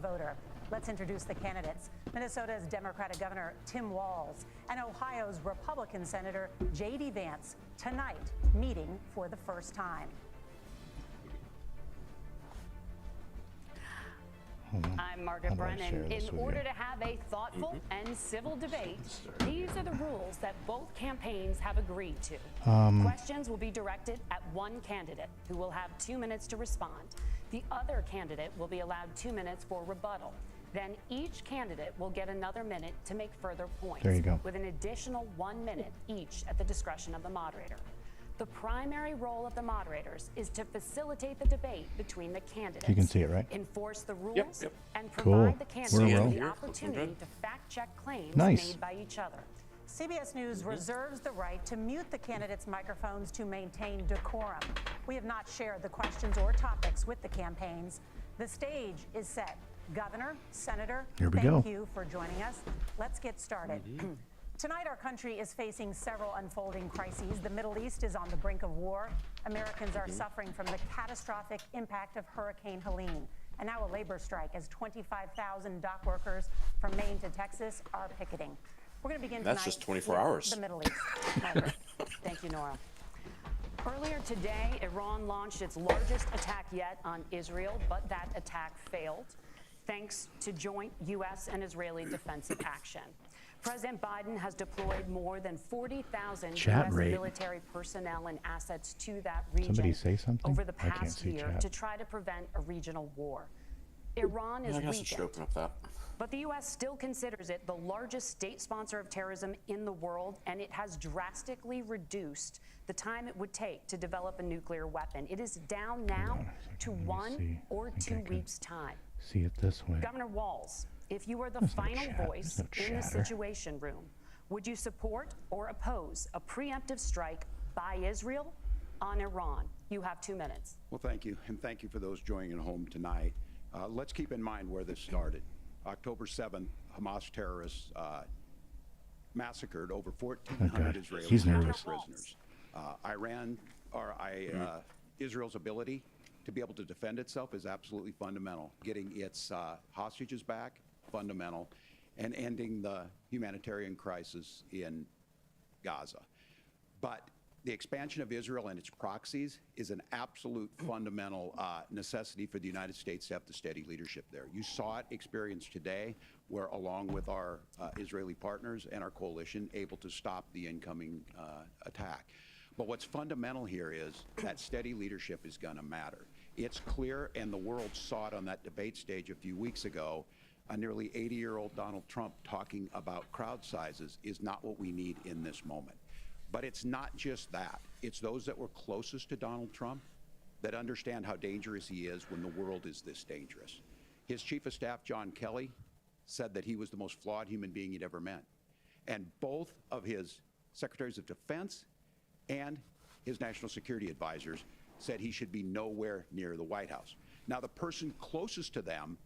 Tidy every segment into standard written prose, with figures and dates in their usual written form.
voter. Let's introduce the candidates. Minnesota's Democratic Governor Tim Walz and Ohio's Republican Senator J.D. Vance tonight meeting for the first time. I'm Margaret Brennan. In order to have a thoughtful and civil debate, these are the rules that both campaigns have agreed to. Questions will be directed at one candidate who will have 2 minutes to respond. The other candidate will be allowed 2 minutes for rebuttal. Then each candidate will get another minute to make further points. There you go. With an additional 1 minute each at the discretion of the moderator. The primary role of the moderators is to facilitate the debate between the candidates. You can see it, right? Enforce the rules and Cool. provide the We're in a candidates row. the opportunity to fact-check claims Nice. made by each other. CBS News reserves the right to mute the candidates' microphones to maintain decorum. We have not shared the questions or topics with the campaigns. The stage is set. Governor, Senator, Here we thank go. you for joining us. Let's get started. Tonight, our country is facing several unfolding crises. The Middle East is on the brink of war. Americans are suffering from the catastrophic impact of Hurricane Helene. And now a labor strike as 25,000 dock workers from Maine to Texas are picketing. We're going to begin tonight. That's just 24 with hours. The Middle East. Margaret. Thank you, Nora. Earlier today, Iran launched its largest attack yet on Israel, but that attack failed, thanks to joint U.S. and Israeli defensive action. President Biden has deployed more than 40,000 Chat U.S. rate. military personnel and assets to that region Somebody say something? over the I can't past see year chat. to try to prevent a regional war. Iran is I guess I should weakened, open up that. but the U.S. still considers it the largest state sponsor of terrorism in the world, and it has drastically reduced the time it would take to develop a nuclear weapon. It is down now to Let me 1 see. or I think 2 I can weeks' time. See it this way. Governor Walz, if you were the There's no final chat. voice There's no in the chatter. Situation Room, would you support or oppose a preemptive strike by Israel on Iran? You have 2 minutes. Well, thank you, and thank you for those joining at home tonight. Let's keep in mind where this started. October 7th, Hamas terrorists massacred over 1,400 Israeli He's nervous. prisoners. Israel's ability to be able to defend itself is absolutely fundamental. Getting its hostages back, fundamental, and ending the humanitarian crisis in Gaza. But the expansion of Israel and its proxies is an absolute fundamental necessity for the United States to have the steady leadership there. You saw it experienced today, where along with our Israeli partners and our coalition, able to stop the incoming attack. But what's fundamental here is that steady leadership is going to matter. It's clear, and the world saw it on that debate stage a few weeks ago, a nearly 80-year-old Donald Trump talking about crowd sizes is not what we need in this moment. But it's not just that. It's those that were closest to Donald Trump that understand how dangerous he is when the world is this dangerous. His chief of staff, John Kelly, said that he was the most flawed human being he'd ever met. And both of his secretaries of defense and his national security advisors said he should be nowhere near the White House. Now, the person closest to them,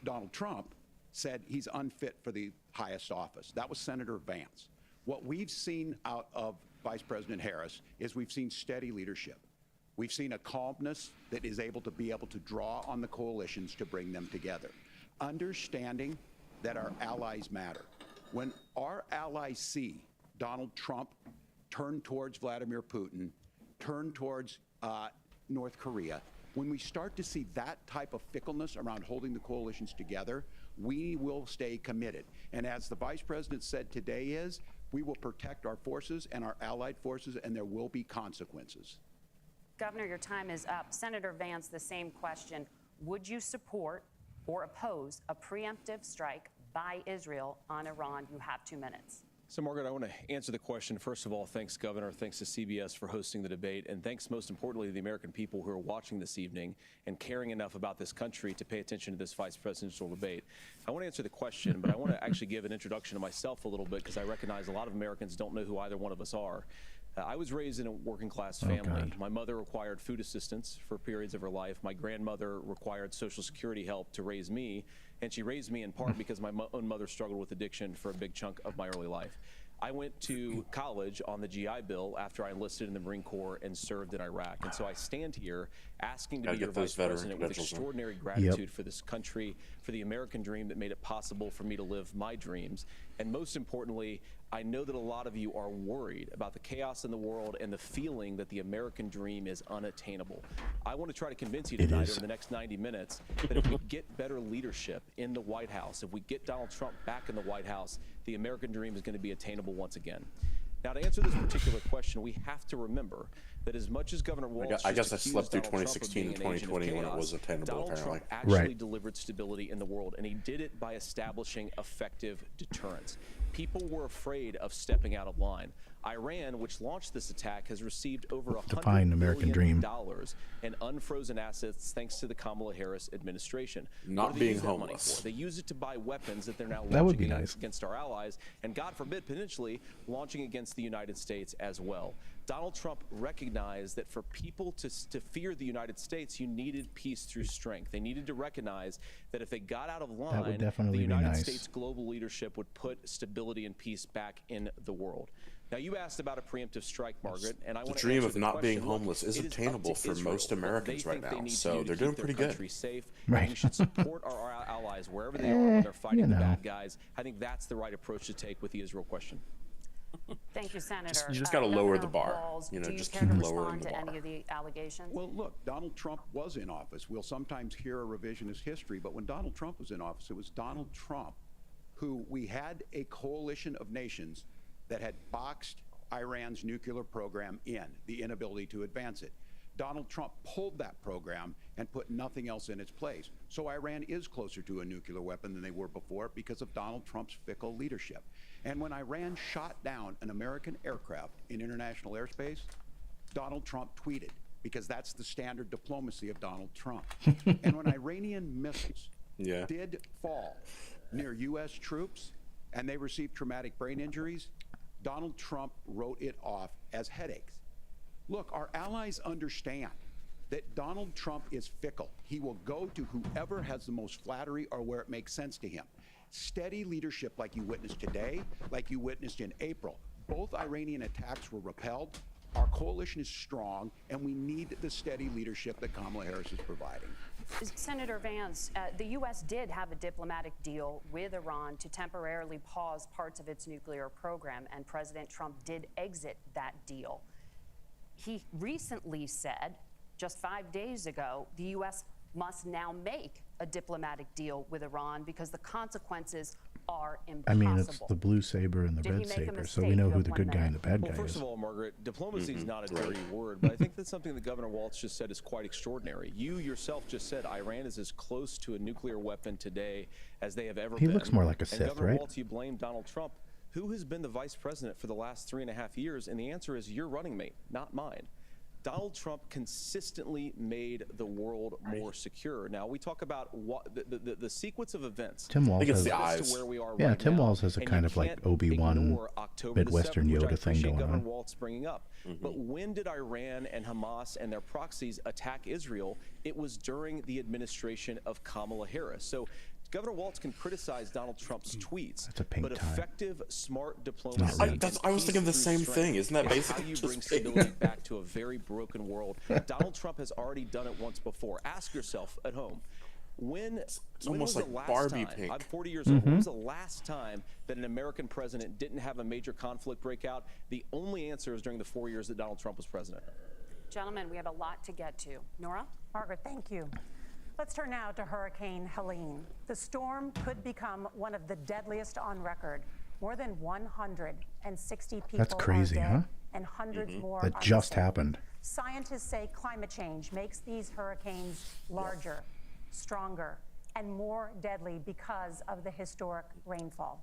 Donald Trump, said he's unfit for the highest office. That was Senator Vance. What we've seen out of Vice President Harris is we've seen steady leadership. We've seen a calmness that is able to draw on the coalitions to bring them together. Understanding that our allies matter. When our allies see Donald Trump turn towards Vladimir Putin, turn towards North Korea, when we start to see that type of fickleness around holding the coalitions together, we will stay committed. And as the Vice President said today we will protect our forces and our allied forces, and there will be consequences. Governor, your time is up. Senator Vance, the same question. Would you support or oppose a preemptive strike by Israel on Iran? You have 2 minutes. So, Margaret, I want to answer the question. First of all, thanks, Governor. Thanks to CBS for hosting the debate. And thanks, most importantly, to the American people who are watching this evening and caring enough about this country to pay attention to this vice presidential debate. I want to answer the question, but I want to actually give an introduction to myself a little bit because I recognize a lot of Americans don't know who either one of us are. I was raised in a working-class family. My mother required food assistance for periods of her life. My grandmother required Social Security help to raise me, and she raised me in part because my own mother struggled with addiction for a big chunk of my early life. I went to college on the GI Bill after I enlisted in the Marine Corps and served in Iraq. And so I stand here asking to be your vice president with extraordinary gratitude for this country, for the American dream that made it possible for me to live my dreams. And most importantly, I know that a lot of you are worried about the chaos in the world and the feeling that the American dream is unattainable. I want to try to convince you tonight over the next 90 minutes that if we get better leadership in the White House, if we get Donald Trump back in the White House, the American dream is going to be attainable once again. Now, to answer this particular question, we have to remember that as much as Governor Walz I guess I slept through 2016 and 2020 when it was attainable, Donald apparently. Trump actually delivered stability in the world, and he did it by establishing effective deterrence. People were afraid of stepping out of line. Iran, which launched this attack, has received over $100 billion in unfrozen assets thanks to the Kamala Harris administration. Not being homeless. They use it to buy weapons that they're now That would be launching nice. against our allies, and God forbid, potentially launching against the United States as well. Donald Trump recognized that for people to fear the United States, you needed peace through strength. They needed to recognize that if they got out of line, the United States global leadership would put stability and peace back in the world. Now, you asked about a preemptive strike, Margaret, and I want to The dream answer of the not being question. Look, homeless is it attainable up to for Israel most what Americans they right think they now, need to so do to they're keep doing their pretty good. country safe. Right. And we should support our allies wherever they are when they're fighting the bad guys. I think that's the right approach to take with the Israel question. Thank you, Senator. You just got to lower the Governor bar. Walz, You know, do you just care keep to lowering respond the to bar. any of the allegations? Well, look, Donald Trump was in office. We'll sometimes hear a revisionist history, but when Donald Trump was in office, it was Donald Trump who we had a coalition of nations that had boxed Iran's nuclear program in, the inability to advance it. Donald Trump pulled that program and put nothing else in its place. So Iran is closer to a nuclear weapon than they were before because of Donald Trump's fickle leadership. And when Iran shot down an American aircraft in international airspace, Donald Trump tweeted, because that's the standard diplomacy of Donald Trump. And when Iranian missiles did fall near U.S. troops and they received traumatic brain injuries, Donald Trump wrote it off as headaches. Look, our allies understand that Donald Trump is fickle. He will go to whoever has the most flattery or where it makes sense to him. Steady leadership like you witnessed today, like you witnessed in April. Both Iranian attacks were repelled. Our coalition is strong, and we need the steady leadership that Kamala Harris is providing. Senator Vance, the U.S. did have a diplomatic deal with Iran to temporarily pause parts of its nuclear program, and President Trump did exit that deal. He recently said, just 5 days ago, the U.S. must now make a diplomatic deal with Iran because the consequences are impossible. I mean, it's the blue saber and the red saber, so we know who the good guy and the bad guy is. Well, first of all, Margaret, diplomacy is not a dirty word, but I think that's something that Governor Walz just said is quite extraordinary. You yourself just said Iran is as close to a nuclear weapon today as they have ever been. He looks more like a and Sith, Governor right? Walz, you blame Donald Trump. Who has been the vice president for the last 3.5 years? And the answer is your running mate, not mine. Donald Trump consistently made the world more secure. Now, we talk about what the sequence of events. Tim Walz has, to where we are yeah, right Tim now, Walz has a and kind you of like can't Obi-Wan, ignore October Midwestern 7th, which I Yoda thing appreciate going Governor on. Walz bringing up. But when did Iran and Hamas and their proxies attack Israel? It was during the administration of Kamala Harris. So Governor Walz can criticize Donald Trump's tweets, but effective, smart diplomacy. I was thinking the same thing. Isn't that basically how you bring stability back to a very broken world? Donald Trump has already done it once before. Ask yourself at home. When was like the last Barbie time? pink. I'm 40 years old. When was the last time that an American president didn't have a major conflict break out? The only answer is during the 4 years that Donald Trump was president. Gentlemen, we have a lot to get to. Nora? Margaret, thank you. Let's turn now to Hurricane Helene. The storm could become one of the deadliest on record. More than 160 people That's crazy, are dead, huh? and hundreds more That are just missing. happened. Scientists say climate change makes these hurricanes larger, stronger, and more deadly because of the historic rainfall.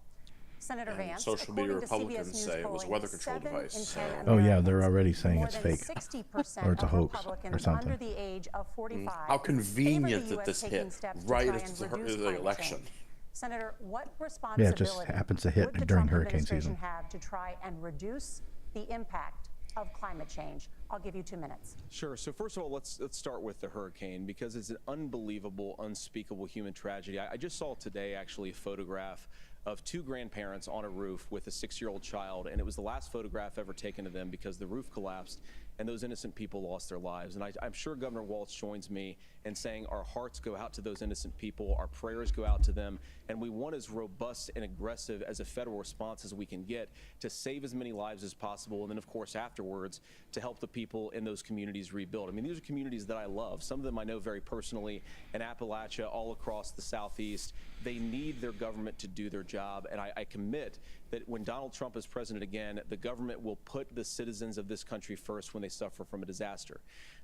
Senator Vance, social media according to Republicans CBS News say it was a polling, weather control 7 device, in so- 10 Oh, yeah, they're Americans, already saying more it's than fake. 60% Or it's a of hoax or Republicans something. under the age of 45 How convenient favor the that this US taking hit steps to right try as and the reduce the climate election. change. Senator, what Yeah, responsibility it just happens to hit would the during Trump hurricane administration season. have to try and reduce the impact of climate change? I'll give you 2 minutes. Sure. So first of all, let's start with the hurricane, because it's an unbelievable, unspeakable human tragedy. I just saw today actually a photograph of 2 grandparents on a roof with a 6-year-old child, and it was the last photograph ever taken of them because the roof collapsed and those innocent people lost their lives. And I'm sure Governor Walz joins me in saying our hearts go out to those innocent people, our prayers go out to them, and we want as robust and aggressive as a federal response as we can get to save as many lives as possible, and then of course afterwards to help the people in those communities rebuild. I mean, these are communities that I love. Some of them I know very personally in Appalachia, all across the Southeast. They need their government to do their job, and I commit that when Donald Trump is president again, the government will put the citizens of this country first when they suffer from a disaster.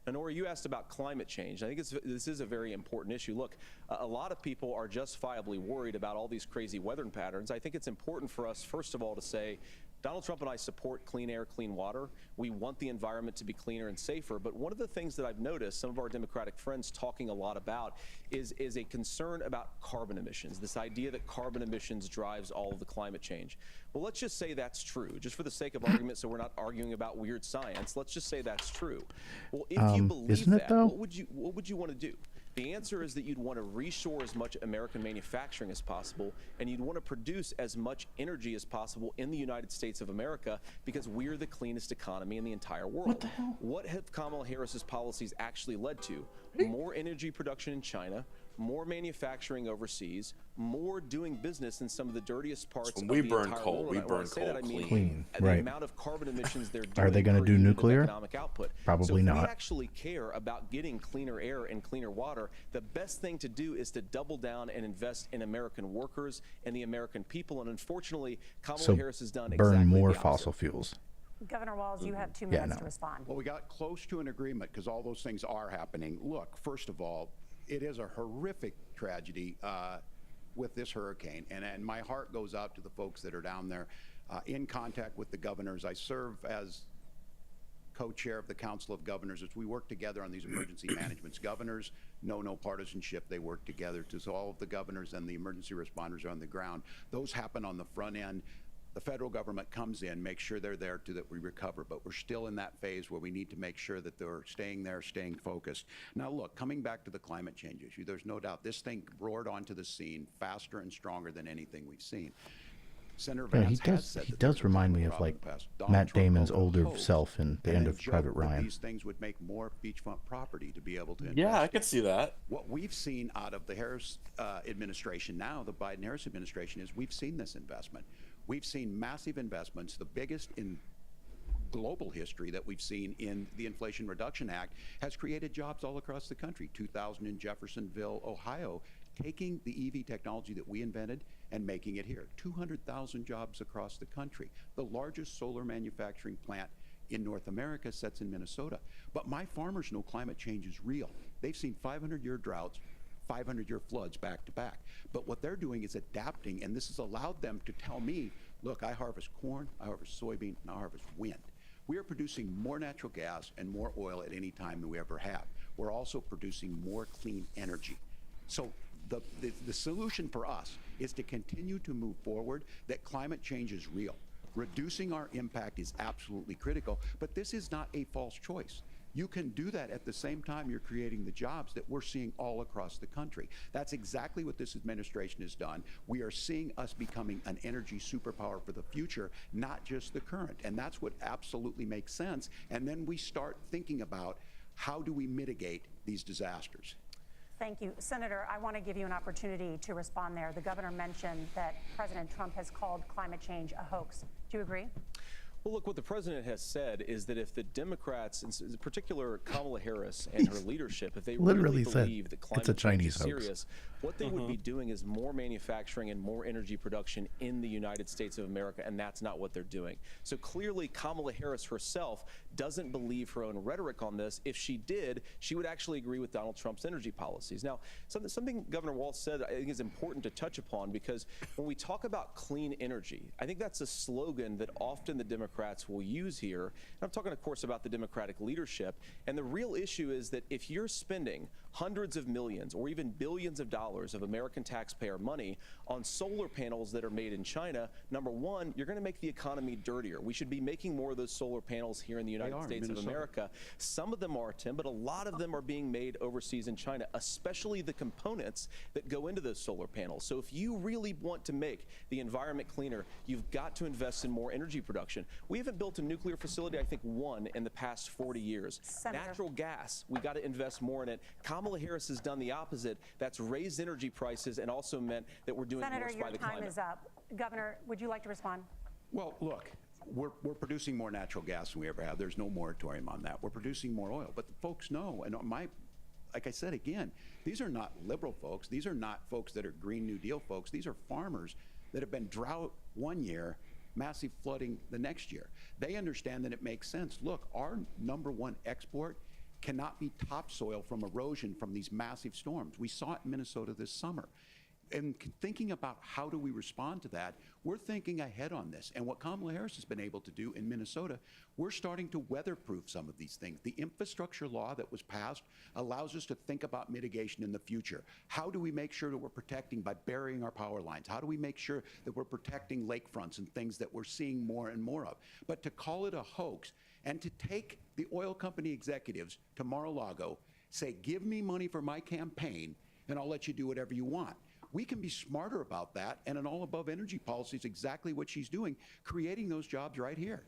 Now, Nora, you asked about climate change. I think this is a very important issue. Look, a lot of people are justifiably worried about all these crazy weather patterns. I think it's important for us, first of all, to say Donald Trump and I support clean air, clean water. We want the environment to be cleaner and safer. But one of the things that I've noticed some of our Democratic friends talking a lot about is a concern about carbon emissions, this idea that carbon emissions drives all of the climate change. Well, let's just say that's true, just for the sake of argument, so we're not arguing about weird science. Let's just say that's true. Well, if you believe that, what would you want to do? The answer is that you'd want to reshore as much American manufacturing as possible, and you'd want to produce as much energy as possible in the United States of America, because we're the cleanest economy in the entire world. What the hell? What have Kamala Harris's policies actually led to? More energy production in China, more manufacturing overseas, more doing business in some of the dirtiest parts of the entire world. We burn coal clean. The Right. amount of carbon emissions they're doing. Are they going to per do unit of nuclear? economic output. Probably so if not. we actually care about getting cleaner air and cleaner water, the best thing to do is to double down and invest in American workers and the American people. And unfortunately, Kamala Harris has done exactly burn more the opposite. fossil fuels. Governor Walz, you have 2 minutes no. to respond. Well, we got close to an agreement because all those things are happening. Look, first of all, it is a horrific tragedy with this hurricane, and my heart goes out to the folks that are down there in contact with the governors. I serve as co-chair of the Council of Governors as we work together on these emergency managements. Governors know no partisanship. They work together. So all of the governors and the emergency responders are on the ground. Those happen on the front end. The federal government comes in, makes sure they're there to that we recover, but we're still in that phase where we need to make sure that they're staying there, staying focused. Now look, coming back to the climate change issue, there's no doubt this thing roared onto the scene faster and stronger than anything we've seen. Senator Vance has said he that does there's remind me a of problem like in the past. Donald Matt Trump Damon's called it a older hoax, self in The and End then of joked Private that Ryan. These things would make more beachfront property to be able to invest. Yeah, I could see that. What we've seen out of the Harris administration now, the Biden-Harris administration, is we've seen this investment. We've seen massive investments, the biggest in global history that we've seen in the Inflation Reduction Act, has created jobs all across the country. 2,000 in Jeffersonville, Ohio, taking the EV technology that we invented and making it here. 200,000 jobs across the country. The largest solar manufacturing plant in North America sits in Minnesota. But my farmers know climate change is real. They've seen 500-year droughts, 500-year floods back to back. But what they're doing is adapting, and this has allowed them to tell me, look, I harvest corn, I harvest soybean, and I harvest wind. We are producing more natural gas and more oil at any time than we ever have. We're also producing more clean energy. So the solution for us is to continue to move forward, that climate change is real. Reducing our impact is absolutely critical, but this is not a false choice. You can do that at the same time you're creating the jobs that we're seeing all across the country. That's exactly what this administration has done. We are seeing us becoming an energy superpower for the future, not just the current. And that's what absolutely makes sense. And then we start thinking about how do we mitigate these disasters. Thank you. Senator, I want to give you an opportunity to respond there. The governor mentioned that President Trump has called climate change a hoax. Do you agree? Well, look, what the president has said is that if the Democrats, in particular Kamala Harris and her leadership, if they literally really said believe that climate it's a change Chinese is hoax. serious, what they would be doing is more manufacturing and more energy production in the United States of America, and that's not what they're doing. So clearly, Kamala Harris herself doesn't believe her own rhetoric on this. If she did, she would actually agree with Donald Trump's energy policies. Now, something Governor Walz said I think is important to touch upon, because when we talk about clean energy, I think that's a slogan that often the Democrats will use here. And I'm talking, of course, about the Democratic leadership. And the real issue is that if you're spending hundreds of millions or even billions of dollars of American taxpayer money on solar panels that are made in China, number one, you're going to make the economy dirtier. We should be making more of those solar panels here in the United States of America. Some of them are, Tim, but a lot of them are being made overseas in China, especially the components that go into those solar panels. So if you really want to make the environment cleaner, you've got to invest in more energy production. We haven't built a nuclear facility, I think, one in the past 40 years. Natural gas, we got to invest more in it. Kamala Harris has done the opposite. That's raised energy prices and also meant that we're doing Senator, worse by the climate. your time is up. Governor, would you like to respond? Well, look, we're producing more natural gas than we ever have. There's no moratorium on that. We're producing more oil. But the folks know, and like I said again, these are not liberal folks. These are not folks that are Green New Deal folks. These are farmers that have been drought one year, massive flooding the next year. They understand that it makes sense. Look, our #1 export cannot be topsoil from erosion from these massive storms. We saw it in Minnesota this summer. And thinking about how do we respond to that, we're thinking ahead on this. And what Kamala Harris has been able to do in Minnesota, we're starting to weatherproof some of these things. The infrastructure law that was passed allows us to think about mitigation in the future. How do we make sure that we're protecting by burying our power lines? How do we make sure that we're protecting lakefronts and things that we're seeing more and more of? But to call it a hoax and to take the oil company executives to Mar-a-Lago, say, give me money for my campaign and I'll let you do whatever you want. We can be smarter about that, and an all-above energy policy is exactly what she's doing, creating those jobs right here.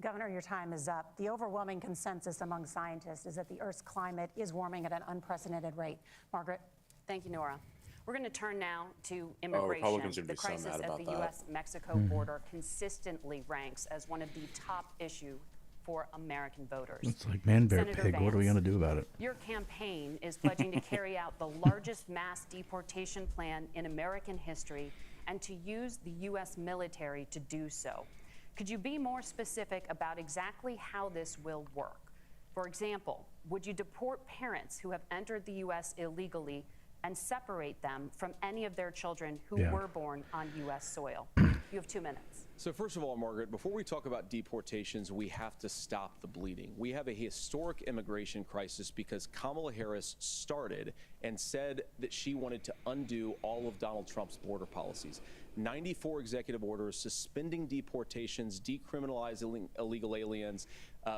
Governor, your time is up. The overwhelming consensus among scientists is that the Earth's climate is warming at an unprecedented rate. Margaret? Thank you, Nora. We're going to turn now to immigration. Republicans are gonna The be so crisis mad at about the that. U.S.-Mexico border consistently ranks as one of the top issues for American voters. It's like man, bear, Senator pig. What are we Vance, going to do about it? Your campaign is pledging to carry out the largest mass deportation plan in American history and to use the U.S. military to do so. Could you be more specific about exactly how this will work? For example, would you deport parents who have entered the U.S. illegally and separate them from any of their children who were born on U.S. soil? You have 2 minutes. So first of all, Margaret, before we talk about deportations, we have to stop the bleeding. We have a historic immigration crisis because Kamala Harris started and said that she wanted to undo all of Donald Trump's border policies. 94 executive orders suspending deportations, decriminalizing illegal aliens,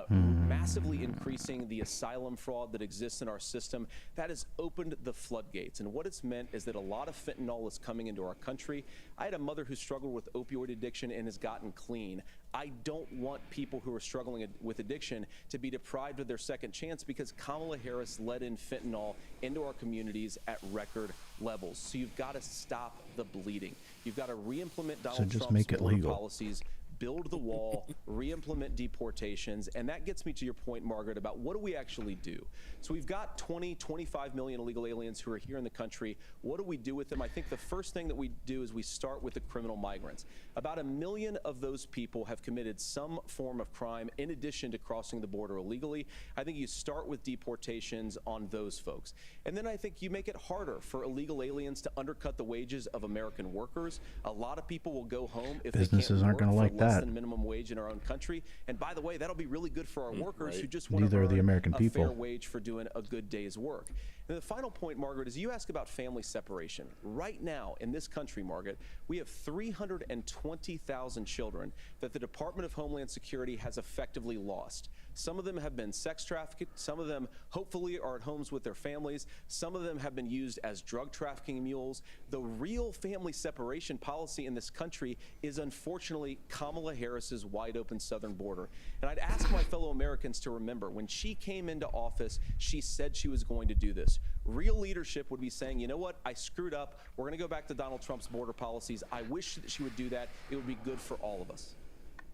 massively increasing the asylum fraud that exists in our system. That has opened the floodgates. And what it's meant is that a lot of fentanyl is coming into our country. I had a mother who struggled with opioid addiction and has gotten clean. I don't want people who are struggling with addiction to be deprived of their second chance because Kamala Harris let in fentanyl into our communities at record levels. So you've got to stop the bleeding. You've got to re-implement Donald Trump's border policies, build the wall, re-implement deportations, and that gets me to your point, Margaret, about what do we actually do? So we've got 25 million illegal aliens who are here in the country. What do we do with them? I think the first thing that we do is we start with the criminal migrants. About 1 million of those people have committed some form of crime in addition to crossing the border illegally. I think you start with deportations on those folks. And then I think you make it harder for illegal aliens to undercut the wages of American workers. A lot of people will go home if businesses aren't going to like that. Less than minimum wage in our own country. And by the way, that'll be really good for our workers who just want Neither to are the American a people. fair wage for doing a good day's work. And the final point, Margaret, is you ask about family separation. Right now in this country, Margaret, we have 320,000 children that the Department of Homeland Security has effectively lost. Some of them have been sex trafficked. Some of them hopefully are at homes with their families. Some of them have been used as drug trafficking mules. The real family separation policy in this country is unfortunately Kamala Harris's wide open southern border. And I'd ask my fellow Americans to remember when she came into office, she said she was going to do this. Real leadership would be saying, you know what, I screwed up. We're going to go back to Donald Trump's border policies. I wish that she would do that. It would be good for all of us.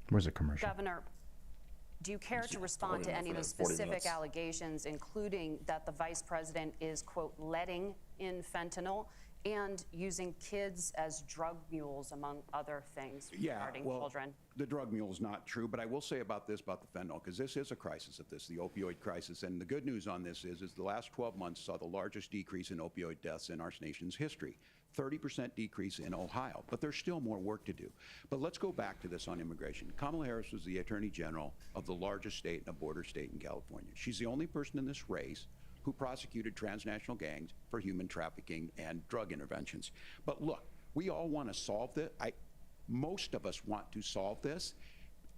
Where's the commercial? Governor, do you care to respond to any of the specific allegations, including that the vice president is, quote, letting in fentanyl and using kids as drug mules, among other things, regarding children? The drug mule is not true, but I will say about this, about the fentanyl, because this is a crisis of this, the opioid crisis. And the good news on this is the last 12 months saw the largest decrease in opioid deaths in our nation's history. 30% decrease in Ohio, but there's still more work to do. But let's go back to this on immigration. Kamala Harris was the Attorney General of the largest state and a border state in California. She's the only person in this race who prosecuted transnational gangs for human trafficking and drug interventions. But look, we all want to solve this. Most of us want to solve this,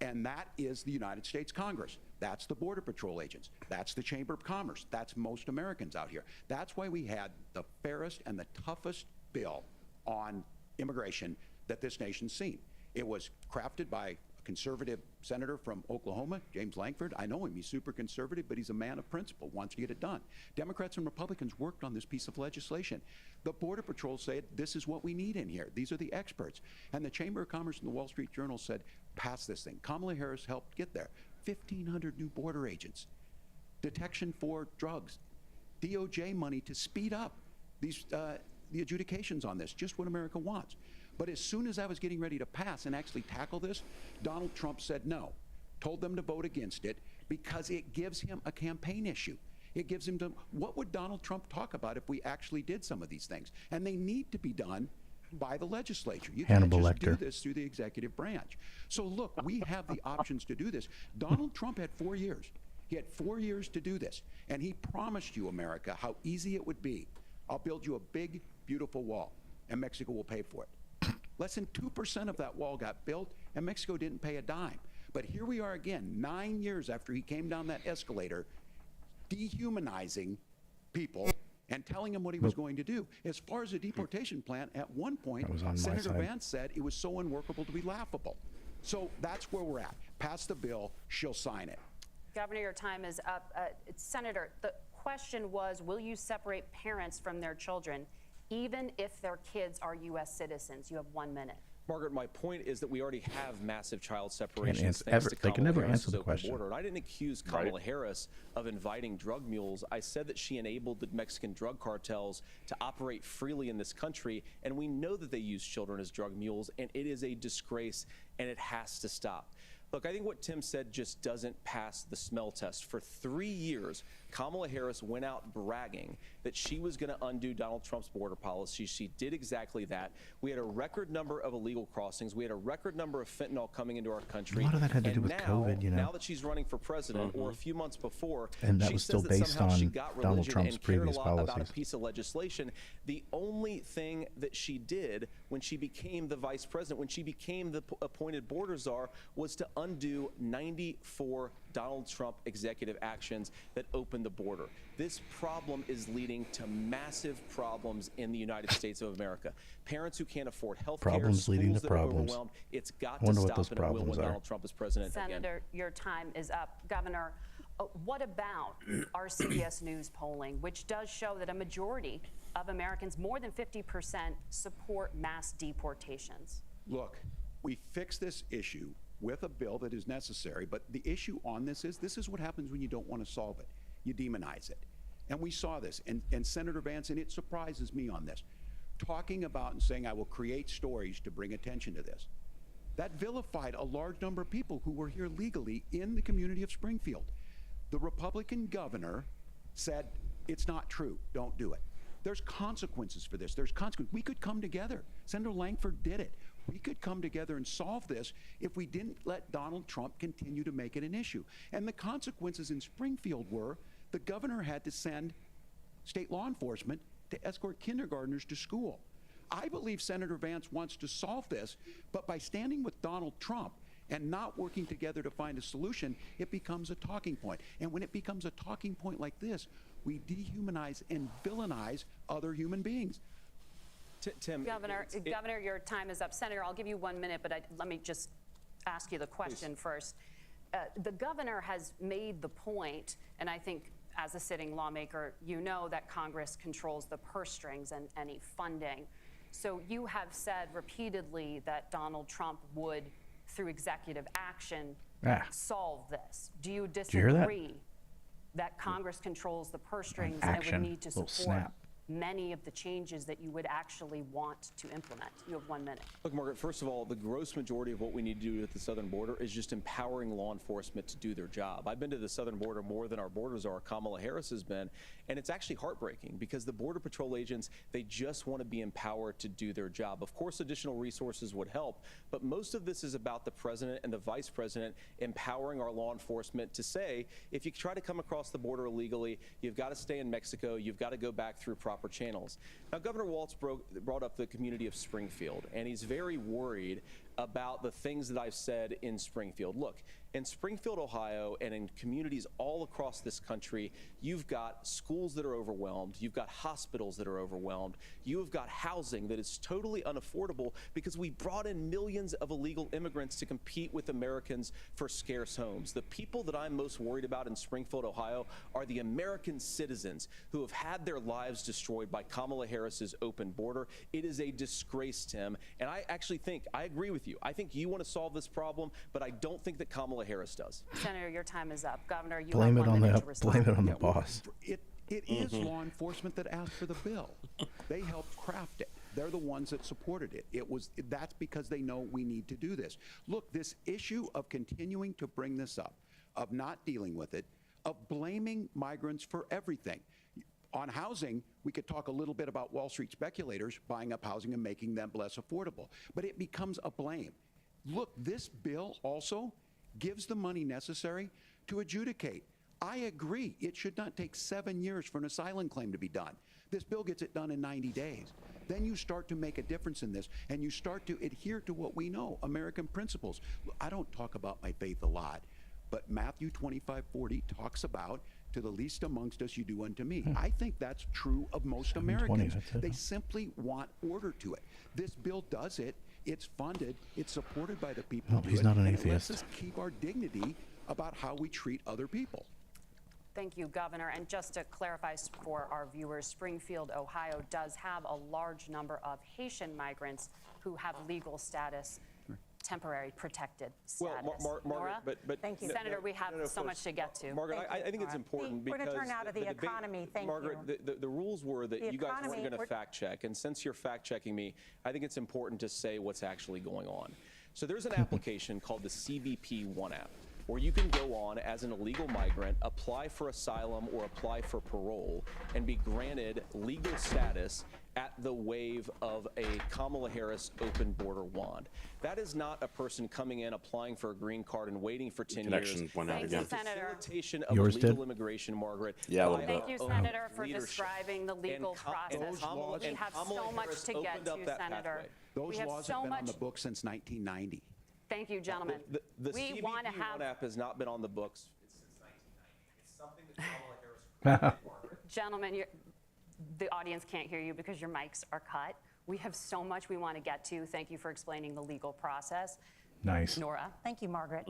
and that is the United States Congress. That's the Border Patrol agents. That's the Chamber of Commerce. That's most Americans out here. That's why we had the fairest and the toughest bill on immigration that this nation's seen. It was crafted by a conservative senator from Oklahoma, James Lankford. I know him. He's super conservative, but he's a man of principle, wants to get it done. Democrats and Republicans worked on this piece of legislation. The Border Patrol said, this is what we need in here. These are the experts. And the Chamber of Commerce and the Wall Street Journal said, pass this thing. Kamala Harris helped get there. 1,500 new border agents, detection for drugs, DOJ money to speed up these the adjudications on this, just what America wants. But as soon as I was getting ready to pass and actually tackle this, Donald Trump said no, told them to vote against it because it gives him a campaign issue. It gives him what would Donald Trump talk about if we actually did some of these things? And they need to be done by the legislature. You can't just do this through the executive branch. So look, we have the options to do this. Donald Trump had 4 years. He had 4 years to do this. And he promised you, America, how easy it would be. I'll build you a big, beautiful wall, and Mexico will pay for it. Less than 2% of that wall got built, and Mexico didn't pay a dime. But here we are again, 9 years after he came down that escalator, dehumanizing people and telling them what he was going to do. As far as the deportation plan, at one point, Senator Vance said it was so unworkable to be laughable. So that's where we're at. Pass the bill, she'll sign it. Governor, your time is up. Senator, the question was, will you separate parents from their children, even if their kids are U.S. citizens? You have 1 minute. Margaret, my point is that we already have massive child separations. They can never answer the question. Border. And I didn't accuse Kamala Harris of inviting drug mules. I said that she enabled the Mexican drug cartels to operate freely in this country, and we know that they use children as drug mules, and it is a disgrace, and it has to stop. Look, I think what Tim said just doesn't pass the smell test. For 3 years, Kamala Harris went out bragging that she was going to undo Donald Trump's border policy. She did exactly that. We had a record number of illegal crossings. We had a record number of fentanyl coming into our country. A lot of that had to do with COVID, you know. Now that she's running for president, or a few months before, and that she was says still that based somehow on she got Donald religion Trump's and cared previous a lot about policies. a piece of legislation. The only thing that she did when she became the vice president, when she became the appointed border czar, was to undo 94 Donald Trump executive actions that opened the border. This problem is leading to massive problems in the United States of America. Parents who can't afford health care, Problems leading to schools that are problems. overwhelmed. It's got Wonder to what those stop, and it will when problems are. Donald Trump is president again. Senator, your time is up. Governor, what about our CBS News polling, which does show that a majority of Americans, more than 50%, support mass deportations? Look, we fix this issue with a bill that is necessary, but the issue on this is what happens when you don't want to solve it. You demonize it. And we saw this, and Senator Vance, and it surprises me on this, talking about and saying, I will create stories to bring attention to this. That vilified a large number of people who were here legally in the community of Springfield. The Republican governor said, it's not true, don't do it. There's consequences for this. There's consequences. We could come together. Senator Lankford did it. We could come together and solve this if we didn't let Donald Trump continue to make it an issue. And the consequences in Springfield were the governor had to send state law enforcement to escort kindergartners to school. I believe Senator Vance wants to solve this, but by standing with Donald Trump and not working together to find a solution, it becomes a talking point. And when it becomes a talking point like this, we dehumanize and villainize other human beings. Tim, Governor, your time is up. Senator, I'll give you 1 minute, but let me just ask you the question first. The governor has made the point, and I think as a sitting lawmaker, you know that Congress controls the purse strings and any funding. So you have said repeatedly that Donald Trump would, through executive action, solve this. Do you disagree that Congress controls the purse strings and would need to support many of the changes that you would actually want to implement? You have 1 minute. Look, Margaret, first of all, the gross majority of what we need to do at the southern border is just empowering law enforcement to do their job. I've been to the southern border more than our border czar, Kamala Harris, has been, And it's actually heartbreaking because the Border Patrol agents, they just want to be empowered to do their job. Of course, additional resources would help, but most of this is about the president and the vice president empowering our law enforcement to say, if you try to come across the border illegally, you've got to stay in Mexico, you've got to go back through proper channels. Now, Governor Walz brought up the community of Springfield, and he's very worried about the things that I've said in Springfield. Look, in Springfield, Ohio, and in communities all across this country, you've got schools that are overwhelmed, you've got hospitals that are overwhelmed, you have got housing that is totally unaffordable because we brought in millions of illegal immigrants to compete with Americans for scarce homes. The people that I'm most worried about in Springfield, Ohio, are the American citizens who have had their lives destroyed by Kamala Harris's open border. It is a disgrace, Tim, and I actually think, I agree with you. I think you want to solve this problem, but I don't think that Kamala Harris does. Senator, your time is up. Governor, you Blame have it 1 on minute the to respond. blame it on the boss. It is law enforcement that asked for the bill. They helped craft it. They're the ones that supported it. That's because they know we need to do this. Look, this issue of continuing to bring this up, of not dealing with it, of blaming migrants for everything. On housing, we could talk a little bit about Wall Street speculators buying up housing and making them less affordable, but it becomes a blame. Look, this bill also gives the money necessary to adjudicate. I agree, it should not take 7 years for an asylum claim to be done. This bill gets it done in 90 days. Then you start to make a difference in this, and you start to adhere to what we know, American principles. I don't talk about my faith a lot, but Matthew 25:40 talks about, to the least amongst us you do unto me. I think that's true of most Americans. They simply want order to it. This bill does it. It's funded. It's supported by the people. No, he's not an atheist. It lets us keep our dignity about how we treat other people. Thank you, Governor. And just to clarify for our viewers, Springfield, Ohio does have a large number of Haitian migrants who have legal status, temporary protected status. Well, Nora? Margaret, but Thank you. Senator, we have so much to get to. Margaret, Thank you, I think it's Nora. important We're because gonna turn now to the debate- economy. Thank Margaret, you. the rules were that The you guys economy, weren't going to we're- fact check, and since you're fact checking me, I think it's important to say what's actually going on. So there's an application called the CBP One app, where you can go on as an illegal migrant, apply for asylum or apply for parole, and be granted legal status at the wave of a Kamala Harris open border wand. That is not a person coming in, applying for a green card and waiting for 10 Connection years. went out Thank you, again. Senator. Facilitation of Yours illegal did? immigration, Margaret. Yeah, a little by bit. Thank you, our Senator, for leadership. describing the legal And process. Kamala- We and have Kamala so much Harris to get opened up to, that Senator. pathway. Those We have laws so have been on much. the books since 1990. Thank you, gentlemen. The We CBP want to have One app has not been on the books since 1990. It's something that Kamala Harris created, Margaret. Gentlemen, the audience can't hear you because your mics are cut. We have so much we want to get to. Thank you for explaining the legal process. Nice. Nora? Thank you, Margaret.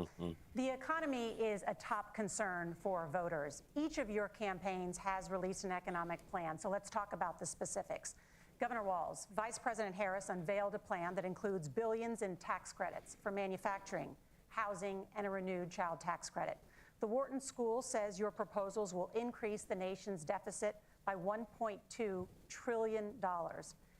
The economy is a top concern for voters. Each of your campaigns has released an economic plan, so let's talk about the specifics. Governor Walz, Vice President Harris unveiled a plan that includes billions in tax credits for manufacturing, housing, and a renewed child tax credit. The Wharton School says your proposals will increase the nation's deficit by $1.2 trillion.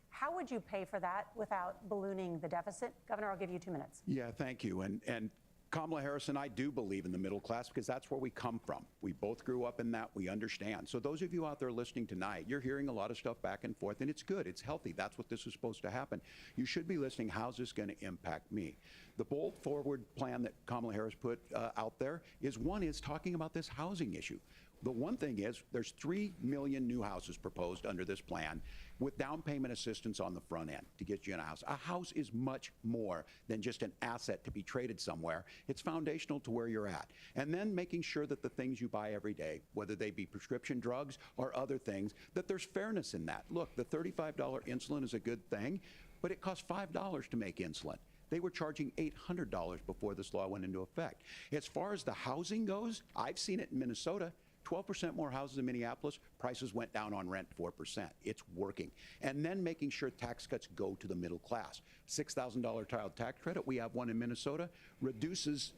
How would you pay for that without ballooning the deficit? Governor, I'll give you 2 minutes. Yeah, thank you. And Kamala Harris and I do believe in the middle class because that's where we come from. We both grew up in that. We understand. So those of you out there listening tonight, you're hearing a lot of stuff back and forth, and it's good. It's healthy. That's what this is supposed to happen. You should be listening. How's this going to impact me? The bold forward plan that Kamala Harris put out there is talking about this housing issue. The one thing is there's 3 million new houses proposed under this plan with down payment assistance on the front end to get you in a house. A house is much more than just an asset to be traded somewhere. It's foundational to where you're at. And then making sure that the things you buy every day, whether they be prescription drugs or other things, that there's fairness in that. Look, the $35 insulin is a good thing, but it costs $5 to make insulin. They were charging $800 before this law went into effect. As far as the housing goes, I've seen it in Minnesota. 12% more houses in Minneapolis, prices went down on rent 4%. It's working. And then making sure tax cuts go to the middle class. $6,000 child tax credit, we have one in Minnesota, reduces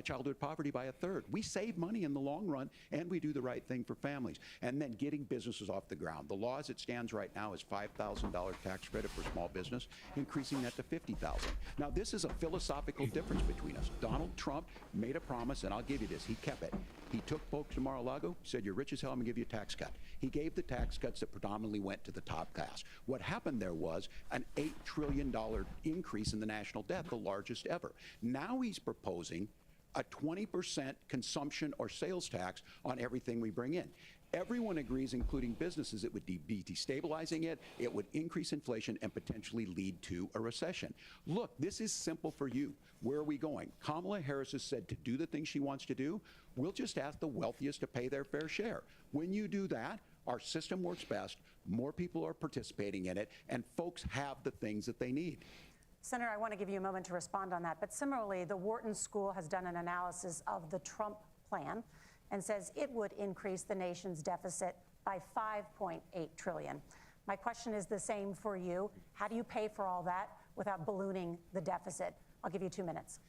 childhood poverty by 1/3. We save money in the long run, and we do the right thing for families. And then getting businesses off the ground. The law as it stands right now is $5,000 tax credit for small business, increasing that to $50,000. Now, this is a philosophical difference between us. Donald Trump made a promise, and I'll give you this, he kept it. He took folks to Mar-a-Lago, said, you're rich as hell, I'm gonna give you a tax cut. He gave the tax cuts that predominantly went to the top class. What happened there was an $8 trillion increase in the national debt, the largest ever. Now he's proposing a 20% consumption or sales tax on everything we bring in. Everyone agrees, including businesses, it would be destabilizing it would increase inflation and potentially lead to a recession. Look, this is simple for you. Where are we going? Kamala Harris has said to do the things she wants to do, we'll just ask the wealthiest to pay their fair share. When you do that, our system works best, more people are participating in it, and folks have the things that they need. Senator, I want to give you a moment to respond on that. But similarly, the Wharton School has done an analysis of the Trump plan and says it would increase the nation's deficit by $5.8 trillion. My question is the same for you. How do you pay for all that without ballooning the deficit? I'll give you 2 minutes.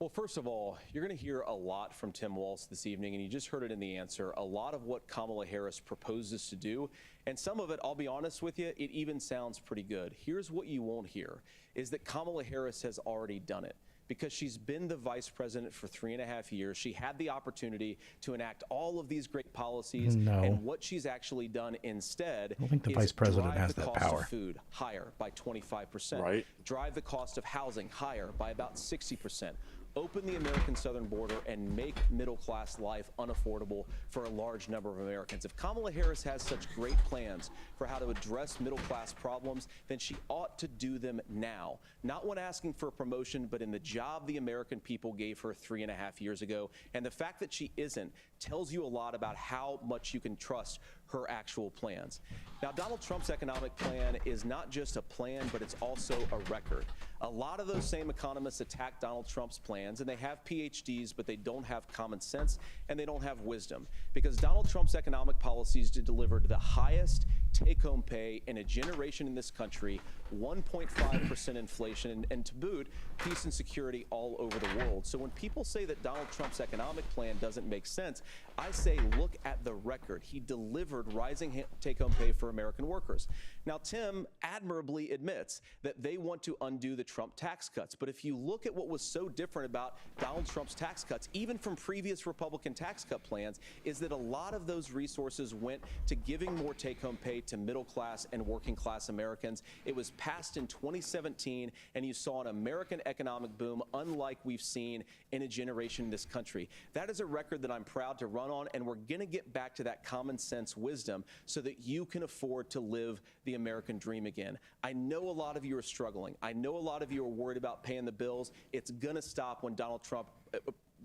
Well, first of all, you're going to hear a lot from Tim Walz this evening, and you just heard it in the answer, a lot of what Kamala Harris proposes to do. And some of it, I'll be honest with you, it even sounds pretty good. Here's what you won't hear, is that Kamala Harris has already done it. Because she's been the vice president for 3.5 years. She had the opportunity to enact all of these great policies. No. And what she's actually done instead I don't think the is vice president drive has the that cost power. of food higher by 25%. Right. Drive the cost of housing higher by about 60%. Open the American southern border and make middle-class life unaffordable for a large number of Americans. If Kamala Harris has such great plans for how to address middle-class problems, then she ought to do them now. Not when asking for a promotion, but in the job the American people gave her 3.5 years ago. And the fact that she isn't tells you a lot about how much you can trust her actual plans. Now, Donald Trump's economic plan is not just a plan, but it's also a record. A lot of those same economists attack Donald Trump's plans, and they have PhDs, but they don't have common sense and they don't have wisdom. Because Donald Trump's economic policies delivered the highest take-home pay in a generation in this country, 1.5% inflation, and to boot, peace and security all over the world. So when people say that Donald Trump's economic plan doesn't make sense, I say look at the record. He delivered rising take-home pay for American workers. Now, Tim admirably admits that they want to undo the Trump tax cuts. But if you look at what was so different about Donald Trump's tax cuts, even from previous Republican tax cut plans, is that a lot of those resources went to giving more take-home pay to middle-class and working-class Americans. It was passed in 2017, and you saw an American economic boom unlike we've seen in a generation in this country. That is a record that I'm proud to run on, and we're going to get back to that common sense wisdom so that you can afford to live the American dream again. I know a lot of you are struggling. I know a lot of you are worried about paying the bills. It's going to stop when Donald Trump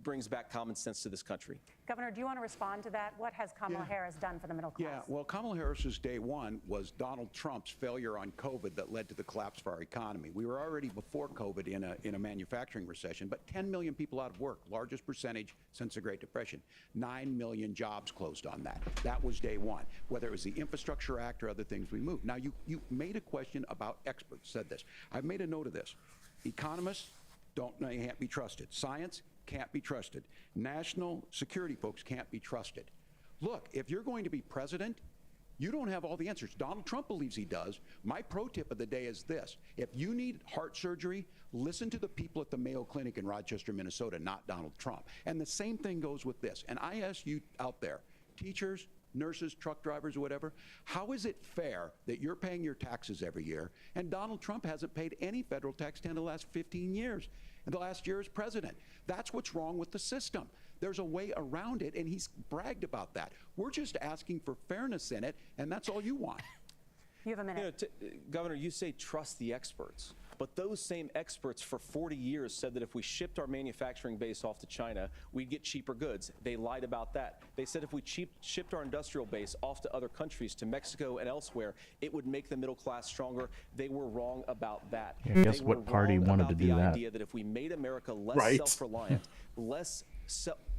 brings back common sense to this country. Governor, do you want to respond to that? What has Kamala Harris done for the middle class? Yeah, well, Kamala Harris's day one was Donald Trump's failure on COVID that led to the collapse of our economy. We were already before COVID in a manufacturing recession, but 10 million people out of work, largest percentage since the Great Depression. 9 million jobs closed on that. That was day one, whether it was the Infrastructure Act or other things we moved. Now, you made a question about experts, said this. I've made a note of this. Economists can't be trusted. Science can't be trusted. National security folks can't be trusted. Look, if you're going to be president, you don't have all the answers. Donald Trump believes he does. My pro tip of the day is this. If you need heart surgery, listen to the people at the Mayo Clinic in Rochester, Minnesota, not Donald Trump. And the same thing goes with this. And I ask you out there, teachers, nurses, truck drivers, whatever, how is it fair that you're paying your taxes every year and Donald Trump hasn't paid any federal tax in the last 15 years? And the last year as president. That's what's wrong with the system. There's a way around it, and he's bragged about that. We're just asking for fairness in it, and that's all you want. You have a minute. Governor, you say trust the experts. But those same experts for 40 years said that if we shipped our manufacturing base off to China, we'd get cheaper goods. They lied about that. They said if we shipped our industrial base off to other countries, to Mexico and elsewhere, it would make the middle class stronger. They were wrong about that. Yeah, guess what party wanted to do that? The idea that if we made America less self-reliant, less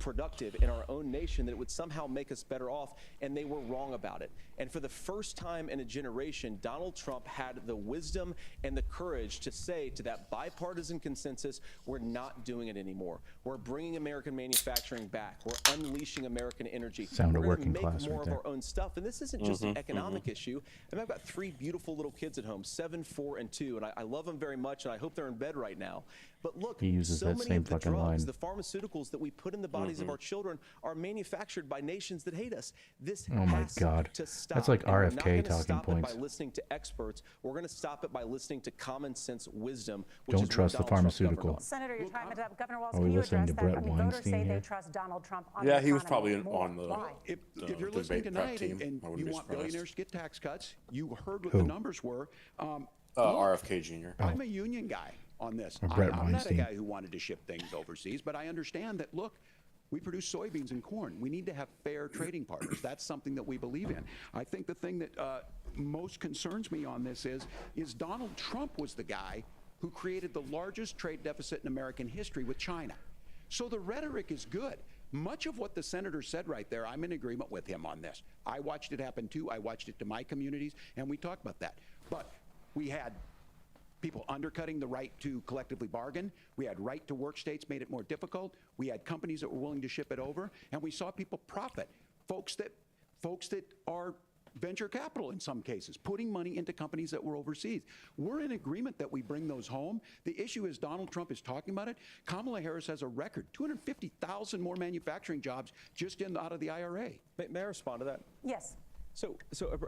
productive in our own nation, that it would somehow make us better off, and they were wrong about it. And for the first time in a generation, Donald Trump had the wisdom and the courage to say to that bipartisan consensus, we're not doing it anymore. We're bringing American manufacturing back. We're unleashing American energy. Sound of We're working going to class make more right of there. our own stuff. And this isn't just an economic issue. I mean, I've got 3 beautiful little kids at home, 7, 4, and 2, and I love them very much, and I hope they're in bed right now. But look, He uses so that many same of the fucking drugs, line. the pharmaceuticals that we put in the bodies of our children are manufactured by nations that hate us. This Oh my has God. to stop. That's like And we're RFK not gonna talking stop points. It by listening to experts. We're going to stop it by listening to common sense wisdom, which Don't is what trust the Donald Trump's governed pharmaceutical. on. Senator, your time is up. Governor Walz, Are we can you listening address to that? Brett I mean, voters Weinstein say here? they trust Donald Trump on Yeah, the he was economy probably more. on the Why? If the you're listening debate prep tonight team. and I wouldn't you be want surprised. billionaires to get tax cuts, you heard what Who? the numbers were. RFK Jr. I'm a union guy on this. Or Brett I'm not a Weinstein. guy who wanted to ship things overseas, but I understand that, look, we produce soybeans and corn. We need to have fair trading partners. That's something that we believe in. I think the thing that most concerns me on this is Donald Trump was the guy who created the largest trade deficit in American history with China. So the rhetoric is good. Much of what the senator said right there, I'm in agreement with him on this. I watched it happen too. I watched it to my communities, and we talked about that. But we had people undercutting the right to collectively bargain. We had right to work states made it more difficult. We had companies that were willing to ship it over, and we saw people profit. Folks that are venture capital in some cases, putting money into companies that were overseas. We're in agreement that we bring those home. The issue is Donald Trump is talking about it. Kamala Harris has a record, 250,000 more manufacturing jobs just out of the IRA. May I respond to that? Yes. So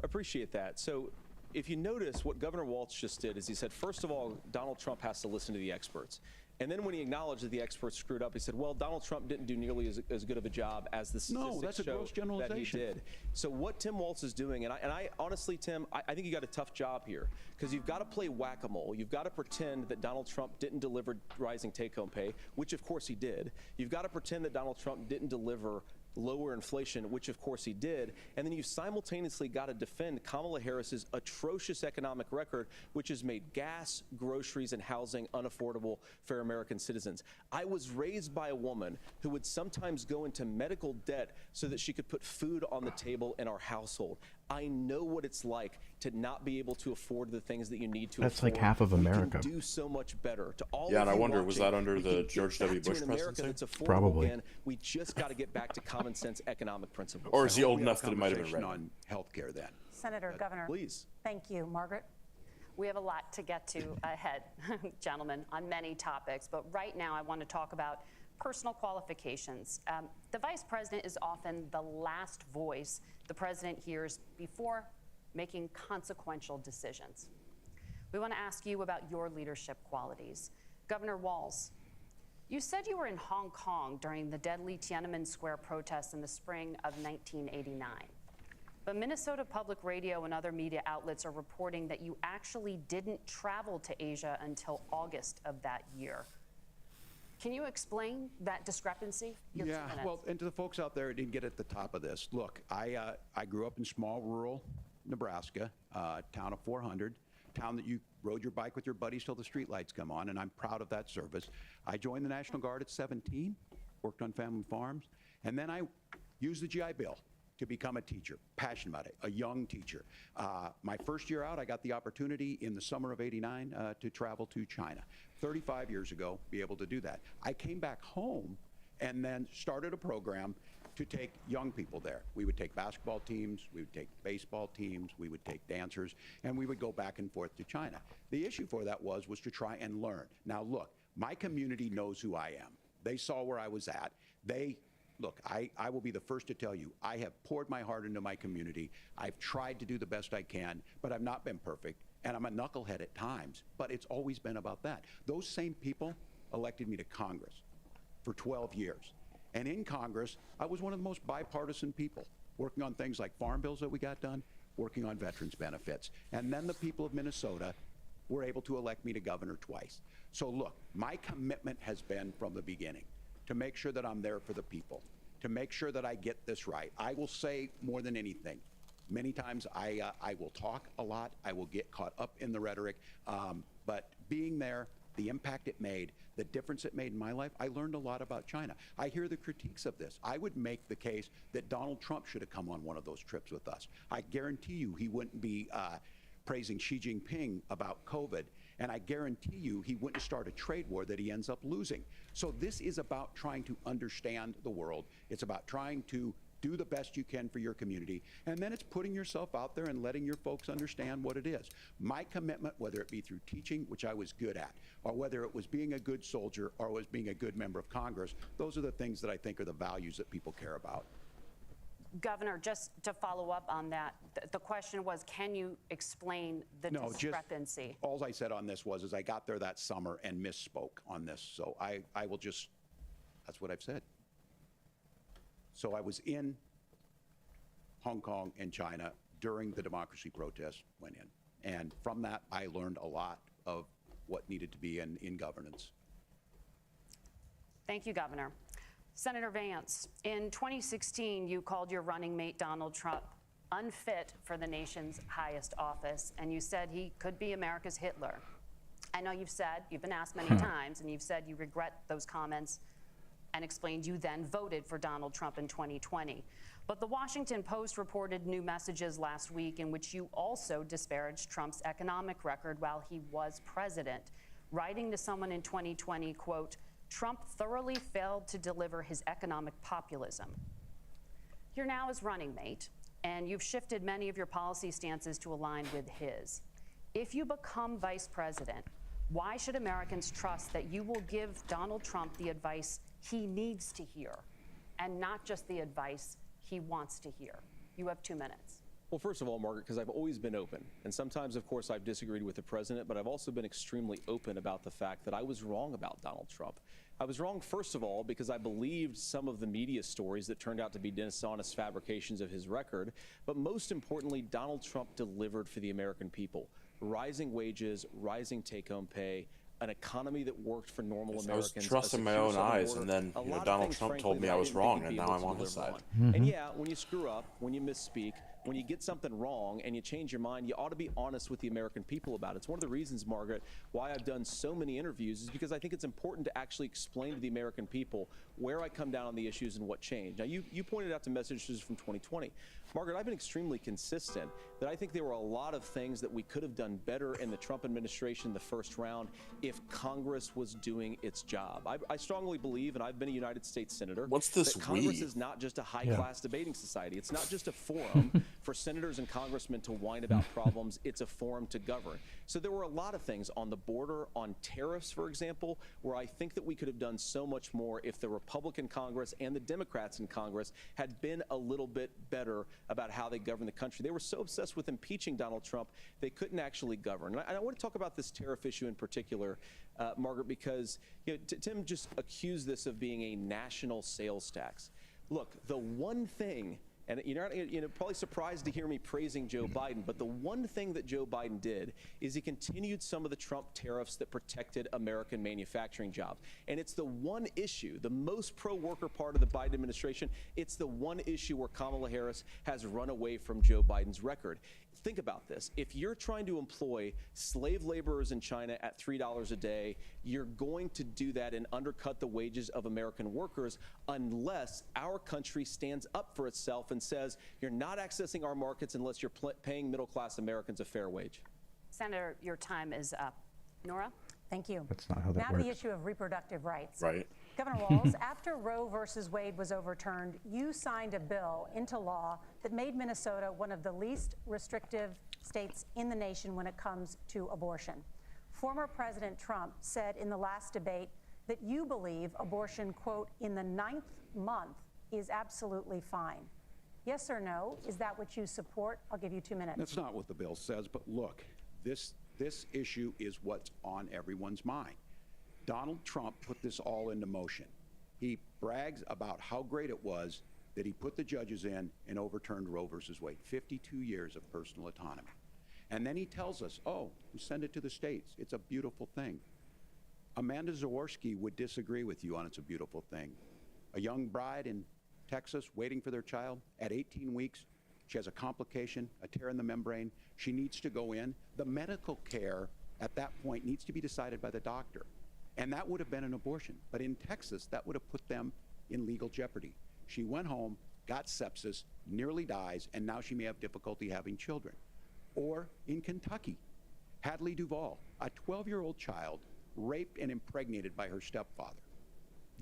appreciate that. So if you notice, what Governor Walz just did is he said, first of all, Donald Trump has to listen to the experts. And then when he acknowledged that the experts screwed up, he said, well, Donald Trump didn't do nearly as good of a job as the statistics that's a show gross that he generalization. did. So what Tim Walz is doing, and I honestly, Tim, I think you got a tough job here, because you've got to play whack-a-mole. You've got to pretend that Donald Trump didn't deliver rising take-home pay, which of course he did. You've got to pretend that Donald Trump didn't deliver lower inflation, which of course he did. And then you've simultaneously got to defend Kamala Harris's atrocious economic record, which has made gas, groceries, and housing unaffordable for American citizens. I was raised by a woman who would sometimes go into medical debt so that she could put food on the table in our household. I know what it's like to not be able to afford the things that you need to That's afford. like half of America. We can do so much better. To all Yeah, of and I you wonder, was watching, that under we the can get George back W. to Bush an America presidency? that's affordable Probably. again. We just got to get back to common sense economic principles. Or is he old We had a enough that it might have been conversation right? on health care then. Senator, Governor. Please. Thank you. Margaret? We have a lot to get to ahead, gentlemen, on many topics. But right now, I want to talk about personal qualifications. The vice president is often the last voice the president hears before making consequential decisions. We want to ask you about your leadership qualities. Governor Walz, you said you were in Hong Kong during the deadly Tiananmen Square protests in the spring of 1989. But Minnesota Public Radio and other media outlets are reporting that you actually didn't travel to Asia until August of that year. Can you explain that discrepancy? You have 2 minutes. Well, and to the folks out there who didn't get at the top of this, look, I grew up in small rural Nebraska, town of 400, town that you rode your bike with your buddies till the streetlights come on, and I'm proud of that service. I joined the National Guard at 17, worked on family farms, and then I used the GI Bill to become a teacher, passionate about it, a young teacher. My first year out, I got the opportunity in the summer of '89 to travel to China. 35 years ago, be able to do that. I came back home and then started a program to take young people there. We would take basketball teams, we would take baseball teams, we would take dancers, and we would go back and forth to China. The issue for that was to try and learn. Now look, my community knows who I am. They saw where I was at. Look, I will be the first to tell you, I have poured my heart into my community. I've tried to do the best I can, but I've not been perfect. And I'm a knucklehead at times, but it's always been about that. Those same people elected me to Congress for 12 years. And in Congress, I was one of the most bipartisan people, working on things like farm bills that we got done, working on veterans benefits. And then the people of Minnesota were able to elect me to governor twice. So look, my commitment has been from the beginning to make sure that I'm there for the people, to make sure that I get this right. I will say more than anything, many times I will talk a lot, I will get caught up in the rhetoric, but being there, the impact it made, the difference it made in my life, I learned a lot about China. I hear the critiques of this. I would make the case that Donald Trump should have come on one of those trips with us. I guarantee you he wouldn't be praising Xi Jinping about COVID. And I guarantee you he wouldn't start a trade war that he ends up losing. So this is about trying to understand the world. It's about trying to do the best you can for your community. And then it's putting yourself out there and letting your folks understand what it is. My commitment, whether it be through teaching, which I was good at, or whether it was being a good soldier or was being a good member of Congress, those are the things that I think are the values that people care about. Governor, just to follow up on that, the question was, can you explain the discrepancy? All I said on this was I got there that summer and misspoke on this. So I will just, that's what I've said. So I was in Hong Kong and China during the democracy protests went in. And from that, I learned a lot of what needed to be in governance. Thank you, Governor. Senator Vance, in 2016, you called your running mate, Donald Trump, unfit for the nation's highest office, and you said he could be America's Hitler. I know you've been asked many times, and you've said you regret those comments and explained you then voted for Donald Trump in 2020. But the Washington Post reported new messages last week in which you also disparaged Trump's economic record while he was president, writing to someone in 2020, quote, Trump thoroughly failed to deliver his economic populism. You're now his running mate, and you've shifted many of your policy stances to align with his. If you become vice president, why should Americans trust that you will give Donald Trump the advice he needs to hear and not just the advice he wants to hear? You have 2 minutes. Well, first of all, Margaret, because I've always been open. And sometimes, of course, I've disagreed with the president, but I've also been extremely open about the fact that I was wrong about Donald Trump. I was wrong, first of all, because I believed some of the media stories that turned out to be dishonest fabrications of his record. But most importantly, Donald Trump delivered for the American people. Rising wages, rising take-home pay, an economy that worked for normal Americans. I was trusting my own eyes, and then Donald Trump told me I was wrong, and now I'm on his side. And yeah, when you screw up, when you misspeak, when you get something wrong and you change your mind, you ought to be honest with the American people about it. It's one of the reasons, Margaret, why I've done so many interviews is because I think it's important to actually explain to the American people where I come down on the issues and what changed. Now, you pointed out the messages from 2020. Margaret, I've been extremely consistent that I think there were a lot of things that we could have done better in the Trump administration the first round if Congress was doing its job. I strongly believe, and I've been a United States Senator, What's this that Congress is not just a high-class debating society. It's not just a forum for senators and congressmen to whine about problems. It's a forum to govern. So there were a lot of things on the border, on tariffs, for example, where I think that we could have done so much more if the Republican Congress and the Democrats in Congress had been a little bit better about how they govern the country. They were so obsessed with impeaching Donald Trump, they couldn't actually govern. And I want to talk about this tariff issue in particular, Margaret, because Tim just accused this of being a national sales tax. Look, the one thing, and you're probably surprised to hear me praising Joe Biden, but the one thing that Joe Biden did is he continued some of the Trump tariffs that protected American manufacturing jobs. And it's the one issue, the most pro-worker part of the Biden administration, it's the one issue where Kamala Harris has run away from Joe Biden's record. Think about this. If you're trying to employ slave laborers in China at $3 a day, you're going to do that and undercut the wages of American workers unless our country stands up for itself and says you're not accessing our markets unless you're paying middle-class Americans a fair wage. Senator, your time is up. Nora? Thank you. That's not how that now works. To the issue of reproductive rights. Right. Governor Walz, after Roe versus Wade was overturned, you signed a bill into law that made Minnesota one of the least restrictive states in the nation when it comes to abortion. Former President Trump said in the last debate that you believe abortion, quote, in the 9th month is absolutely fine. Yes or no? Is that what you support? I'll give you 2 minutes. That's not what the bill says, but look, this issue is what's on everyone's mind. Donald Trump put this all into motion. He brags about how great it was that he put the judges in and overturned Roe versus Wade, 52 years of personal autonomy. And then he tells us, oh, we send it to the states. It's a beautiful thing. Amanda Zaworski would disagree with you on it's a beautiful thing. A young bride in Texas waiting for their child at 18 weeks, she has a complication, a tear in the membrane. She needs to go in. The medical care at that point needs to be decided by the doctor. And that would have been an abortion. But in Texas, that would have put them in legal jeopardy. She went home, got sepsis, nearly dies, and now she may have difficulty having children. Or in Kentucky, Hadley Duvall, a 12-year-old child raped and impregnated by her stepfather.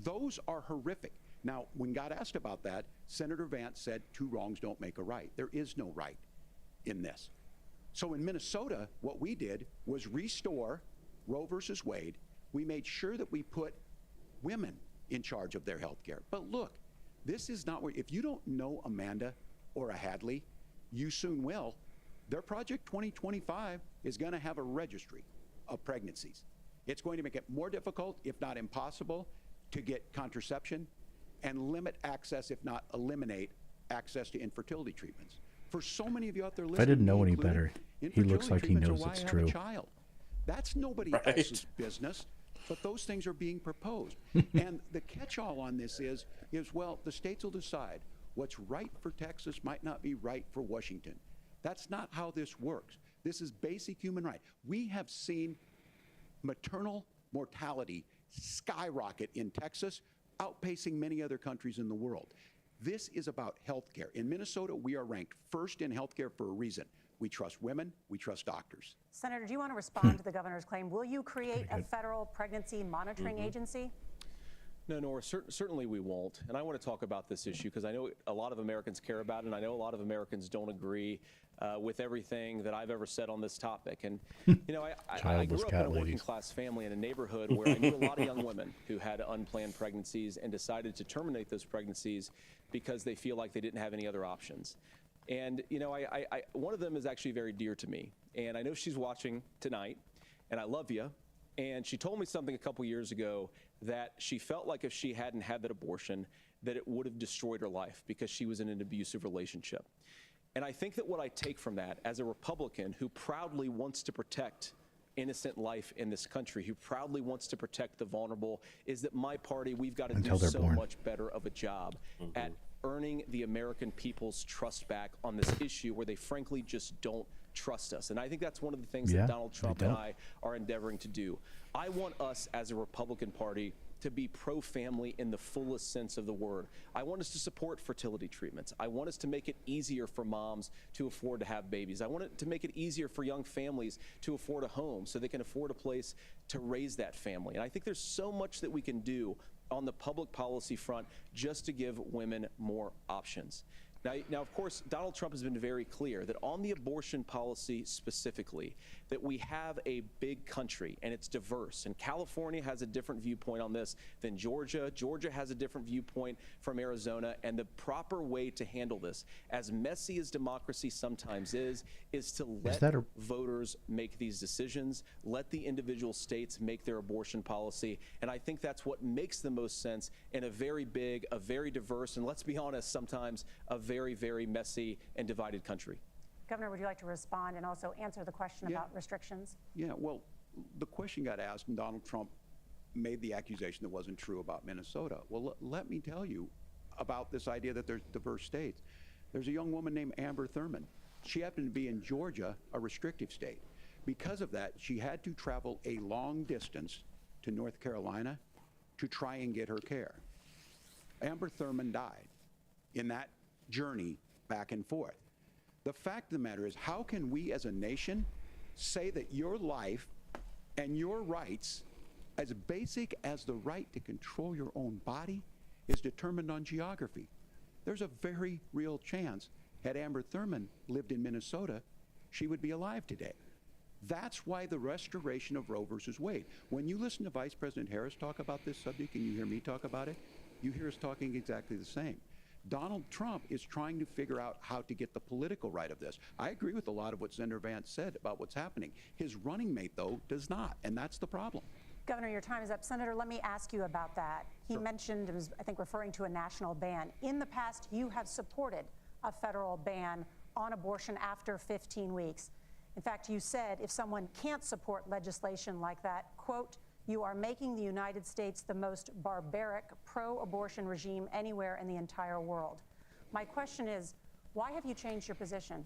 Those are horrific. Now, when got asked about that, Senator Vance said 2 wrongs don't make a right. There is no right in this. So in Minnesota, what we did was restore Roe versus Wade. We made sure that we put women in charge of their health care. But look, this is not where, if you don't know Amanda or a Hadley, you soon will. Their Project 2025 is going to have a registry of pregnancies. It's going to make it more difficult, if not impossible, to get contraception and limit access, if not eliminate access to infertility treatments. For so many of you out there listening, If I didn't know any better, he looks like he knows it's true. That's nobody else's business, but those things are being proposed. And the catch-all on this is, well, the states will decide what's right for Texas might not be right for Washington. That's not how this works. This is basic human right. We have seen maternal mortality skyrocket in Texas, outpacing many other countries in the world. This is about health care. In Minnesota, we are ranked first in health care for a reason. We trust women, we trust doctors. Senator, do you want to respond to the governor's claim? Will you create a federal pregnancy monitoring agency? No, Nora, certainly we won't. And I want to talk about this issue because I know a lot of Americans care about it, and I know a lot of Americans don't agree with everything that I've ever said on this topic. And, you know, I grew up in a working class family in a neighborhood where I knew a lot of young women who had unplanned pregnancies and decided to terminate those pregnancies because they feel like they didn't have any other options. And, you know, one of them is actually very dear to me. And I know she's watching tonight, and I love you. And she told me something a couple years ago that she felt like if she hadn't had that abortion, that it would have destroyed her life because she was in an abusive relationship. And I think that what I take from that as a Republican who proudly wants to protect innocent life in this country, who proudly wants to protect the vulnerable, is that my party, we've got to do so much better of a job at earning the American people's trust back on this issue where they frankly just don't trust us. And I think that's one of the things that Donald Trump and I are endeavoring to do. I want us as a Republican Party to be pro-family in the fullest sense of the word. I want us to support fertility treatments. I want us to make it easier for moms to afford to have babies. I want it to make it easier for young families to afford a home so they can afford a place to raise that family. And I think there's so much that we can do on the public policy front just to give women more options. Now, of course, Donald Trump has been very clear that on the abortion policy specifically, that we have a big country and it's diverse. And California has a different viewpoint on this than Georgia. Georgia has a different viewpoint from Arizona. And the proper way to handle this, as messy as democracy sometimes is to let voters make these decisions, let the individual states make their abortion policy. And I think that's what makes the most sense in a very big, a very diverse, and let's be honest, sometimes a very, very messy and divided country. Governor, would you like to respond and also answer the question about restrictions? Yeah, well, the question got asked and Donald Trump made the accusation that wasn't true about Minnesota. Well, let me tell you about this idea that there's diverse states. There's a young woman named Amber Thurman. She happened to be in Georgia, a restrictive state. Because of that, she had to travel a long distance to North Carolina to try and get her care. Amber Thurman died in that journey back and forth. The fact of the matter is, how can we as a nation say that your life and your rights, as basic as the right to control your own body, is determined on geography? There's a very real chance, had Amber Thurman lived in Minnesota, she would be alive today. That's why the restoration of Roe versus Wade. When you listen to Vice President Harris talk about this subject and you hear me talk about it, you hear us talking exactly the same. Donald Trump is trying to figure out how to get the political right of this. I agree with a lot of what Senator Vance said about what's happening. His running mate, though, does not, and that's the problem. Governor, your time is up. Senator, let me ask you about that. He mentioned, was, I think, referring to a national ban. In the past, you have supported a federal ban on abortion after 15 weeks. In fact, you said if someone can't support legislation like that, quote, you are making the United States the most barbaric pro-abortion regime anywhere in the entire world. My question is, why have you changed your position?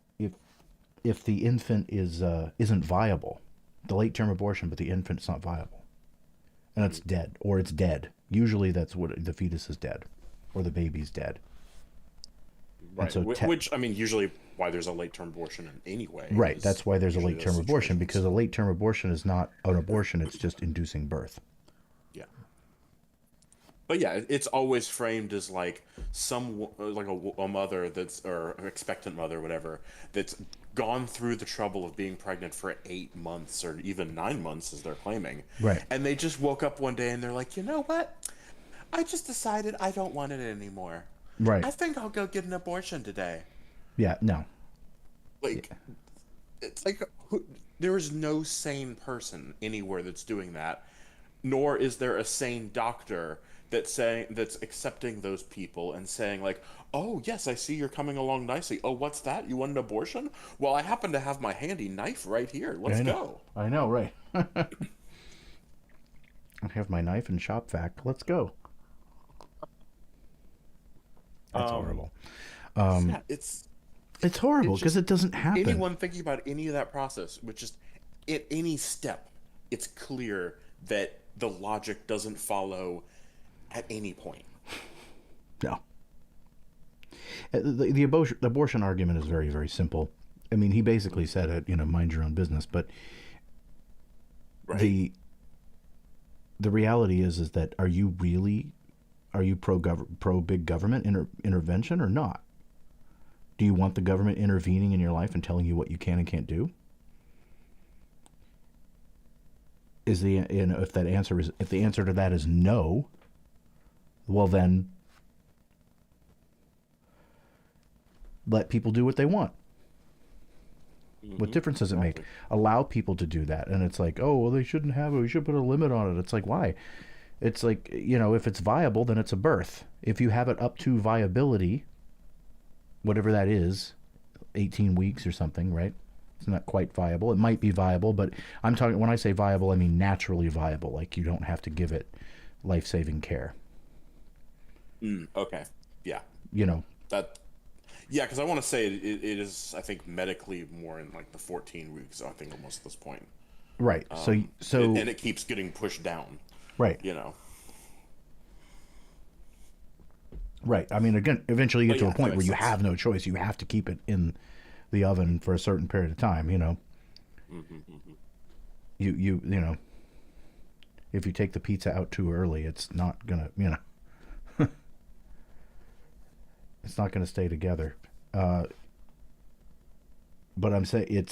if the infant is isn't viable, the late term abortion, but the infant's not viable, and it's dead, or it's dead. Usually that's what the fetus is dead, or the baby's dead. Right. So which I mean, usually why there's a late term abortion anyway. Right. That's why there's a usually late those term abortion, situations. because a late term abortion is not an abortion; it's just inducing birth. Yeah. But yeah, it's always framed as like a mother that's, or an expectant mother, whatever, that's gone through the trouble of being pregnant for 8 months or even 9 months, as they're claiming. Right. And they just woke up one day and they're like, you know what? I just decided I don't want it anymore. Right. I think I'll go get an abortion today. Yeah. No. Like, it's like there is no sane person anywhere that's doing that, nor is there a sane doctor that's accepting those people and saying like, oh yes, I see you're coming along nicely. Oh, what's that? You want an abortion? Well, I happen to have my handy knife right here. Let's go. I know, right? I have my knife and shop vac. Let's go. That's horrible. Yeah, it's horrible because it doesn't happen. Anyone thinking about any of that process, which just at any step, it's clear that the logic doesn't follow at any point. No. The abortion argument is very, very simple. I mean, he basically said it, mind your own business. But right. the reality is that are you pro big government intervention or not? Do you want the government intervening in your life and telling you what you can and can't do? If the answer to that is no, well then let people do what they want. Mm-hmm. What difference does it make? Allow people to do that. And it's like, oh, well, they shouldn't have it. We should put a limit on it. It's like, why? It's like, if it's viable, then it's a birth. If you have it up to viability, whatever that is, 18 weeks or something, right? It's not quite viable. It might be viable, but when I say viable, I mean naturally viable. Like you don't have to give it life-saving care. Okay. Yeah. Yeah, because I want to say it is, I think, medically more in like the 14 weeks, I think, almost at this point. Right. And it keeps getting pushed down. Right. Right. I mean, again, eventually you get to a point where you have no choice. You have to keep it in the oven for a certain period of time, if you take the pizza out too early, it's not going to, it's not going to stay together. But I'm saying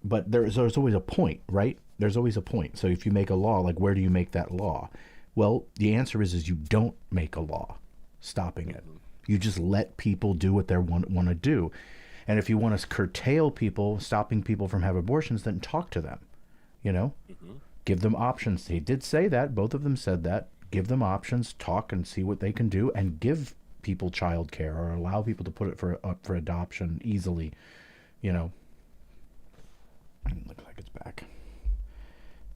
but there's always a point, right? There's always a point. So if you make a law, like where do you make that law? Well, the answer is you don't make a law stopping it. You just let people do what they want to do. And if you want to curtail people, stopping people from having abortions, then talk to them, Give them options. They did say that. Both of them said that. Give them options, talk and see what they can do, and give people child care or allow people to put it up for adoption easily, It looks like it's back.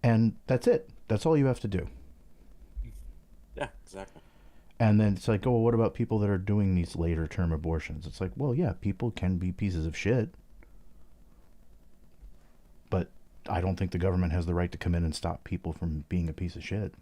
And that's it. That's all you have to do. Yeah, exactly. And then it's like, oh, well, what about people that are doing these later term abortions? It's like, well, yeah, people can be pieces of shit. But I don't think the government has the right to come in and stop people from being a piece of shit.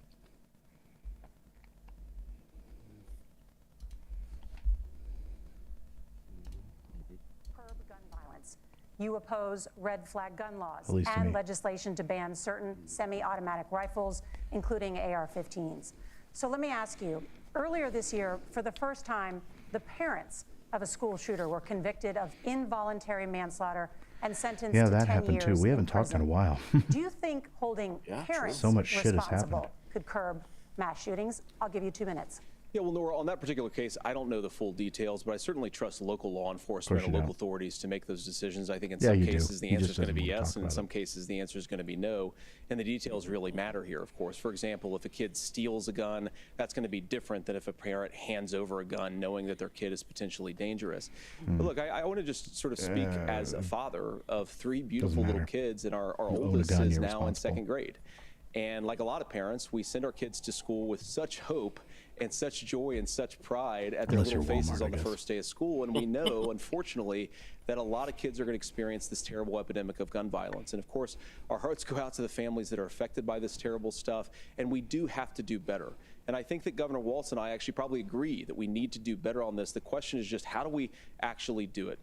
Curb gun violence. You oppose red flag gun laws At least to me. and legislation to ban certain semi-automatic rifles, including AR-15s. So let me ask you, earlier this year, for the first time, the parents of a school shooter were convicted of involuntary manslaughter and sentenced to 10 years. Yeah, that happened too. We haven't talked in a while. Do you think holding parents so much shit has responsible happened. could curb mass shootings? I'll give you 2 minutes. Yeah, well, Nora, on that particular case, I don't know the full details, but I certainly trust local law enforcement and local authorities to make those decisions. I think in some cases the answer is going to be yes, and in some cases the answer is going to be no. And the details really matter here, of course. For example, if a kid steals a gun, that's going to be different than if a parent hands over a gun knowing that their kid is potentially dangerous. But look, I want to just sort of speak as a father of 3 beautiful little kids, and our oldest is now in 2nd grade. And like a lot of parents, we send our kids to school with such hope and such joy and such pride at their Unless little you're faces Walmart, I on the guess. first day of school. And we know, unfortunately, that a lot of kids are going to experience this terrible epidemic of gun violence. And of course, our hearts go out to the families that are affected by this terrible stuff. And we do have to do better. And I think that Governor Walz and I actually probably agree that we need to do better on this. The question is just, how do we actually do it?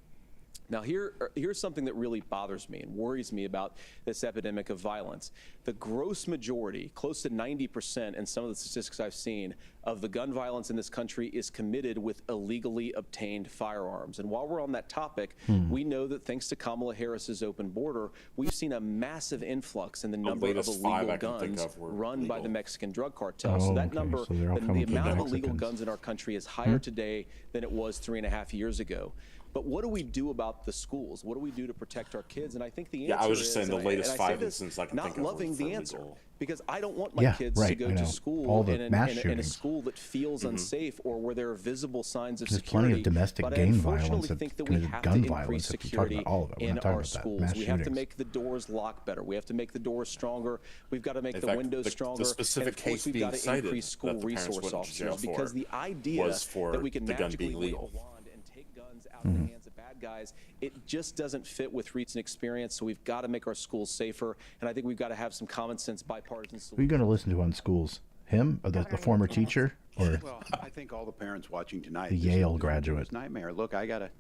Now, here's something that really bothers me and worries me about this epidemic of violence. The gross majority, close to 90% in some of the statistics I've seen, of the gun violence in this country is committed with illegally obtained firearms. And while we're on that topic, we know that thanks to Kamala Harris's open border, we've seen a massive influx in the number of latest 5 illegal I can think guns of were run by the legal. Mexican drug cartel. Oh, So that okay. number, So they're all the coming from the amount of illegal Mexicans. guns in our country is higher today than it was 3.5 years ago. But what do we do about the schools? What do we do to protect our kids? And I think the answer is... Yeah, I was just saying the and illegal I say 5 this instances I can not think of were loving for the answer, legal. because I don't want my Yeah, kids to right, go I know. to school All the in mass a shootings. school that feels unsafe or where there are visible signs of There's security. plenty of domestic but gang I violence unfortunately that's think that we committed have gun to violence increase if you talk security about all of it. We're in not talking our about that. schools. Mass We have to shootings. make the doors lock better. We have to make the doors stronger. We've got to make In the fact, windows the stronger. specific and of course, case we've being got to cited increase school that the parents resource went to jail officers, because for the idea was for that we can the gun magically being wave legal. a wand and take guns out of the hands of bad guys, it just doesn't fit with recent experience. So we've got to make our schools safer, and I think we've got to have some common sense bipartisan Who are you solutions. going to listen to on schools? Him, or the former teacher, or Well, I think all the parents watching tonight. The this is- Yale this is graduate. his nightmare. Look, I got a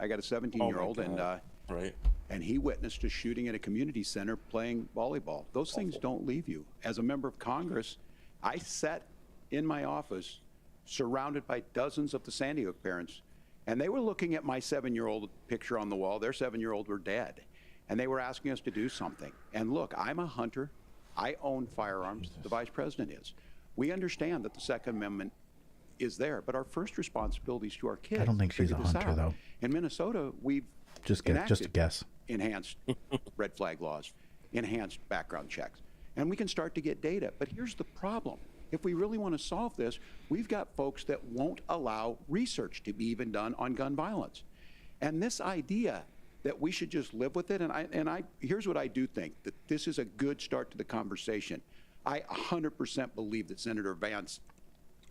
17-year-old, Oh my and God. Right. and he witnessed a shooting at a community center playing volleyball. Those things don't leave you. As a member of Congress, I sat in my office surrounded by dozens of the Sandy Hook parents, and they were looking at my 7-year-old picture on the wall. Their 7-year-old were dead, and they were asking us to do something. And look, I'm a hunter. I own firearms. The vice president is. We understand that the Second Amendment is there, but our first responsibility is to our kids. I don't think to she's a figure this hunter, out. though. In Minnesota, we've just a enacted guess. enhanced red flag laws, enhanced background checks, and we can start to get data. But here's the problem. If we really want to solve this, we've got folks that won't allow research to be even done on gun violence. And this idea that we should just live with it, and I here's what I do think, that this is a good start to the conversation. I 100% believe that Senator Vance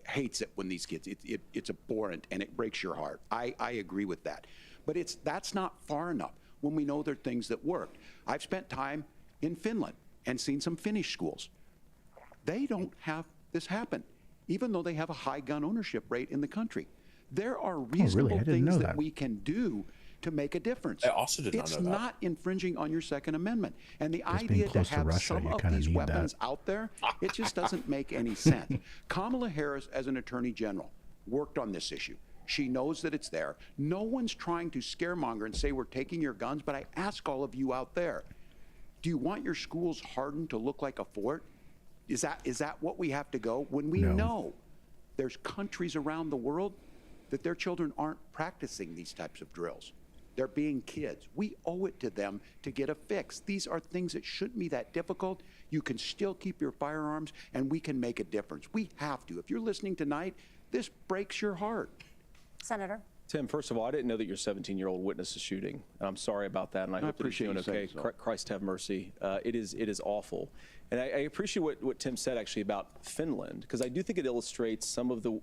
hates it when these kids, it's abhorrent and it breaks your heart. I agree with that. But that's not far enough when we know there are things that work. I've spent time in Finland and seen some Finnish schools. They don't have this happen, even though they have a high gun ownership rate in the country. There are reasonable I didn't know things that. that we can do to make a difference. I also did not It's know that. not infringing on your Second Amendment. And the Just being idea to close to have Russia, some you of kinda these need weapons that. out there, it just doesn't make any sense. Kamala Harris, as an attorney general, worked on this issue. She knows that it's there. No one's trying to scaremonger and say we're taking your guns, but I ask all of you out there, do you want your schools hardened to look like a fort? Is that what we have to go? When we No. know there's countries around the world that their children aren't practicing these types of drills. They're being kids. We owe it to them to get a fix. These are things that shouldn't be that difficult. You can still keep your firearms, and we can make a difference. We have to. If you're listening tonight, this breaks your heart. Senator. Tim, first of all, I didn't know that your 17-year-old witnessed a shooting, and I'm sorry about that, and I hope that he's appreciate doing you okay. saying so. Christ have mercy. It is awful. And I appreciate what Tim said, actually, about Finland, because I do think it illustrates some of the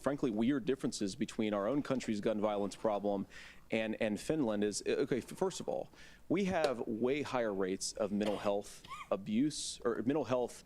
frankly weird differences between our own country's gun violence problem and Finland. Is okay, first of all, we have way higher rates of mental health abuse, or mental health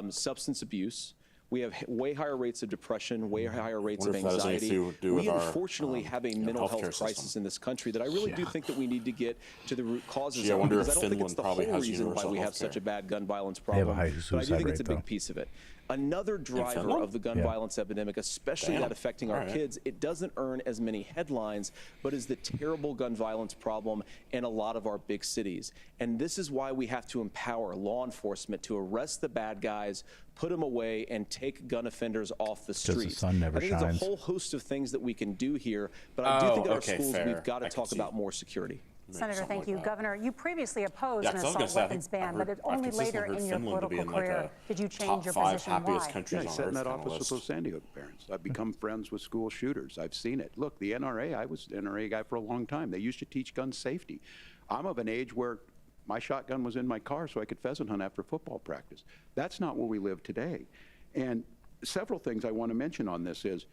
substance abuse. We have way higher rates of depression, way higher rates of Wonder if that has anxiety. anything to do We with our, unfortunately have a mental health healthcare crisis system. in this country that I really do think that we need to get to the root causes Gee, I of, wonder because if I don't think it's Finland the probably whole has reason why universal we have healthcare. such a bad gun violence have a problem. high But I do suicide think it's a rate, big though. piece of it. Another driver Finland? of the gun Yeah. violence epidemic, especially Damn. that affecting our All right. kids, it doesn't earn as many headlines, but is the terrible gun violence problem in a lot of our big cities. And this is why we have to empower law enforcement to arrest the bad guys, put them away, and take gun offenders off the the streets. sun never I think shines. there's a whole host of things that we can do here, but I do think in our okay, schools fair. we've got to I can talk see. about more security. Senator, something thank like you. that. Governor, you previously opposed Yeah, an 'cause I was assault gonna say, I weapons think I ban, but heard- it I've only consistently later heard in your Finland to be political in, like, career a did you top change your 5 position happiest why? countries I on sat in earth that kind of office with list. those Sandy Hook parents. I've become friends with school shooters. I've seen it. Look, the NRA, I was an NRA guy for a long time. They used to teach gun safety. I'm of an age where My shotgun was in my car so I could pheasant hunt after football practice. That's not where we live today. And several things I want to mention on this is,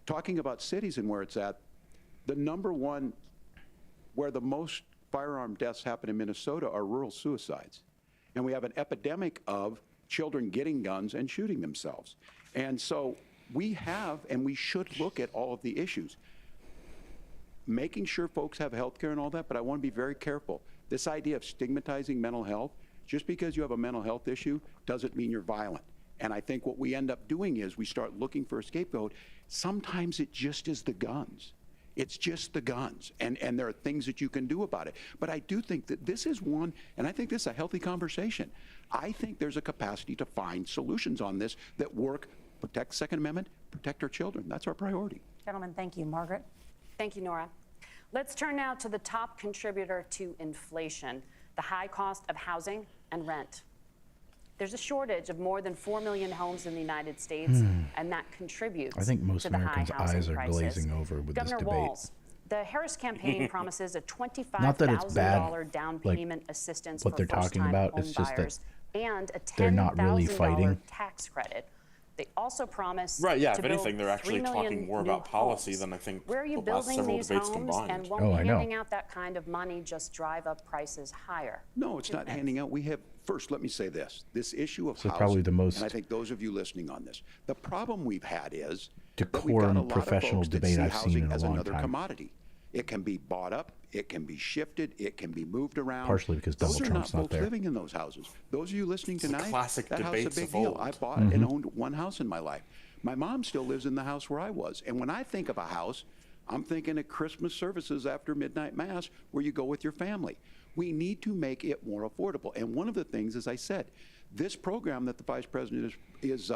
talking about cities and where it's at, the number one where the most firearm deaths happen in Minnesota are rural suicides. And we have an epidemic of children getting guns and shooting themselves. And so we have, and we should look at all of the issues. Making sure folks have health care and all that, but I want to be very careful. This idea of stigmatizing mental health, just because you have a mental health issue doesn't mean you're violent. And I think what we end up doing is we start looking for a scapegoat. Sometimes it just is the guns. It's just the guns. And there are things that you can do about it. But I do think that this is one, and I think this is a healthy conversation. I think there's a capacity to find solutions on this that work, protect the Second Amendment, protect our children. That's our priority. Gentlemen, thank you. Margaret? Thank you, Nora. Let's turn now to the top contributor to inflation, the high cost of housing and rent. There's a shortage of more than 4 million homes in the United States, and that contributes I think most to the Americans' high housing eyes are prices. glazing over with Governor this debate. Walz, the Harris campaign promises a Not that it's bad, $25,000 down like, payment assistance what for they're talking first-time about, home it's just that buyers and a they're not really $10,000 fighting. tax credit. They also promise Right, yeah, to if anything, build they're actually 3 million talking more new about policy homes. than I think Where are you the last building several these debates homes, combined. and won't Oh, I know. handing out that kind of money just drive up prices higher? No, it's not handing out. We have, first, let me say this. This issue of So housing, probably the most and I think those of you listening on this, the problem we've had is that we've got decorum a lot of professional folks that debate see I've seen housing in a as long another time. commodity. It can be bought up, it can be shifted, it can be moved around. Partially because those Donald are Trump's not not folks there. living in those houses. Those of you listening the tonight, classic that house is a debates big of deal. old. I bought and owned one house in my life. My mom still lives in the house where I was. And when I think of a house, I'm thinking of Christmas services after midnight mass where you go with your family. We need to make it more affordable. And one of the things, as I said, this program that the Vice President is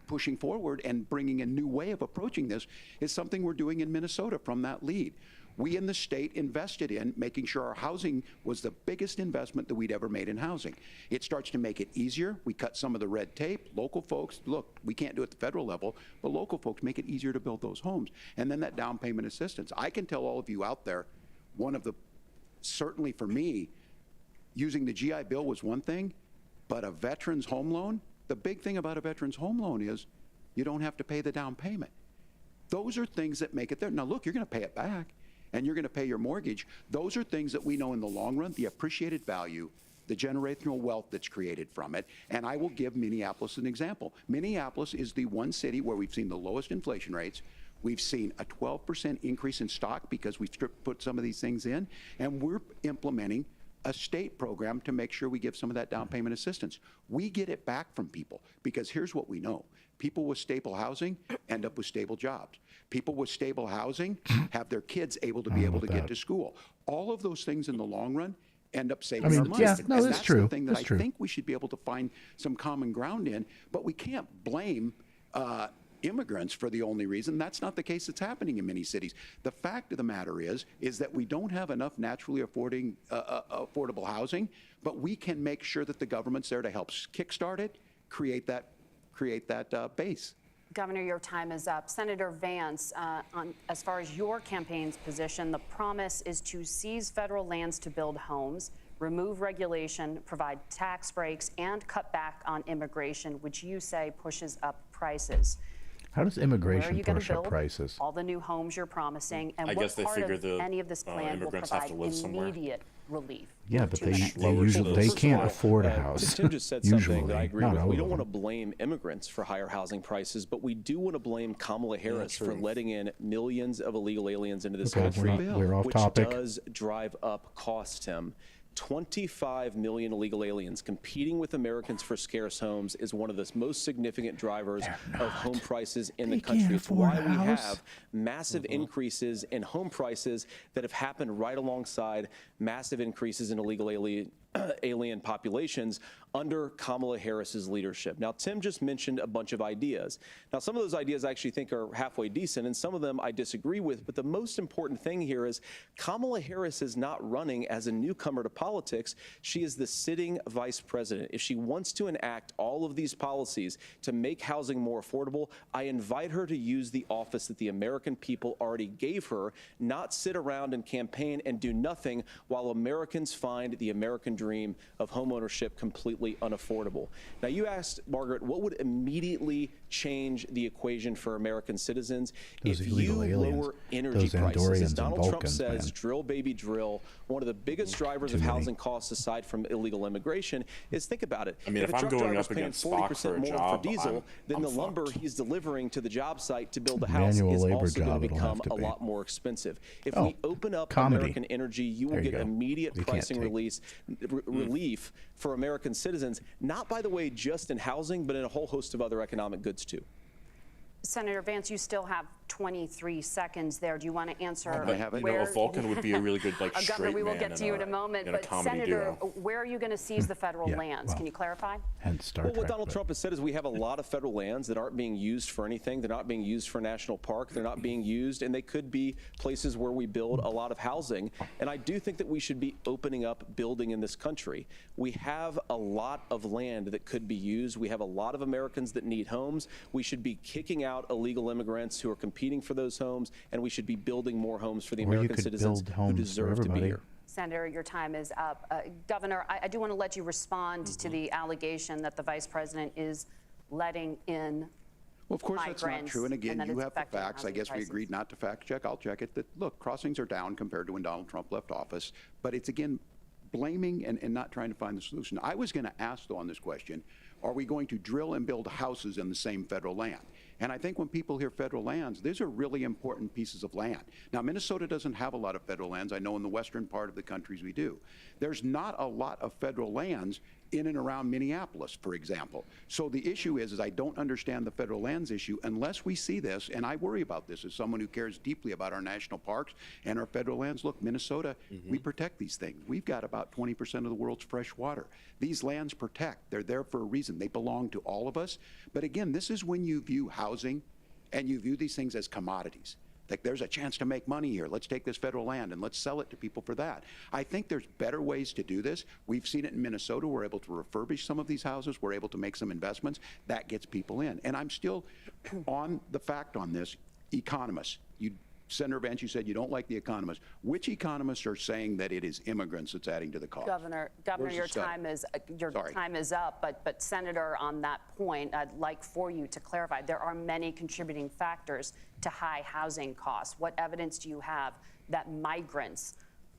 pushing forward and bringing a new way of approaching this is something we're doing in Minnesota from that lead. We in the state invested in making sure our housing was the biggest investment that we'd ever made in housing. It starts to make it easier. We cut some of the red tape. Local folks, look, we can't do it at the federal level, but local folks make it easier to build those homes. And then that down payment assistance. I can tell all of you out there, certainly for me, using the GI Bill was one thing, but a veteran's home loan, the big thing about a veteran's home loan is you don't have to pay the down payment. Those are things that make it there. Now, look, you're going to pay it back, and you're going to pay your mortgage. Those are things that we know in the long run, the appreciated value, the generational wealth that's created from it. And I will give Minneapolis an example. Minneapolis is the one city where we've seen the lowest inflation rates. We've seen a 12% increase in stock because we've put some of these things in, and we're implementing a state program to make sure we give some of that down payment assistance. We get it back from people because here's what we know. People with stable housing end up with stable jobs. People with stable housing have their kids able to get to school. All of those things in the long run end up saving our money. yeah, no, and that's that's true. the thing that That's I true. think we should be able to find some common ground in, but we can't blame immigrants for the only reason. That's not the case that's happening in many cities. The fact of the matter is that we don't have enough naturally affordable housing, but we can make sure that the government's there to help kickstart it, create that base. Governor, your time is up. Senator Vance, as far as your campaign's position, the promise is to seize federal lands to build homes, remove regulation, provide tax breaks, and cut back on immigration, which you say pushes up prices. How does Where are immigration you going push to up build prices? all the new homes you're promising, and I what guess they part figure of the, any of this plan will immigrants have provide to live somewhere. immediate relief? Yeah, but 2 they minutes. usually they First of can't all, afford a house. Tim just said usually, something that I agree not with. all We of don't want to them. blame immigrants for higher housing prices, but we do want to blame Kamala Harris for true. letting in millions of illegal aliens into this Okay, country, we're off which topic. does drive up cost, Tim. 25 million illegal aliens competing with Americans for scarce homes is one of the most significant drivers of home prices in the They can't country. It's afford why a we house. have massive increases in home prices that have happened right alongside massive increases in illegal alien populations under Kamala Harris's leadership. Now, Tim just mentioned a bunch of ideas. Now, some of those ideas I actually think are halfway decent, and some of them I disagree with. But the most important thing here is Kamala Harris is not running as a newcomer to politics. She is the sitting vice president. If she wants to enact all of these policies to make housing more affordable, I invite her to use the office that the American people already gave her, not sit around and campaign and do nothing while Americans find the American dream dream of homeownership completely unaffordable. Now, you asked, Margaret, what would immediately change the equation for American citizens Those if illegal you aliens, lower energy those prices? Andorians As and Donald Trump Vulcans, says, man. drill, baby, drill. One of the biggest drivers of many. housing costs, aside from illegal immigration, is think about it. I mean, if a I'm truck going driver's up paying against Spock 40% for a more job, for diesel, then I'm the lumber fucked. he's delivering to the job site to build a house Manual is labor also going job to it'll become have to a be. lot more expensive. If Oh, we open up comedy. American energy, you will There you get go. immediate We can't pricing take- relief for American citizens, not, by the way, just in housing, but in a whole host of other economic goods, too. Senator Vance, you still have 23 seconds there. Do you want to answer? I have it. You know, a Vulcan would be a really good, like, Governor, straight we will man get to you in a moment, in but comedy Senator, duo. where are you going to seize the federal Yeah, lands? well, Can you clarify? Hence Star Well, what Trek, Donald but- Trump has said is we have a lot of federal lands that aren't being used for anything. They're not being used for national park. They're not being used, and they could be places where we build a lot of housing. And I do think that we should be opening up building in this country. We have a lot of land that could be used. We have a lot of Americans that need homes. We should be kicking out illegal immigrants who are competing for those homes, and we should be building more homes for the Or you American could citizens build who homes for deserve to be everybody. here. Senator, your time is up. Governor, I do want to let you respond to the allegation that the vice president is letting in Well, of course, that's not migrants, true. And again, that you it's have the affecting facts. I housing guess we prices. agreed not to fact check. I'll check it. That, look, crossings are down compared to when Donald Trump left office. But it's, again, blaming and not trying to find the solution. I was going to ask, though, on this question, are we going to drill and build houses in the same federal land? And I think when people hear federal lands, these are really important pieces of land. Now, Minnesota doesn't have a lot of federal lands. I know in the western part of the countries we do. There's not a lot of federal lands in and around Minneapolis, for example. So the issue is I don't understand the federal lands issue unless we see this, and I worry about this as someone who cares deeply about our national parks and our federal lands. Look, Minnesota, we protect these things. We've got about 20% of the world's fresh water. These lands protect. They're there for a reason. They belong to all of us. But again, this is when you view housing and you view these things as commodities. Like, there's a chance to make money here. Let's take this federal land and let's sell it to people for that. I think there's better ways to do this. We've seen it in Minnesota. We're able to refurbish some of these houses. We're able to make some investments. That gets people in. And I'm still on the fact on this. Economists, Senator Vance, you said you don't like the economists. Which economists are saying that it is immigrants that's adding to the cost? Governor, Where's the your study? time is up. But Senator, on that point, I'd like for you to clarify. There are many contributing factors to high housing costs. What evidence do you have that migrants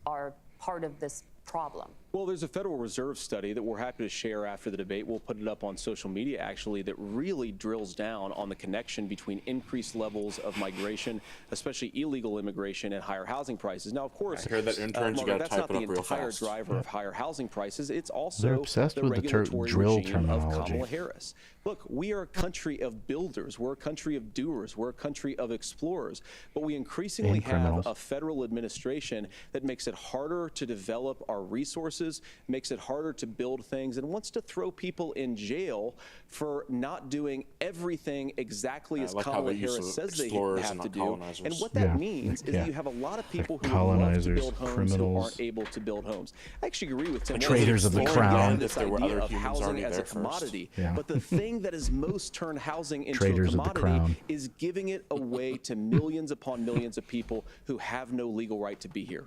are part of this problem? Well, there's a Federal Reserve study that we're happy to share after the debate. We'll put it up on social media, actually, that really drills down on the connection between increased levels of migration, especially illegal immigration, and higher housing prices. Now, of course, I heard that interns, you Margaret, gotta that's type not it the up real entire fast. driver of higher housing prices. It's They're also obsessed the with the regulatory drill regime of terminology. Kamala Harris. Look, we are a country of builders. We're a country of doers. We're a country of explorers. But we increasingly And criminals. have a federal administration that makes it harder to develop our resources, makes it harder to build things, and wants to throw people in jail for not doing everything exactly as like how Kamala they use Harris says they explorers have and to not do. colonizers. And what that Yeah, means is yeah. that you have a lot of people who Colonizers, would love to build homes who criminals. aren't able to build homes. I actually agree with Tim. Traitors of the Exploring crown. this If there were idea other of humans housing already as a there first. commodity. Yeah. But the thing that has most turned housing into Traitors a of the commodity crown. is giving it away to millions upon millions of people who have no legal right to be here.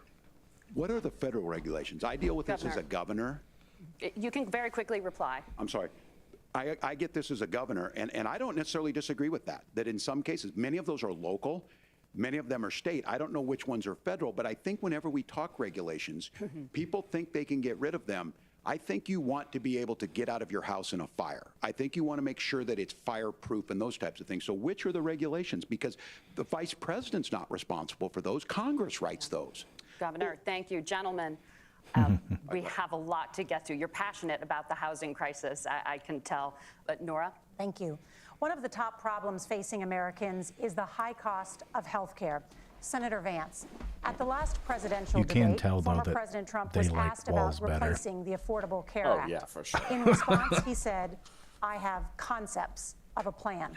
What are the federal regulations? I deal with this as a governor. You can very quickly reply. I'm sorry. I get this as a governor, and I don't necessarily disagree with that in some cases, many of those are local, many of them are state. I don't know which ones are federal, but I think whenever we talk regulations, people think they can get rid of them. I think you want to be able to get out of your house in a fire. I think you want to make sure that it's fireproof and those types of things. So which are the regulations? Because the vice president's not responsible for those. Congress writes those. Governor, thank you. Gentlemen, we have a lot to get to. You're passionate about the housing crisis, I can tell. But Nora? Thank you. One of the top problems facing Americans is the high cost of health care. Senator Vance, at the last presidential You can debate, tell, though, former that President Trump they was like asked about walls better. replacing the Affordable Care Oh, Act. yeah, for sure. In response, he said, I have concepts of a plan.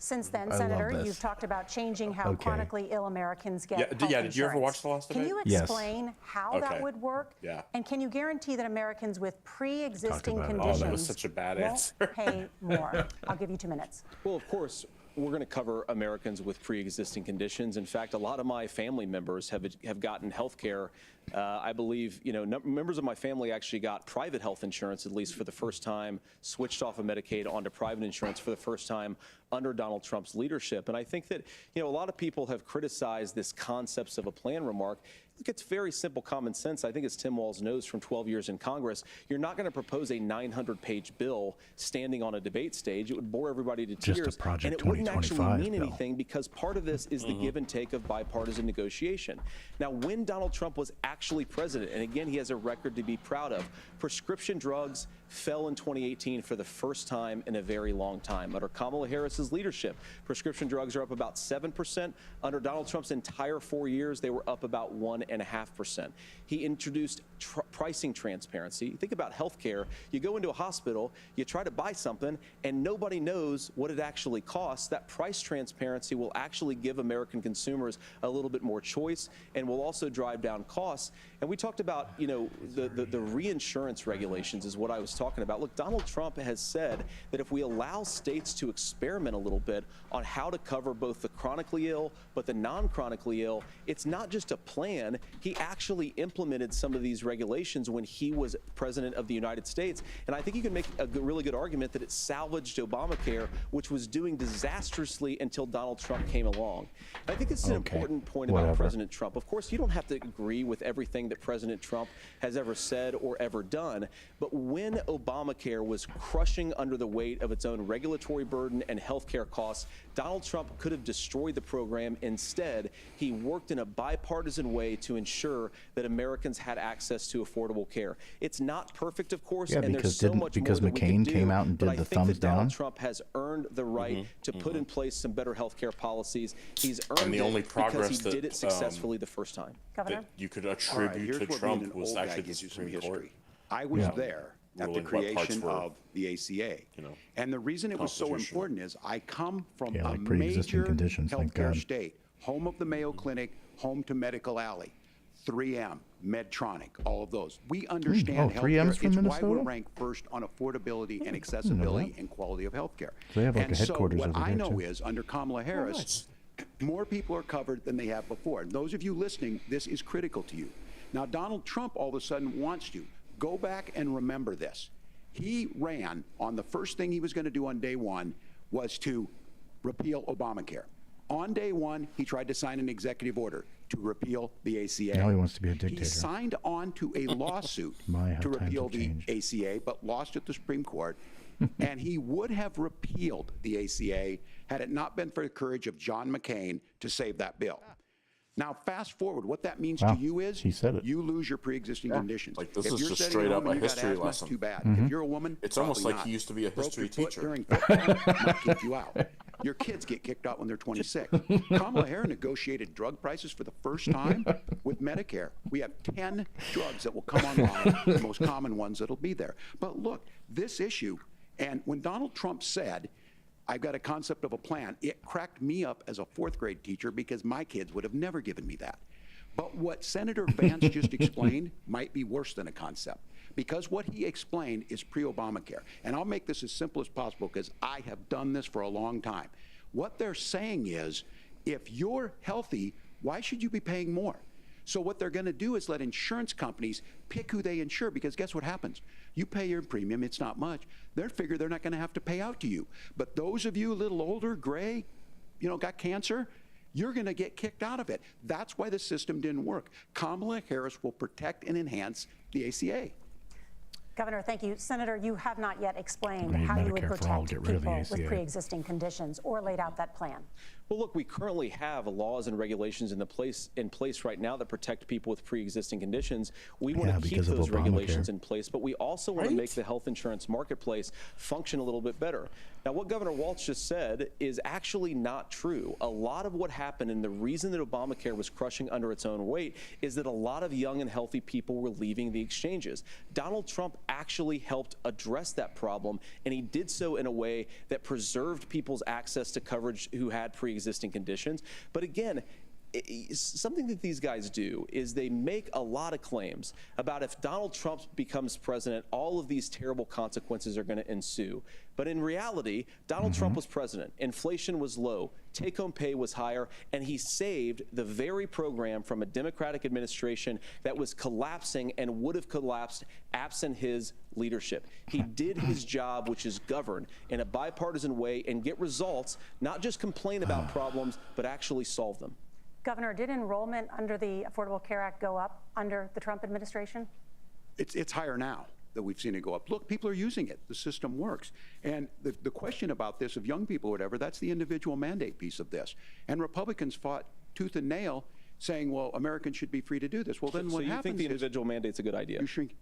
Since then, I love Senator, this. you've talked about changing how Okay. chronically ill Americans get health Did you ever insurance. watch the last Can debate? you Yes. explain how that Okay. would work? Yeah. And can you guarantee that Americans with pre-existing about it. Oh, conditions that was such a bad won't answer. pay more? I'll give you 2 minutes. Well, of course, we're going to cover Americans with pre-existing conditions. In fact, a lot of my family members have gotten health care. I believe, members of my family actually got private health insurance, at least for the first time, switched off of Medicaid onto private insurance for the first time under Donald Trump's leadership. And I think that, a lot of people have criticized this concepts of a plan remark. Look, it's very simple common sense. I think as Tim Walz knows from 12 years in Congress, you're not going to propose a 900-page bill standing on a debate stage. It would bore everybody to tears. Just a Project and it wouldn't actually 2025 mean bill. anything because part of this is the give and take of bipartisan negotiation. Now, when Donald Trump was actually president, and again, he has a record to be proud of, prescription drugs fell in 2018 for the first time in a very long time. Under Kamala Harris's leadership, prescription drugs are up about 7%. Under Donald Trump's entire 4 years, they were up about 1.5%. He introduced pricing transparency. Think about healthcare. You go into a hospital, you try to buy something, and nobody knows what it actually costs. That price transparency will actually give American consumers a little bit more choice and will also drive down costs. And we talked about, the reinsurance regulations is what I was talking about. Look, Donald Trump has said that if we allow states to experiment a little bit on how to cover both the chronically ill but the non-chronically ill, it's not just a plan. He actually implemented some of these regulations when he was president of the United States. And I think you can make a really good argument that it salvaged Obamacare, which was doing disastrously until Donald Trump came along. And I think this is an important point about President Trump. Of course, you don't have to agree with everything that President Trump has ever said or ever done, but when Obamacare was crushing under the weight of its own regulatory burden and healthcare costs, Donald Trump could have destroyed the program. Instead, he worked in a bipartisan way to ensure that Americans had access to affordable care. It's not perfect, of course, and there's so much more that we McCain can do, came out and did the thumbs down. Donald Trump has earned the right to put in place some better healthcare policies. He's earned the only it progress because he did it successfully the first time. Governor? that you could attribute to Trump was actually the Supreme Court. I was there at the Ruling what parts creation were, of the ACA. And the reason it was so constitutional. important is I come from Yeah, a like pre-existing major conditions, thank healthcare God. state, home of the Mayo Clinic, home to Medical Alley, 3M, Medtronic, all of those. We understand 3M's healthcare. from It's why Minnesota? we're ranked first on affordability and accessibility and quality of healthcare. So they have like and a headquarters so what over I there, know too. is under Kamala Harris, more people are covered than they have before. And those of you listening, this is critical to you. Now, Donald Trump all of a sudden wants to go back and remember this. He ran on the first thing he was going to do on day one was to repeal Obamacare. On day one, he tried to sign an executive order to repeal the ACA. Now he wants to be a dictator. He signed on to a lawsuit My, how to times repeal have the changed. ACA, but lost at the Supreme Court. And he would have repealed the ACA had it not been for the courage of John McCain to save that bill. Now, fast forward, what that means Wow, to you is he said it. you lose your pre-existing conditions. Like, this if is you're just sitting straight at up home and a you got history asthma, lesson. Too bad. Mm-hmm. If you're a woman, It's almost probably like not. he used to be a Broke history your foot teacher. during football, might kick you out. Your kids get kicked out when they're 26. Kamala Harris negotiated drug prices for the first time with Medicare. We have 10 drugs that will come online, the most common ones that'll be there. But look, this issue, and when Donald Trump said, I've got a concept of a plan, it cracked me up as a fourth grade teacher because my kids would have never given me that. But what Senator Vance just explained might be worse than a concept, because what he explained is pre-Obamacare. And I'll make this as simple as possible because I have done this for a long time. What they're saying is, if you're healthy, why should you be paying more? So what they're going to do is let insurance companies pick who they insure, because guess what happens? You pay your premium, it's not much. They figure they're not going to have to pay out to you. But those of you a little older, gray, got cancer, you're going to get kicked out of it. That's why the system didn't work. Kamala Harris will protect and enhance the ACA. Governor, thank you. Senator, you have not yet explained We need how you would Medicare for all, protect get rid of the people with ACA. pre-existing conditions or laid out that plan. Well, look, we currently have laws and regulations in place right now that protect people with pre-existing conditions. We want to keep because of those regulations Obamacare. in place, but we also want to make the health insurance marketplace function a little bit better. Now, what Governor Walz just said is actually not true. A lot of what happened, and the reason that Obamacare was crushing under its own weight, is that a lot of young and healthy people were leaving the exchanges. Donald Trump actually helped address that problem, and he did so in a way that preserved people's access to coverage who had pre-existing conditions. But again, something that these guys do is they make a lot of claims about if Donald Trump becomes president, all of these terrible consequences are going to ensue. But in reality, Donald Trump was president. Inflation was low. Take-home pay was higher. And he saved the very program from a Democratic administration that was collapsing and would have collapsed absent his leadership. He did his job, which is govern in a bipartisan way and get results, not just complain about problems, but actually solve them. Governor, did enrollment under the Affordable Care Act go up under the Trump administration? It's higher now that we've seen it go up. Look, people are using it. The system works. And the question about this of young people or whatever, that's the individual mandate piece of this. And Republicans fought tooth and nail saying, well, Americans should be free to do this. Well, then what happens is... So you think the individual mandate's a good idea? You shrink.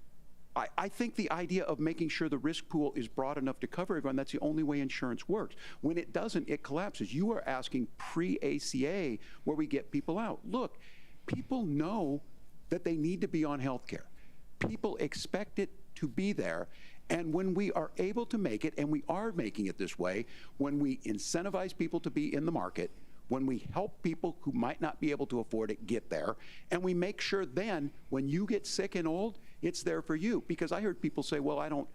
I think the idea of making sure the risk pool is broad enough to cover everyone, that's the only way insurance works. When it doesn't, it collapses. You are asking pre-ACA where we get people out. Look, people know that they need to be on health care. People expect it to be there. And when we are able to make it, and we are making it this way, when we incentivize people to be in the market, when we help people who might not be able to afford it get there, and we make sure then when you get sick and old, it's there for you. Because I heard people say, well, I don't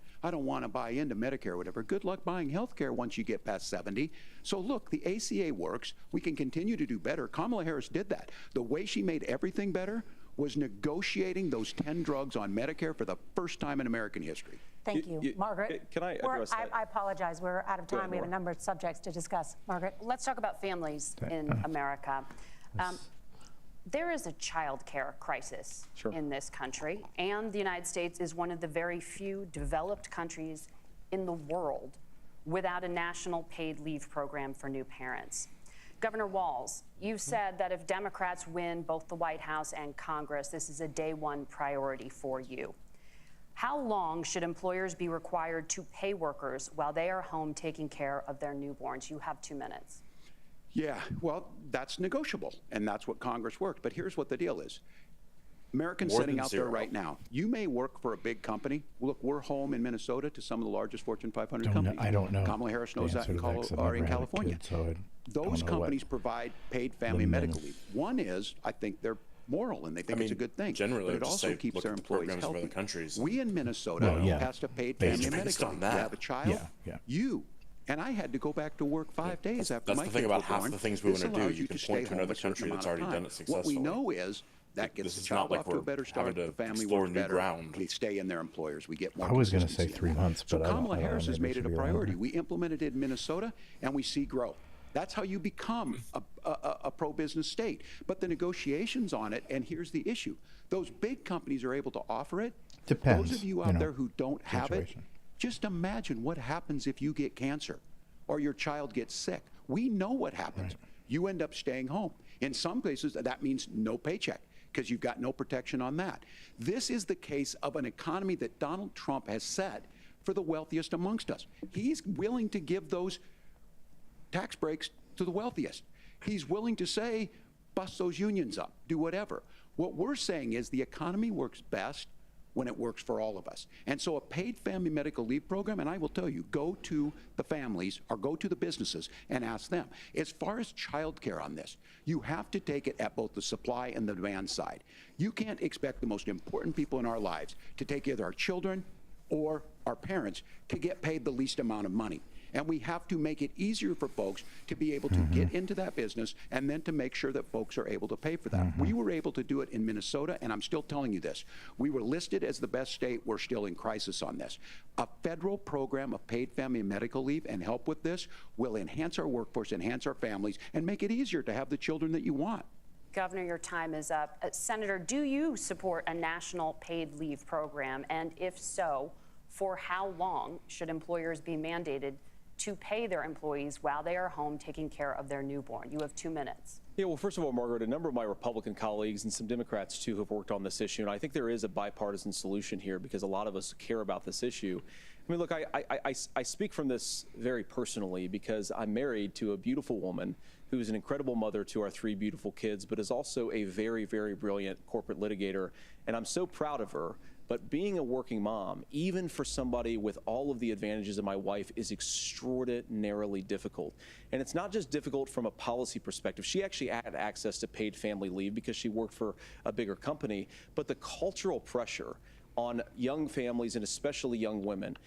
want to buy into Medicare or whatever. Good luck buying health care once you get past 70. So look, the ACA works. We can continue to do better. Kamala Harris did that. The way she made everything better was negotiating those 10 drugs on Medicare for the first time in American history. Thank you. Margaret? Can I address that? I apologize. We're out of time. We have a number of subjects to discuss. Margaret? Let's talk about families in America. There is a child care crisis in this country, and the United States is one of the very few developed countries in the world without a national paid leave program for new parents. Governor Walz, you've said that if Democrats win both the White House and Congress, this is a day one priority for you. How long should employers be required to pay workers while they are home taking care of their newborns? You have 2 minutes. Yeah, well, that's negotiable, and that's what Congress worked. But here's what the deal is. Americans sitting out there right now, you may work for a big company. Look, we're home in Minnesota to some of the largest Fortune 500 companies. I don't know. Kamala Harris knows that in California. Those companies provide paid family medical leave. One is, I think they're moral and they think it's a good thing. Generally, but it also keeps their employees healthy. We in Minnesota has to pay family medical leave. You have a child, you. And I had to go back to work 5 days after my kids were born. That's the thing about half the things we want to do. You can point to another country that's already done it successfully. What we know is that gets the child off to a better start. The family works better. We stay in their employers. We get more. I was going to say 3 months, but Kamala Harris has made it a priority. We implemented it in Minnesota, and we see growth. That's how you become a pro-business state. But the negotiations on it, and here's the issue: those big companies are able to offer it. Depends. Those of you out there who don't have it, just imagine what happens if you get cancer or your child gets sick. We know what happens. You end up staying home. In some places, that means no paycheck because you've got no protection on that. This is the case of an economy that Donald Trump has set for the wealthiest amongst us. He's willing to give those tax breaks to the wealthiest. He's willing to say, bust those unions up, do whatever. What we're saying is the economy works best when it works for all of us. And so a paid family medical leave program, and I will tell you, go to the families or go to the businesses and ask them. As far as childcare on this, you have to take it at both the supply and the demand side. You can't expect the most important people in our lives to take either our children or our parents to get paid the least amount of money. And we have to make it easier for folks to be able to get into that business and then to make sure that folks are able to pay for that. We were able to do it in Minnesota, and I'm still telling you this. We were listed as the best state. We're still in crisis on this. A federal program of paid family and medical leave and help with this will enhance our workforce, enhance our families, and make it easier to have the children that you want. Governor, your time is up. Senator, do you support a national paid leave program? And if so, for how long should employers be mandated to pay their employees while they are home taking care of their newborn? You have 2 minutes. Yeah, well, first of all, Margaret, a number of my Republican colleagues and some Democrats, too, have worked on this issue. And I think there is a bipartisan solution here because a lot of us care about this issue. I mean, look, I speak from this very personally because I'm married to a beautiful woman who is an incredible mother to our 3 beautiful kids, but is also a very, very brilliant corporate litigator. And I'm so proud of her. But being a working mom, even for somebody with all of the advantages of my wife, is extraordinarily difficult. And it's not just difficult from a policy perspective. She actually had access to paid family leave because she worked for a bigger company. But the cultural pressure on young families, and especially young women,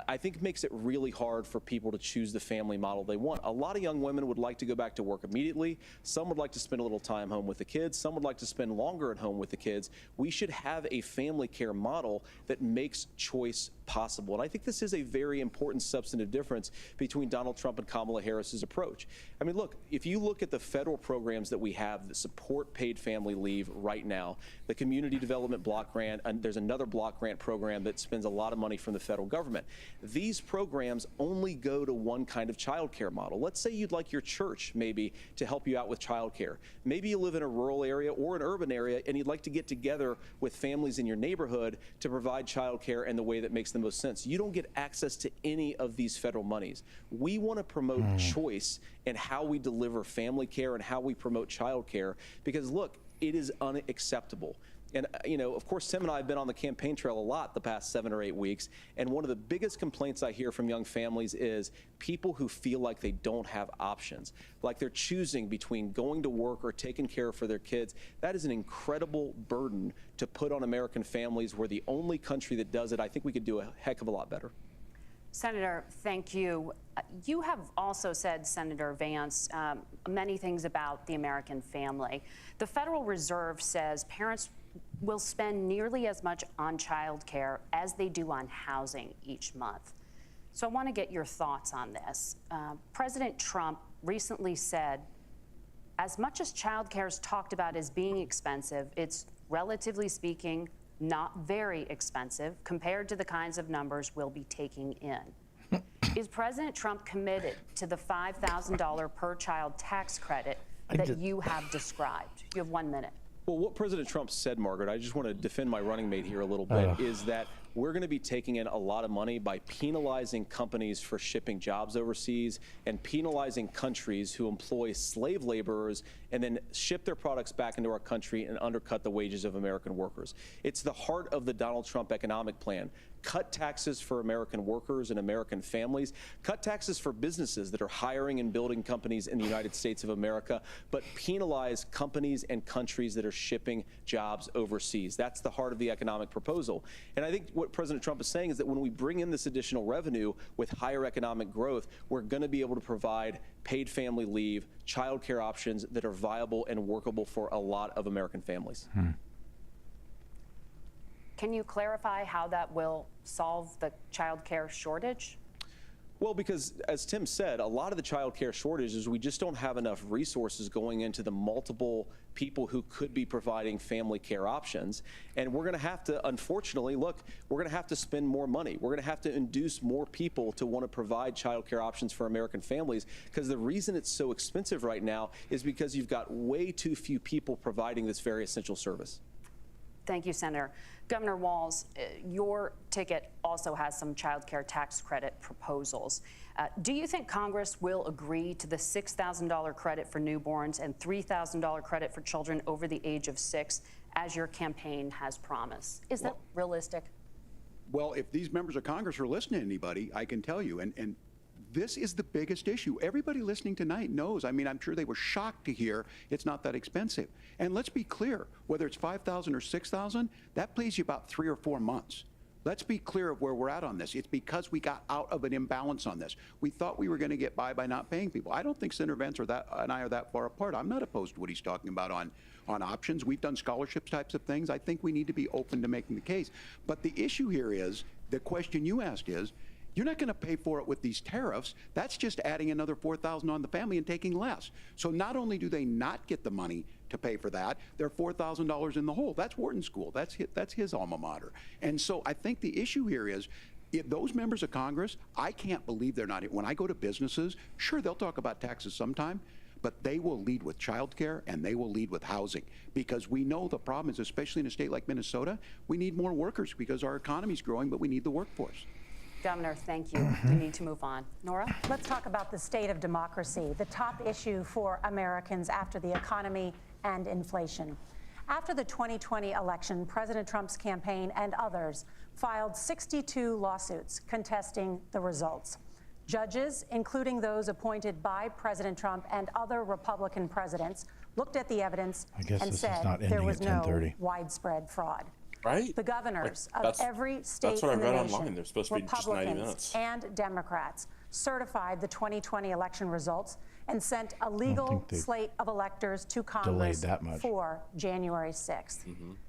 I think makes it really hard for people to choose the family model they want. A lot of young women would like to go back to work immediately. Some would like to spend a little time home with the kids. Some would like to spend longer at home with the kids. We should have a family care model that makes choice possible. And I think this is a very important substantive difference between Donald Trump and Kamala Harris's approach. I mean, look, if you look at the federal programs that we have that support paid family leave right now, the Community Development Block Grant, and there's another block grant program that spends a lot of money from the federal government. These programs only go to one kind of child care model. Let's say you'd like your church maybe to help you out with child care. Maybe you live in a rural area or an urban area and you'd like to get together with families in your neighborhood to provide child care in the way that makes the most sense. You don't get access to any of these federal monies. We want to promote choice in how we deliver family care and how we promote child care, because look, it is unacceptable. And, you know, of course, Tim and I have been on the campaign trail a lot the past 7 or 8 weeks. And one of the biggest complaints I hear from young families is people who feel like they don't have options, like they're choosing between going to work or taking care for their kids. That is an incredible burden to put on American families. We're the only country that does it. I think we could do a heck of a lot better. Senator, thank you. You have also said, Senator Vance, many things about the American family. The Federal Reserve says parents will spend nearly as much on child care as they do on housing each month. So I want to get your thoughts on this. President Trump recently said, as much as child care is talked about as being expensive, it's relatively speaking not very expensive compared to the kinds of numbers we'll be taking in. Is President Trump committed to the $5,000 per child tax credit that you have described? You have 1 minute. Well, what President Trump said, Margaret, I just want to defend my running mate here a little bit, is that we're going to be taking in a lot of money by penalizing companies for shipping jobs overseas and penalizing countries who employ slave laborers and then ship their products back into our country and undercut the wages of American workers. It's the heart of the Donald Trump economic plan. Cut taxes for American workers and American families. Cut taxes for businesses that are hiring and building companies in the United States of America, but penalize companies and countries that are shipping jobs overseas. That's the heart of the economic proposal. And I think what President Trump is saying is that when we bring in this additional revenue with higher economic growth, we're going to be able to provide paid family leave, child care options that are viable and workable for a lot of American families. Can you clarify how that will solve the child care shortage? Well, because as Tim said, a lot of the child care shortage is we just don't have enough resources going into the multiple people who could be providing family care options. And we're going to have to, unfortunately, look, we're going to have to spend more money. We're going to have to induce more people to want to provide child care options for American families, because the reason it's so expensive right now is because you've got way too few people providing this very essential service. Thank you, Senator. Governor Walz, your ticket also has some child care tax credit proposals. Do you think Congress will agree to the $6,000 credit for newborns and $3,000 credit for children over the age of 6, as your campaign has promised? Is that realistic? Well, if these members of Congress are listening to anybody, I can tell you, and this is the biggest issue. Everybody listening tonight knows. I mean, I'm sure they were shocked to hear it's not that expensive. And let's be clear, whether it's $5,000 or $6,000, that pays you about 3 or 4 months. Let's be clear of where we're at on this. It's because we got out of an imbalance on this. We thought we were going to get by not paying people. I don't think Senator Vance and I are that far apart. I'm not opposed to what he's talking about on options. We've done scholarships types of things. I think we need to be open to making the case. But the issue here is, the question you asked is, you're not going to pay for it with these tariffs. That's just adding another $4,000 on the family and taking less. So not only do they not get the money to pay for that, they're $4,000 in the hole. That's Wharton School. That's his alma mater. And so I think the issue here is, if those members of Congress, I can't believe they're not. When I go to businesses, sure, they'll talk about taxes sometime, but they will lead with childcare and they will lead with housing, because we know the problem is, especially in a state like Minnesota, we need more workers because our economy's growing, but we need the workforce. Governor, thank you. We need to move on. Nora? Let's talk about the state of democracy, the top issue for Americans after the economy and inflation. After the 2020 election, President Trump's campaign and others filed 62 lawsuits contesting the results. Judges, including those appointed by President Trump and other Republican presidents, looked at the evidence and said there was no widespread fraud. Right? The governors Like, of every state in the nation, They're supposed to be just 90 Republicans minutes. and Democrats, certified the 2020 election results and sent a legal slate of electors to Congress for January 6th.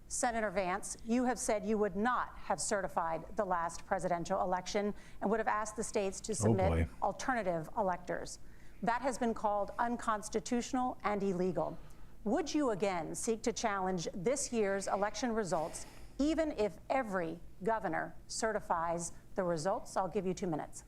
Senator Vance, you have said you would not have certified the last presidential election and would have asked the states to submit alternative electors. That has been called unconstitutional and illegal. Would you again seek to challenge this year's election results, even if every governor certifies the results? I'll give you 2 minutes.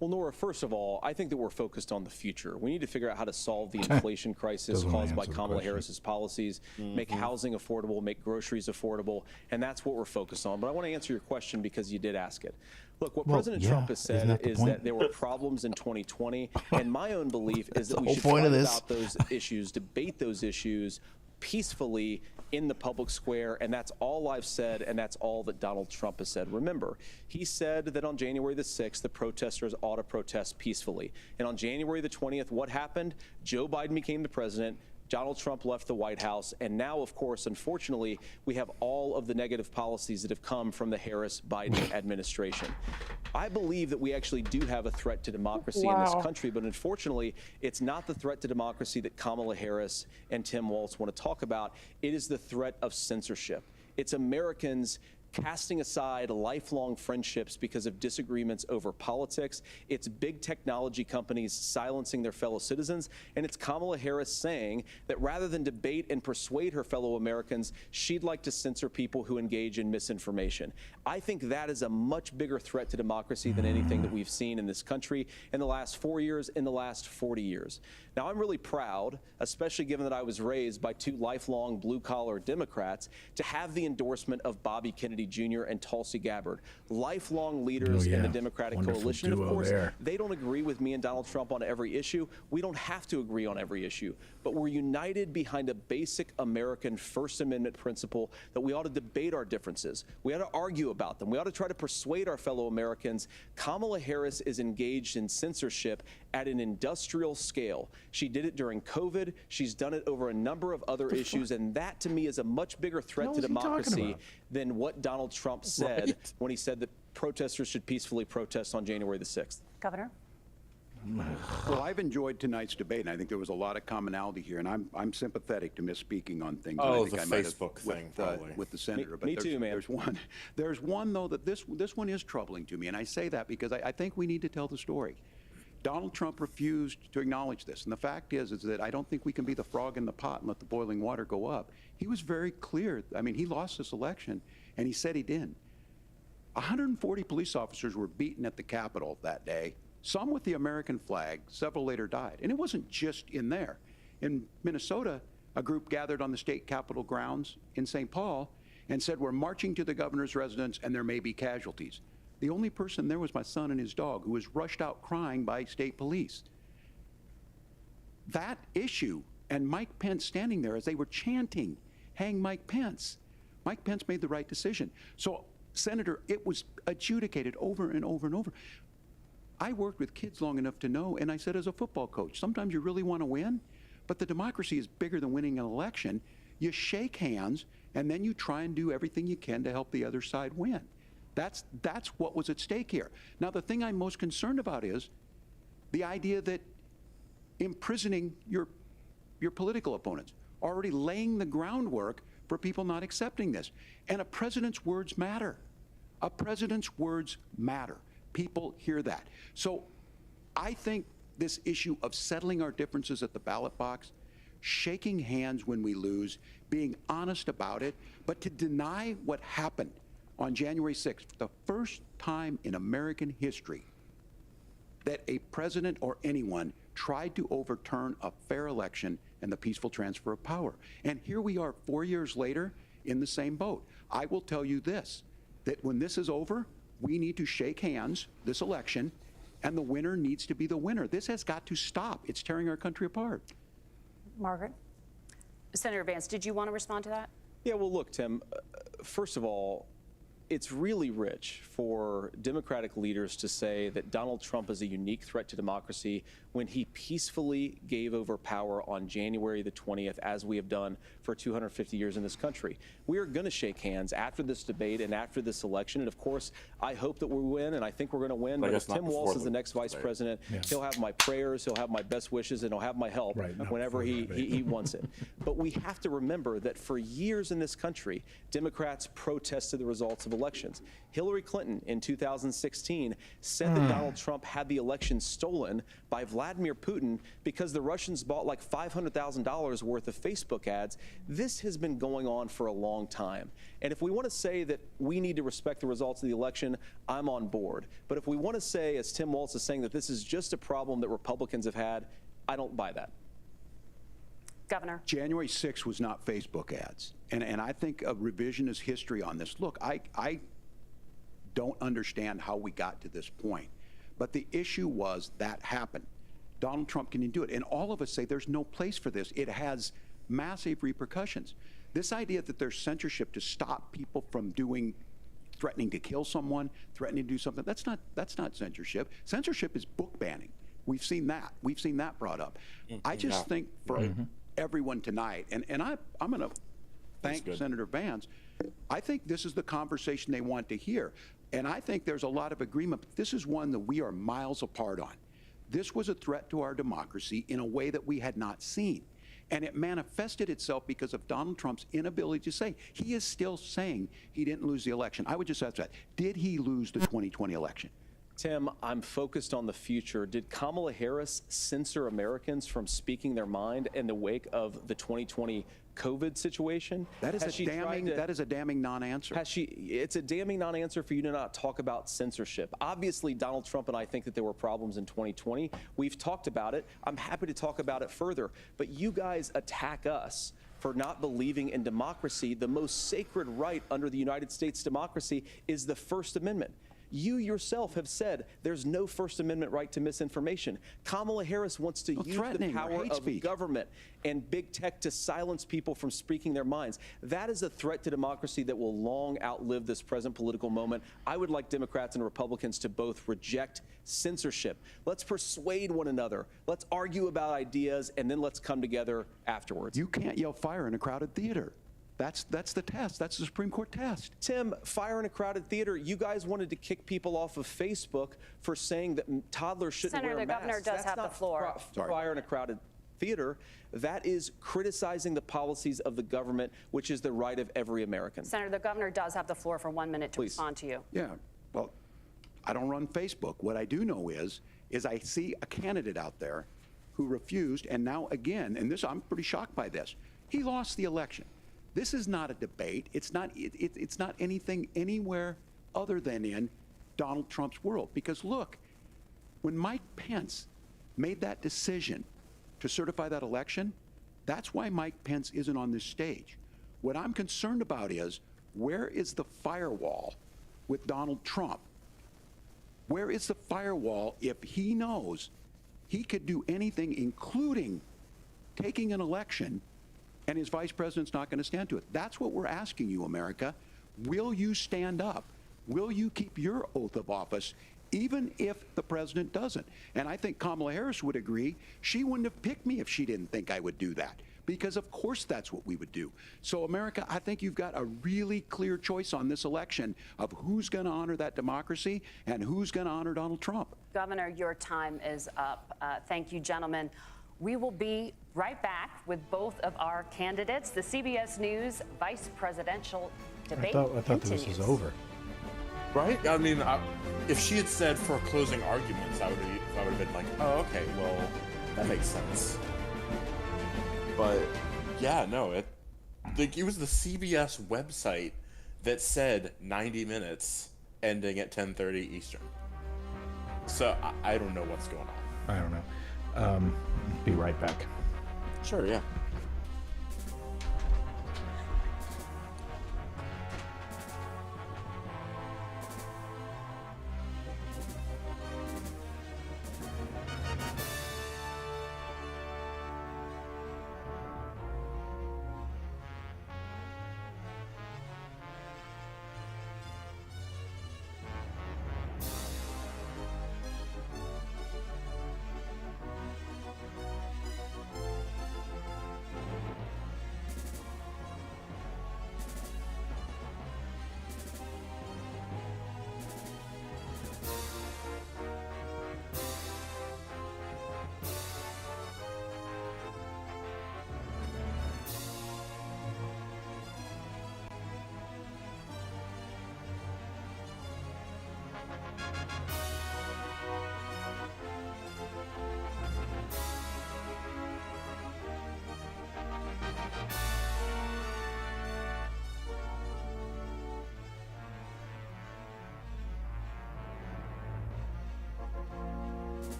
Well, Nora, first of all, I think that we're focused on the future. We need to figure out how to solve the inflation crisis caused by Kamala Harris's policies, make housing affordable, make groceries affordable, and that's what we're focused on. But I want to answer your question because you did ask it. Look, what President Trump has said is that there were problems in 2020, and my own belief is that we should fight about those issues, debate those issues peacefully in the public square, and that's all I've said, and that's all that Donald Trump has said. Remember, he said that on January the 6th, the protesters ought to protest peacefully. And on January the 20th, what happened? Joe Biden became the president. Donald Trump left the White House, and now, of course, unfortunately, we have all of the negative policies that have come from the Harris-Biden administration. I believe that we actually do have a threat to democracy in this country, but unfortunately, it's not the threat to democracy that Kamala Harris and Tim Walz want to talk about. It is the threat of censorship. It's Americans casting aside lifelong friendships because of disagreements over politics. It's big technology companies silencing their fellow citizens. And it's Kamala Harris saying that rather than debate and persuade her fellow Americans, she'd like to censor people who engage in misinformation. I think that is a much bigger threat to democracy than anything that we've seen in this country in the last 4 years, in the last 40 years. Now, I'm really proud, especially given that I was raised by two lifelong blue-collar Democrats, to have the endorsement of Bobby Kennedy Jr. and Tulsi Gabbard, lifelong leaders in the Democratic coalition. And of course, they don't agree with me and Donald Trump on every issue. We don't have to agree on every issue, but we're united behind a basic American First Amendment principle that we ought to debate our differences. We ought to argue about them. We ought to try to persuade our fellow Americans. Kamala Harris is engaged in censorship at an industrial scale. She did it during COVID. She's done it over a number of other issues, and that to me is a much bigger threat to democracy than what Donald Trump said when he said that protesters should peacefully protest on January the 6th. Governor? Well, I've enjoyed tonight's debate, and I think there was a lot of commonality here, and I'm sympathetic to misspeaking on things. Oh, I think the I Facebook thing, probably. with the senator. Me too, man. There's one though that this one is troubling to me, and I say that because I think we need to tell the story. Donald Trump refused to acknowledge this, and the fact is that I don't think we can be the frog in the pot and let the boiling water go up. He was very clear. I mean, he lost this election, and he said he did. 140 police officers were beaten at the Capitol that day, some with the American flag. Several later died. And it wasn't just in there. In Minnesota, a group gathered on the state capitol grounds in St. Paul and said, "We're marching to the governor's residence and there may be casualties." The only person there was my son and his dog, who was rushed out crying by state police. That issue, and Mike Pence standing there as they were chanting, "Hang Mike Pence." Mike Pence made the right decision. So, Senator, it was adjudicated over and over and over. I worked with kids long enough to know, and I said as a football coach, sometimes you really want to win, but the democracy is bigger than winning an election. You shake hands, and then you try and do everything you can to help the other side win. That's what was at stake here. Now, the thing I'm most concerned about is the idea that imprisoning your political opponents, already laying the groundwork for people not accepting this. And a president's words matter. A president's words matter. People hear that. So I think this issue of settling our differences at the ballot box, shaking hands when we lose, being honest about it, but to deny what happened on January 6th, the first time in American history that a president or anyone tried to overturn a fair election and the peaceful transfer of power. And here we are 4 years later in the same boat. I will tell you this, that when this is over, we need to shake hands this election, and the winner needs to be the winner. This has got to stop. It's tearing our country apart. Margaret? Senator Vance, did you want to respond to that? Yeah, well, look, Tim, first of all, it's really rich for Democratic leaders to say that Donald Trump is a unique threat to democracy when he peacefully gave over power on January the 20th, as we have done for 250 years in this country. We are going to shake hands after this debate and after this election. And of course, I hope that we win, and I think we're going to win. But if Tim Walz is the next vice president, he'll have my prayers, he'll have my best wishes, and he'll have my help whenever he wants it. But we have to remember that for years in this country, Democrats protested the results of elections. Hillary Clinton in 2016 said that Donald Trump had the election stolen by Vladimir Putin because the Russians bought like $500,000 worth of Facebook ads. This has been going on for a long time. And if we want to say that we need to respect the results of the election, I'm on board. But if we want to say, as Tim Walz is saying, that this is just a problem that Republicans have had, I don't buy that. Governor. January 6th was not Facebook ads. And I think a revisionist history on this. Look, I don't understand how we got to this point. But the issue was that happened. Donald Trump can do it. And all of us say there's no place for this. It has massive repercussions. This idea that there's censorship to stop people from threatening to kill someone, threatening to do something, that's not censorship. Censorship is book banning. We've seen that. We've seen that brought up. I just think for everyone tonight, and I'm going to thank Senator Vance, I think this is the conversation they want to hear. And I think there's a lot of agreement, but this is one that we are miles apart on. This was a threat to our democracy in a way that we had not seen. And it manifested itself because of Donald Trump's inability to say. He is still saying he didn't lose the election. I would just ask that. Did he lose the 2020 election? Tim, I'm focused on the future. Did Kamala Harris censor Americans from speaking their mind in the wake of the 2020 COVID situation? That is a damning non-answer. It's a damning non-answer for you to not talk about censorship. Obviously, Donald Trump and I think that there were problems in 2020. We've talked about it. I'm happy to talk about it further. But you guys attack us for not believing in democracy. The most sacred right under the United States democracy is the First Amendment. You yourself have said there's no First Amendment right to misinformation. Kamala Harris wants to use the power of government and big tech to silence people from speaking their minds. That is a threat to democracy that will long outlive this present political moment. I would like Democrats and Republicans to both reject censorship. Let's persuade one another. Let's argue about ideas, and then let's come together afterwards. You can't yell fire in a crowded theater. That's the test. That's the Supreme Court test. Tim, fire in a crowded theater. You guys wanted to kick people off of Facebook for saying that toddlers shouldn't wear masks. Senator, the governor does have the floor. Fire in a crowded theater. That is criticizing the policies of the government, which is the right of every American. Senator, the governor does have the floor for 1 minute to respond to you. Yeah. Well, I don't run Facebook. What I do know is I see a candidate out there who refused, and now again, and this I'm pretty shocked by this. He lost the election. This is not a debate. It's not anything anywhere other than in Donald Trump's world. Because look, when Mike Pence made that decision to certify that election, that's why Mike Pence isn't on this stage. What I'm concerned about is, where is the firewall with Donald Trump? Where is the firewall if he knows he could do anything, including taking an election, and his vice president's not going to stand to it? That's what we're asking you, America. Will you stand up? Will you keep your oath of office, even if the president doesn't? And I think Kamala Harris would agree. She wouldn't have picked me if she didn't think I would do that, because of course that's what we would do. So America, I think you've got a really clear choice on this election of who's going to honor that democracy and who's going to honor Donald Trump. Governor, your time is up. Thank you, gentlemen. We will be right back with both of our candidates. The CBS News vice presidential debate I thought this was over. Right? I mean, if she had said for closing arguments, I would have been like, oh, okay, well, that makes sense. But yeah, no, it was the CBS website that said 90 minutes ending at 10:30 Eastern. So I don't know what's going on. I don't know. Be right back. Sure, yeah.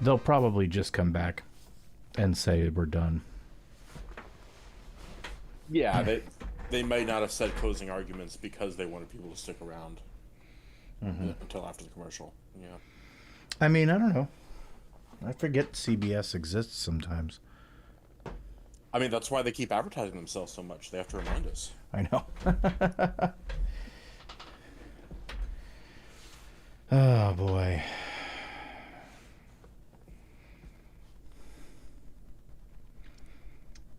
They'll probably just come back and say we're done. Yeah, they may not have said closing arguments because they wanted people to stick around until after the commercial. Yeah. I mean, I don't know. I forget CBS exists sometimes. I mean, that's why they keep advertising themselves so much. They have to remind us. I know. Oh, boy.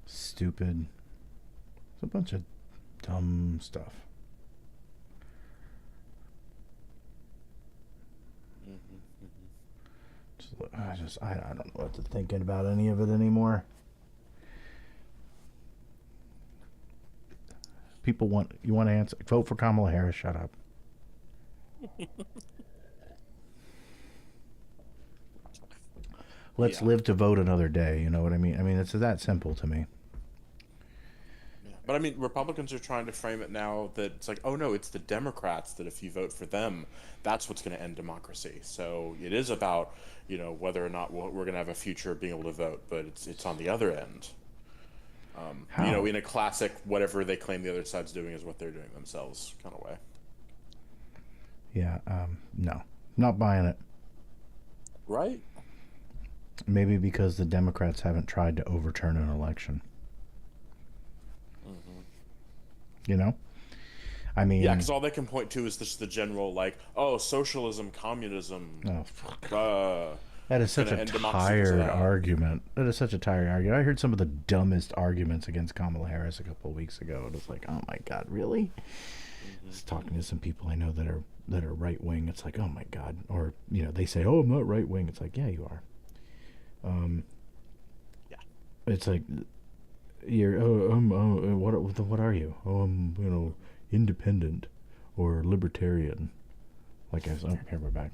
Stupid. It's a bunch of dumb stuff. I don't know what to think about any of it anymore. People you want to answer? Vote for Kamala Harris. Shut up. Let's live to vote another day. You know what I mean? I mean, it's that simple to me. But I mean, Republicans are trying to frame it now that it's like, oh no, it's the Democrats that if you vote for them, that's what's going to end democracy. So it is about, whether or not we're going to have a future of being able to vote, but it's on the other end. In a classic, whatever they claim the other side's doing is what they're doing themselves kind of way. Yeah, no, not buying it. Right? Maybe because the Democrats haven't tried to overturn an election. I mean, yeah, because all they can point to is just the general, socialism, communism. Oh, fuck. That is such a tired argument. That is such a tired argument. I heard some of the dumbest arguments against Kamala Harris a couple of weeks ago. It was like, oh my God, really? I was talking to some people I know that are right wing. It's like, oh my God. Or, they say, oh, I'm not right wing. It's like, yeah, you are. Yeah. It's like, what are you? Oh, I'm, independent or libertarian. Like I said, here we're back.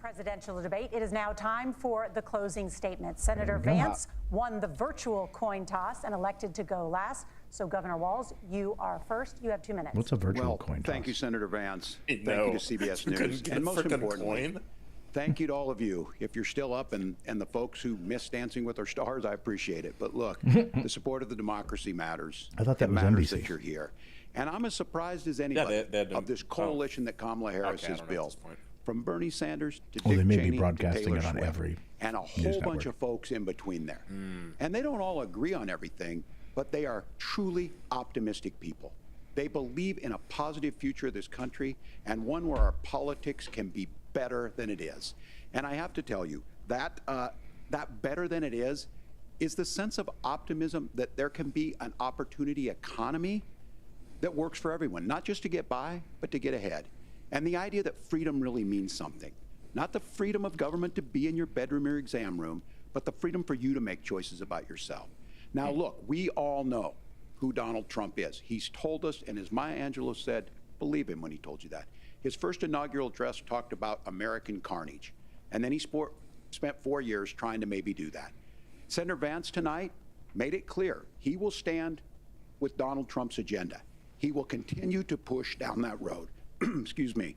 Presidential debate. It is now time for the closing statement. Senator Vance won the virtual coin toss and elected to go last. So, Governor Walz, you are first. You have 2 minutes. What's a virtual coin toss? Thank you, Senator Vance. Thank you to CBS News. And most importantly, thank you to all of you. If you're still up and the folks who miss Dancing with Our Stars, I appreciate it. But look, the support of the democracy matters. I thought that was matters NBC. That you're here. And I'm as surprised as anybody of this coalition that Kamala Harris has built. From Bernie Sanders to Dick they may Cheney be broadcasting to Taylor it on Swift, every and a whole bunch of folks in between there. And they don't all agree on everything, but they are truly optimistic people. They believe in a positive future of this country and one where our politics can be better than it is. And I have to tell you, that better than it is the sense of optimism that there can be an opportunity economy that works for everyone, not just to get by, but to get ahead. And the idea that freedom really means something. Not the freedom of government to be in your bedroom or exam room, but the freedom for you to make choices about yourself. Now, look, we all know who Donald Trump is. He's told us, and as Maya Angelou said, believe him when he told you that. His first inaugural address talked about American carnage. And then he spent 4 years trying to maybe do that. Senator Vance tonight made it clear he will stand with Donald Trump's agenda. He will continue to push down that road. Excuse me.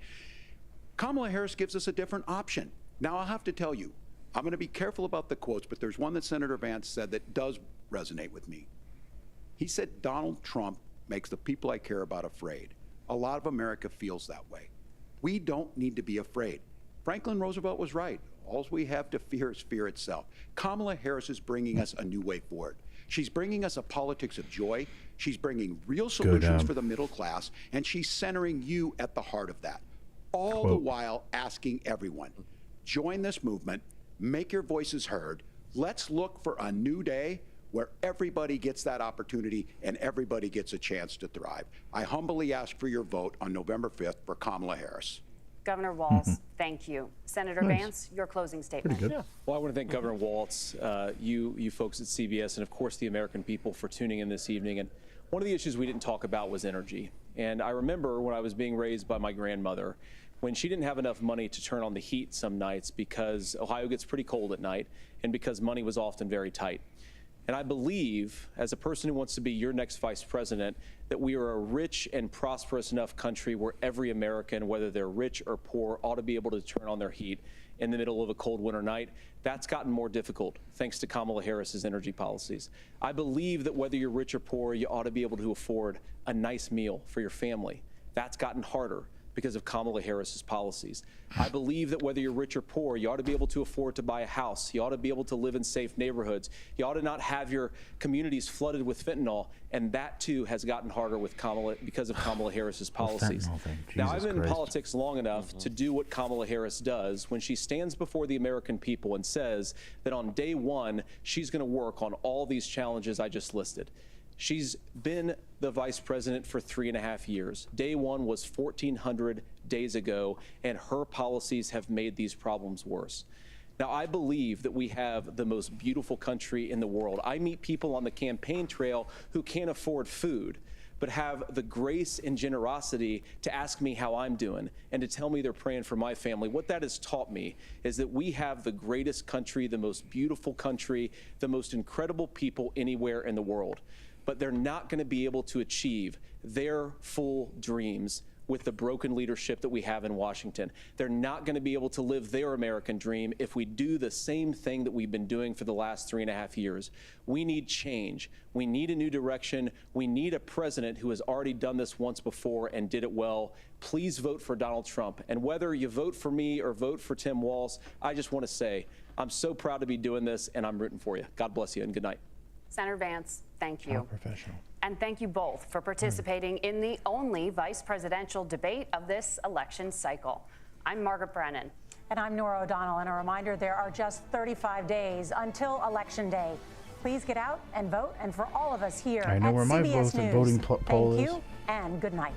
Kamala Harris gives us a different option. Now, I'll have to tell you, I'm going to be careful about the quotes, but there's one that Senator Vance said that does resonate with me. He said, Donald Trump makes the people I care about afraid. A lot of America feels that way. We don't need to be afraid. Franklin Roosevelt was right. All we have to fear is fear itself. Kamala Harris is bringing us a new way forward. She's bringing us a politics of joy. She's bringing real solutions for the middle class, and she's centering you at the heart of that. All the while asking everyone, join this movement, make your voices heard. Let's look for a new day where everybody gets that opportunity and everybody gets a chance to thrive. I humbly ask for your vote on November 5th for Kamala Harris. Governor Walz, thank you. Senator Vance, your closing statement. Pretty good. Well, I want to thank Governor Walz, you folks at CBS, and of course the American people for tuning in this evening. And one of the issues we didn't talk about was energy. And I remember when I was being raised by my grandmother, when she didn't have enough money to turn on the heat some nights because Ohio gets pretty cold at night and because money was often very tight. And I believe, as a person who wants to be your next vice president, that we are a rich and prosperous enough country where every American, whether they're rich or poor, ought to be able to turn on their heat in the middle of a cold winter night. That's gotten more difficult thanks to Kamala Harris's energy policies. I believe that whether you're rich or poor, you ought to be able to afford a nice meal for your family. That's gotten harder because of Kamala Harris's policies. I believe that whether you're rich or poor, you ought to be able to afford to buy a house. You ought to be able to live in safe neighborhoods. You ought to not have your communities flooded with fentanyl. And that too has gotten harder with because of Kamala Harris's policies. Now, I've been in politics long enough to do what Kamala Harris does when she stands before the American people and says that on day one, she's going to work on all these challenges I just listed. She's been the vice president for 3.5 years. Day one was 1,400 days ago, and her policies have made these problems worse. Now, I believe that we have the most beautiful country in the world. I meet people on the campaign trail who can't afford food, but have the grace and generosity to ask me how I'm doing and to tell me they're praying for my family. What that has taught me is that we have the greatest country, the most beautiful country, the most incredible people anywhere in the world. But they're not going to be able to achieve their full dreams with the broken leadership that we have in Washington. They're not going to be able to live their American dream if we do the same thing that we've been doing for the last 3.5 years. We need change. We need a new direction. We need a president who has already done this once before and did it well. Please vote for Donald Trump. And whether you vote for me or vote for Tim Walz, I just want to say I'm so proud to be doing this, and I'm rooting for you. God bless you, and good night. Senator Vance, thank you. How professional. And thank you both for participating in the only vice presidential debate of this election cycle. I'm Margaret Brennan. And I'm Nora O'Donnell. And a reminder, there are just 35 days until Election Day. Please get out and vote. And for all of us here I know at where my CBS News, voting poll thank is. you and good night.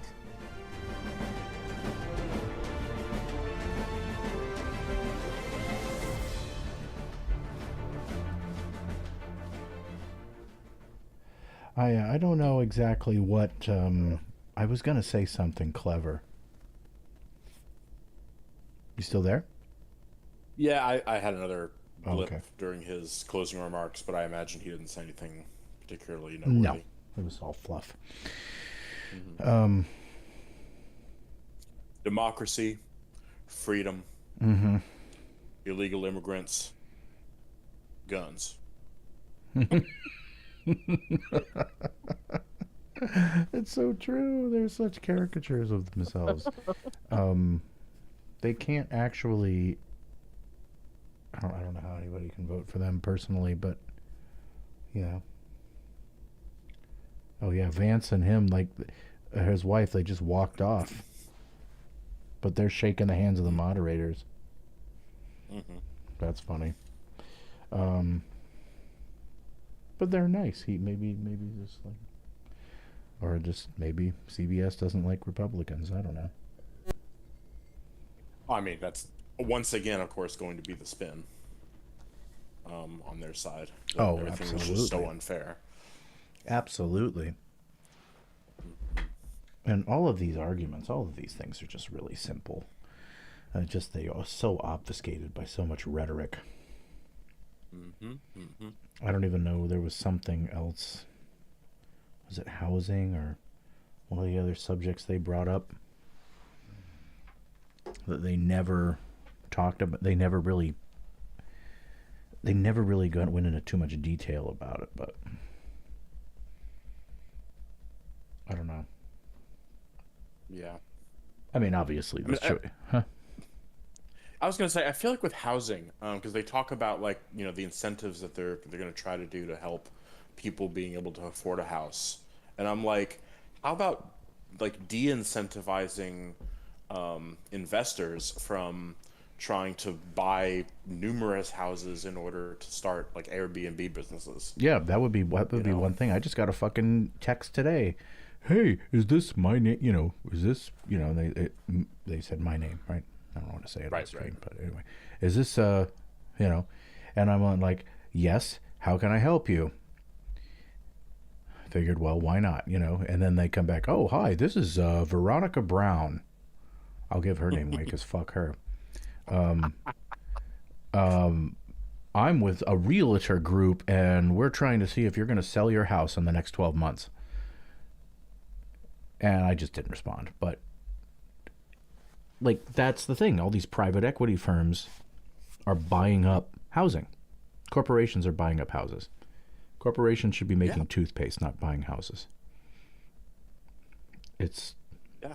I don't know exactly what, I was going to say something clever. You still there? Yeah, I had another blip Okay. during his closing remarks, but I imagine he didn't say anything particularly noteworthy. No, it was all fluff. Democracy, freedom, illegal immigrants, guns. It's so true. They're such caricatures of themselves. They can't actually. I don't know how anybody can vote for them personally, but you know. Oh yeah, Vance and him, like his wife, they just walked off. But they're shaking the hands of the moderators. That's funny. But they're nice. He maybe just like, or just maybe CBS doesn't like Republicans. I don't know. I mean, that's once again, of course, going to be the spin on their side. Oh, everything was just so unfair. Absolutely. And all of these arguments, all of these things are just really simple. Just they are so obfuscated by so much rhetoric. I don't even know. There was something else. Was it housing or one of the other subjects they brought up that they never talked about? They never really went into too much detail about it, but I don't know. Yeah. I mean, obviously, I was going to say, I feel like with housing, because they talk about, like, you know, the incentives that they're going to try to do to help people being able to afford a house. And I'm like, how about like de-incentivizing investors from trying to buy numerous houses in order to start like Airbnb businesses? Yeah, that would be one thing. I just got a fucking text today. Hey, is this my name? You know, is this, you know, they said my name, right? I don't want to say it on stream, but anyway, is this, you know, and I'm on like, yes, how can I help you? Figured, well, why not, you know? And then they come back, oh, hi, this is Veronica Brown. I'll give her name away because fuck her. I'm with a realtor group, and we're trying to see if you're going to sell your house in the next 12 months. And I just didn't respond. But, like, that's the thing. All these private equity firms are buying up housing. Corporations are buying up houses. Corporations should be making toothpaste, not buying houses. It's... Yeah.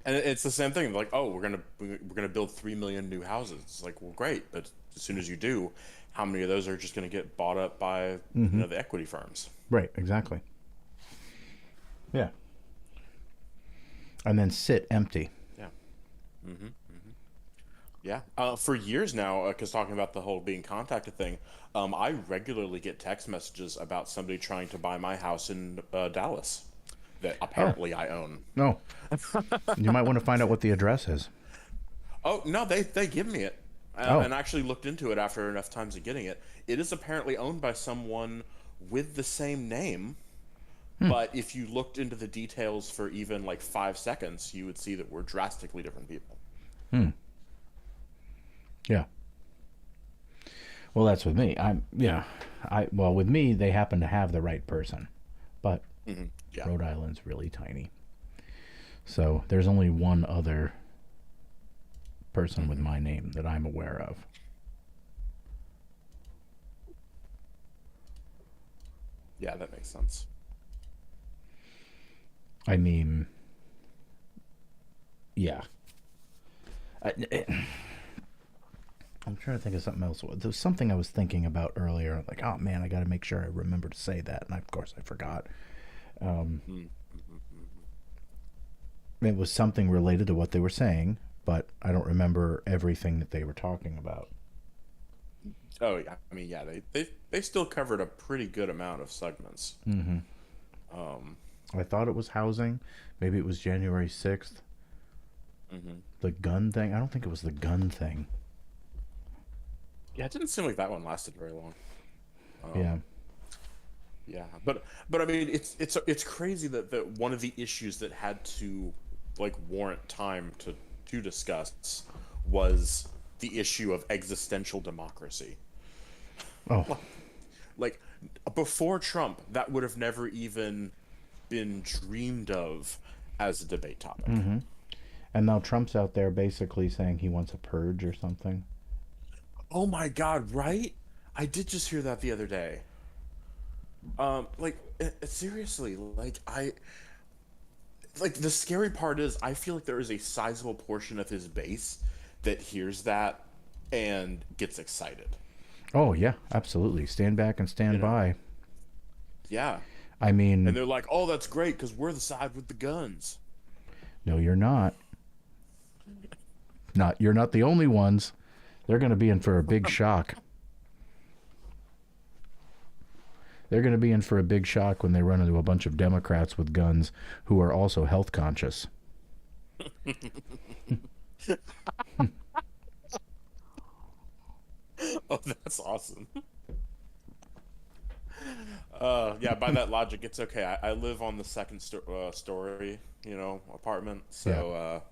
And it's the same thing. Like, oh, we're gonna build 3 million new houses. It's like, well, great, but as soon as you do, how many of those are just gonna get bought up by you know, the equity firms? Right, exactly. Yeah. And then sit empty. Yeah. Yeah. For years now, because talking about the whole being contacted thing, I regularly get text messages about somebody trying to buy my house in Dallas that apparently I own. No. You might want to find out what the address is. Oh, no, they give me it. And I actually looked into it after enough times of getting it. It is apparently owned by someone with the same name. But if you looked into the details for even like 5 seconds, you would see that we're drastically different people. Yeah. Well, that's with me. Well, with me, they happen to have the right person. But Yeah. Rhode Island's really tiny. So there's only one other person with my name that I'm aware of. Yeah, that makes sense. I mean, yeah. I'm trying to think of something else. There was something I was thinking about earlier. Like, oh man, I got to make sure I remember to say that. And of course I forgot. It was something related to what they were saying, but I don't remember everything that they were talking about. Oh, yeah. I mean, yeah, they still covered a pretty good amount of segments. I thought it was housing. Maybe it was January 6th. The gun thing. I don't think it was the gun thing. Yeah, it didn't seem like that one lasted very long. Yeah. Yeah, but I mean, it's crazy that one of the issues that had to like warrant time to discuss was the issue of existential democracy. Oh. Like before Trump, that would have never even been dreamed of as a debate topic. And now Trump's out there basically saying he wants a purge or something. Oh my God, right? I did just hear that the other day. Seriously, the scary part is I feel like there is a sizable portion of his base that hears that and gets excited. Oh yeah, absolutely. Stand back and stand by. Yeah. I mean, and they're like, "Oh, that's great because we're the side with the guns." No, you're not. You're not the only ones. They're going to be in for a big shock. They're going to be in for a big shock when they run into a bunch of Democrats with guns who are also health conscious. Oh, that's awesome. Yeah, by that logic, it's okay. I live on the second story, apartment. So,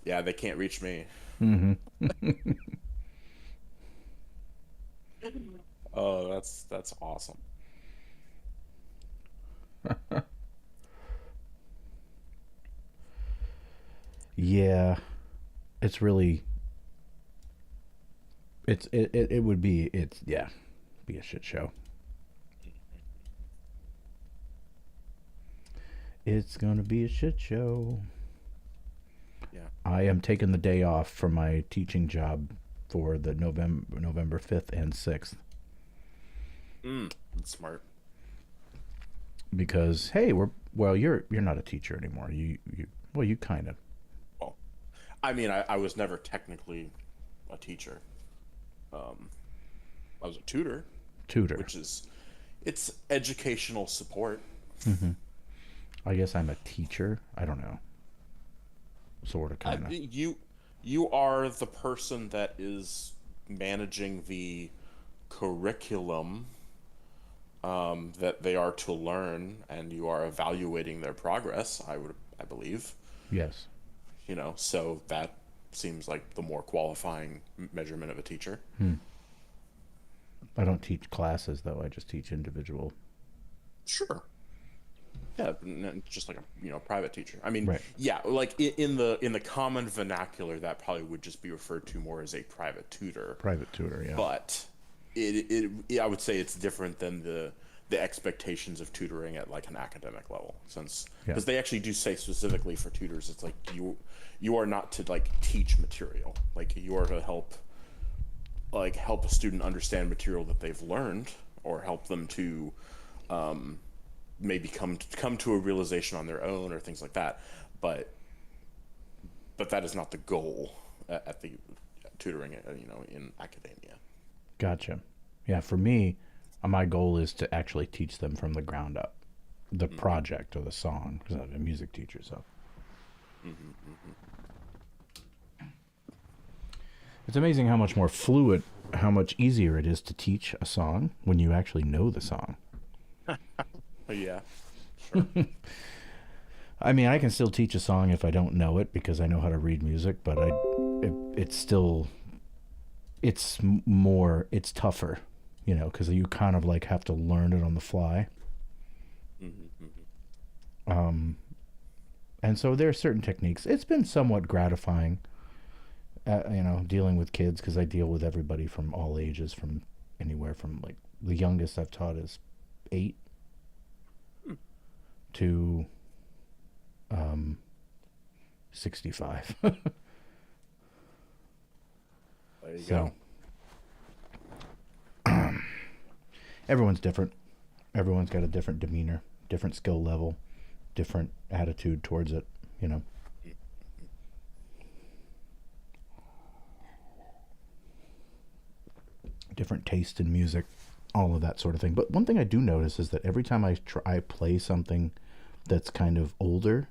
yeah, they can't reach me. Oh, that's awesome. Yeah, it's really. It would be be a shit show. It's gonna be a shit show. Yeah. I am taking the day off from my teaching job for the November 5th and 6th. That's smart. because hey, you're not a teacher anymore. You kind of. Well, I mean, I was never technically a teacher. I was a tutor. Which is, it's educational support. Mm-hmm. I guess I'm a teacher. I don't know. Sort of, kind of. You are the person that is managing the curriculum that they are to learn, and you are evaluating their progress. I believe. Yes. So that seems like the more qualifying measurement of a teacher. I don't teach classes though. I just teach individual. Sure. Yeah, just like a private teacher. I mean, right. Yeah, like in the common vernacular, that probably would just be referred to more as a private tutor. Private tutor, yeah. But I would say it's different than the expectations of tutoring at like an academic level, because they actually do say specifically for tutors, it's like you are not to like teach material, like you are to help a student understand material that they've learned, or help them to maybe come to a realization on their own, or things like that. But that is not the goal at the tutoring, in academia. Gotcha. Yeah, for me, my goal is to actually teach them from the ground up, the project or the song, because I'm a music teacher, so. It's amazing how much more fluid, how much easier it is to teach a song when you actually know the song. Yeah, sure. I mean, I can still teach a song if I don't know it because I know how to read music, but it's tougher, because you kind of like have to learn it on the fly. And so there are certain techniques. It's been somewhat gratifying, dealing with kids, because I deal with everybody from all ages, from anywhere from like the youngest I've taught is 8 to 65. There you go. Everyone's different. Everyone's got a different demeanor, different skill level, different attitude towards it, different taste in music, all of that sort of thing. But one thing I do notice is that every time I play something that's kind of older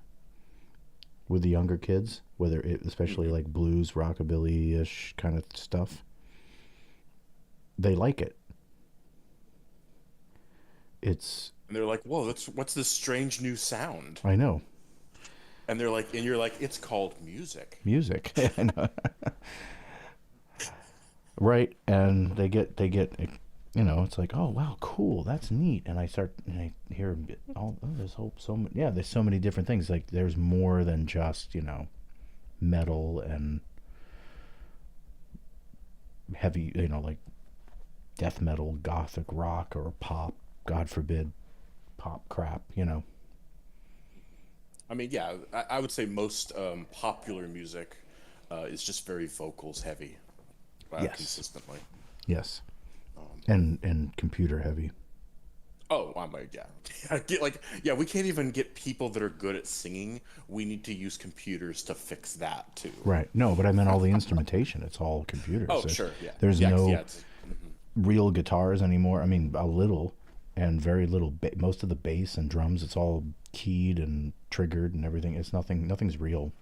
with the younger kids, especially like blues, rockabilly-ish kind of stuff, they like it. And they're like, whoa, what's this strange new sound? I know. And you're like, it's called music. Music. I know. Right. And they get, it's like, oh, wow, cool. That's neat. And I hear there's so many different things. Like there's more than just, metal and heavy, like death metal, gothic rock, or pop, God forbid, pop crap, I mean, yeah, I would say most popular music is just very vocals heavy, yes. Consistently. Yes. And computer heavy. Oh, yeah. We can't even get people that are good at singing. We need to use computers to fix that too. Right. No, but I meant all the instrumentation. It's all computers. Oh, sure. Yeah. There's no real guitars anymore. I mean, a little, and very little. Most of the bass and drums, it's all keyed and triggered and everything. It's nothing's real.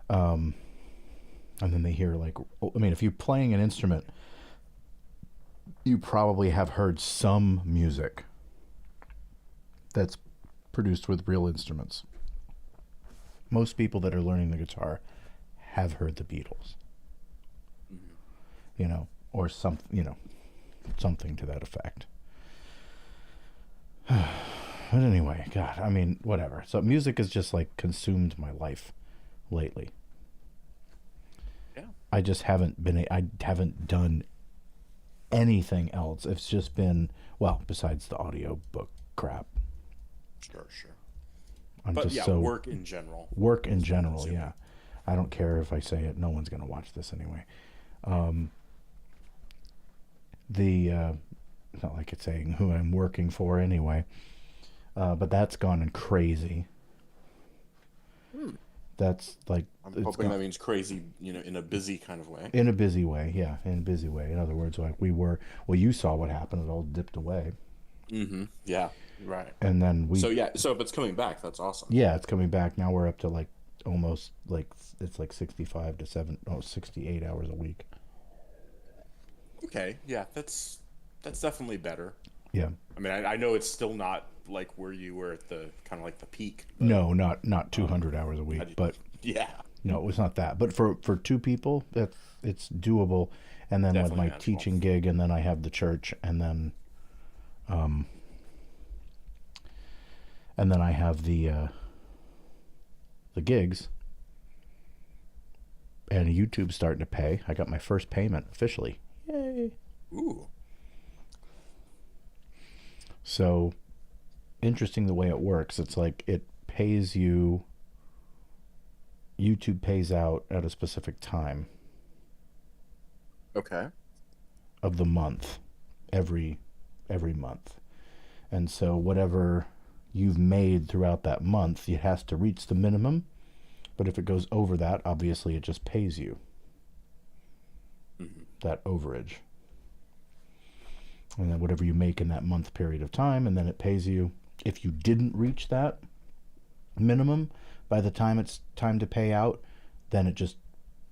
And then they hear if you're playing an instrument, you probably have heard some music that's produced with real instruments. Most people that are learning the guitar have heard the Beatles, or something to that effect. But anyway, God, I mean, whatever. So music has just consumed my life lately. Yeah. I just haven't done anything else. It's just been, besides the audio book crap. Sure. Work in general. Work in general, yeah. I don't care if I say it. No one's going to watch this anyway. It's not like it's saying who I'm working for anyway. But that's gone crazy. That's like I'm hoping that means crazy, in a busy kind of way. in a busy way. Yeah, in a busy way. In other words, like you saw what happened. It all dipped away. Mm-hmm. Yeah. Right. And then So if it's coming back, that's awesome. yeah, it's coming back. Now we're up to like almost like it's like 65 to 68 hours a week. Okay. Yeah, that's definitely better. Yeah. I mean, I know it's still not like where you were at the kind of like the peak. No, not 200 hours a week, but Yeah. no, it's not that. But for two people, it's doable. And then with Definitely my manageable. teaching gig, and then I have the church, and then I have the gigs, and YouTube's starting to pay. I got my first payment officially. Yay! Ooh. So interesting the way it works. It's like it pays you. YouTube pays out at a specific time Okay. of the month, every month, and so whatever you've made throughout that month, it has to reach the minimum. But if it goes over that, obviously it just pays you that overage, and then whatever you make in that month period of time, and then it pays you. If you didn't reach that minimum by the time it's time to pay out, then it just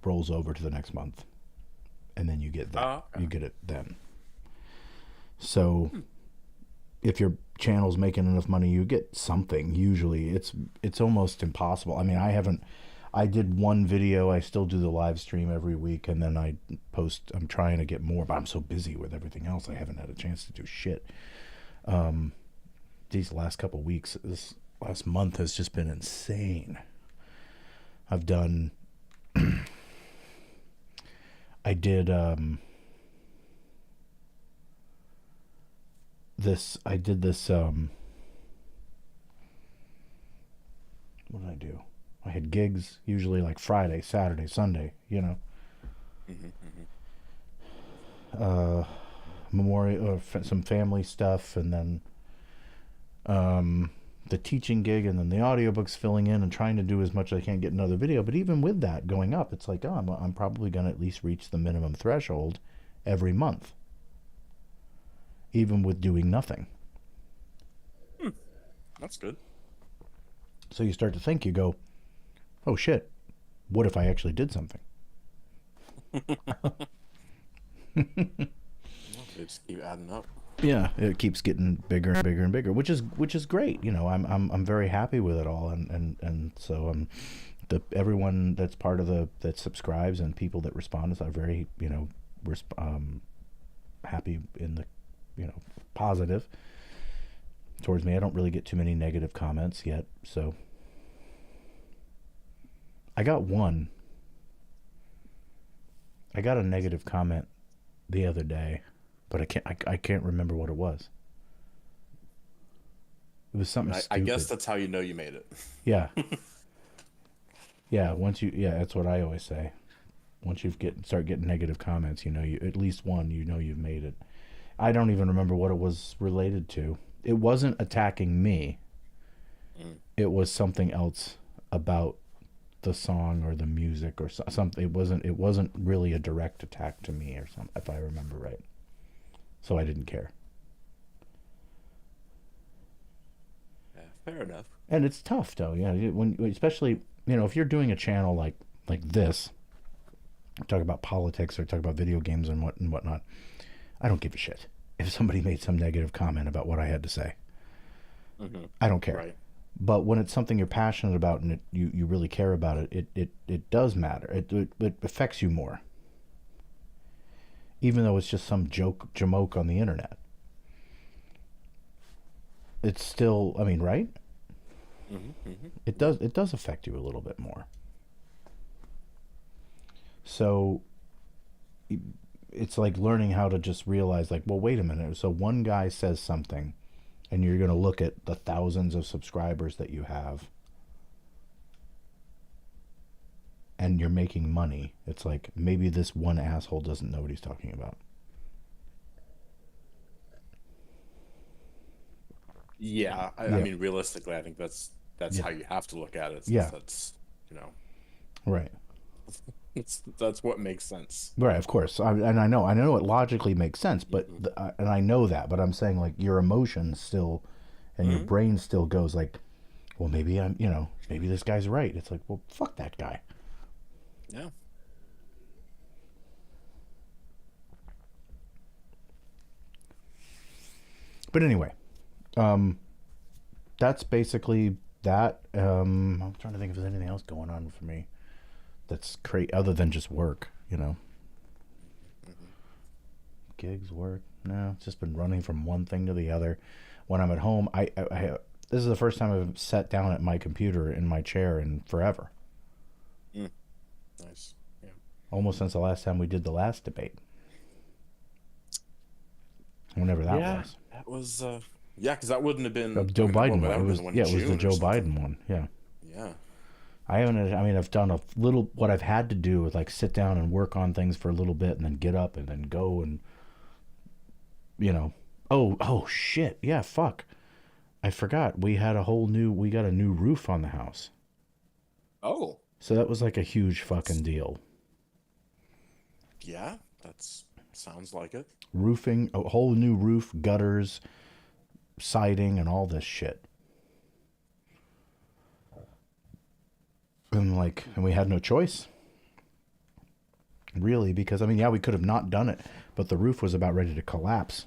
rolls over to the next month, and then you get that. Oh, okay. You get it then. So if your channel's making enough money, you get something. Usually it's almost impossible. I mean, I did one video. I still do the live stream every week, and then I post. I'm trying to get more, but I'm so busy with everything else, I haven't had a chance to do shit. These last couple weeks, this last month has just been insane. I've done I did this what did I do? I had gigs usually like Friday, Saturday, Sunday, memorial, some family stuff, and then the teaching gig, and then the audiobooks filling in and trying to do as much as I can, get another video. But even with that going up, it's like, I'm probably going to at least reach the minimum threshold every month, even with doing nothing. That's good. So you start to think, you go, oh shit, what if I actually did something? They just keep adding up. Yeah, it keeps getting bigger and bigger and bigger, which is great. I'm very happy with it all, and so everyone that's part of that subscribes and people that respond are very happy in the positive towards me. I don't really get too many negative comments yet, so I got a negative comment the other day, but I can't remember what it was. It was something stupid. I guess that's how you know you made it. Yeah. Yeah, that's what I always say. Once you start getting negative comments, you at least one, you've made it. I don't even remember what it was related to. It wasn't attacking me. It was something else about the song or the music or something. It wasn't really a direct attack to me or something, if I remember right. So I didn't care. Yeah, fair enough. And it's tough though, especially if you're doing a channel like this, talk about politics or talk about video games and whatnot. I don't give a shit if somebody made some negative comment about what I had to say. I don't care. Right. But when it's something you're passionate about and you really care about it does matter. It affects you more. Even though it's just some jamoke on the internet. It's still, right? It does affect you a little bit more. So it's like learning how to just realize, like, well, wait a minute. So one guy says something, and you're going to look at the thousands of subscribers that you have, and you're making money. It's like, maybe this one asshole doesn't know what he's talking about. Yeah, I Yeah. mean, realistically, I think that's how you have to look at it. Since Yeah. That's, you know, Right. that's what makes sense. Right, of course. And I know it logically makes sense, but and I know that, but I'm saying like your emotions still, and your brain still goes like, well, maybe maybe this guy's right. It's like, well, fuck that guy. Yeah. But anyway, that's basically that. I'm trying to think if there's anything else going on for me that's crazy other than just work, gigs, work. No, it's just been running from one thing to the other. When I'm at home, I this is the first time I've sat down at my computer in my chair in forever. Nice. Yeah. Almost since the last time we did the last debate. Whenever that was. That was because that wouldn't have been Joe Biden that one. would It have was been one it in was the June or Joe something. Biden one. Yeah. Yeah. I've done a little, what I've had to do is like sit down and work on things for a little bit and then get up and then go and, oh shit. Yeah, fuck. I forgot. We got a new roof on the house. Oh. So that was like a huge fucking deal. Yeah, that's sounds like it. Roofing, a whole new roof, gutters, siding, and all this shit. And we had no choice. Really, because we could have not done it, but the roof was about ready to collapse.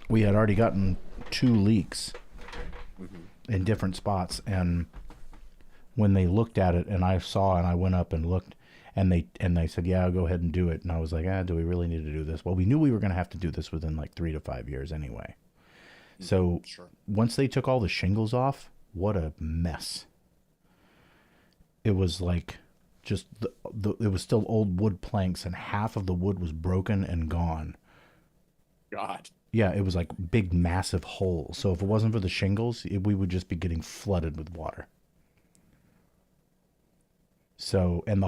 We had already gotten 2 leaks in different spots, and when they looked at it, and I went up and looked, and they said, yeah, I'll go ahead and do it. And I was like, do we really need to do this? Well, we knew we were going to have to do this within like 3 to 5 years anyway. So once they took all the shingles off, what a mess. It was like just it was still old wood planks, and half of the wood was broken and gone. God. Yeah, it was like big, massive holes. So if it wasn't for the shingles, we would just be getting flooded with water. So, and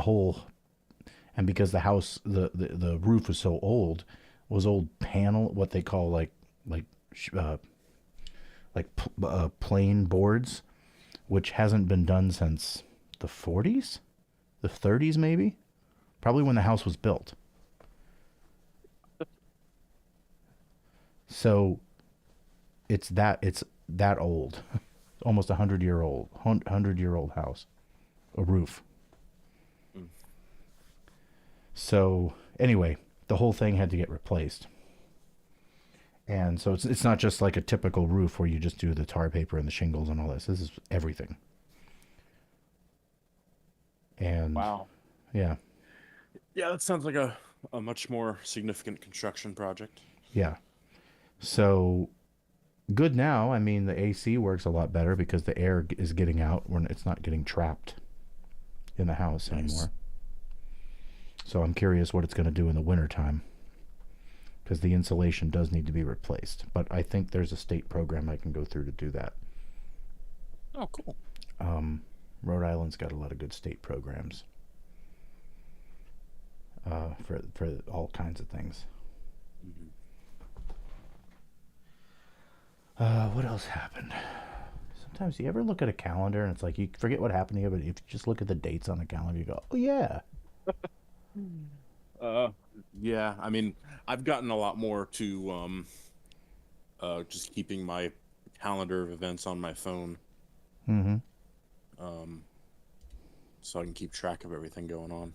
because the house, the roof was so old, was old panel, what they call plain boards, which hasn't been done since the 40s, the 30s maybe, probably when the house was built. So it's that old, almost 100-year-old house, a roof. So anyway, the whole thing had to get replaced. And so it's not just like a typical roof where you just do the tar paper and the shingles and all this. This is everything. And Wow. Yeah. Yeah, that sounds like a much more significant construction project. Yeah. So good now. The AC works a lot better because the air is getting out when it's not getting trapped in the house anymore. So I'm curious what it's going to do in the wintertime, because the insulation does need to be replaced. But I think there's a state program I can go through to do that. Oh, cool. Rhode Island's got a lot of good state programs for all kinds of things. What else happened? Sometimes you ever look at a calendar and it's like you forget what happened to you, but if you just look at the dates on the calendar, you go, oh yeah. Yeah, I've gotten a lot more to just keeping my calendar of events on my phone. Mm-hmm. So I can keep track of everything going on.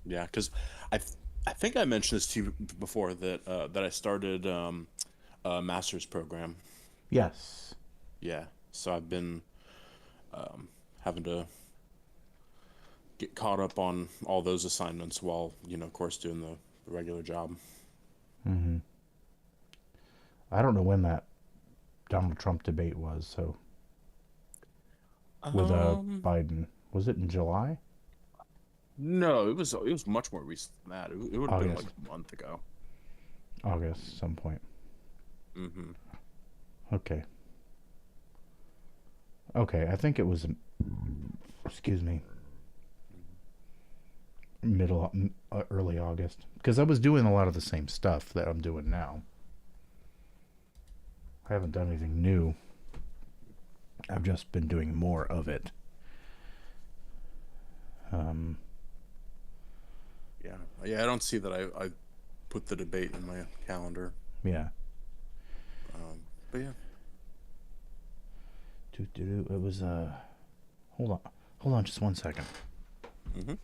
Yeah, because I think I mentioned this to you before that I started a master's program. Yes. Yeah, so I've been having to get caught up on all those assignments while, of course, doing the regular job. Mm-hmm. I don't know when that Donald Trump debate was, so with Biden. Was it in July? No, it was much more recent than that. It would have been August. like a month ago. August, some point. Mm-hmm. Okay. Okay, I think it was. Excuse me. early August, because I was doing a lot of the same stuff that I'm doing now. I haven't done anything new. I've just been doing more of it. Yeah, I don't see that I put the debate in my calendar. Yeah. But yeah. It was hold on just 1 second. Mm-hmm.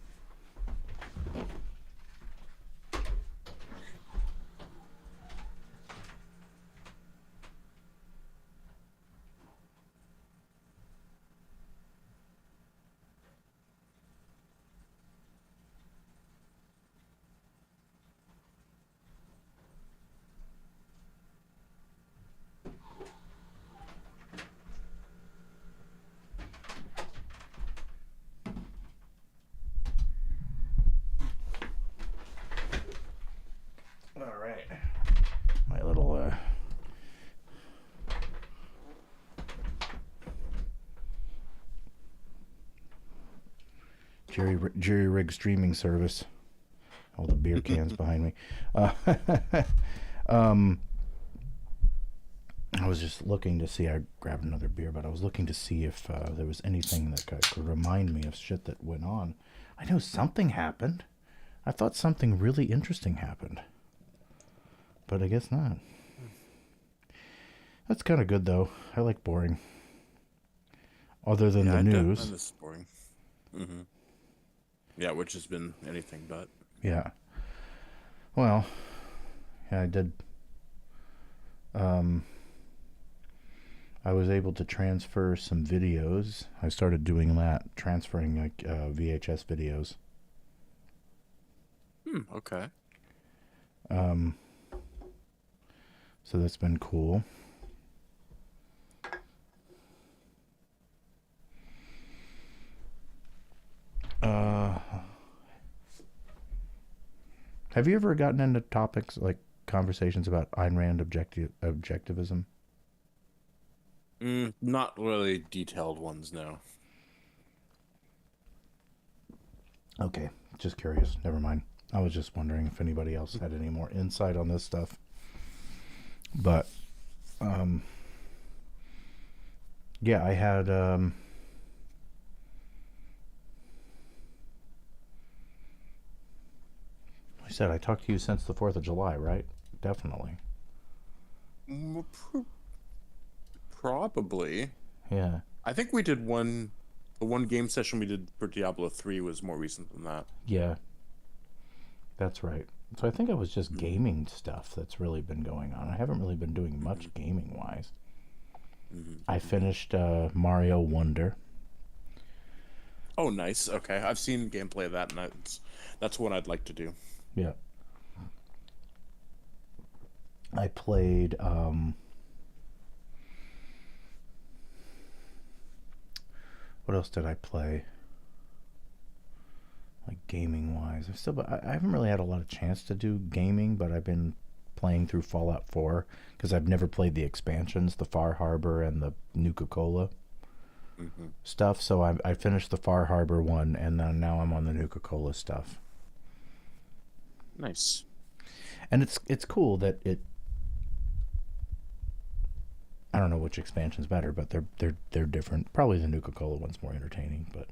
All right. My little Jerry rig streaming service. All the beer cans behind me. I was just looking to see. I grabbed another beer, but I was looking to see if there was anything that could remind me of shit that went on. I know something happened. I thought something really interesting happened, but I guess not. That's kind of good, though. I like boring. Other than the news. I miss boring. Mm-hmm. Yeah, which has been anything but. Yeah. Well, yeah, I did. I was able to transfer some videos. I started doing that, transferring like VHS videos. Okay. So that's been cool. Have you ever gotten into topics like conversations about Ayn Rand objectivism? Not really detailed ones, no. Okay, just curious. Never mind. I was just wondering if anybody else had any more insight on this stuff. But, yeah, I had, I said I talked to you since the 4th of July, right? Definitely. Probably. Yeah. I think we did the one game session we did for Diablo 3 was more recent than that. Yeah. That's right. So I think it was just gaming stuff that's really been going on. I haven't really been doing much gaming-wise. I finished Mario Wonder. Oh, nice. Okay, I've seen gameplay of that, and that's what I'd like to do. Yeah. I played what else did I play? Like gaming wise. I haven't really had a lot of chance to do gaming, but I've been playing through Fallout 4 because I've never played the expansions, the Far Harbor and the Nuka-Cola stuff. So I finished the Far Harbor one, and then now I'm on the Nuka-Cola stuff. Nice. And it's cool that it. I don't know which expansion's better, but they're different. Probably the Nuka-Cola one's more entertaining, but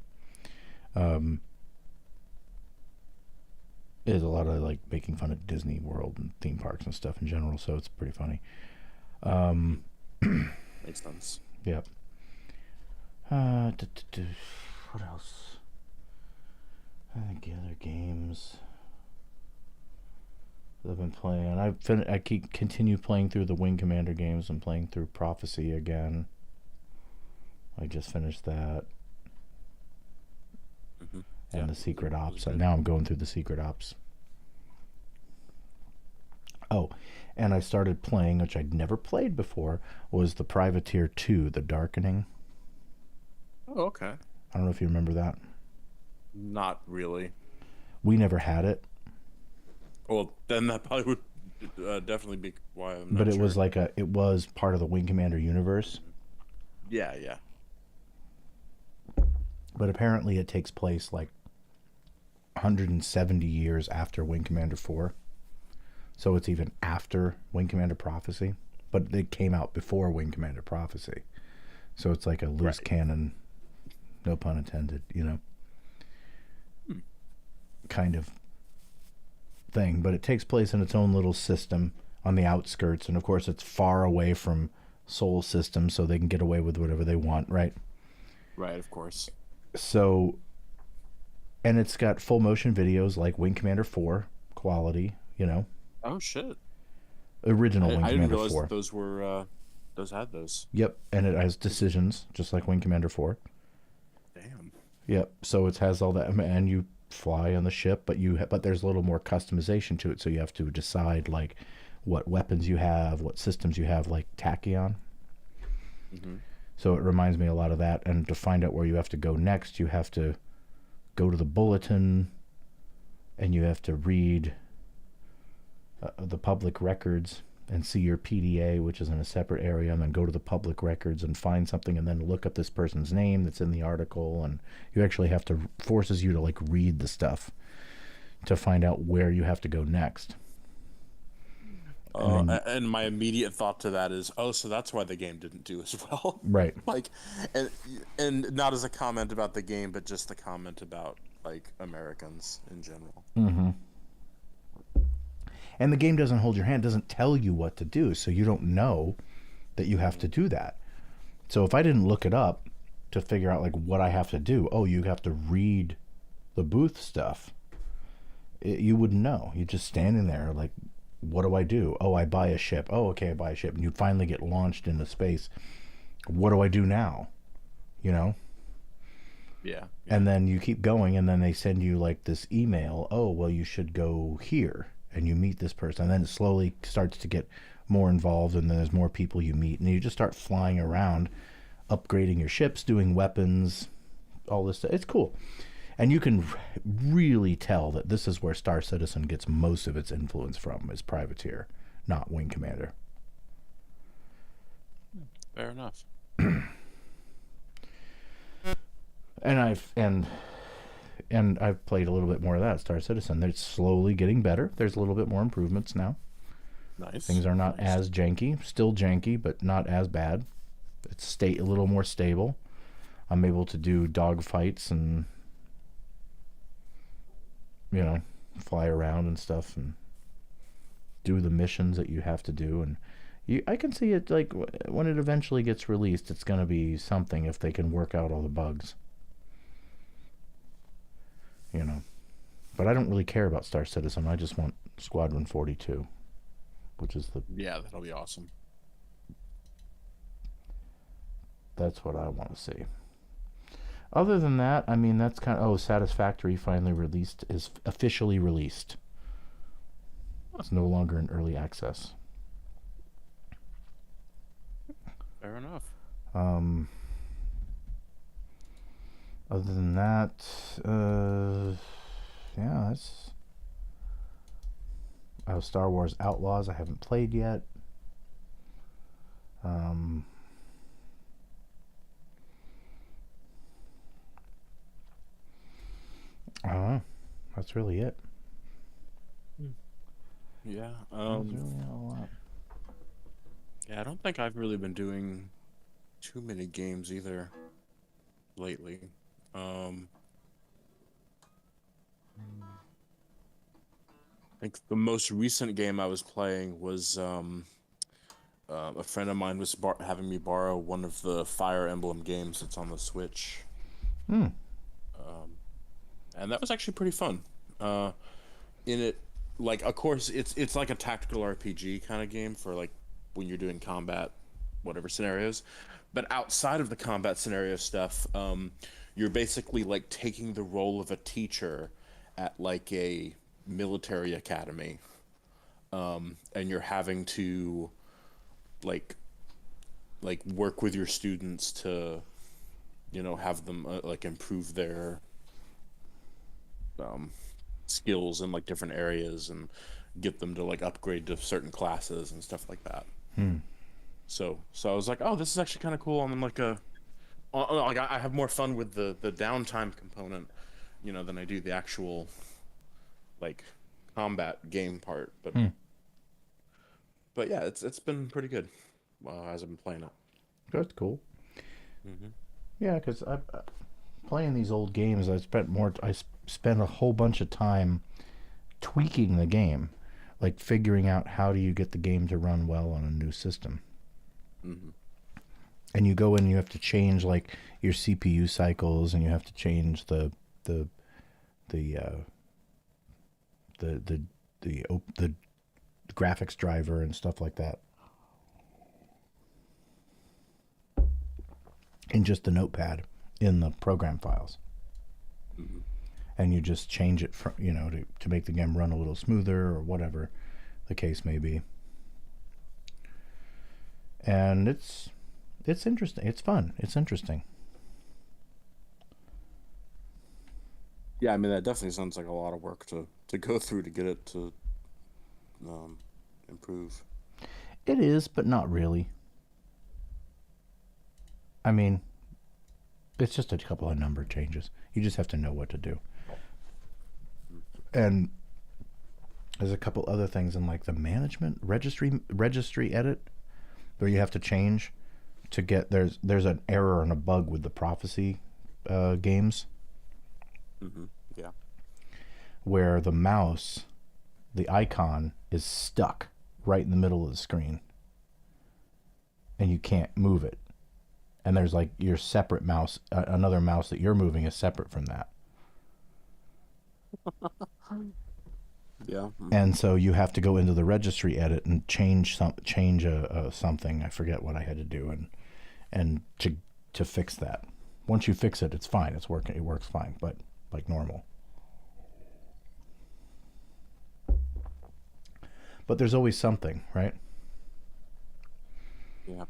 there's a lot of like making fun of Disney World and theme parks and stuff in general, so it's pretty funny. Makes sense. Yep. What else? I think other games that I've been playing. I continue playing through the Wing Commander games. I'm playing through Prophecy again. I just finished that. And the Secret Ops. Now I'm going through the Secret Ops. Oh, and I started playing, which I'd never played before, was the Privateer 2, The Darkening. Oh, okay. I don't know if you remember that. Not really. We never had it. Well, then that probably would definitely be why I'm not But it sure. was like it was part of the Wing Commander universe. Yeah, yeah. But apparently it takes place like 170 years after Wing Commander 4. So it's even after Wing Commander Prophecy, but it came out before Wing Commander Prophecy. So it's like a loose cannon, no pun intended, kind of thing. But it takes place in its own little system on the outskirts. And of course, it's far away from Sol system, so they can get away with whatever they want, right? Right, of course. So, and it's got full motion videos like Wing Commander 4 quality, Oh, shit. Original I Wing didn't Commander realize 4. that those were, those had those. Yep, and it has decisions, just like Wing Commander 4. Damn. Yep, so it has all that, and you fly on the ship, but there's a little more customization to it, so you have to decide, like, what weapons you have, what systems you have, like Tachyon. Mm-hmm. So it reminds me a lot of that, and to find out where you have to go next, you have to go to the bulletin, and you have to read the public records and see your PDA, which is in a separate area, and then go to the public records and find something, and then look up this person's name that's in the article, and you actually have to, forces you to like read the stuff to find out where you have to go next. And my immediate thought to that is, so that's why the game didn't do as well. Right. Like, and not as a comment about the game, but just the comment about like Americans in general. Mm-hmm. And the game doesn't hold your hand, doesn't tell you what to do, so you don't know that you have to do that. So if I didn't look it up to figure out like what I have to do, you have to read the booth stuff, you wouldn't know. You're just standing there like, what do I do? I buy a ship. Okay, I buy a ship. And you finally get launched into space. What do I do now? Yeah. And then you keep going, and then they send you like this email. Well, you should go here. And you meet this person, and then it slowly starts to get more involved, and then there's more people you meet, and you just start flying around, upgrading your ships, doing weapons, all this stuff. It's cool. And you can really tell that this is where Star Citizen gets most of its influence from, is Privateer, not Wing Commander. Fair enough. And I've played a little bit more of that, Star Citizen. They're slowly getting better. There's a little bit more improvements now. Nice. Things are not as janky. Still janky, but not as bad. It's a little more stable. I'm able to do dog fights and, fly around and stuff and do the missions that you have to do. And I can see it, like, when it eventually gets released, it's going to be something if they can work out all the bugs. But I don't really care about Star Citizen. I just want Squadron 42, which is Yeah, that'll be awesome. That's what I want to see. Other than that, I mean, that's kind of, Satisfactory finally is officially released. It's no longer in early access. Fair enough. Other than that, that's... Star Wars Outlaws I haven't played yet. I don't know. That's really it. Yeah. That's really not a lot. Yeah, I don't think I've really been doing too many games either lately. I think the most recent game I was playing was a friend of mine was having me borrow one of the Fire Emblem games that's on the Switch. And that was actually pretty fun. In it, like, of course, it's like a tactical RPG kind of game for like when you're doing combat, whatever scenarios. But outside of the combat scenario stuff, you're basically like taking the role of a teacher at like a military academy, and you're having to like work with your students to, have them like improve their skills in like different areas and get them to like upgrade to certain classes and stuff like that. So I was like, this is actually kind of cool. I'm in like I have more fun with the downtime component, than I do the actual like combat game part, but yeah, it's been pretty good as I've been playing it. That's cool. Yeah, because I playing these old games, I spent a whole bunch of time tweaking the game, like figuring out how do you get the game to run well on a new system. And you go in and you have to change like your CPU cycles, and you have to change the graphics driver and stuff like that. In just the notepad in the program files. And you just change it from, to make the game run a little smoother or whatever the case may be. And it's interesting. It's fun. It's interesting. Yeah, I mean, that definitely sounds like a lot of work to go through to get it to improve. It is, but not really. I mean, it's just a couple of number changes. You just have to know what to do. And there's a couple other things in like the management registry edit where you have to change to get there's an error and a bug with the Prophecy games. Yeah. Where the mouse, the icon is stuck right in the middle of the screen. And you can't move it. And there's like your separate mouse, another mouse that you're moving is separate from that. Yeah. And so you have to go into the registry edit and change something. I forget what I had to do, and to fix that. Once you fix it, it's fine. It's working. It works fine, but like normal. But there's always something, right? Yeah.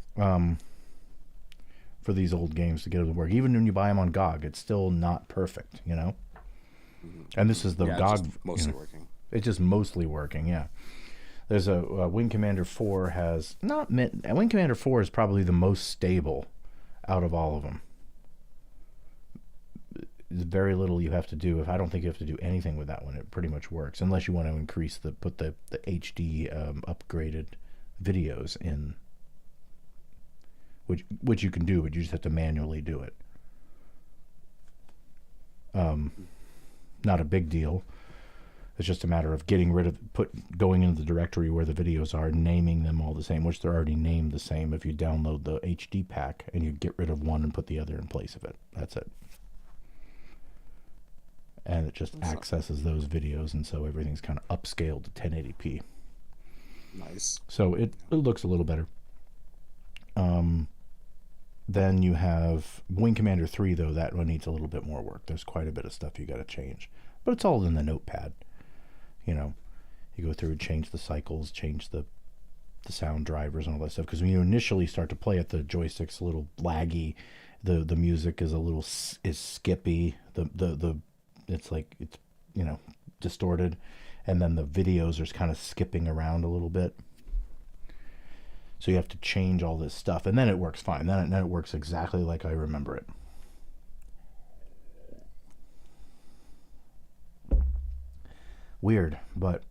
For these old games to get it to work. Even when you buy them on GOG, it's still not perfect, And this is the GOG. It's just mostly working. It's just mostly working, yeah. There's a Wing Commander 4 has Wing Commander 4 is probably the most stable out of all of them. There's very little you have to do. I don't think you have to do anything with that one. It pretty much works, unless you want to put the HD upgraded videos in. Which you can do, but you just have to manually do it. Not a big deal. It's just a matter of getting rid of going into the directory where the videos are, naming them all the same, which they're already named the same if you download the HD pack, and you get rid of one and put the other in place of it. That's it. And it just accesses those videos, and so everything's kind of upscaled to 1080p. Nice. So it looks a little better. Then you have Wing Commander 3, though. That one needs a little bit more work. There's quite a bit of stuff you got to change. But it's all in the notepad. You go through and change the cycles, change the sound drivers and all that stuff. Because when you initially start to play it, the joystick's a little laggy. The music is a little skippy. It's like, it's, distorted. And then the videos are kind of skipping around a little bit. So you have to change all this stuff, and then it works fine. Then it works exactly like I remember it. Weird, but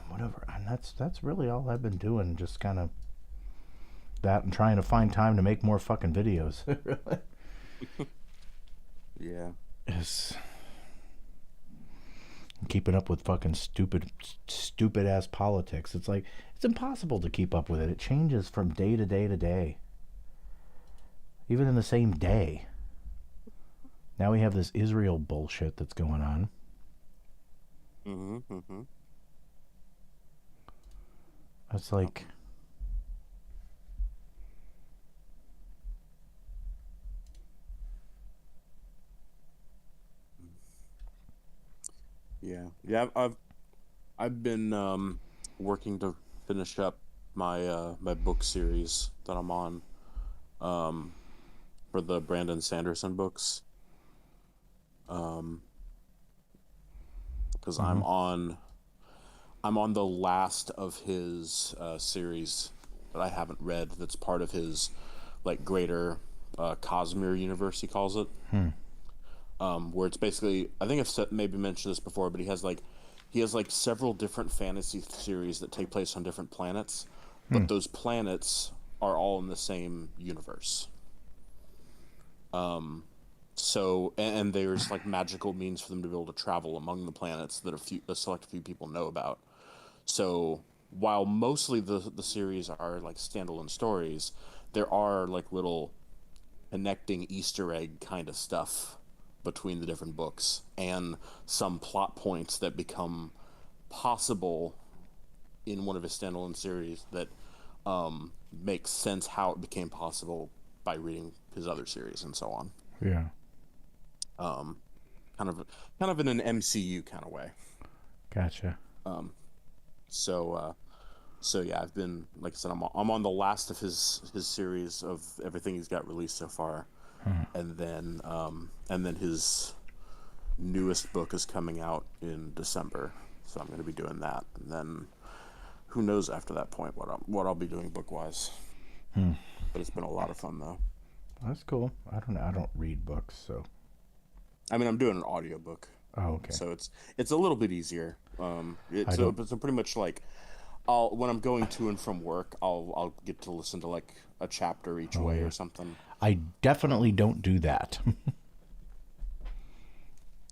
whatever. And that's really all I've been doing, just kind of that and trying to find time to make more fucking videos. Yeah. Yes. Keeping up with fucking stupid ass politics. It's like, it's impossible to keep up with it. It changes from day to day to day. Even in the same day. Now we have this Israel bullshit that's going on. It's like, yeah. I've been working to finish up my my book series that I'm on for the Brandon Sanderson books. Because I'm on the last of his series that I haven't read. That's part of his like greater Cosmere universe, he calls it. where it's basically, I think I've maybe mentioned this before, but he has like several different fantasy series that take place on different planets, but those planets are all in the same universe. So, and there's like magical means for them to be able to travel among the planets that a select few people know about. So while mostly the series are like standalone stories, there are like little connecting Easter egg kind of stuff between the different books, and some plot points that become possible in one of his standalone series that makes sense how it became possible by reading his other series and so on. Yeah. Kind of in an MCU kind of way. Gotcha. So yeah, I've been, like I said, I'm on the last of his series of everything he's got released so far, and then his newest book is coming out in December, so I'm going to be doing that, and then who knows after that point what I'll be doing book wise. But it's been a lot of fun though. That's cool. I don't read books, so. I mean, I'm doing an audiobook. Oh, okay. So it's a little bit easier. So pretty much like, when I'm going to and from work, I'll get to listen to like a chapter each way or something. I definitely don't do that.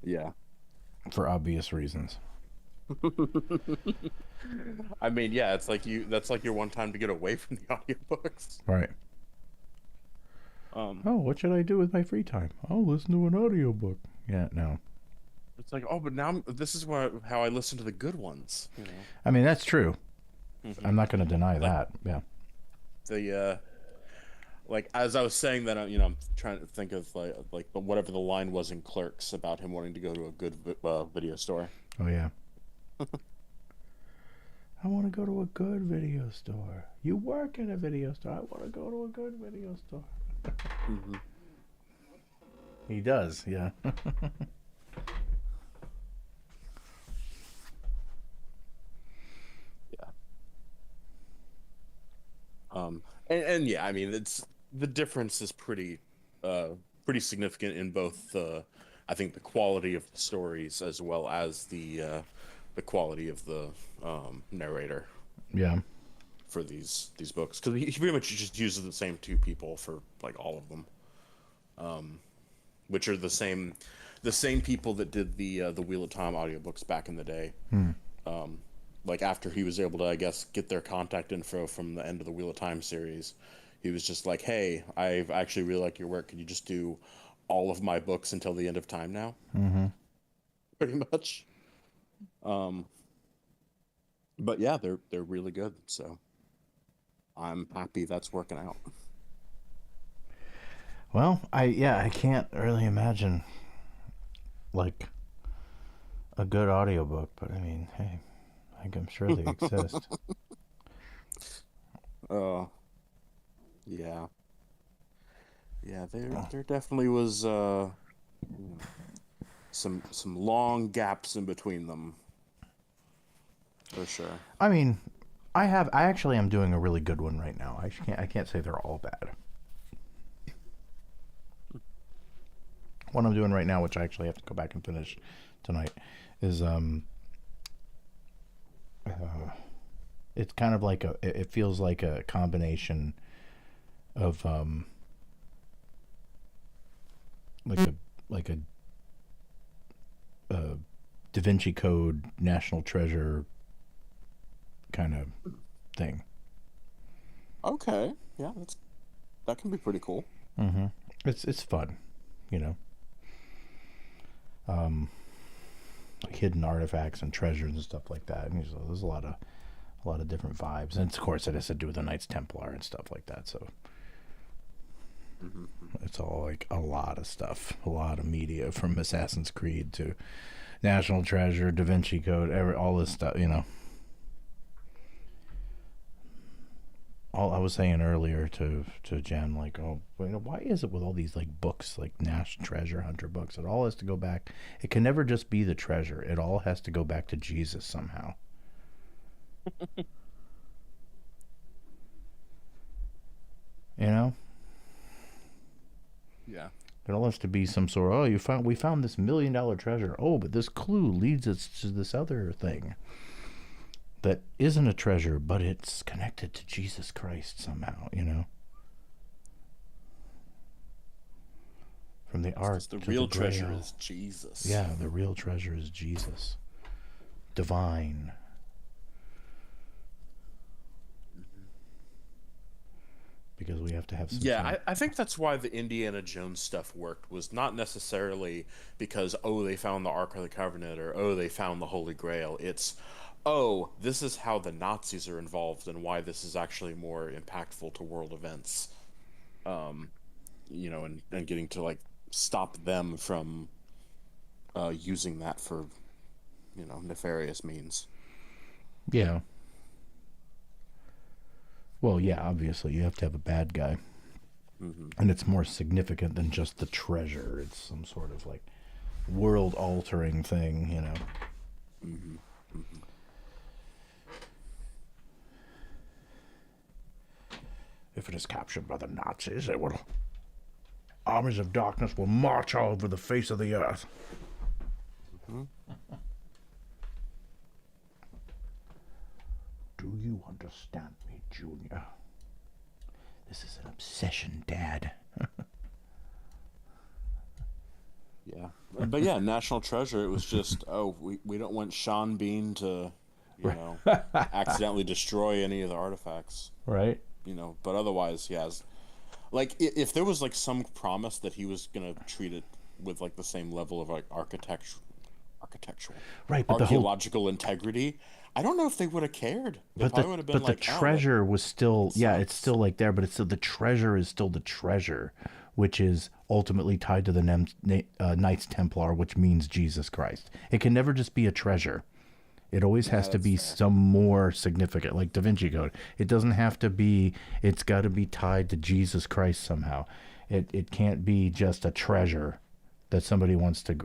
Yeah. For obvious reasons. I mean, yeah, that's like your one time to get away from the audiobooks. Right. What should I do with my free time? I'll listen to an audiobook. Yeah, no. It's like, oh, but now this is how I listen to the good ones. You know? I mean, that's true. I'm not going to deny that. Yeah. Like as I was saying that, I'm trying to think of like whatever the line was in Clerks about him wanting to go to a good video store. Oh yeah. I want to go to a good video store. You work at a video store. I want to go to a good video store. He does, yeah. Yeah. And yeah, I mean, the difference is pretty significant in both I think the quality of the stories as well as the quality of the narrator. Yeah. For these books, because he pretty much just uses the same two people for like all of them, which are the same people that did the Wheel of Time audiobooks back in the day. Like after he was able to, I guess, get their contact info from the end of the Wheel of Time series, he was just like, hey, I actually really like your work. Can you just do all of my books until the end of time now? Pretty much. But yeah, they're really good, so I'm happy that's working out. Well, I can't really imagine like a good audiobook, but I mean, hey, I'm sure they exist. Yeah. Yeah, there definitely was some long gaps in between them. For sure. I mean, I actually am doing a really good one right now. I can't say they're all bad. What I'm doing right now, which I actually have to go back and finish tonight, is it's kind of like it feels like a combination of like a Da Vinci Code, National Treasure kind of thing. Okay, yeah, that can be pretty cool. It's fun, you know. Like hidden artifacts and treasures and stuff like that. And so there's a lot of different vibes, and of course it has to do with the Knights Templar and stuff like that. So it's all like a lot of stuff, a lot of media, from Assassin's Creed to National Treasure, Da Vinci Code, all this stuff, you know. All I was saying earlier to Jen, like, oh, you know, why is it with all these like books, like National Treasure Hunter books, it all has to go back. It can never just be the treasure. It all has to go back to Jesus somehow. You know? Yeah. It all has to be some sort of, we found this $1 million treasure. Oh, but this clue leads us to this other thing that isn't a treasure, but it's connected to Jesus Christ somehow, From the ark The to real the treasure Grail. is Jesus. Yeah, the real treasure is Jesus. Divine. Because we have to have some. Yeah, I think that's why the Indiana Jones stuff worked, was not necessarily because, they found the Ark of the Covenant, or, they found the Holy Grail. It's, this is how the Nazis are involved and why this is actually more impactful to world events. And getting to, like, stop them from using that for, nefarious means. Yeah. Well, yeah, obviously, you have to have a bad guy. Mm-hmm. And it's more significant than just the treasure. It's some sort of, like, world-altering thing, Mm-hmm. Mm-hmm. If it is captured by the Nazis, armies of darkness will march all over the face of the earth. Mm-hmm. Do you understand me, Junior? This is an obsession, Dad. Yeah. But yeah, National Treasure, it was just, we don't want Sean Bean to, accidentally destroy any of the artifacts. Right. But otherwise, yes. Like, if there was, like, some promise that he was going to treat it with, like, the same level of, like, architectural, right, but archaeological integrity, I don't know if they would have cared. But the treasure was still, it's still, like, there, but it's still, the treasure is still the treasure, which is ultimately tied to the Knights Templar, which means Jesus Christ. It can never just be a treasure. It always has to be some more significant, like Da Vinci Code. It doesn't have to be, it's got to be tied to Jesus Christ somehow. It can't be just a treasure that somebody wants to,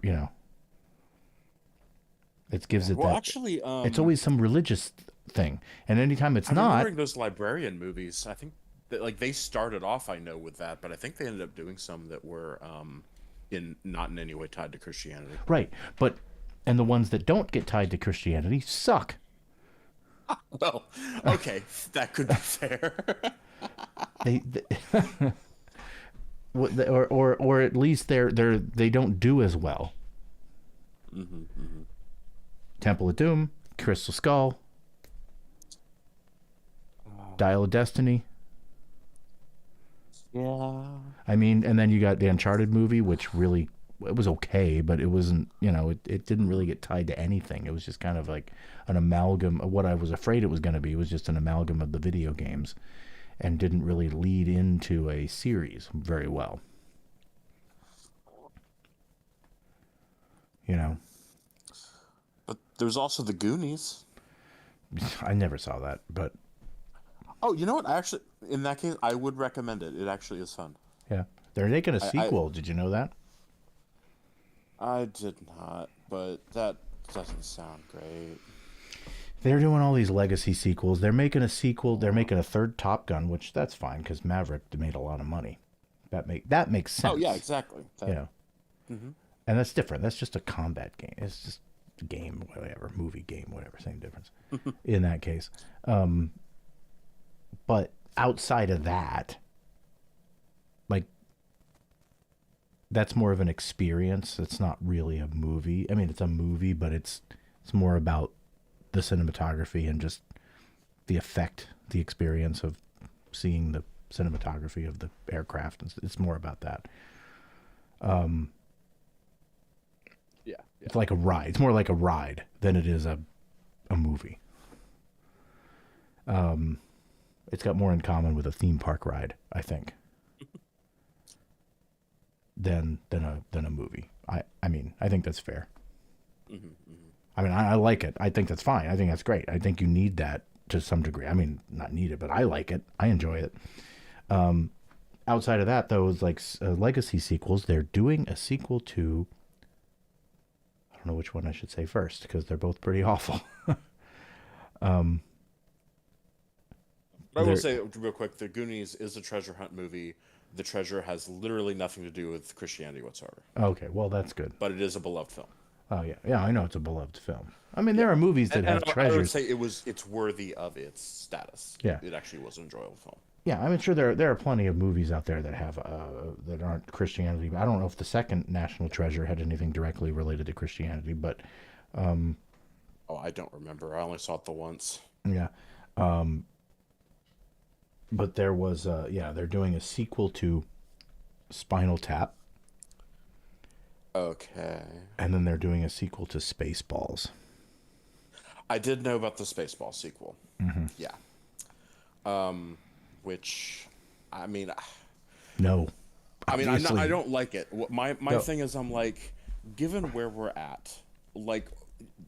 It gives it that. Actually, it's always some religious thing. And anytime it's I'm not. remembering those librarian movies. I think that, like, they started off, I know, with that, but I think they ended up doing some that were not in any way tied to Christianity. Right. And the ones that don't get tied to Christianity suck. Well, okay, that could be fair. or at least they don't do as well. Mm-hmm, mm-hmm. Temple of Doom, Crystal Skull, Dial of Destiny. Yeah. I mean, and then you got the Uncharted movie, which really, it was okay, but it wasn't, it didn't really get tied to anything. It was just kind of like an amalgam of what I was afraid it was going to be. It was just an amalgam of the video games and didn't really lead into a series very well. But there's also the Goonies. I never saw that, but... Oh, you know what? In that case, I would recommend it. It actually is fun. Yeah. They're making a sequel. Did you know that? I did not, but that doesn't sound great. They're doing all these legacy sequels. They're making a sequel. They're making a third Top Gun, which that's fine because Maverick made a lot of money. That makes sense. Oh, yeah, exactly. Mm-hmm. And that's different. That's just a combat game. It's just a game, whatever, movie game, whatever, same difference in that case. But outside of that, like, that's more of an experience. It's not really a movie. I mean, it's a movie, but it's more about the cinematography and just the effect, the experience of seeing the cinematography of the aircraft. It's more about that. Yeah. It's like a ride. It's more like a ride than it is a movie. It's got more in common with a theme park ride, I think, than a movie. I mean, I think that's fair. Mm-hmm, mm-hmm. I mean, I like it. I think that's fine. I think that's great. I think you need that to some degree. I mean, not need it, but I like it. I enjoy it. Outside of that, though, like legacy sequels, they're doing a sequel to... I don't know which one I should say first, because they're both pretty awful. I will say real quick, The Goonies is a treasure hunt movie The Treasure has literally nothing to do with Christianity whatsoever. Okay, well that's good. But it is a beloved film. Oh yeah, yeah, I know it's a beloved film. I mean, there are movies that have I would treasures. say it's worthy of its status. Yeah. It actually was an enjoyable film. Yeah, I'm sure there are plenty of movies out there that have that aren't Christianity. I don't know if the second National Treasure had anything directly related to Christianity, but Oh, I don't remember. I only saw it the once. yeah. But there was they're doing a sequel to Spinal Tap, Okay. and then they're doing a sequel to Spaceballs. I did know about the Spaceball sequel. Mm-hmm. Yeah. Which, I mean, No, I don't like it. My No. thing is, I'm like, given where we're at, like,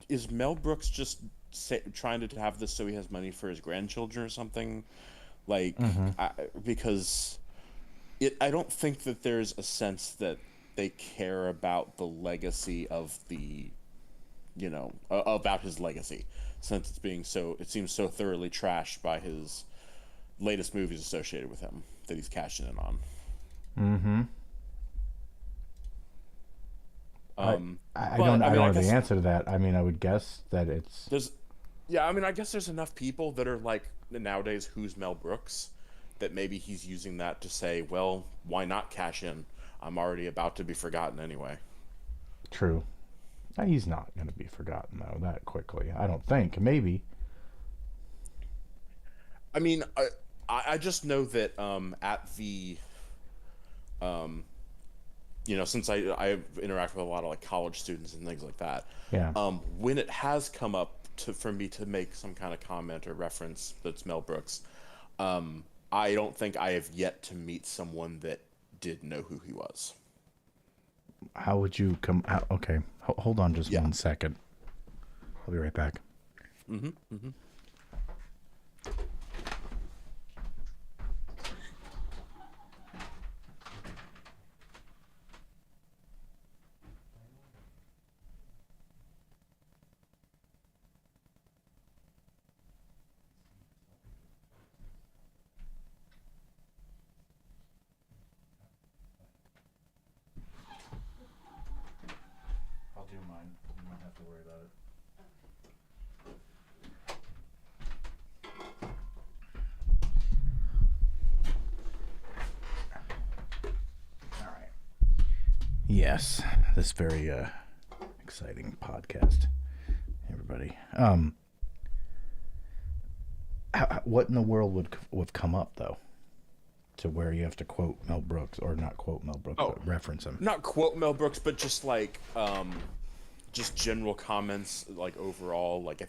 is Mel Brooks just trying to have this so he has money for his grandchildren or something? Like, because I don't think that there's a sense that they care about the legacy of the, about his legacy, since it seems so thoroughly trashed by his latest movies associated with him that he's cashing in on. Mm-hmm. I But, don't know the guess answer to that. I mean, I would guess that it's I guess there's enough people that are like, nowadays, who's Mel Brooks, that maybe he's using that to say, well, why not cash in? I'm already about to be forgotten anyway. true. He's not going to be forgotten though that quickly. I don't think. Maybe. I mean, I just know that at the since I interact with a lot of like college students and things like that. Yeah. When it has come up for me to make some kind of comment or reference that's Mel Brooks, I don't think I have yet to meet someone that did know who he was. How would you come out? Okay. Hold on just 1 second. I'll be right back. Mm-hmm. Mm-hmm. I'll do mine. You don't have to worry about it. All right. Yes, this very exciting podcast, everybody. What in the world would have come up though, to where you have to quote Mel Brooks, or not quote Mel Brooks, but reference him? Not quote Mel Brooks, but just like just general comments, like overall. Like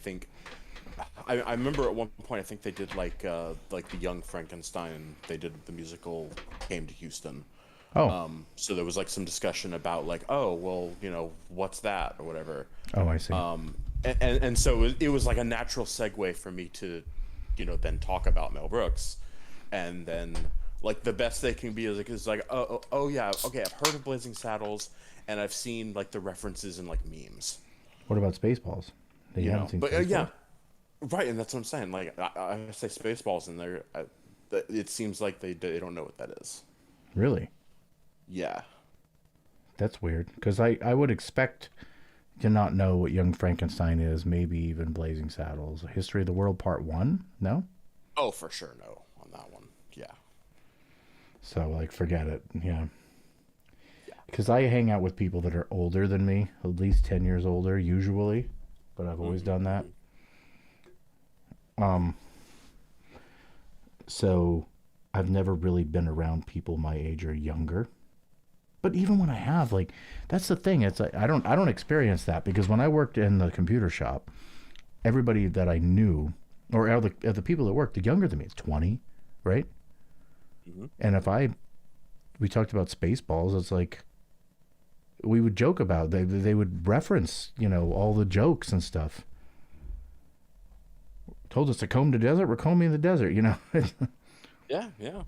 I remember at one point I think they did like the Young Frankenstein. They did the musical Came to Houston. Oh. So there was like some discussion about like, oh well, what's that or whatever. Oh, I see. And so it was like a natural segue for me to, then talk about Mel Brooks, and then like the best they can be is like oh yeah, okay, I've heard of Blazing Saddles, and I've seen like the references in like memes. What about Spaceballs? You haven't seen But Spaceballs? yeah, right, and that's what I'm saying. Like I say Spaceballs, and it seems like they don't know what that is. Really? Yeah. That's weird, because I would expect to not know what Young Frankenstein is, maybe even Blazing Saddles. History of the World Part 1? No? Oh, for sure, no on that one. Yeah. So, like, forget it. Yeah. Because I hang out with people that are older than me, at least 10 years older, usually. But I've always done that. So, I've never really been around people my age or younger. But even when I have, like, that's the thing. It's like, I don't experience that, because when I worked in the computer shop, everybody that I knew, or the people that worked, the younger than me, it's 20, right? Mm-hmm. And we talked about Spaceballs, it's like, we would joke about, they would reference, all the jokes and stuff. Told us to comb the desert, we're combing the desert, Yeah, yeah.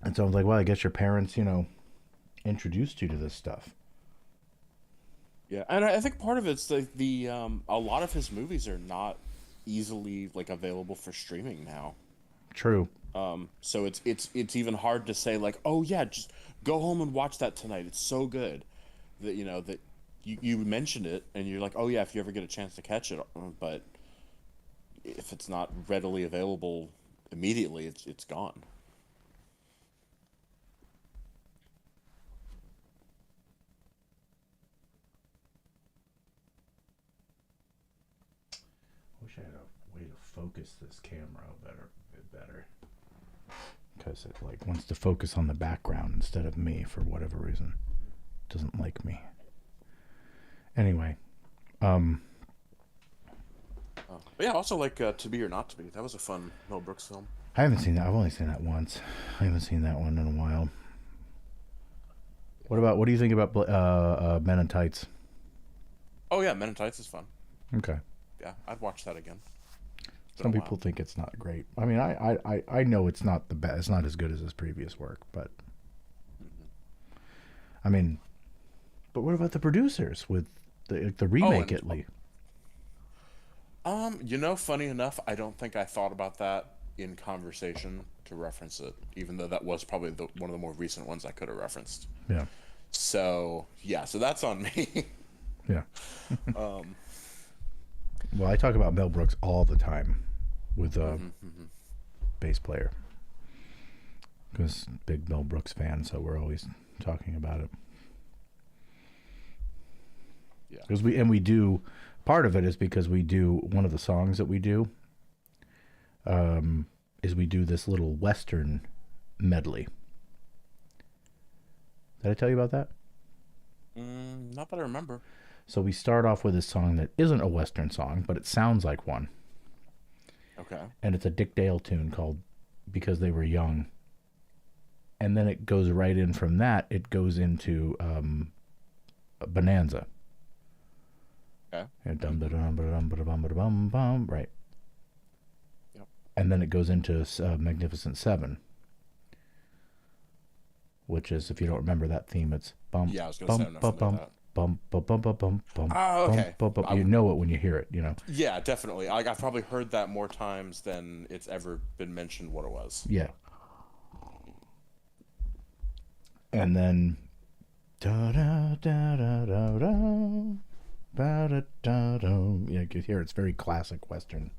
And so I was like, well, I guess your parents, introduced you to this stuff. Yeah, and I think part of it's the a lot of his movies are not easily like available for streaming now. True. So it's even hard to say like, oh yeah, just go home and watch that tonight. It's so good that that you mentioned it and you're like, oh yeah, if you ever get a chance to catch it, but if it's not readily available immediately, it's gone. I wish I had a way to focus this camera a bit better. Because it like wants to focus on the background instead of me for whatever reason. It doesn't like me. Anyway, But yeah, also like To Be or Not to Be. That was a fun Mel Brooks film. I haven't seen that. I've only seen that once. I haven't seen that one in a while. What do you think about Men in Tights? Oh yeah, Men in Tights is fun. Okay. Yeah, I'd watch that again. Some people think it's not great. I mean, I know it's not the best. It's not as good as his previous work, but I mean, but what about the producers with the remake at least? Funny enough, I don't think I thought about that in conversation to reference it, even though that was probably one of the more recent ones I could have referenced. Yeah. So that's on me. Yeah. Well, I talk about Mel Brooks all the time with bass player, because big Mel Brooks fan, so we're always talking about it. Yeah. Because we do part of it is because we do one of the songs that we do is we do this little Western medley. Did I tell you about that? Not that I remember. So we start off with a song that isn't a Western song, but it sounds like one. Okay. And it's a Dick Dale tune called Because They Were Young. And then it goes right in from that, it goes into Bonanza. Okay. Right. Yep. And then it goes into Magnificent Seven, which is, if you don't remember that theme, it's bum, Yeah, I was gonna say I'm not familiar with that. bum, bum, bum, bum, bum, bum, Oh, okay. bum, bum, bum. You know it when you hear it, you know. Yeah, definitely. I've probably heard that more times than it's ever been mentioned what it was. Yeah. And then da da da da da da ba da da da. Yeah, you can hear it's very classic Western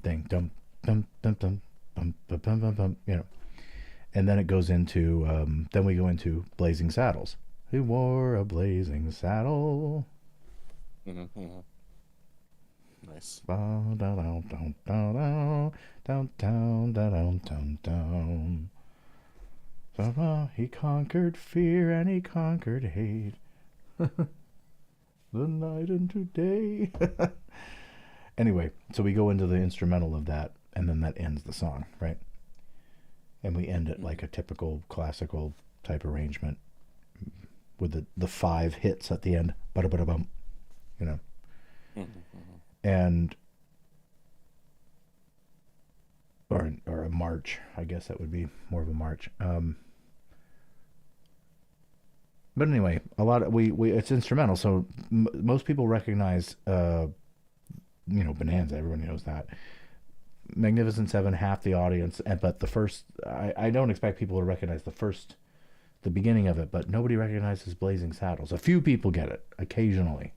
thing. Dum dum dum dum bum bum bum bum bum. You know. And then it goes into then we go into Blazing Saddles. Who wore a blazing saddle? Nice. Down, down, down, down, down, down, down, down, down. He conquered fear and he conquered hate. The night into day. Anyway, so we go into the instrumental of that, and then that ends the song, right? And we end it like a typical classical type arrangement with the 5 hits at the end. Ba-da-ba-da-bum, you know. And or a march, I guess that would be more of a march. But anyway, a lot of we it's instrumental, so most people recognize Bonanza. Everybody knows that. Magnificent Seven, half the audience, but the first I don't expect people to recognize the beginning of it, but nobody recognizes Blazing Saddles. A few people get it occasionally,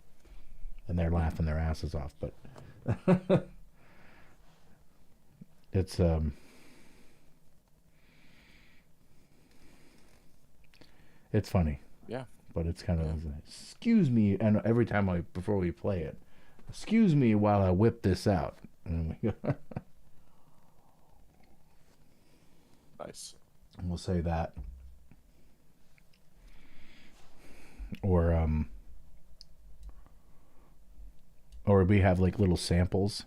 and they're laughing their asses off, but it's funny. Yeah. But it's kind of, excuse me, and every time before we play it, excuse me while I whip this out. And we go, Nice. and we'll say that. Or we have like little samples.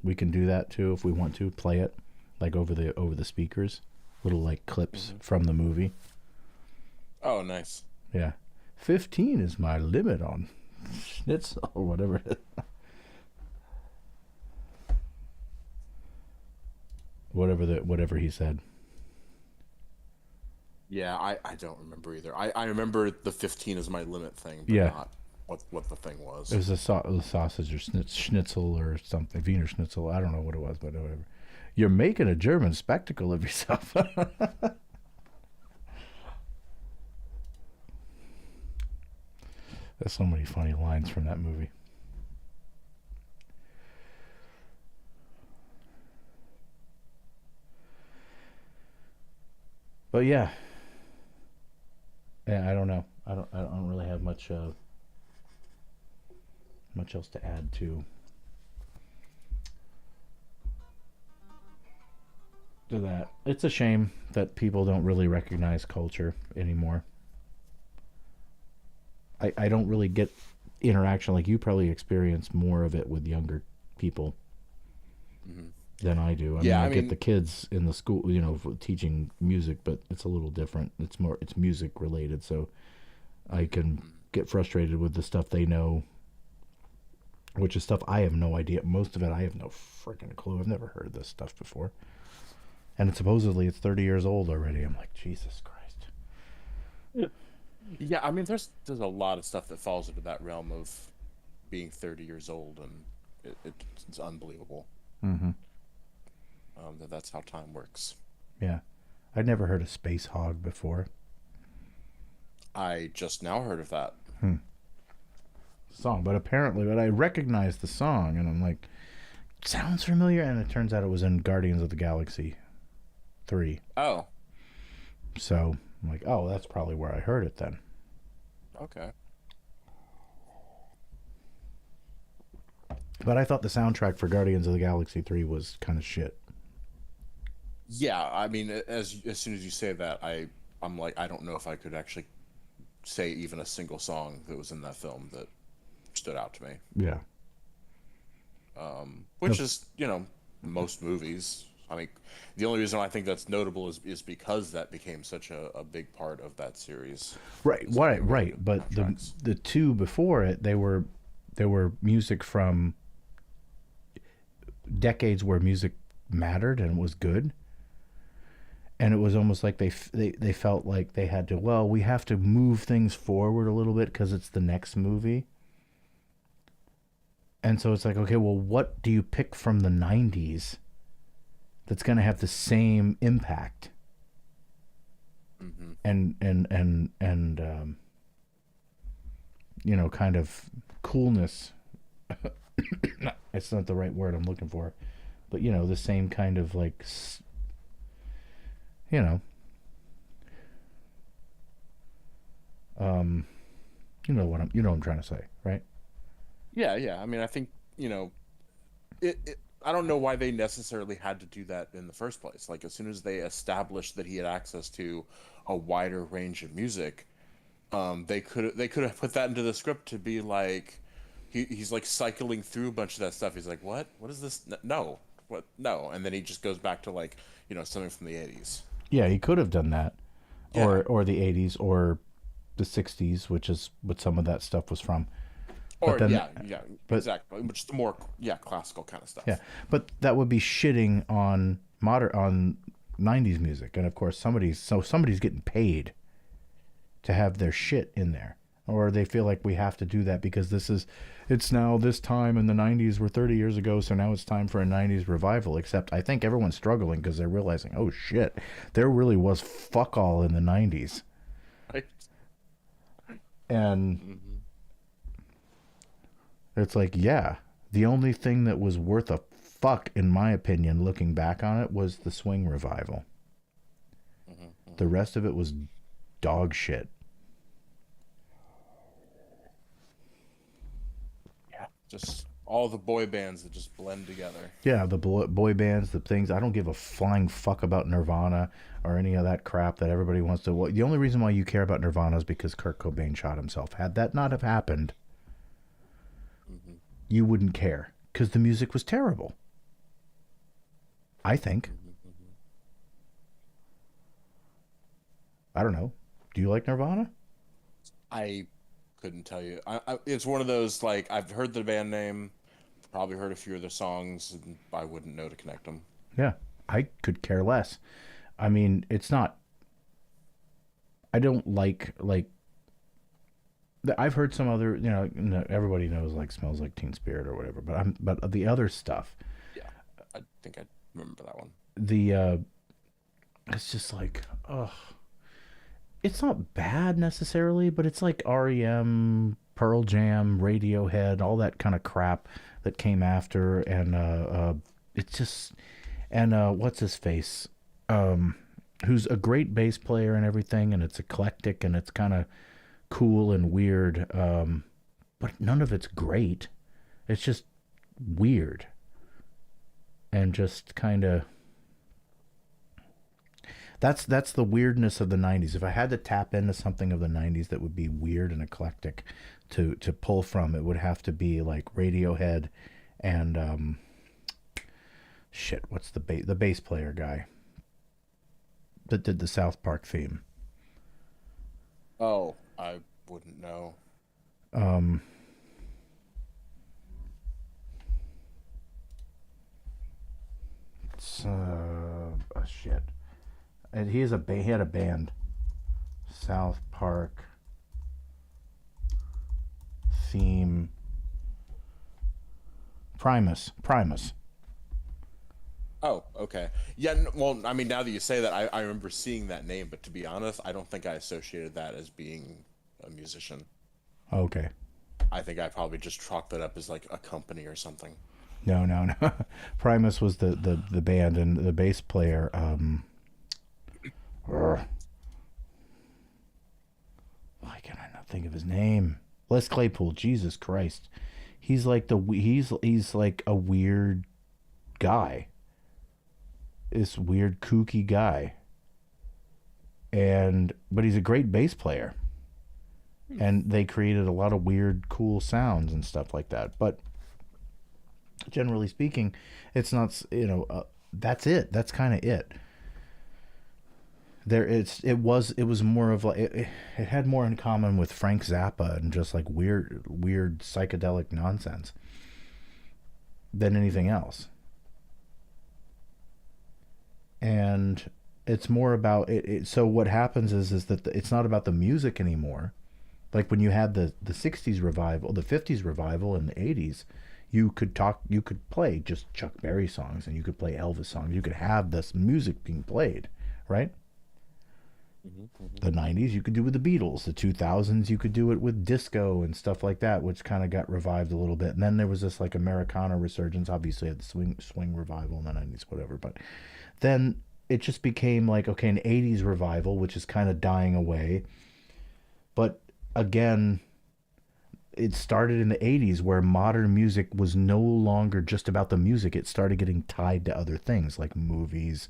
We can do that too if we want to play it, like over the speakers, little like clips from the movie. Oh, nice. Yeah. 15 is my limit on schnitzel or whatever it is. Whatever he said. Yeah, I don't remember either. I remember the 15 is my limit thing, but Yeah. not what the thing was. It was a sausage or schnitzel or something. Wiener schnitzel. I don't know what it was, but whatever. You're making a German spectacle of yourself. There's so many funny lines from that movie. But yeah, I don't know. I don't really have much else to add to that. It's a shame that people don't really recognize culture anymore. I don't really get interaction like you probably experience more of it with younger people than I do. I get the kids in the school, for teaching music, but it's a little different. It's music related, so I can get frustrated with the stuff they know, which is stuff I have no idea. Most of it I have no freaking clue. I've never heard this stuff before. And supposedly it's 30 years old already. I'm like, Jesus Christ. Yeah, there's a lot of stuff that falls into that realm of being 30 years old, and it's unbelievable. Mm-hmm. That's how time works. Yeah. I'd never heard of Space Hog before. I just now heard of that. Song, but I recognized the song, and I'm like, sounds familiar, and it turns out it was in Guardians of the Galaxy 3. Oh. So I'm like, oh, that's probably where I heard it then. Okay. But I thought the soundtrack for Guardians of the Galaxy 3 was kind of shit. Yeah, as soon as you say that, I'm like, I don't know if I could actually say even a single song that was in that film that stood out to me. Yeah. Which is, most movies. The only reason I think that's notable is because that became such a big part of that series. Right. But the two before it, they were music from decades where music mattered and was good. And it was almost like they felt like they had to, we have to move things forward a little bit because it's the next movie. And so it's like, okay, well, what do you pick from the 90s that's going to have the same impact? And kind of coolness. It's not the right word I'm looking for. But, the same kind of like... you know what I'm trying to say, right? Yeah. I think, I don't know why they necessarily had to do that in the first place. Like, as soon as they established that he had access to a wider range of music, they could have put that into the script to be like, he's like cycling through a bunch of that stuff. He's like, what is this? No, what? No. And then he just goes back to like, something from the 80s. Yeah, he could have done that. Yeah. Or the 80s or the 60s, which is what some of that stuff was from. Or exactly, which is the more classical kind of stuff. Yeah, but that would be shitting on 90s music, and of course somebody's getting paid to have their shit in there, or they feel like we have to do that because it's now this time and the 90s were 30 years ago, so now it's time for a 90s revival. Except I think everyone's struggling because they're realizing, oh shit, there really was fuck all in the 90s. Right. And it's like, yeah, the only thing that was worth a fuck, in my opinion, looking back on it, was the swing revival. The rest of it was dog shit. Yeah, just all the boy bands that just blend together. Yeah, the boy bands, the things. I don't give a flying fuck about Nirvana or any of that crap that everybody wants to. Well, the only reason why you care about Nirvana is because Kurt Cobain shot himself. Had that not have happened, you wouldn't care because the music was terrible. I think. I don't know. Do you like Nirvana? I couldn't tell you. It's one of those, like, I've heard the band name, probably heard a few of their songs, and I wouldn't know to connect them. Yeah, I could care less. I mean, it's not. I don't like. I've heard some other, everybody knows like Smells Like Teen Spirit or whatever, but the other stuff. Yeah, I think I remember that one. It's just like, ugh. It's not bad necessarily, but it's like REM, Pearl Jam, Radiohead, all that kind of crap that came after, and it's just, and what's his face, who's a great bass player and everything, and it's eclectic and it's kind of cool and weird, but none of it's great. It's just weird and just kind of. That's the weirdness of the 90s. If I had to tap into something of the 90s that would be weird and eclectic to pull from, it would have to be like Radiohead and what's the bass player guy that did the South Park theme? Oh, I wouldn't know. It's shit. And he had a band, South Park theme. Primus. Oh, okay. Yeah, well, I mean, now that you say that, I remember seeing that name, but to be honest, I don't think I associated that as being a musician. Okay. I think I probably just chalked that up as like a company or something. No. Primus was the band, and the bass player, why can I not think of his name? Les Claypool. Jesus Christ, he's like he's like a weird guy. This weird kooky guy, but he's a great bass player, and they created a lot of weird, cool sounds and stuff like that. But generally speaking, it's not. That's it. That's kind of it. It was more of like it had more in common with Frank Zappa and just like weird psychedelic nonsense than anything else. And it's more about it. So what happens is that it's not about the music anymore. Like when you had the 60s revival, the 50s revival, and the 80s, you could play just Chuck Berry songs, and you could play Elvis songs. You could have this music being played, right? The 90s you could do with the Beatles. The 2000s you could do it with disco and stuff like that, which kind of got revived a little bit. And then there was this like Americana resurgence. Obviously had the swing revival in the 90s, whatever. But then it just became like, okay, an 80s revival, which is kind of dying away. But again, it started in the 80s where modern music was no longer just about the music. It started getting tied to other things like movies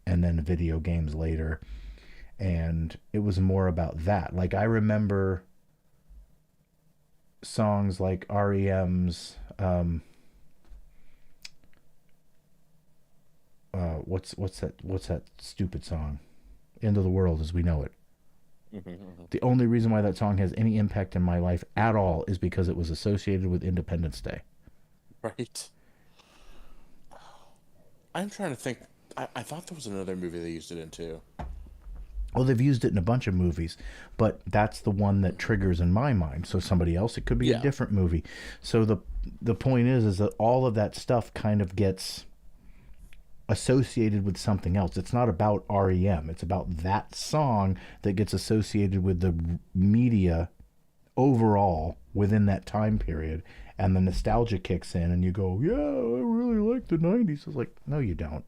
and then video games later. And it was more about that. Like I remember songs like REM's what's that stupid song? End of the World as We Know It. The only reason why that song has any impact in my life at all is because it was associated with Independence Day. Right. I'm trying to think. I thought there was another movie they used it in too. Well, they've used it in a bunch of movies, but that's the one that triggers in my mind. So somebody else, it could be a different movie. So the point is that all of that stuff kind of gets associated with something else. It's not about REM. It's about that song that gets associated with the media overall within that time period. And the nostalgia kicks in and you go, yeah, I really like the 90s. It's like, no, you don't.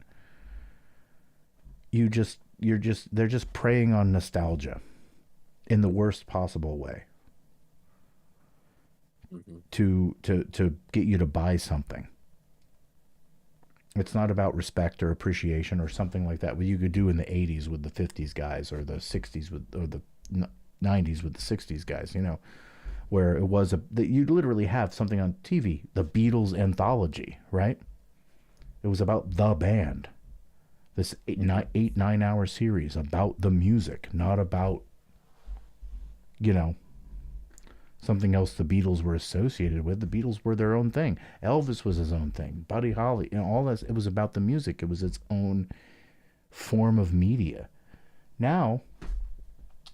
They're just preying on nostalgia in the worst possible way to get you to buy something. It's not about respect or appreciation or something like that. What you could do in the 80s with the 50s guys, or the 60s or the 90s with the 60s guys, where it was that you literally have something on TV, the Beatles anthology, right? It was about the band. This 9 hour series about the music, not about, something else the Beatles were associated with. The Beatles were their own thing. Elvis was his own thing. Buddy Holly, all this. It was about the music. It was its own form of media. Now,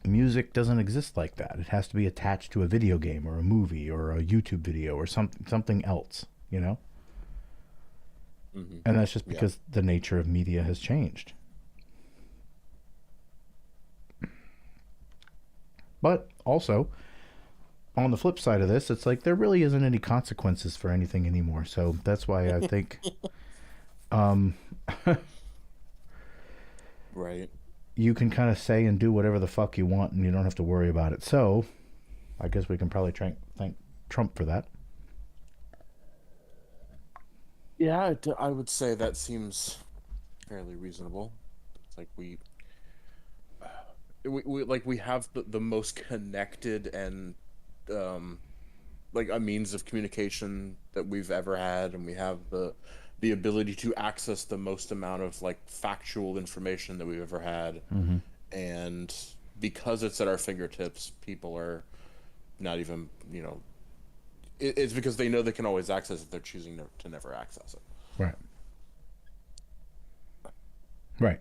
music doesn't exist like that. It has to be attached to a video game or a movie or a YouTube video or something else, And that's just because the nature of media has changed. But also, on the flip side of this, it's like there really isn't any consequences for anything anymore. So that's why I think Right. you can kind of say and do whatever the fuck you want and you don't have to worry about it. So I guess we can probably thank Trump for that. Yeah, I would say that seems fairly reasonable. It's like we have the most connected and like a means of communication that we've ever had, and we have the ability to access the most amount of like factual information that we've ever had. And because it's at our fingertips, people are not even, it's because they know they can always access it. They're choosing to never access it. Right. Right.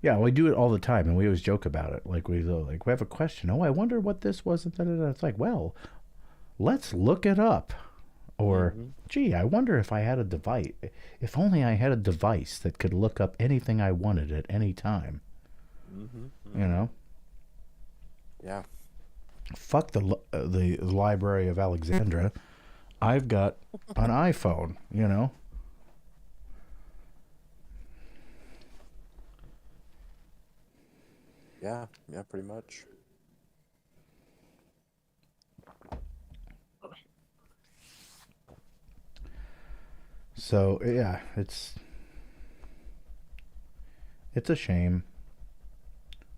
Yeah, we do it all the time, and we always joke about it. Like we have a question. Oh, I wonder what this was. And it's like, well, let's look it up. Or, gee, I wonder if I had a device. If only I had a device that could look up anything I wanted at any time. Yeah. Fuck the Library of Alexandria. I've got an iPhone, Yeah, pretty much. So, yeah, it's a shame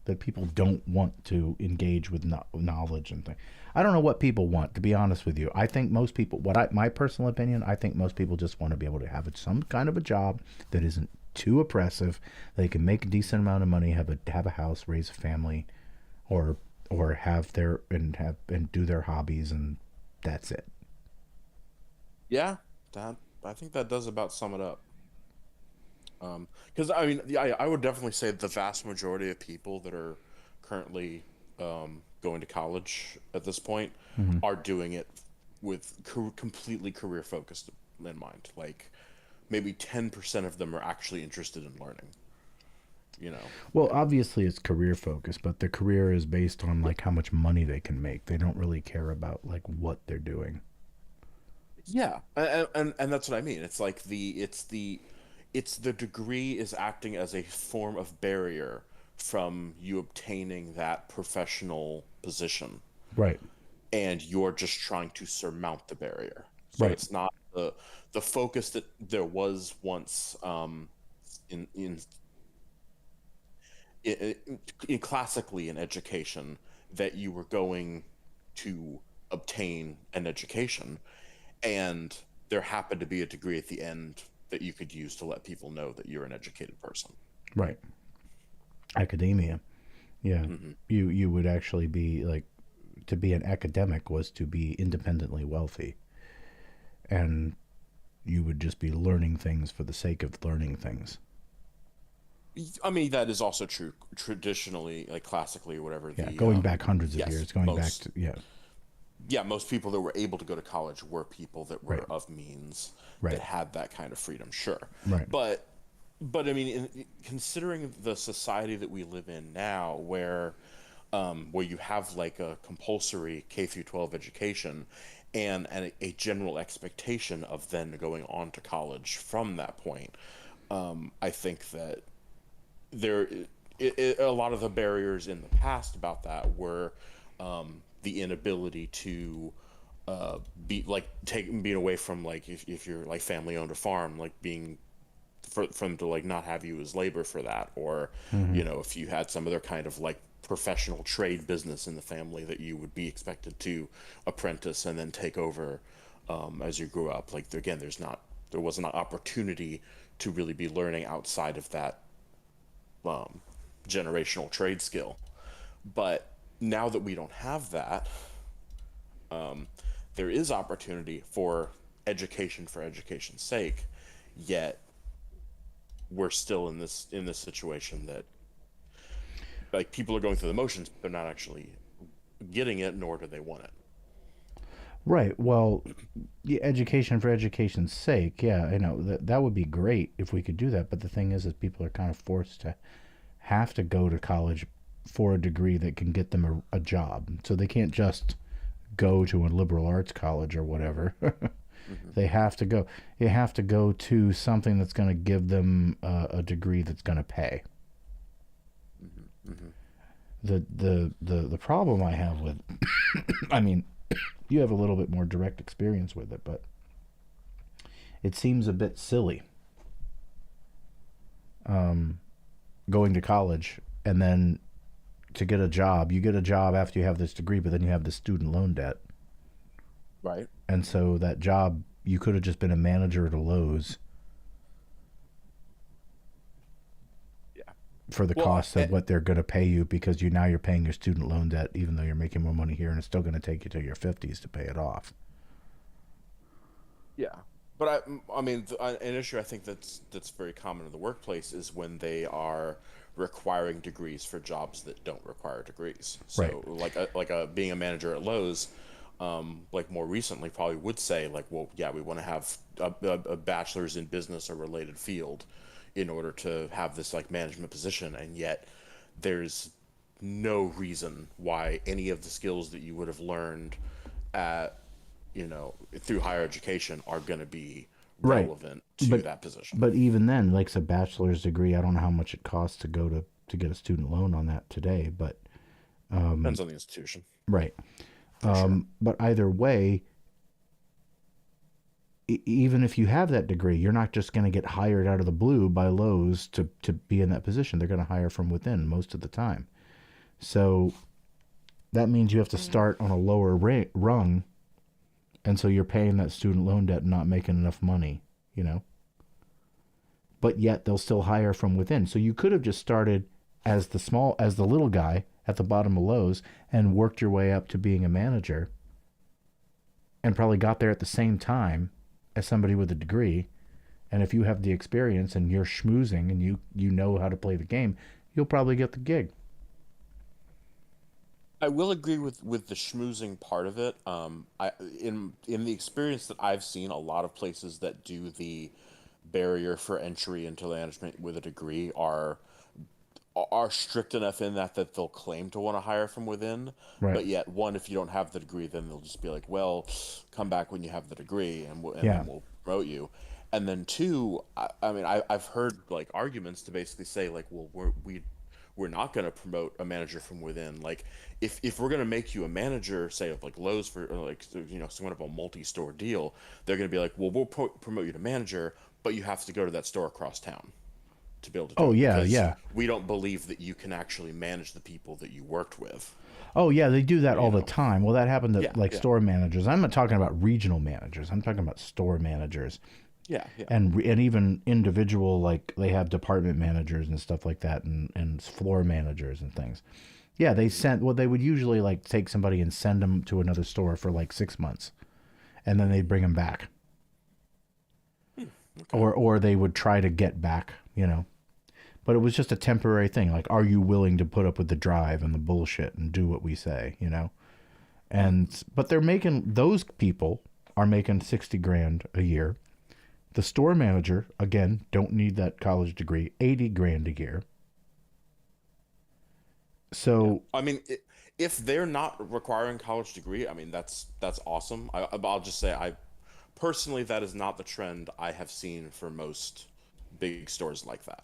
that people don't want to engage with knowledge and things. I don't know what people want, to be honest with you. I think most people, my personal opinion, I think most people just want to be able to have some kind of a job that isn't too oppressive. They can make a decent amount of money, have a house, raise a family, or have and do their hobbies, and that's it. Yeah, I think that does about sum it up. Because I would definitely say the vast majority of people that are currently going to college at this point are doing it with completely career focused in mind. Like maybe 10% of them are actually interested in learning. Well, obviously it's career focused, but the career is based on like how much money they can make. They don't really care about like what they're doing. Yeah, and that's what I mean. It's like the degree is acting as a form of barrier from you obtaining that professional position. Right. And you're just trying to surmount the barrier. So right. It's not the focus that there was once in classically in education, that you were going to obtain an education, and there happened to be a degree at the end that you could use to let people know that you're an educated person. Right. Academia. Yeah. You would actually be like, to be an academic was to be independently wealthy. And you would just be learning things for the sake of learning things. I mean, that is also true traditionally, like classically or whatever. Yeah, going back hundreds of years, back to, Yeah, most people that were able to go to college were people that were of means, that had that kind of freedom, sure. Right. But I mean, considering the society that we live in now, where you have like a compulsory K through 12 education and a general expectation of then going on to college from that point, I think that a lot of the barriers in the past about that were the inability to being away from, like, if you're like family owned a farm, like being for them to like not have you as labor for that, or if you had some other kind of like professional trade business in the family that you would be expected to apprentice and then take over as you grew up. Like, again, there wasn't an opportunity to really be learning outside of that generational trade skill. But now that we don't have that, there is opportunity for education for education's sake, yet we're still in this situation that, like, people are going through the motions, but they're not actually getting it, nor do they want it. Right. Well, education for education's sake. Yeah, I know that would be great if we could do that. But the thing is people are kind of forced to have to go to college for a degree that can get them a job. So they can't just go to a liberal arts college or whatever. They have to go. You have to go to something that's going to give them a degree that's going to pay. The problem I have with, I mean, you have a little bit more direct experience with it, but it seems a bit silly. Going to college and then to get a job, you get a job after you have this degree, but then you have the student loan debt. Right. And so that job, you could have just been a manager at a Lowe's. Yeah. For the cost of what they're going to pay you, because now you're paying your student loan debt, even though you're making more money here, and it's still going to take you to your 50s to pay it off. Yeah. But I mean, an issue I think that's very common in the workplace is when they are requiring degrees for jobs that don't require degrees. So Right. being a manager at Lowe's, like more recently probably would say like, well, yeah, we want to have a bachelor's in business or related field in order to have this like management position, and yet there's no reason why any of the skills that you would have learned at through higher education are going to be Right. relevant to But- that position. But even then, like a bachelor's degree, I don't know how much it costs to go to get a student loan on that today, but Depends on the institution. right. Sure. But either way, even if you have that degree, you're not just going to get hired out of the blue by Lowe's to be in that position. They're going to hire from within most of the time. So that means you have to start on a lower rung. And so you're paying that student loan debt and not making enough money, But yet they'll still hire from within. So you could have just started as the little guy at the bottom of Lowe's and worked your way up to being a manager, and probably got there at the same time as somebody with a degree. And if you have the experience and you're schmoozing and you know how to play the game, you'll probably get the gig. I will agree with the schmoozing part of it. In the experience that I've seen, a lot of places that do the barrier for entry into management with a degree are strict enough in that they'll claim to want to hire from within. Right. But yet, one, if you don't have the degree, then they'll just be like, well, come back when you have the degree, and Yeah. then we'll promote you. And then two, I mean, I've heard like arguments to basically say like, well, we're not going to promote a manager from within. Like, if we're going to make you a manager, say of like Lowe's for like somewhat of a multi-store deal, they're going to be like, well, we'll promote you to manager, but you have to go to that store across town to be able to do Oh, it, yeah, because yeah. we don't believe that you can actually manage the people that you worked with. Oh yeah, they do that all the time. Well, that happened to Yeah. store managers. I'm not talking about regional managers. I'm talking about store managers. Yeah. And even individual, like they have department managers and stuff like that, and floor managers and things. Yeah, they would usually like take somebody and send them to another store for like 6 months, and then they'd bring them back. Or they would try to get back, But it was just a temporary thing. Like, are you willing to put up with the drive and the bullshit and do what we say, but those people are making 60 grand a year. The store manager, again, don't need that college degree, 80 grand a year. So, I mean, if they're not requiring college degree, I mean, that's awesome. I'll just say, personally, that is not the trend I have seen for most big stores like that.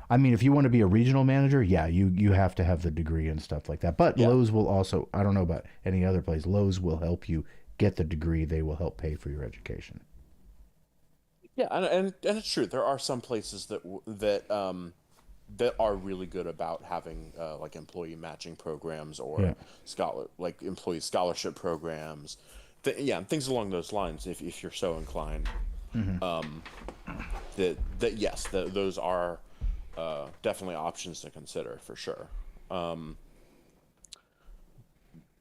I mean, if you want to be a regional manager, yeah, you have to have the degree and stuff like that. But Yeah. Lowe's will also, I don't know about any other place, Lowe's will help you get the degree. They will help pay for your education. Yeah, and it's true. There are some places that are really good about having like employee matching programs or Yeah. employee scholarship programs. Things along those lines. If you're so inclined, those are definitely options to consider for sure.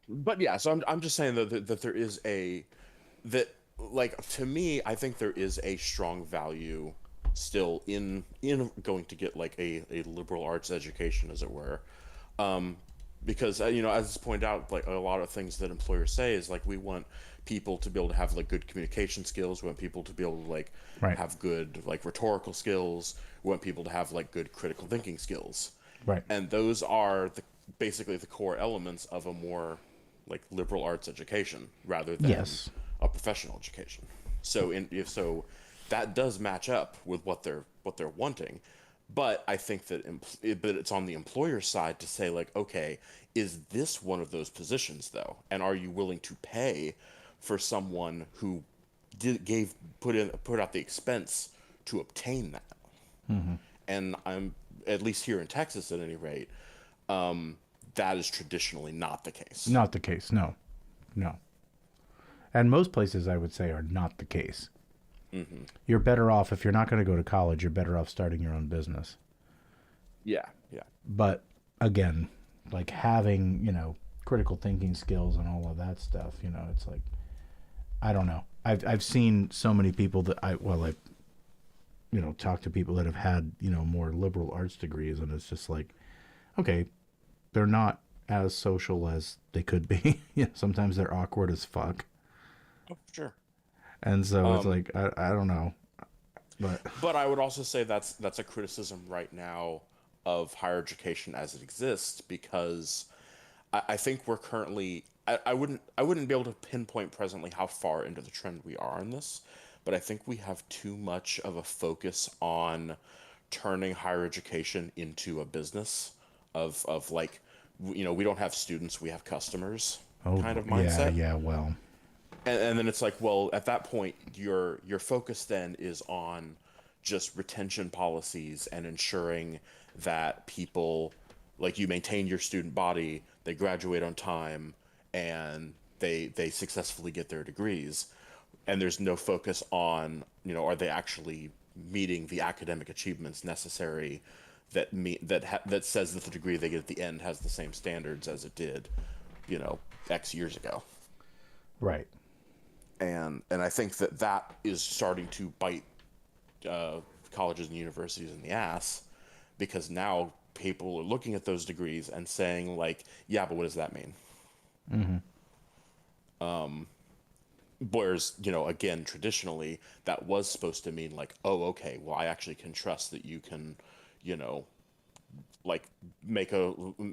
But yeah, so I'm just saying that there is to me, I think there is a strong value still in going to get like a liberal arts education, as it were, because you know, as it's pointed out, like a lot of things that employers say is like, we want people to be able to have like good communication skills. We want people to be able to like Right. have good like rhetorical skills. We want people to have like good critical thinking skills. Right. And those are basically the core elements of a more like liberal arts education rather than Yes. a professional education. So so that does match up with what they're wanting. But I think that but it's on the employer side to say like, okay, is this one of those positions though? And are you willing to pay for someone who put out the expense to obtain that? Mm-hmm. And I'm, at least here in Texas at any rate, that is traditionally not the case. Not the case. No. And most places, I would say, are not the case. Mm-hmm. You're better off, if you're not going to go to college, you're better off starting your own business. Yeah. But again, like having, you know, critical thinking skills and all of that stuff, you know, it's like, I don't know. I've seen so many people that I've, you know, talked to people that have had, you know, more liberal arts degrees, and it's just like, okay, they're not as social as they could be. You know, sometimes they're awkward as fuck. Oh, sure. And so it's like, I don't know. But I would also say that's a criticism right now of higher education as it exists, because I think we're currently, I wouldn't be able to pinpoint presently how far into the trend we are in this, but I think we have too much of a focus on turning higher education into a business of like, you know, we don't have students, we have customers kind of mindset. Yeah, well. And then it's like, well, at that point, your focus then is on just retention policies and ensuring that people, like, you maintain your student body, they graduate on time, and they successfully get their degrees. And there's no focus on, you know, are they actually meeting the academic achievements necessary that says that the degree they get at the end has the same standards as it did, you know, X years ago. Right. And I think that is starting to bite colleges and universities in the ass, because now people are looking at those degrees and saying like, yeah, but what does that mean? Mm-hmm. Whereas, you know, again, traditionally that was supposed to mean like, oh, okay, well, I actually can trust that you can, you know, like make you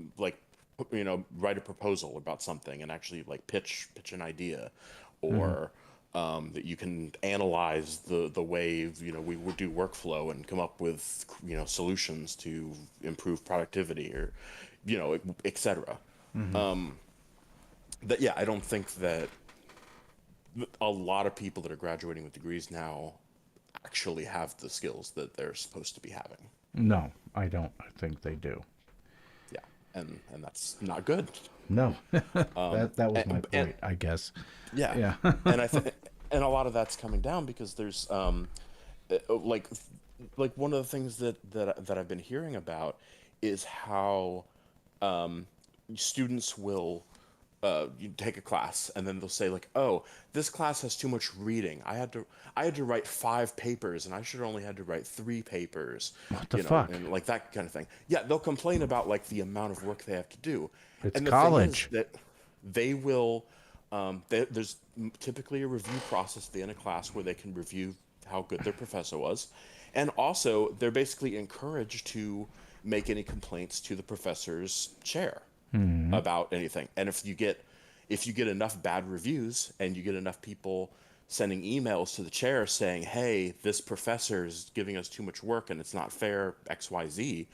know, write a proposal about something and actually like pitch an idea, or that you can analyze the way, you know, we would do workflow and come up with, you know, solutions to improve productivity, or, you know, et cetera. That, yeah, I don't think that a lot of people that are graduating with degrees now actually have the skills that they're supposed to be having. No, I don't. I think they do. Yeah, and that's not good. No, that was my point, I guess. Yeah. And I think, and a lot of that's coming down because there's like one of the things that I've been hearing about is how students will you take a class and then they'll say like, oh, this class has too much reading. I had to write 5 papers and I should have only had to write 3 papers. What the fuck? And like that kind of thing. Yeah, they'll complain about like the amount of work they have to do. It's and the college. thing is that they will. There's typically a review process at the end of class where they can review how good their professor was, and also they're basically encouraged to make any complaints to the professor's chair about anything. And if you get enough bad reviews and you get enough people sending emails to the chair saying, hey, this professor is giving us too much work and it's not fair, XYZ,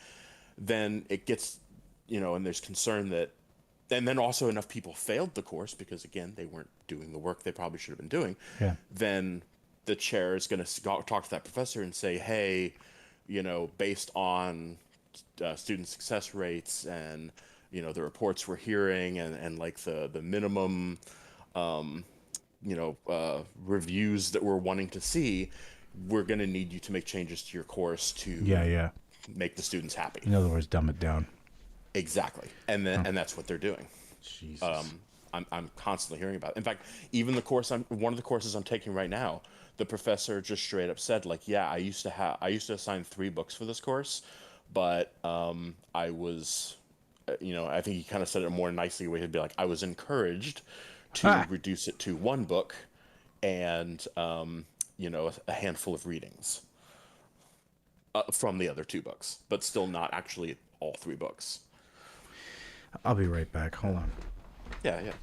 then it gets, you know, and there's concern that, and then also enough people failed the course because, again, they weren't doing the work they probably should have been doing. Yeah. Then the chair is going to talk to that professor and say, hey, you know, based on student success rates and, you know, the reports we're hearing and like the minimum, you know, reviews that we're wanting to see, we're going to need you to make changes to your course to make the students happy. In other words, dumb it down. Exactly. And then and that's what they're doing. Jesus. I'm constantly hearing about it. In fact, even one of the courses I'm taking right now, the professor just straight up said like, yeah, I used to assign 3 books for this course, but I was I think he kind of said it more nicely where he'd be like, I was encouraged to reduce it to one book and, a handful of readings from the other two books, but still not actually all three books. I'll be right back. Hold on. Yeah, yeah.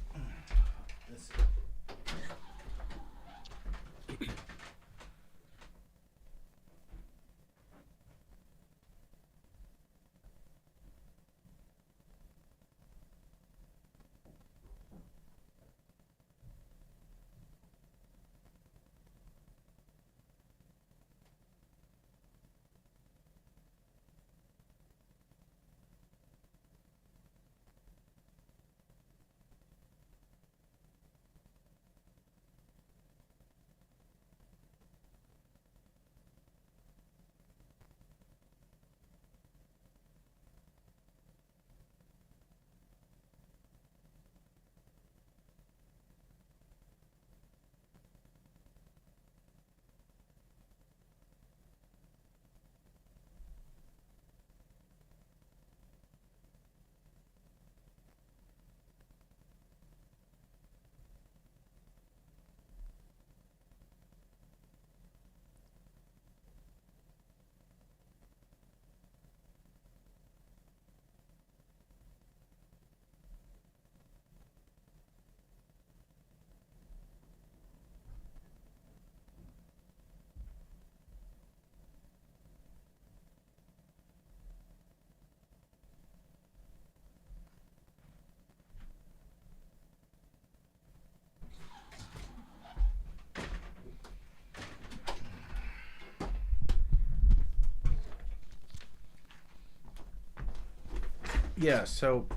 Yeah, so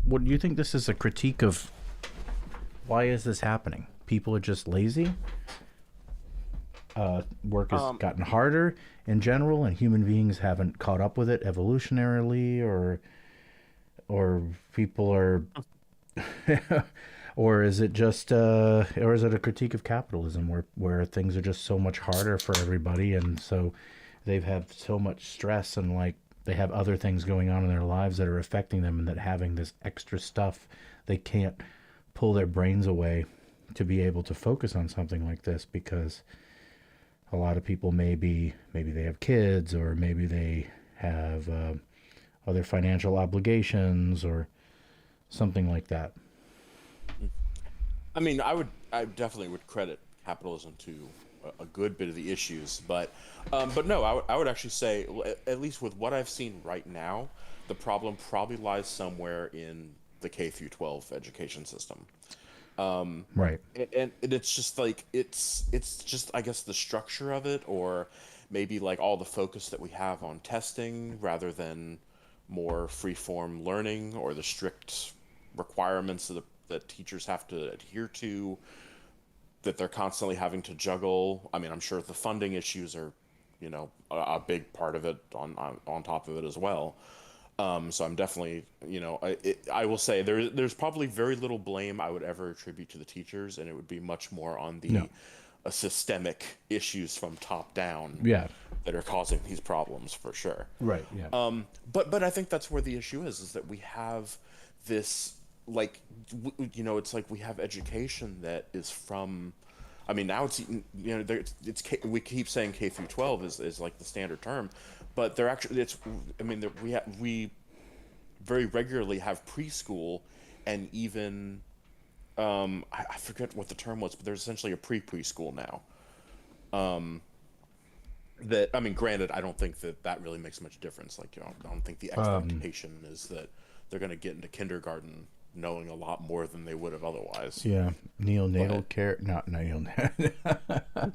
what do you think this is a critique of? Why is this happening? People are just lazy? Work has gotten harder in general, and human beings haven't caught up with it evolutionarily, or people are, or is it just, or is it a critique of capitalism where things are just so much harder for everybody, and so they've had so much stress and like they have other things going on in their lives that are affecting them, and that having this extra stuff, they can't pull their brains away to be able to focus on something like this, because a lot of people maybe they have kids, or maybe they have other financial obligations or something like that. I mean, I definitely would credit capitalism to a good bit of the issues, but no, I would actually say, at least with what I've seen right now, the problem probably lies somewhere in the K through 12 education system. Right. And it's just like, it's just, I guess, the structure of it, or maybe like all the focus that we have on testing rather than more free-form learning, or the strict requirements that teachers have to adhere to, that they're constantly having to juggle. I mean, I'm sure the funding issues are, a big part of it on top of it as well. So I'm definitely, I will say there's probably very little blame I would ever attribute to the teachers, and it would be much more on the systemic issues from top down that are causing these problems, for sure. Right. Yeah. But I think that's where the issue is that we have this, like, it's like we have education that is from, I mean, now it's, we keep saying K through 12 is like the standard term, but they're actually, we very regularly have preschool, and even, I forget what the term was, but there's essentially a preschool now. That, I mean, granted, I don't think that really makes much difference. Like, I don't think the expectation is that they're going to get into kindergarten knowing a lot more than they would have otherwise. Yeah, neonatal care, not neonatal.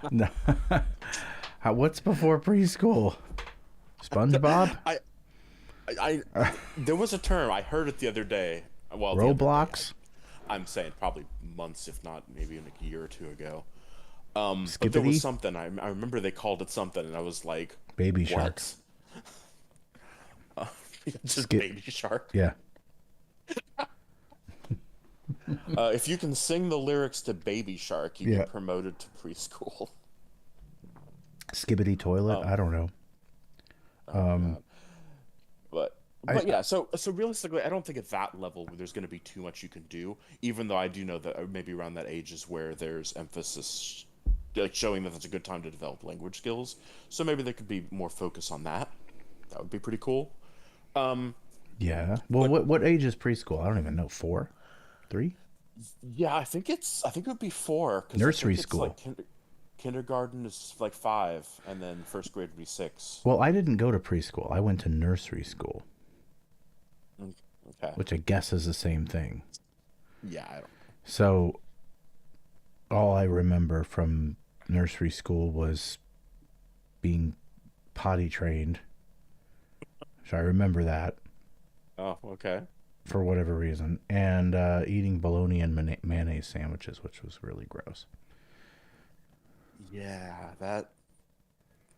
No. What's before preschool? SpongeBob? I there was a term, I heard it the other day. Well, Roblox? I'm saying probably months, if not maybe in a year or two ago. But there was something, I remember they called it something, and I was like, Baby what? Shark. Just Baby Shark. Yeah. If you can sing the lyrics to Baby Shark, you get promoted to preschool. Skibbity Toilet? I don't know. But But yeah, so realistically, I don't think at that level there's going to be too much you can do. Even though I do know that maybe around that age is where there's emphasis, like showing that it's a good time to develop language skills. So maybe there could be more focus on that. That would be pretty cool. Yeah. Well, what age is preschool? I don't even know. 4, 3. Yeah, I think it would be 4. 'Cause Nursery I think it's school. like kindergarten is like 5, and then first grade would be 6. Well, I didn't go to preschool. I went to nursery school, Okay. which I guess is the same thing. Yeah, I don't. So all I remember from nursery school was being potty trained. So I remember that Oh, okay. for whatever reason, and eating bologna and mayonnaise sandwiches, which was really gross. Yeah, that.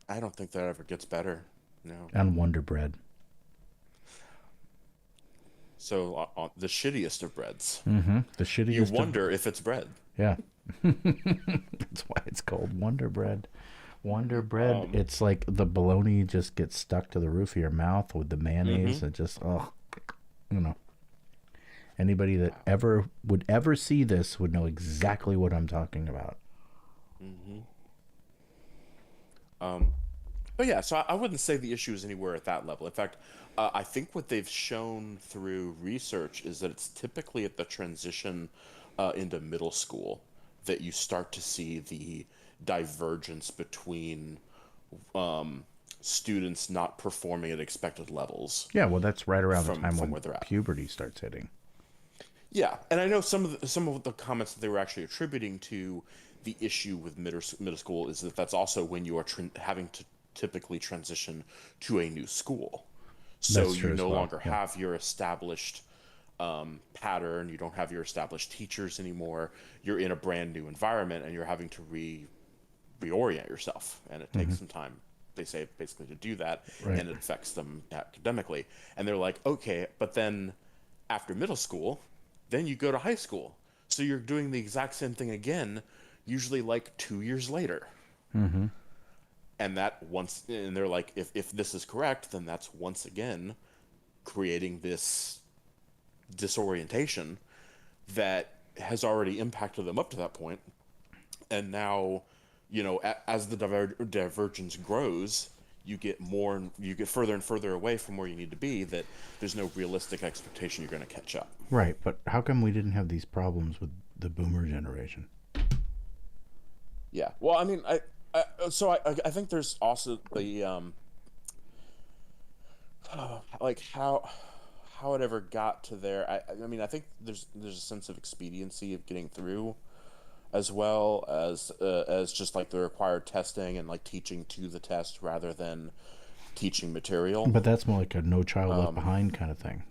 I don't think that ever gets better. No. And Wonder Bread. So the shittiest of breads. Mm-hmm. The shittiest. You wonder if it's bread. Yeah. That's why it's called Wonder Bread. Wonder Bread. It's like the bologna just gets stuck to the roof of your mouth with the mayonnaise. And just, Anybody that would ever see this would know exactly what I'm talking about. But yeah, so I wouldn't say the issue is anywhere at that level. In fact, I think what they've shown through research is that it's typically at the transition into middle school that you start to see the divergence between students not performing at expected levels. Yeah, well, that's right around the From time when where they're at. puberty starts hitting. Yeah, and I know some of the comments that they were actually attributing to the issue with middle school is that that's also when you are having to typically transition to a new school. So That's true you as no well, longer yeah. have your established pattern. You don't have your established teachers anymore. You're in a brand new environment, and you're having to reorient yourself, and it takes some time. They say basically to do that, Right. and it affects them academically. And they're like, okay, but then after middle school, then you go to high school. So you're doing the exact same thing again, usually like 2 years later. Mm-hmm. And they're like, if this is correct, then that's once again creating this disorientation that has already impacted them up to that point. And now, as the divergence grows, you get further and further away from where you need to be, that there's no realistic expectation you're going to catch up. Right, but how come we didn't have these problems with the boomer generation? Yeah. Well, I mean, I think there's also the like how it ever got to there. I mean, I think there's a sense of expediency of getting through, as well as just like the required testing and like teaching to the test rather than teaching material. But that's more like a No Child Left Behind kind of thing.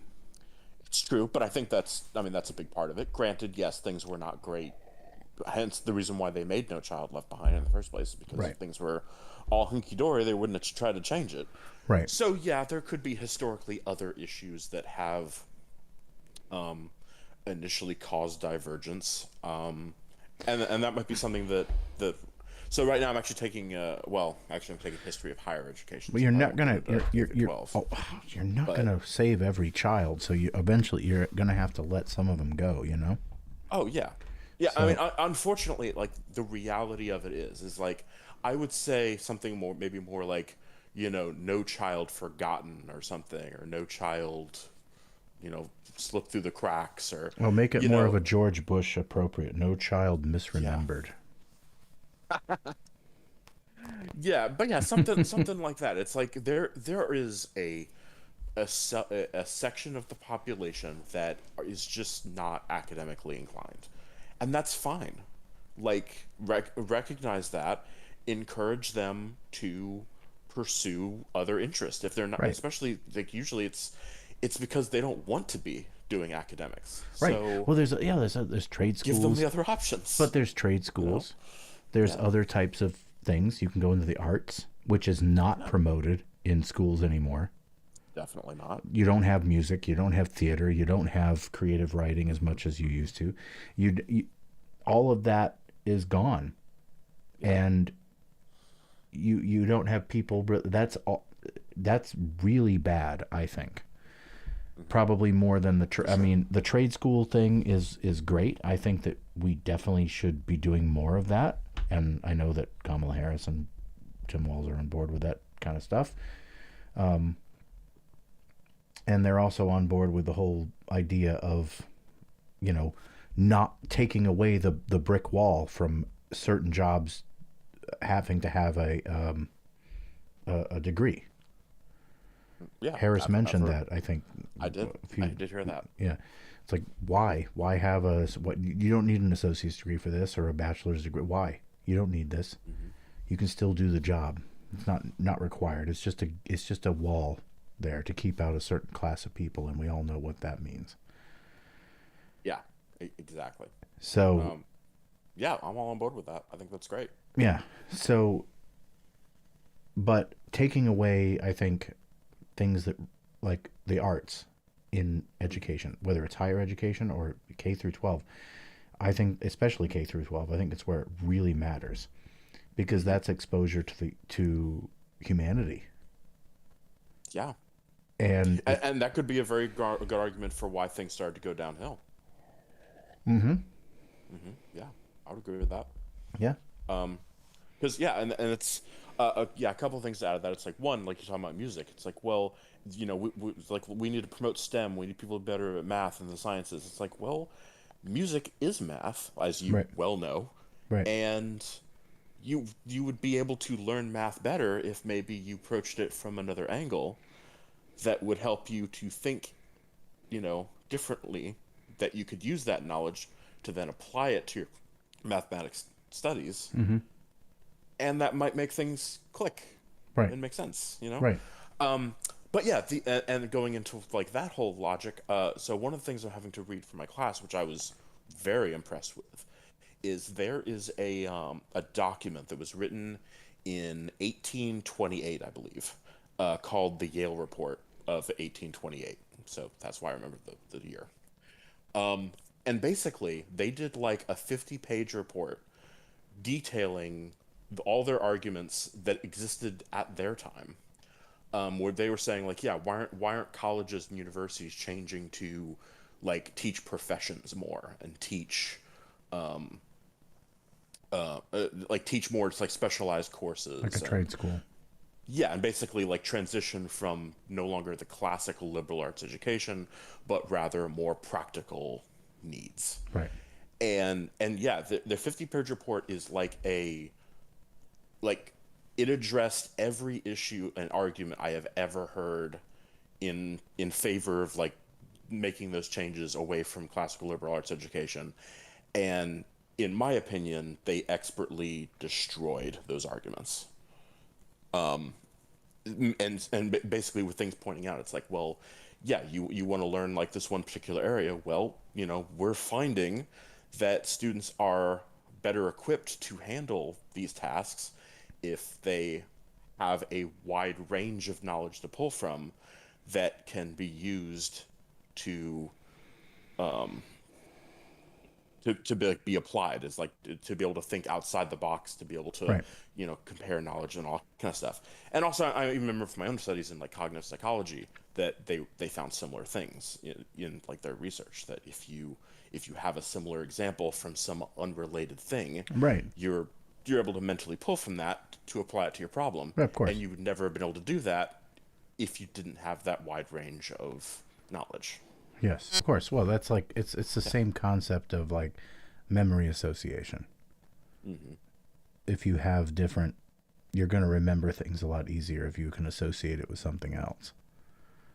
It's true, but I think that's a big part of it. Granted, yes, things were not great. Hence the reason why they made No Child Left Behind in the first place, because Right. if things were all hunky-dory, they wouldn't have tried to change it. Right. So yeah, there could be historically other issues that have initially caused divergence, and that might be something that. So right now I'm actually taking I'm taking history of higher education. But so you're I not don't gonna do the you're 12. you're not But- gonna save every child. So eventually you're gonna have to let some of them go. Oh yeah, yeah. I So- mean, unfortunately, like the reality of it is like I would say something maybe more like No Child Forgotten or something, or No Child, slipped through the cracks, or Well, make it more of a George Bush appropriate. No child misremembered. Yeah, but yeah, something like that. It's like there is a section of the population that is just not academically inclined, and that's fine. Like recognize that, encourage them to pursue other interests if they're not, Right. especially like usually it's because they don't want to be doing academics. Right. So Well, there's trade schools. give them the other options. But there's trade schools. There's other types of things. You can go into the arts, which is not promoted in schools anymore. Definitely not. You don't have music. You don't have theater. You don't have creative writing as much as you used to. You all of that is gone, and you don't have people. That's really bad, I think. probably more than I mean, the trade school thing is great. I think that we definitely should be doing more of that, and I know that Kamala Harris and Tim Walz are on board with that kind of stuff. And they're also on board with the whole idea of, you know, not taking away the brick wall from certain jobs having to have a degree. Yeah, Harris mentioned that, I think. I did. I did hear that. Yeah. It's like, why? Why have what? You don't need an associate's degree for this or a bachelor's degree. Why? You don't need this. Mm-hmm. You can still do the job. It's not required. It's just a wall there to keep out a certain class of people, and we all know what that means. Yeah, exactly. So, yeah, I'm all on board with that. I think that's great. Yeah. So, but taking away, I think, things that like the arts in education, whether it's higher education or K through 12, I think, especially K through 12, I think that's where it really matters, because that's exposure to humanity. Yeah. And that could be a very good argument for why things started to go downhill. Yeah, I would agree with that. Yeah. Because and it's a couple of things to add to that. It's like, one, like you're talking about music. It's like, well, you know, we need to promote STEM. We need people better at math and the sciences. It's like, well, music is math, as you well know. Right. And you would be able to learn math better if maybe you approached it from another angle that would help you to think, you know, differently, that you could use that knowledge to then apply it to your mathematics studies. Mm-hmm. And that might make things click. Right. And make sense, you know? Right. But yeah, and going into like that whole logic, so one of the things I'm having to read for my class, which I was very impressed with, is there is a document that was written in 1828, I believe, called the Yale Report of 1828. So that's why I remember the year. And basically, they did like a 50-page report detailing all their arguments that existed at their time, where they were saying like, yeah, why aren't colleges and universities changing to like teach professions more and teach teach more like specialized courses, like a trade school. Yeah, and basically like transition from no longer the classical liberal arts education, but rather more practical needs. Right. And yeah, the 50-page report is it addressed every issue and argument I have ever heard in favor of like making those changes away from classical liberal arts education. And in my opinion, they expertly destroyed those arguments. And basically with things pointing out, it's like, well, yeah, you want to learn like this one particular area. Well, you know, we're finding that students are better equipped to handle these tasks if they have a wide range of knowledge to pull from that can be used to be applied, is like to be able to think outside the box, to be able to you know, compare knowledge and all kind of stuff. And also I even remember from my own studies in like cognitive psychology that they found similar things in like their research, that if you have a similar example from some unrelated thing, you're able to mentally pull from that to apply it to your problem. Of course. And you would never have been able to do that if you didn't have that wide range of knowledge. Yes, of course. Well, that's like it's the same concept of like memory association. Mm-hmm. If you have different, you're going to remember things a lot easier if you can associate it with something else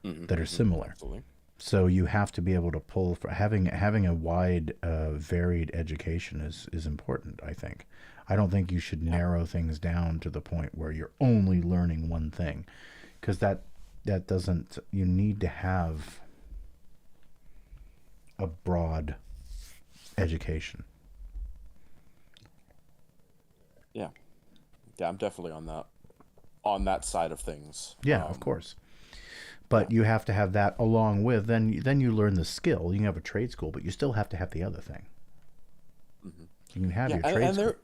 that are similar. Absolutely. So you have to be able to pull for having a wide, varied education is important. I think. I don't think you should narrow things down to the point where you're only learning one thing, because that doesn't. You need to have a broad education. Yeah, I'm definitely on that side of things. Yeah, of course. But you have to have that along with then you learn the skill. You can have a trade school, but you still have to have the other thing. Mm-hmm. You can have your trade school.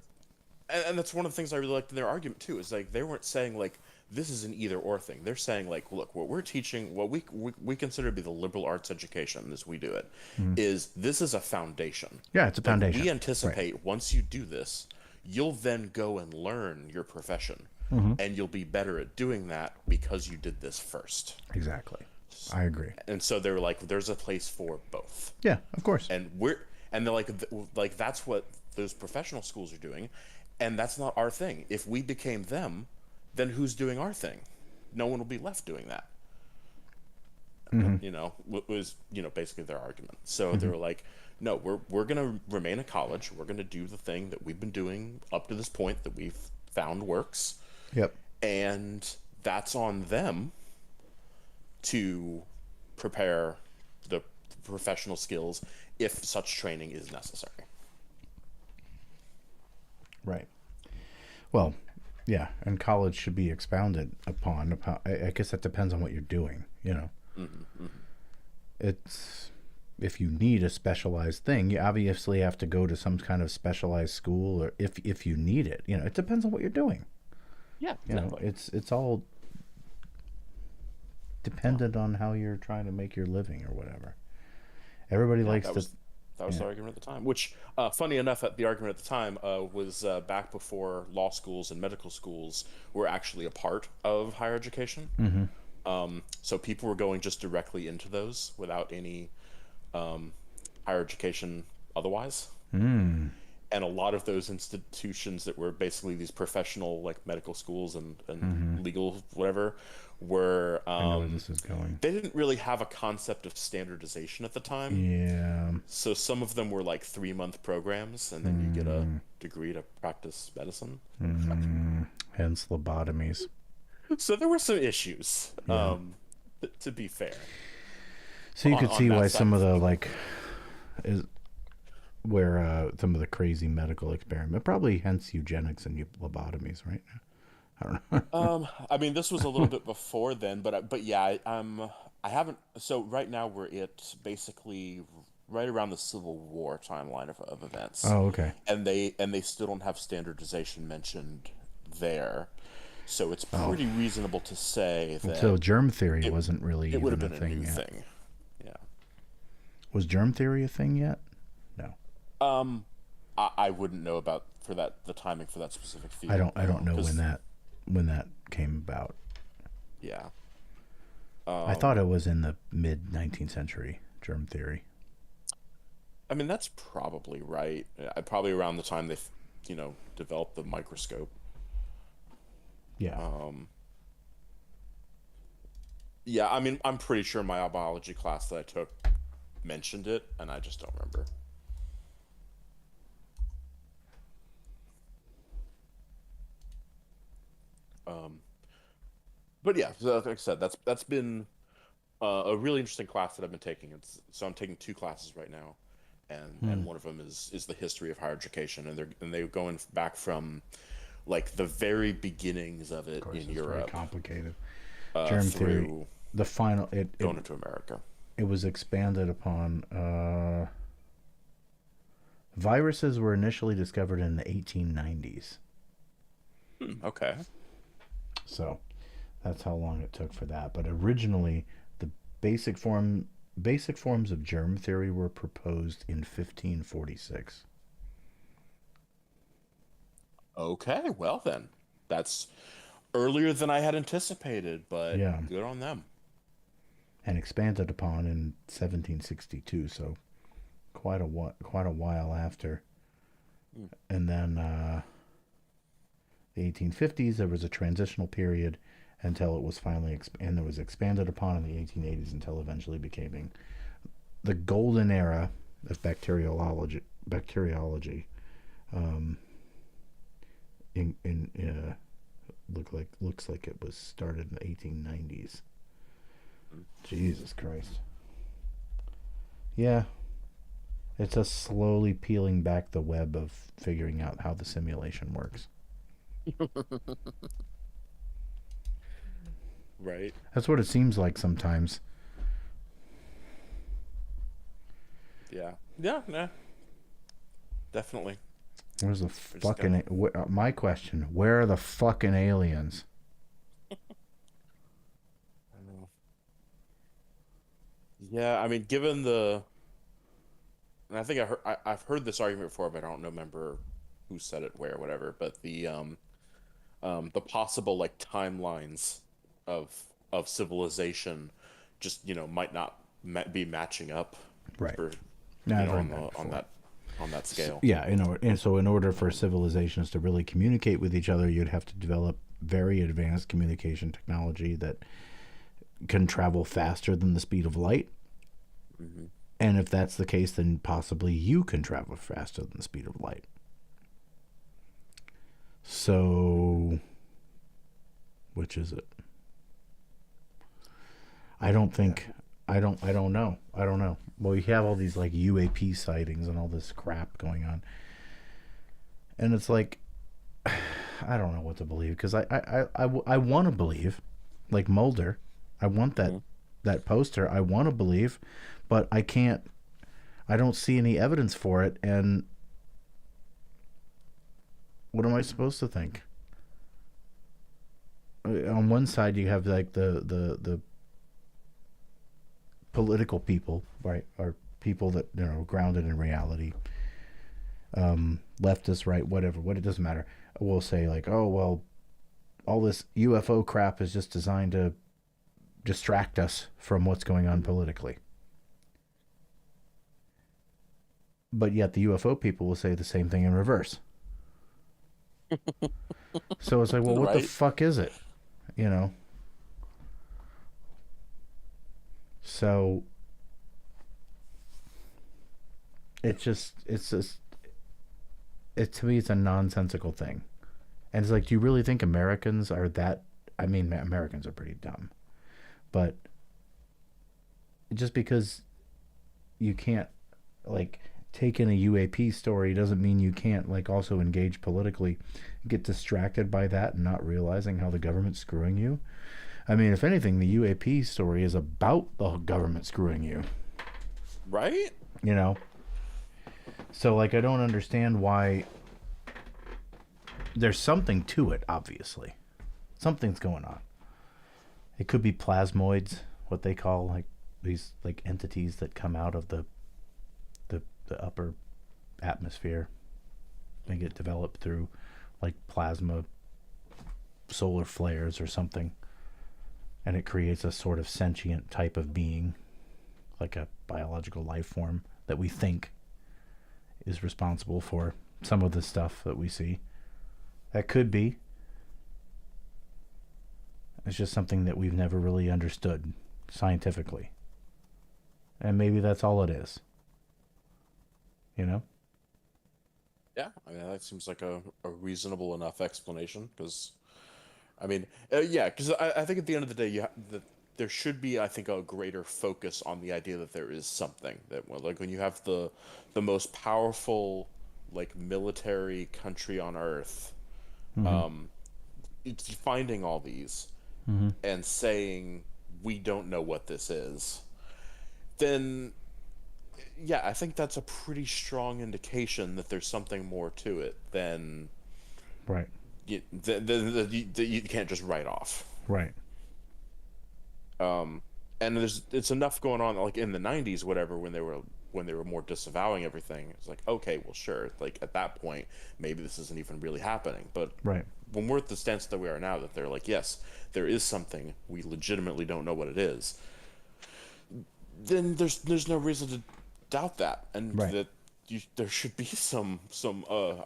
And that's one of the things I really liked in their argument too, is like they weren't saying like this is an either or thing. They're saying like, look, what we're teaching, what we consider to be the liberal arts education as we do it, is this is a foundation. Yeah, it's a foundation. We anticipate once you do this, you'll then go and learn your profession, and you'll be better at doing that because you did this first. Exactly. I agree. And so they're like, there's a place for both. Yeah, of course. And they're like that's what those professional schools are doing, and that's not our thing. If we became them, then who's doing our thing? No one will be left doing that. You know, was basically their argument. So they were like, no, we're gonna remain a college. We're gonna do the thing that we've been doing up to this point that we've found works. Yep. And that's on them to prepare the professional skills if such training is necessary. Right. Well, yeah, and college should be expounded upon. I guess that depends on what you're doing, you know. It's, if you need a specialized thing, you obviously have to go to some kind of specialized school, or if you need it, you know, it depends on what you're doing. Yeah, exactly. You know, it's all dependent on how you're trying to make your living or whatever. Everybody likes to. That was the argument at the time, which, funny enough, the argument at the time was back before law schools and medical schools were actually a part of higher education. So people were going just directly into those without any higher education otherwise. And a lot of those institutions that were basically these professional, like medical schools and legal whatever, were I know where this is going. They didn't really have a concept of standardization at the time. Yeah. So some of them were like 3-month programs, and then you get a degree to practice medicine. Hence lobotomies. So there were some issues, to be fair. So you could see why some of the where some of the crazy medical experiment, probably hence eugenics and lobotomies, right? I don't know. I mean, this was a little bit before then, but yeah, I haven't. So right now we're at basically right around the Civil War timeline of events. Oh, okay. And they still don't have standardization mentioned there, so it's pretty reasonable to say that. So germ theory wasn't really. It would have been a thing new yet. thing. Yeah. Was germ theory a thing yet? No. I wouldn't know about the timing for that specific field. I don't know when that came about. Yeah. I thought it was in the mid 19th century, germ theory. I mean, that's probably right. Probably around the time they, developed the microscope. Yeah. Yeah, I mean, I'm pretty sure my biology class that I took mentioned it, and I just don't remember. But yeah, so like I said, that's been a really interesting class that I've been taking. So I'm taking 2 classes right now, and one of them is the history of higher education, and they're going back from like the very beginnings of it in Europe. Very complicated. Germ theory. The final going into America. It was expanded upon. Viruses were initially discovered in the 1890s. Okay. So that's how long it took for that. But originally, the basic forms of germ theory were proposed in 1546. Okay, well then, that's earlier than I had anticipated, but yeah, good on them. And expanded upon in 1762, so quite a while after. And then the 1850s, there was a transitional period until it was finally expanded upon in the 1880s until eventually becoming the golden era of bacteriology. Looks like it was started in the 1890s. Jesus Christ. Yeah. It's us slowly peeling back the web of figuring out how the simulation works. Right. That's what it seems like sometimes. Yeah. Yeah, nah. Definitely. Where's the fucking... my question, where are the fucking aliens? Yeah, I mean, given the, and I think I've heard this argument before, but I don't remember who said it where, whatever. But the possible like timelines of civilization, just might not be matching up Right. for Yeah, I've heard on that the before. on that scale. Yeah, and so in order for civilizations to really communicate with each other, you'd have to develop very advanced communication technology that can travel faster than the speed of light. And if that's the case, then possibly you can travel faster than the speed of light. So, which is it? I don't think. I don't know. I don't know. Well, you have all these like UAP sightings and all this crap going on, and it's like, I don't know what to believe, because I want to believe, like Mulder, I want that poster. I want to believe, but I can't. I don't see any evidence for it, and what am I supposed to think? On one side, you have like the political people, right, or people that grounded in reality, leftist, right, whatever. What it doesn't matter. We'll say like, oh well, all this UFO crap is just designed to distract us from what's going on politically. But yet the UFO people will say the same thing in reverse. So it's like, well, what the Right. fuck is it? So it's just to me it's a nonsensical thing. And it's like, do you really think Americans are that? I mean, Americans are pretty dumb, but just because you can't like take in a UAP story doesn't mean you can't like also engage politically, get distracted by that and not realizing how the government's screwing you. I mean, if anything, the UAP story is about the government screwing you. Right? So like, I don't understand why. There's something to it, obviously. Something's going on. It could be plasmoids, what they call like these like entities that come out of the upper atmosphere. They get developed through like plasma solar flares or something. And it creates a sort of sentient type of being, like a biological life form that we think is responsible for some of the stuff that we see. That could be. It's just something that we've never really understood scientifically. And maybe that's all it is. Yeah, I mean that seems like a reasonable enough explanation because, I mean, yeah, because I think at the end of the day, there should be, I think, a greater focus on the idea that there is something that, like, when you have the most powerful, like, military country on Earth, it's finding all these and saying we don't know what this is, then yeah, I think that's a pretty strong indication that there's something more to it than Right. that you can't just write off. Right. And it's enough going on like in the 90s, whatever, when they were more disavowing everything. It's like, okay, well, sure, like at that point maybe this isn't even really happening, but Right. when we're at the stance that we are now, that they're like, yes, there is something, we legitimately don't know what it is, then there's no reason to doubt that, and Right. that there should be some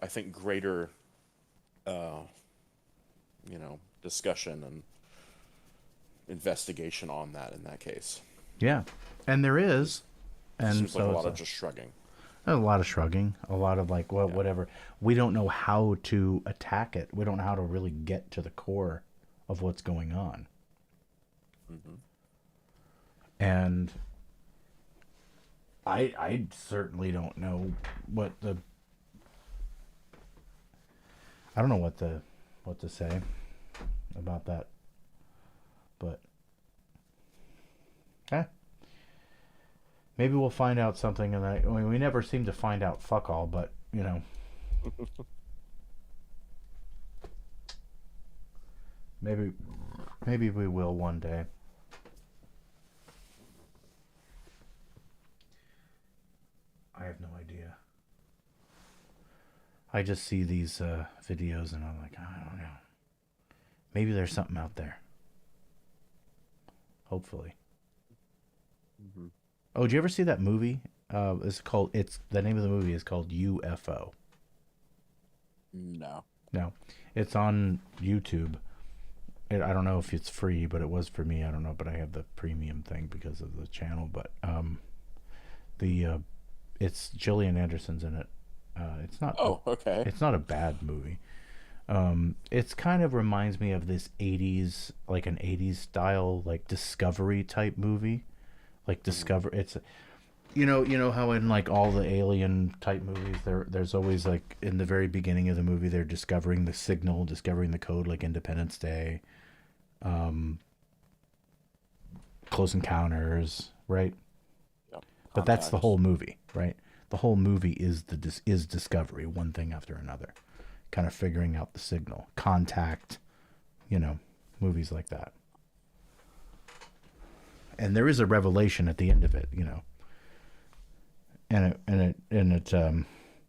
I think greater discussion and investigation on that in that case. Yeah. And there is. And Seems like so a it's lot of just shrugging. a lot of shrugging, a lot of like, well, whatever. We don't know how to attack it. We don't know how to really get to the core of what's going on. And I certainly don't know what I don't know what to say about that. But maybe we'll find out something, and I mean, we never seem to find out fuck all, but maybe we will one day. have no idea. I just see these videos and I'm like, I don't know. Maybe there's something out there. Hopefully. Mm-hmm. Oh, did you ever see that movie? The name of the movie is called UFO. No. No, it's on YouTube. I don't know if it's free, but it was for me. I don't know, but I have the premium thing because of the channel. But it's Gillian Anderson's in it. It's not. Oh, okay. It's not a bad movie. It's kind of reminds me of this 80s, like an 80s style, like Discovery type movie. Like Discover, it's, you know how in like all the alien type movies, there's always like in the very beginning of the movie, they're discovering the signal, discovering the code, like Independence Day, Close Encounters, right? Yep. But that's the whole movie, right? The whole movie is is discovery, one thing after another, kind of figuring out the signal, Contact, movies like that. And there is a revelation at the end of it, and it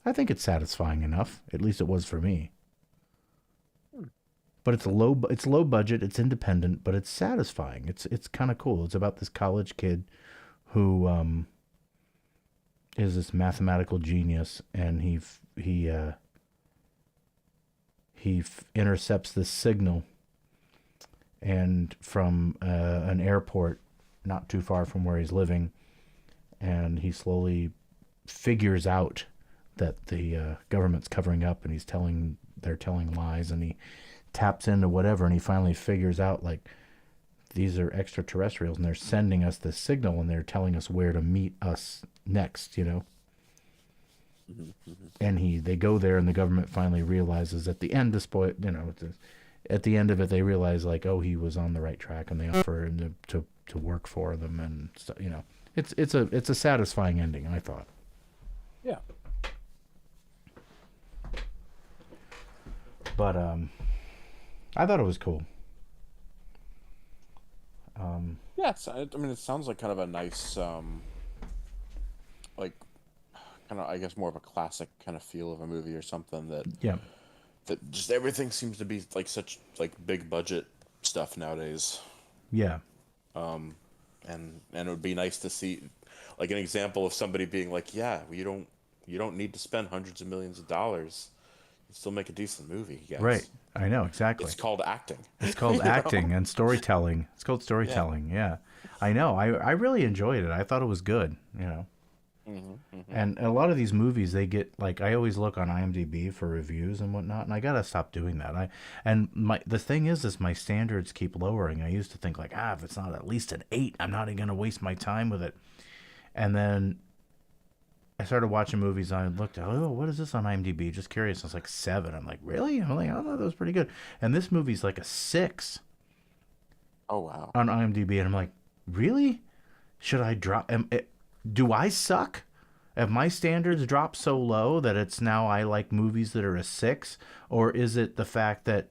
I think it's satisfying enough. At least it was for me. But it's low budget, it's independent, but it's satisfying. It's kind of cool. It's about this college kid who is this mathematical genius, and he intercepts this signal and from an airport not too far from where he's living, and he slowly figures out that the government's covering up, and they're telling lies, and he taps into whatever, and he finally figures out, like, these are extraterrestrials, and they're sending us this signal, and they're telling us where to meet us next, And they go there, and the government finally realizes at the end, at the end of it, they realize, like, oh, he was on the right track, and they offer him to work for them, and it's a satisfying ending, I thought. Yeah. But I thought it was cool. Yes, I mean, it sounds like kind of a nice, like, kind of, I guess, more of a classic kind of feel of a movie or something that just everything seems to be like such like big budget stuff nowadays. Yeah. And it would be nice to see like an example of somebody being like, yeah, you don't need to spend hundreds of millions of dollars. You still make a decent movie. Yes. Right. I know, exactly. It's called acting. It's called acting and storytelling. It's called storytelling. Yeah. I know. I really enjoyed it. I thought it was good, And a lot of these movies, they get, like, I always look on IMDb for reviews and whatnot, and I gotta stop doing that. The thing is my standards keep lowering. I used to think, like, if it's not at least an 8, I'm not even gonna waste my time with it. And then I started watching movies, and I looked at, what is this on IMDb? Just curious. I was like, 7. I'm like, really? I'm like, I thought that was pretty good. And this movie's like a 6. Oh, wow. On IMDb, and I'm like, really? Should I drop? Do I suck? Have my standards dropped so low that it's now I like movies that are a 6? Or is it the fact that,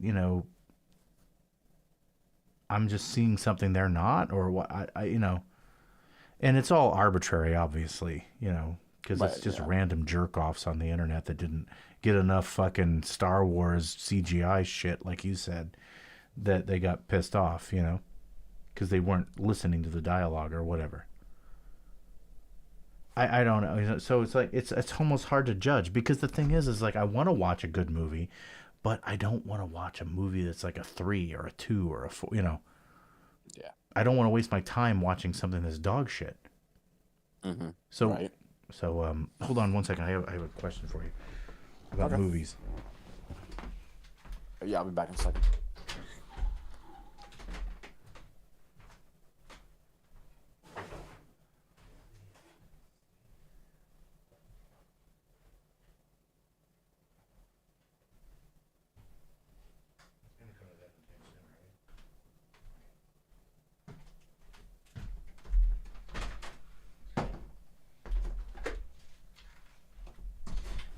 I'm just seeing something they're not? Or what? And it's all arbitrary, obviously, because it's just random jerk-offs on the internet that didn't get enough fucking Star Wars CGI shit, like you said, that they got pissed off, because they weren't listening to the dialogue or whatever. I don't know. So it's like it's almost hard to judge, because the thing is like, I want to watch a good movie, but I don't want to watch a movie that's like a 3 or a 2 or a 4. Yeah. I don't want to waste my time watching something that's dog shit. Mm-hmm. So hold on one second. I have a question for you about movies. Yeah, I'll be back in a second.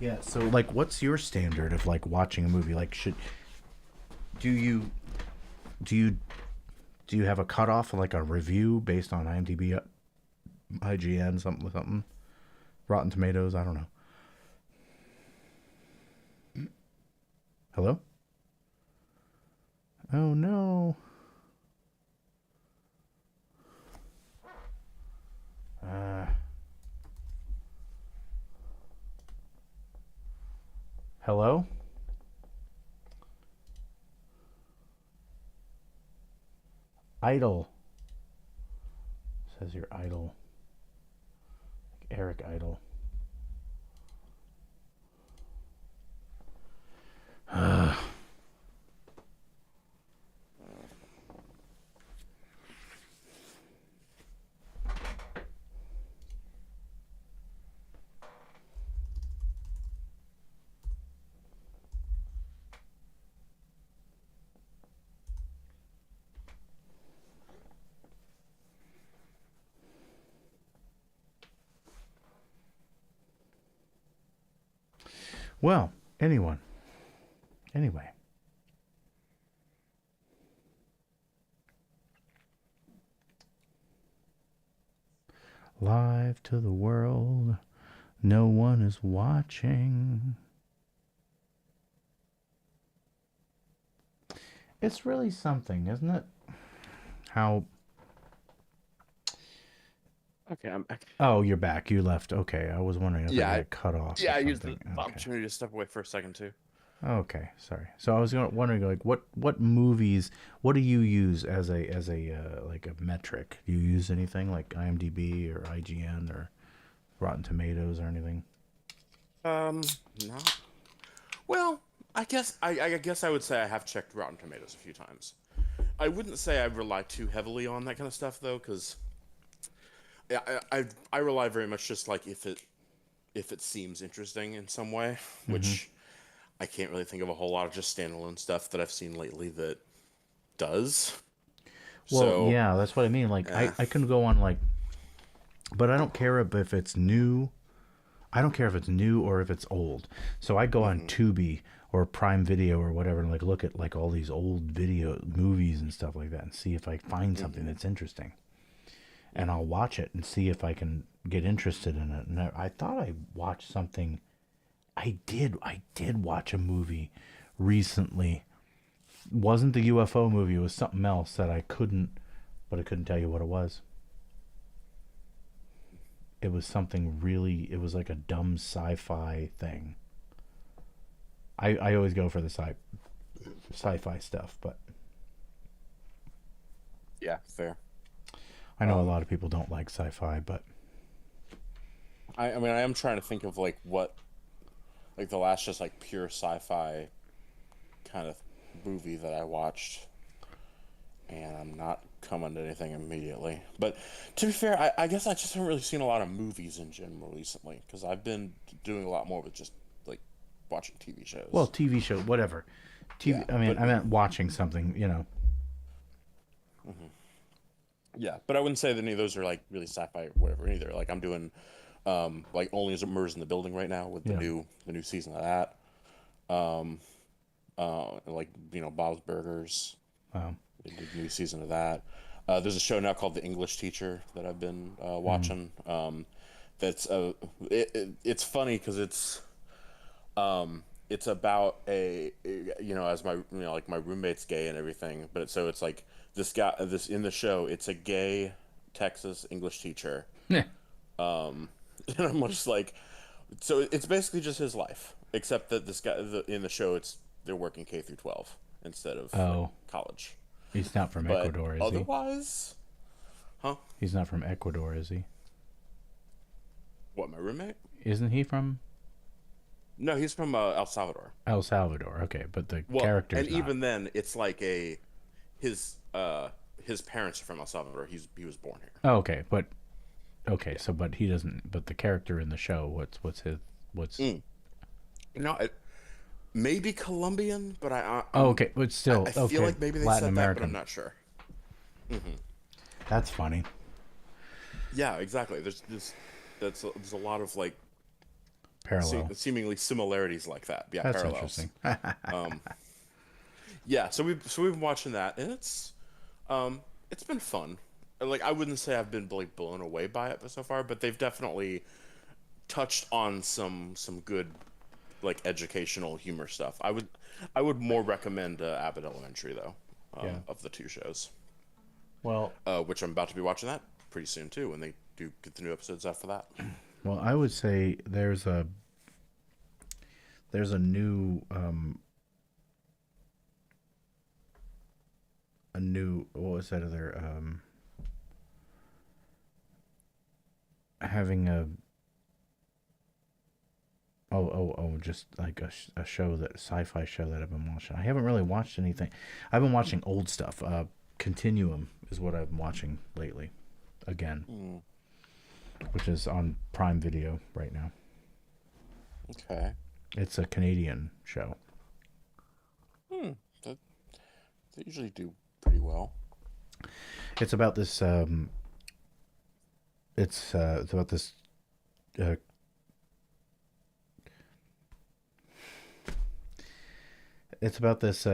Yeah, so like, what's your standard of like watching a movie? Like, do you have a cutoff, like a review based on IMDb, IGN, something, Rotten Tomatoes. I don't know. Hello? Oh no. Hello? Idle. Says you're idle. Like Eric Idle. Well, anyway. Live to the world, no one is watching. It's really something, isn't it? How... Okay, I'm back. Oh, you're back. You left. Okay, I was wondering if I got cut off. Yeah, or I used the something. opportunity to step away for a second too. Okay, sorry. So I was wondering, like, what movies? What do you use as a like a metric? Do you use anything like IMDb or IGN or Rotten Tomatoes or anything? Not. Well, I guess I guess I would say I have checked Rotten Tomatoes a few times. I wouldn't say I rely too heavily on that kind of stuff though, because I rely very much just like if it seems interesting in some way, which I can't really think of a whole lot of just standalone stuff that I've seen lately that does. Well, So, yeah, that's what I mean. Like, I can go on, like, but I don't care if it's new. I don't care if it's new or if it's old. So I go on Tubi or Prime Video or whatever and, like, look at, like, all these old video movies and stuff like that and see if I find something that's interesting. And I'll watch it and see if I can get interested in it. And I thought I watched something. I did watch a movie recently. Wasn't the UFO movie. It was something else that I couldn't tell you what it was. It was something really, it was like a dumb sci-fi thing. I always go for the sci-fi stuff, but yeah, fair. I know a lot of people don't like sci-fi, but I mean, I am trying to think of like what, like the last just like pure sci-fi kind of movie that I watched, and I'm not coming to anything immediately. But to be fair, I guess I just haven't really seen a lot of movies in general recently because I've been doing a lot more with just like watching TV shows. well, TV show, whatever. TV. Yeah, I mean, but- I meant watching something. You know. Yeah, but I wouldn't say that any of those are like really sci-fi or whatever either. Like I'm doing, like Only as Murders in the Building right now with the new season of that. Like Bob's Burgers. Wow. The new season of that. There's a show now called The English Teacher that I've been watching. That's it's funny because it's about as my like my roommate's gay and everything, but it's like this in the show, it's a gay Texas English teacher. Yeah. And I'm just like, so it's basically just his life, except that this guy in the show, they're working K through 12 instead of college. He's not from But Ecuador, is otherwise, He's not from Ecuador, is he? What, my roommate? Isn't he from No, he's from El Salvador. El Salvador? Okay, but the Well, character's and not. even then, it's like his parents are from El Salvador. He was born here. Oh, okay, but so but he doesn't. But the character in the show, what's his? Maybe Colombian, but okay, but still, I okay, feel like maybe they Latin said American. that, but I'm not sure. That's funny. Yeah, exactly. There's a lot of like Parallel. seemingly similarities like that. Yeah, That's parallels. interesting. Yeah, so we've been watching that, and it's been fun. Like I wouldn't say I've been like blown away by it so far, but they've definitely touched on some good like educational humor stuff. I would more recommend Abbott Elementary though, of the two shows. Well, Which I'm about to be watching that pretty soon too when they do get the new episodes after that. well, I would say there's a new what was that other having a just like a show, that sci-fi show that I've been watching. I haven't really watched anything. I've been watching old stuff. Continuum is what I've been watching lately again, which is on Prime Video right now. Okay. It's a Canadian show. They usually do pretty well. It's about this it's about this it's about this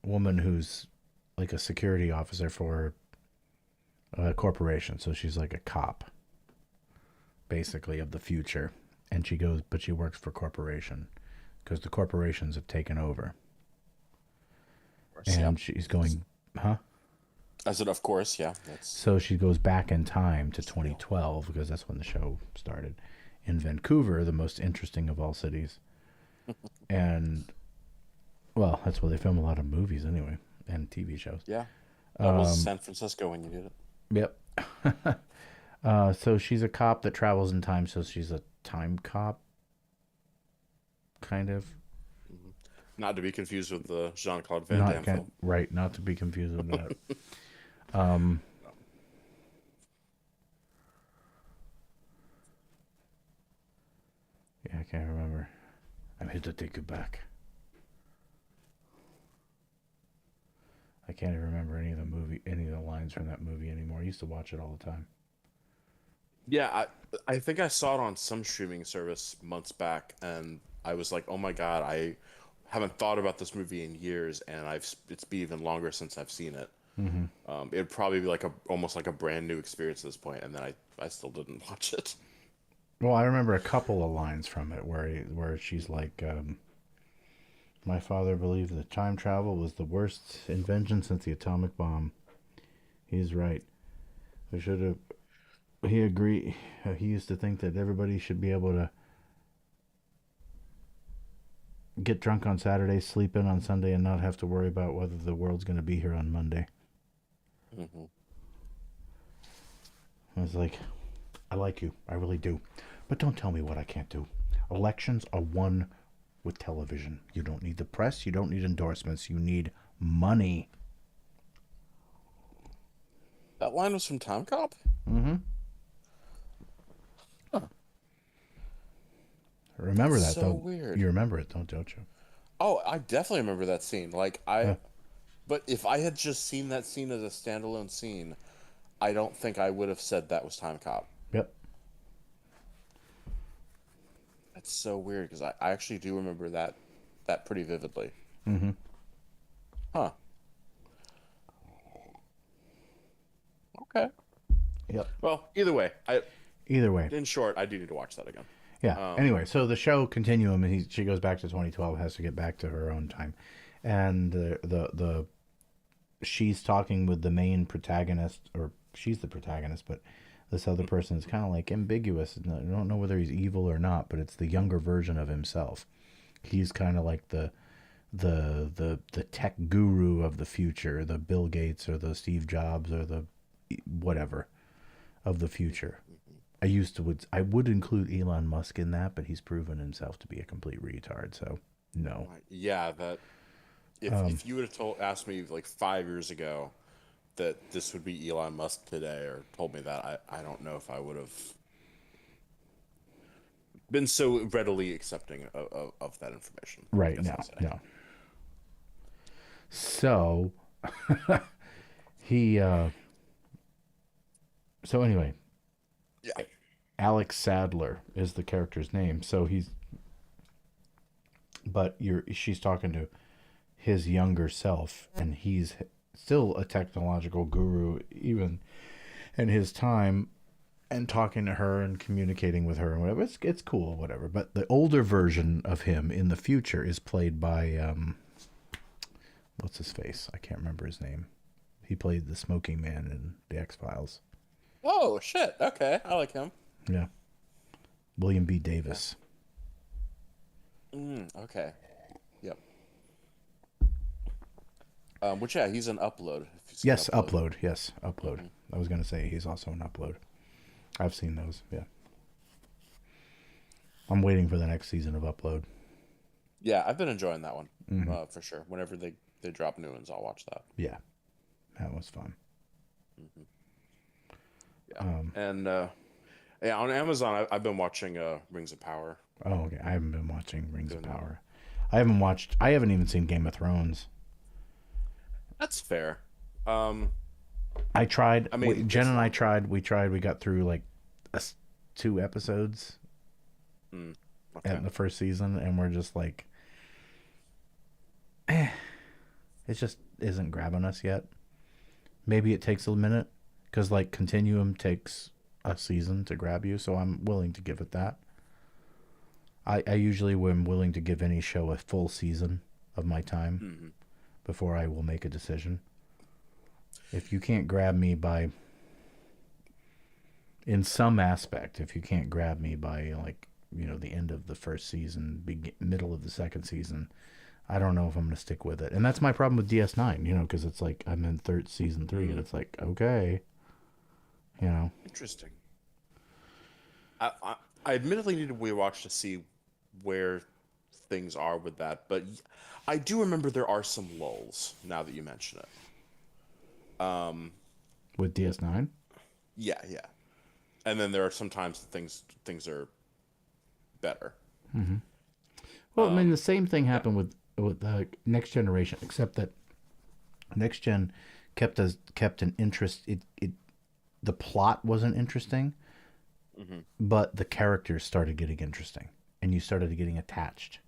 woman who's like a security officer for a corporation. So she's like a cop, basically, of the future. And but she works for corporation because the corporations have taken over. And she's going, huh? I said, of course, yeah. So she goes back in time to 2012 because that's when the show started in Vancouver, the most interesting of all cities. And well, that's where they film a lot of movies anyway, and TV shows. Yeah. That was San Francisco when you did it. Yep. So she's a cop that travels in time, so she's a time cop, kind of. Not to be confused with the Jean-Claude Van Damme film. Right, not to be confused with that. Yeah, I can't remember. I'm here to take you back. I can't even remember any of the lines from that movie anymore. I used to watch it all the time. Yeah, I think I saw it on some streaming service months back, and I was like, oh my god, I haven't thought about this movie in years, and it's been even longer since I've seen it. It'd probably be like almost like a brand new experience at this point, and then I still didn't watch it. Well, I remember a couple of lines from it where she's like, my father believed that time travel was the worst invention since the atomic bomb. He's right. He agreed. He used to think that everybody should be able to get drunk on Saturday, sleep in on Sunday, and not have to worry about whether the world's going to be here on Monday. I was like, I like you. I really do. But don't tell me what I can't do. Elections are won with television. You don't need the press. You don't need endorsements. You need money. That line was from Time Cop? Huh. Remember that, so though. Weird. You remember it, don't you? Oh, I definitely remember that scene. But if I had just seen that scene as a standalone scene, I don't think I would have said that was Time Cop. Yep. That's so weird because I actually do remember that pretty vividly. Huh. Okay. Yep. Well, either way, in short, I do need to watch that again. Yeah. Anyway, so the show Continuum, and she goes back to 2012, has to get back to her own time, and she's talking with the main protagonist, or she's the protagonist, but this other person is kind of like ambiguous. I don't know whether he's evil or not, but it's the younger version of himself. He's kind of like the tech guru of the future, the Bill Gates or the Steve Jobs or the whatever of the future. I would include Elon Musk in that, but he's proven himself to be a complete retard. So no. Yeah, that if you would have asked me like 5 years ago that this would be Elon Musk today, or told me that, I don't know if I would have been so readily accepting of that information. Right. No. So so anyway, yeah. Alex Sadler is the character's name. So she's talking to his younger self, and he's still a technological guru even in his time, and talking to her and communicating with her and whatever. It's cool, whatever. But the older version of him in the future is played by what's his face? I can't remember his name. He played the smoking man in the X-Files. Oh shit! Okay, I like him. Yeah, William B. Davis. Okay. Yep. Which he's an Upload. If you've seen Yes, Upload. Yes, Upload. I was gonna say he's also an Upload. I've seen those. Yeah. I'm waiting for the next season of Upload. Yeah, I've been enjoying that one for sure. Whenever they drop new ones, I'll watch that. Yeah, that was fun. Yeah, and yeah, on Amazon, I've been watching Rings of Power. Oh, okay. I haven't been watching Rings of Power. I haven't even seen Game of Thrones. That's fair. I tried. I mean, Jen and I tried. We got through like 2 episodes at the first season, and we're just like, it just isn't grabbing us yet. Maybe it takes a minute, because like Continuum takes a season to grab you, so I'm willing to give it that. I usually am willing to give any show a full season of my time before I will make a decision. If you can't grab me by, in some aspect, if you can't grab me by like, the end of the first season, middle of the second season, I don't know if I'm going to stick with it. And that's my problem with DS9, because it's like I'm in season 3 and it's like, okay, Interesting. I admittedly need to rewatch to see where things are with that, but I do remember there are some lulls now that you mention it. With DS9? Yeah. And then there are some times that things are better. Well, I mean, the same thing happened with Next Generation, except that Next Gen kept an interest. The plot wasn't interesting, but the characters started getting interesting, and you started getting attached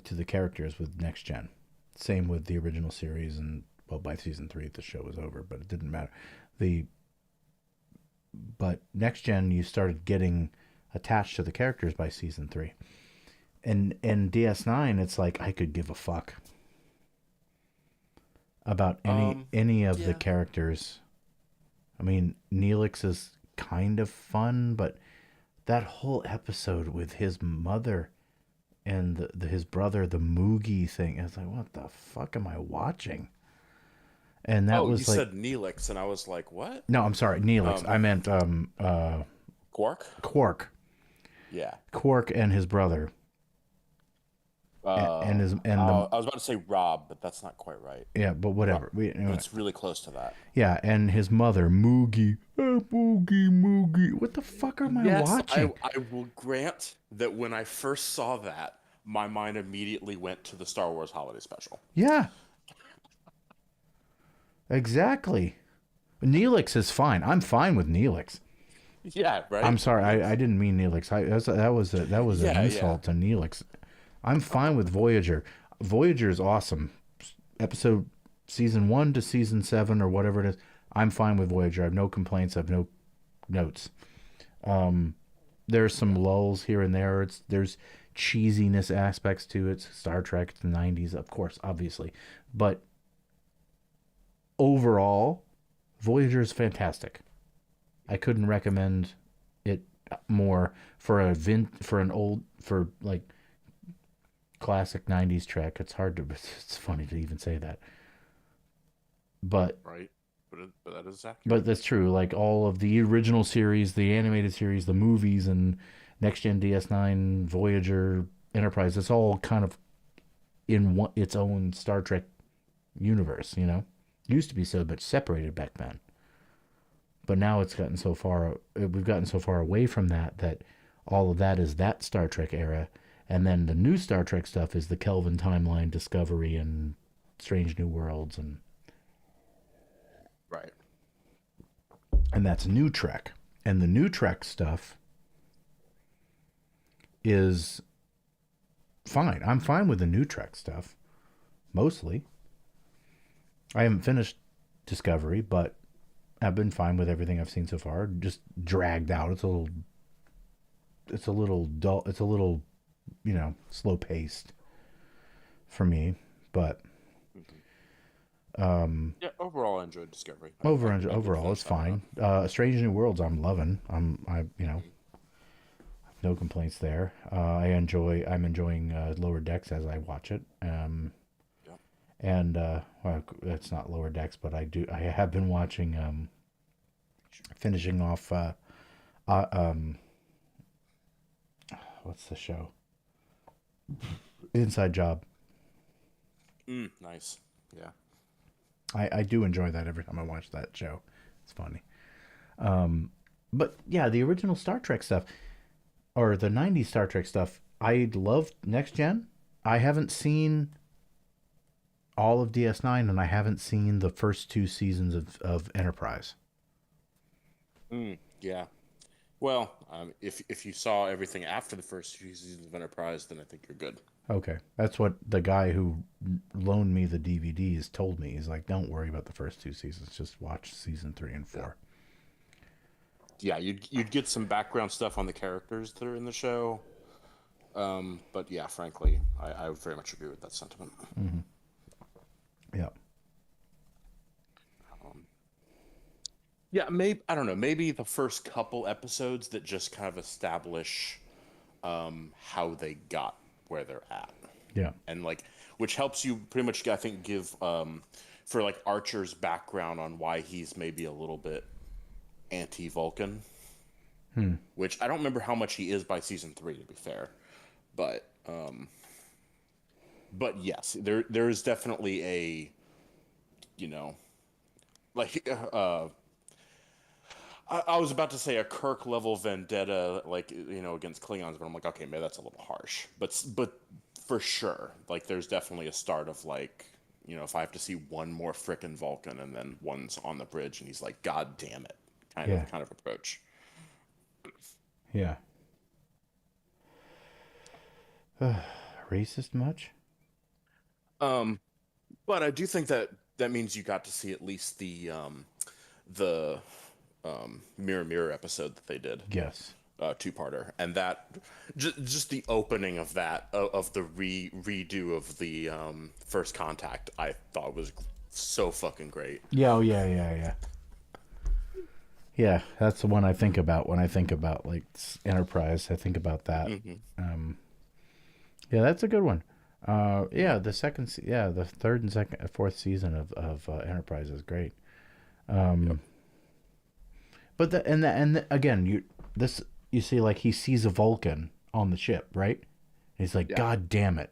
to the characters with Next Gen. Same with the original series, and by season 3 the show was over, but it didn't matter. But Next Gen, you started getting attached to the characters by season 3. And DS9, it's like I could give a fuck about any of the characters. I mean, Neelix is kind of fun, but that whole episode with his mother and his brother, the Moogie thing, I was like, what the fuck am I watching? And that was you like, said Neelix, and I was like, what? No, I'm sorry, Neelix. I meant Quark? Quark. Yeah. Quark and his brother. I was about to say Rob, but that's not quite right. Yeah, but whatever. It's really close to that. Yeah, and his mother, Moogie. Oh, Moogie. What the fuck am I watching? I will grant that when I first saw that, my mind immediately went to the Star Wars Holiday Special. Yeah. Exactly. Neelix is fine. I'm fine with Neelix. Yeah, right. I'm sorry. I didn't mean Neelix. That was an insult to Neelix. I'm fine with Voyager. Voyager is awesome. Episode season 1 to season 7 or whatever it is. I'm fine with Voyager. I have no complaints. I have no notes. There's some lulls here and there. There's cheesiness aspects to it. Star Trek, the 90s, of course, obviously. But overall, Voyager is fantastic. I couldn't recommend it more for like classic 90s Trek. It's funny to even say that. But right. But that is accurate. But that's true. Like all of the original series, the animated series, the movies, and Next Gen, DS9, Voyager, Enterprise, it's all kind of in its own Star Trek universe, Used to be so much separated back then. But now we've gotten so far away from that all of that is that Star Trek era. And then the new Star Trek stuff is the Kelvin timeline, Discovery, and Strange New Worlds, and right. And that's new Trek. And the new Trek stuff is fine. I'm fine with the new Trek stuff, mostly. I haven't finished Discovery, but I've been fine with everything I've seen so far. Just dragged out. It's a little dull. It's a little, slow paced for me. But Yeah, overall, I enjoyed Discovery. overall, it's fine. Strange New Worlds, I'm loving. No complaints there. I'm enjoying Lower Decks as I watch it. And well, it's not Lower Decks, but I have been watching. Finishing off. What's the show? Inside Job. Nice. Yeah. I do enjoy that every time I watch that show. It's funny. But yeah, the original Star Trek stuff, or the 90s Star Trek stuff, I loved Next Gen. I haven't seen all of DS9, and I haven't seen the first 2 seasons of Enterprise. Yeah. Well, if you saw everything after the first few seasons of Enterprise, then I think you're good. Okay. That's what the guy who loaned me the DVDs told me. He's like, don't worry about the first 2 seasons. Just watch season 3 and 4. Yeah, you'd get some background stuff on the characters that are in the show. But yeah, frankly, I would very much agree with that sentiment. Mm-hmm. Yeah. Yeah, maybe, I don't know, maybe the first couple episodes that just kind of establish how they got where they're at. Yeah. And which helps you pretty much, I think, give for Archer's background on why he's maybe a little bit anti-Vulcan. Which I don't remember how much he is by season 3, to be fair. But yes, there is definitely a, I was about to say a Kirk level vendetta, against Klingons, but I'm like, okay, maybe that's a little harsh. But for sure, there's definitely a start of if I have to see one more frickin' Vulcan and then one's on the bridge and he's like, God damn it, kind of approach. Yeah. Racist much? But I do think that means you got to see at least the Mirror Mirror episode that they did. Yes. 2-parter, and that just the opening of that of the redo of the First Contact, I thought was so fucking great. Yeah. Oh, yeah. Yeah, that's the one I think about when I think about Enterprise. I think about that. Mm-hmm. Yeah, that's a good one. The third and fourth season of Enterprise is great. But again, you see, he sees a Vulcan on the ship, right? And he's like, God damn it.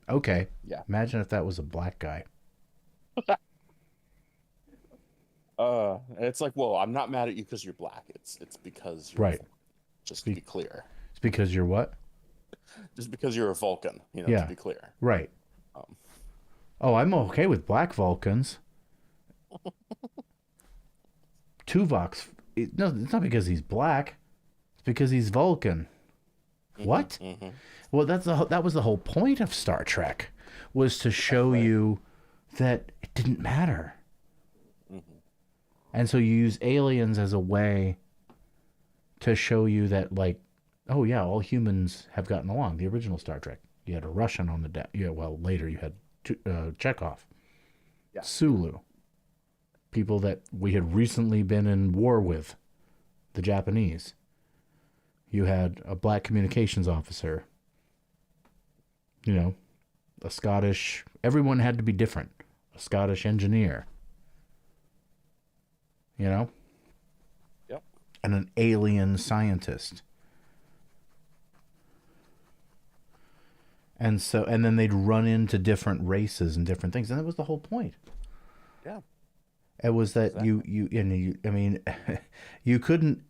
Okay. Yeah. Imagine if that was a black guy. It's like, well, I'm not mad at you because you're black. It's because you're right. Just to be clear. It's because you're what? Just because you're a Vulcan, to be clear. Right. I'm okay with black Vulcans. Tuvok's no, it's not because he's black. It's because he's Vulcan. What? Mm-hmm. Well, that was the whole point of Star Trek, was to show you that it didn't matter. Mm-hmm. And so you use aliens as a way to show you that, oh yeah, all humans have gotten along. The original Star Trek, you had a Russian on the deck. Yeah, well, later you had Chekhov, Sulu, people that we had recently been in war with, the Japanese. You had a black communications officer. A Scottish. Everyone had to be different. A Scottish engineer. Yep. And an alien scientist. And then they'd run into different races and different things, and that was the whole point. Yeah. It was that you couldn't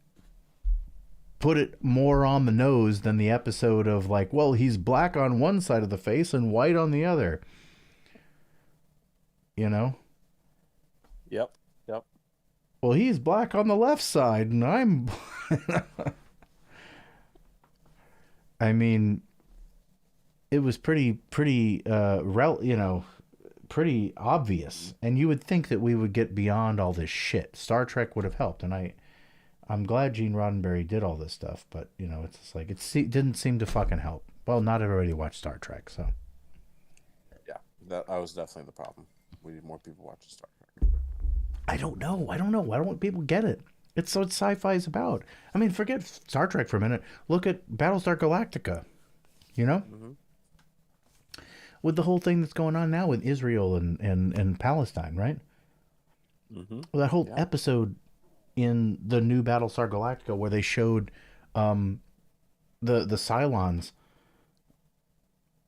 put it more on the nose than the episode of he's black on one side of the face and white on the other. Yep. Well, he's black on the left side, and I'm. I mean, it was pretty pretty obvious, and you would think that we would get beyond all this shit. Star Trek would have helped, and I'm glad Gene Roddenberry did all this stuff, but you know, it's just like it didn't seem to fucking help. Well, not everybody watched Star Trek, so Yeah, that was definitely the problem. We need more people watching Star Trek. I don't know. Why don't people get it? It's what sci-fi is about. I mean, forget Star Trek for a minute. Look at Battlestar Galactica. You know, with the whole thing that's going on now with Israel and Palestine, right? Well, that whole episode in the new Battlestar Galactica where they showed the Cylons,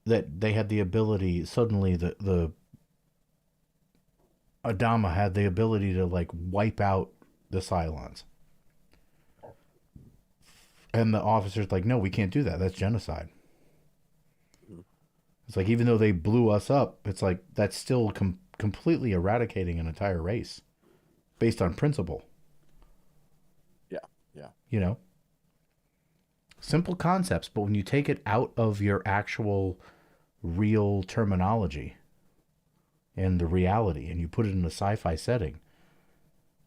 that they had the ability, suddenly the Adama had the ability to like wipe out the Cylons. And the officer's like, no, we can't do that. That's genocide. It's like, even though they blew us up, it's like, that's still completely eradicating an entire race based on principle. Yeah. You know? Simple concepts, but when you take it out of your actual real terminology and the reality, and you put it in a sci-fi setting,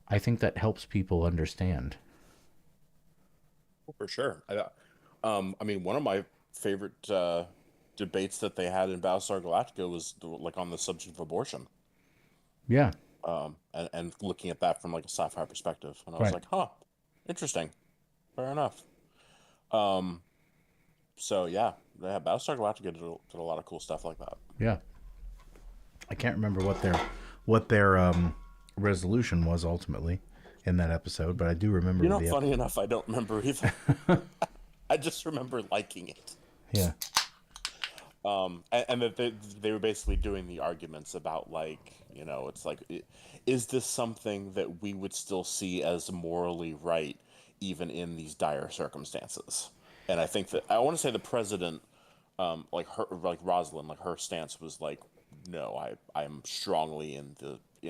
I think that helps people understand. For sure. I mean, one of my favorite debates that they had in Battlestar Galactica was like on the subject of abortion. Yeah. And looking at that from like a sci-fi perspective, and I was like, huh, interesting. Fair enough. So yeah, Battlestar Galactica did a lot of cool stuff like that. Yeah. I can't remember what their resolution was ultimately in that episode, but I do remember. You know, funny enough, I don't remember either. I just remember liking it. Yeah. And that they were basically doing the arguments about, like, you know, it's like, is this something that we would still see as morally right, even in these dire circumstances? And I think that, I want to say the president, like Rosalind, like her stance was like, no, I'm strongly in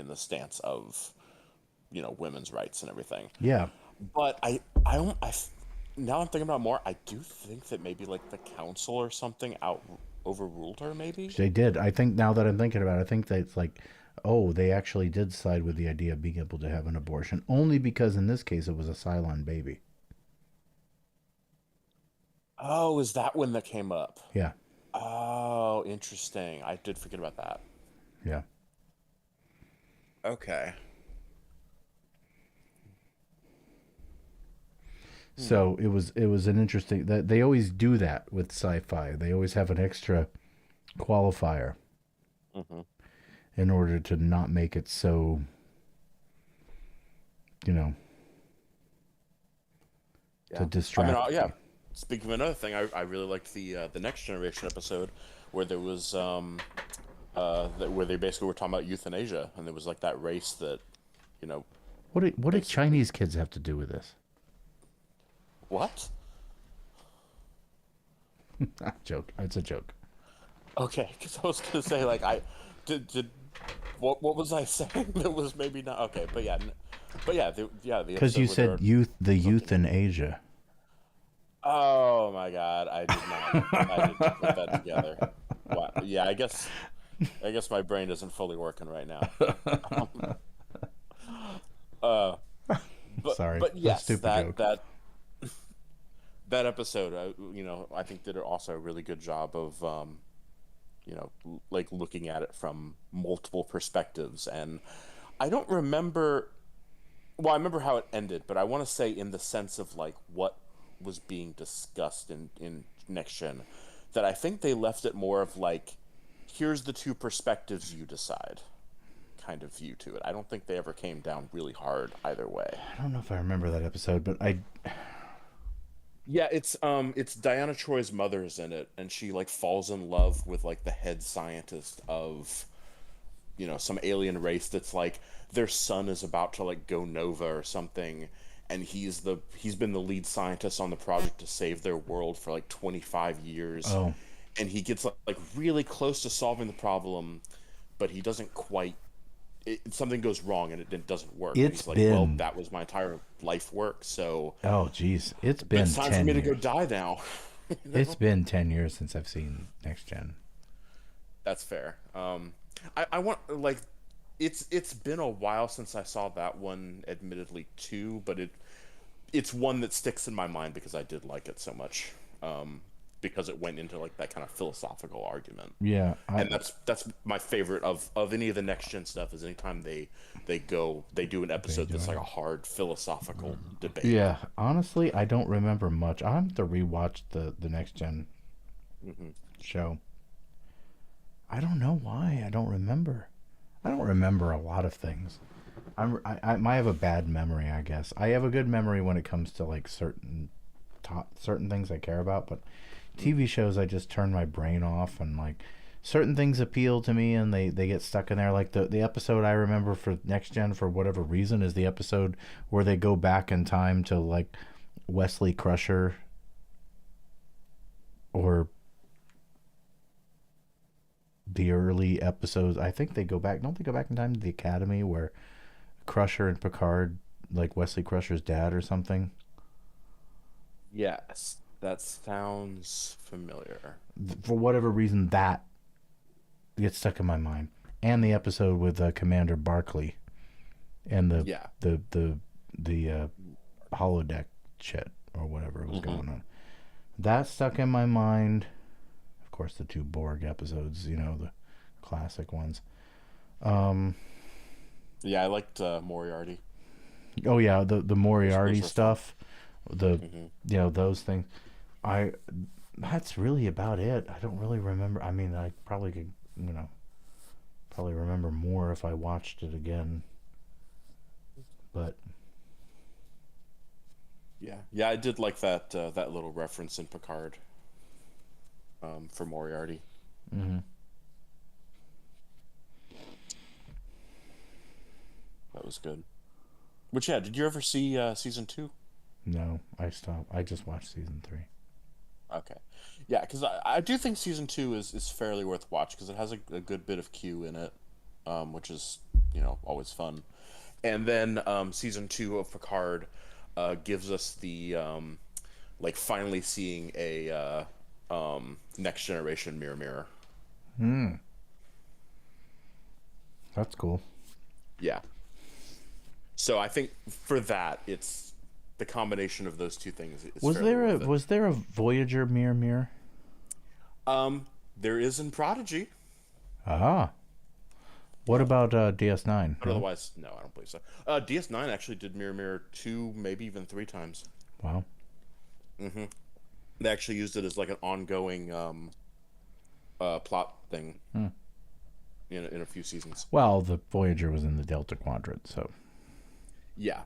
the stance of, you know, women's rights and everything. Yeah. But now I'm thinking about it more, I do think that maybe like the council or something overruled her, maybe? They did. I think, now that I'm thinking about it, I think that it's like, oh, they actually did side with the idea of being able to have an abortion, only because in this case it was a Cylon baby. Oh, is that when that came up? Yeah. Oh, interesting. I did forget about that. Yeah. Okay. So it was an interesting, that they always do that with sci-fi. They always have an extra qualifier in order to not make it so, you know, to distract. I mean, yeah. Speaking of another thing, I really liked the Next Generation episode where there was where they basically were talking about euthanasia, and there was like that race that, you know. What do Chinese kids have to do with this? What? Joke. It's a joke. Okay, because I was gonna say, like, I did what was I saying that was maybe not okay, but yeah, the because you said youth in Asia. Oh my God, I didn't put that together. Wow. Yeah, I guess my brain isn't fully working right now. Sorry, but yes, that that episode, you know, I think did also a really good job of, you know, like looking at it from multiple perspectives. And I don't remember, well, I remember how it ended, but I want to say in the sense of like what was being discussed in Next Gen, that I think they left it more of like, here's the two perspectives, you decide kind of view to it. I don't think they ever came down really hard either way. I don't know if I remember that episode, but yeah, it's Diana Troy's mother is in it, and she like falls in love with like the head scientist of, you know, some alien race that's like their son is about to like go nova or something, and he's been the lead scientist on the project to save their world for like 25 years. Oh. And he gets like really close to solving the problem, but he doesn't quite. Something goes wrong and it doesn't work. He's like, well, that was my entire life work, so. Oh, geez, it's been 10 years. It's time for me to go die now. You know? It's been 10 years since I've seen Next Gen. That's fair. I want like it's been a while since I saw that one, admittedly too, but it's one that sticks in my mind because I did like it so much. Because it went into like that kind of philosophical argument. Yeah, and that's my favorite of any of the next gen stuff is anytime they do an episode that's like a hard philosophical debate. Yeah, honestly, I don't remember much. I have to rewatch the next gen show. I don't know why I don't remember. I don't remember a lot of things. I might have a bad memory, I guess. I have a good memory when it comes to like certain things I care about, but TV shows I just turn my brain off, and like certain things appeal to me and they get stuck in there. Like the episode I remember for Next Gen for whatever reason is the episode where they go back in time to like Wesley Crusher or the early episodes. I think they go back, don't they go back in time to the Academy where Crusher and Picard, like Wesley Crusher's dad or something? Yes, that sounds familiar. For whatever reason, that gets stuck in my mind. And the episode with Commander Barclay and the holodeck shit or whatever was going on. That stuck in my mind. Of course, the 2 Borg episodes, you know, the classic ones. Yeah, I liked Moriarty. Oh yeah, the Moriarty stuff, you know, those things. That's really about it. I don't really remember. I mean, I probably could, you know, probably remember more if I watched it again. But yeah, I did like that that little reference in Picard for Moriarty. That was good. Which, yeah, did you ever see season 2? no, I stopped. I just watched season 3. Okay. Yeah, because I do think season 2 is fairly worth watch because it has a good bit of Q in it, which is, you know, always fun. And then season 2 of Picard gives us the, like, finally seeing a next generation mirror. That's cool. Yeah. So I think for that, it's the combination of those two things. Was there a Voyager mirror? There is in Prodigy. Ah. What about DS9? But otherwise, no, I don't believe so. DS9 actually did Mirror 2, maybe even 3 times. Wow. They actually used it as like an ongoing plot thing in a few seasons. Well, the Voyager was in the Delta Quadrant, so. Yeah.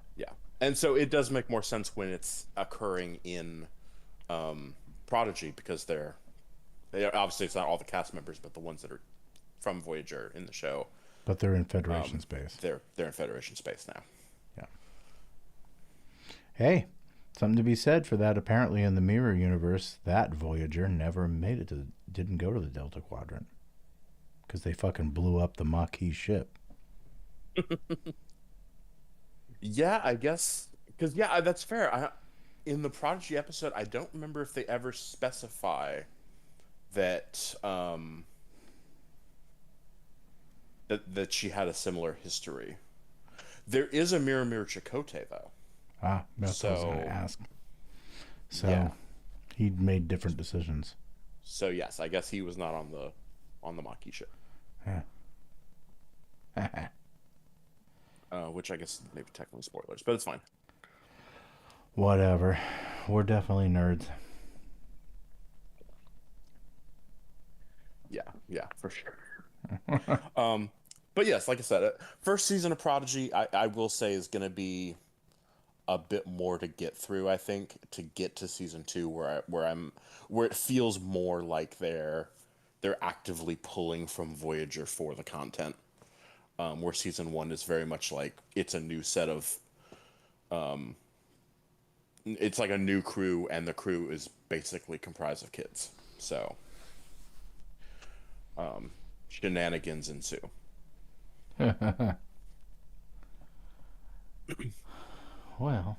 And so it does make more sense when it's occurring in Prodigy because they're obviously it's not all the cast members, but the ones that are from Voyager in the show. But they're in Federation space. They're in Federation space now. Yeah. Hey, something to be said for that. Apparently, in the Mirror universe, that Voyager never made it didn't go to the Delta Quadrant because they fucking blew up the Maquis ship. Yeah, I guess because that's fair. In the Prodigy episode, I don't remember if they ever specify that that she had a similar history. There is a Mirror Chakotay though. Ah, that's what I was going to ask. So yeah. He'd made different decisions. So yes, I guess he was not on the Maquis ship. Yeah. Which I guess maybe technically spoilers, but it's fine. Whatever. We're definitely nerds. Yeah, for sure. But yes, like I said, first season of Prodigy, I will say is going to be a bit more to get through. I think to get to season 2, where it feels more like they're actively pulling from Voyager for the content. Where season 1 is very much like it's a new set of, it's like a new crew, and the crew is basically comprised of kids. So, shenanigans ensue. Well,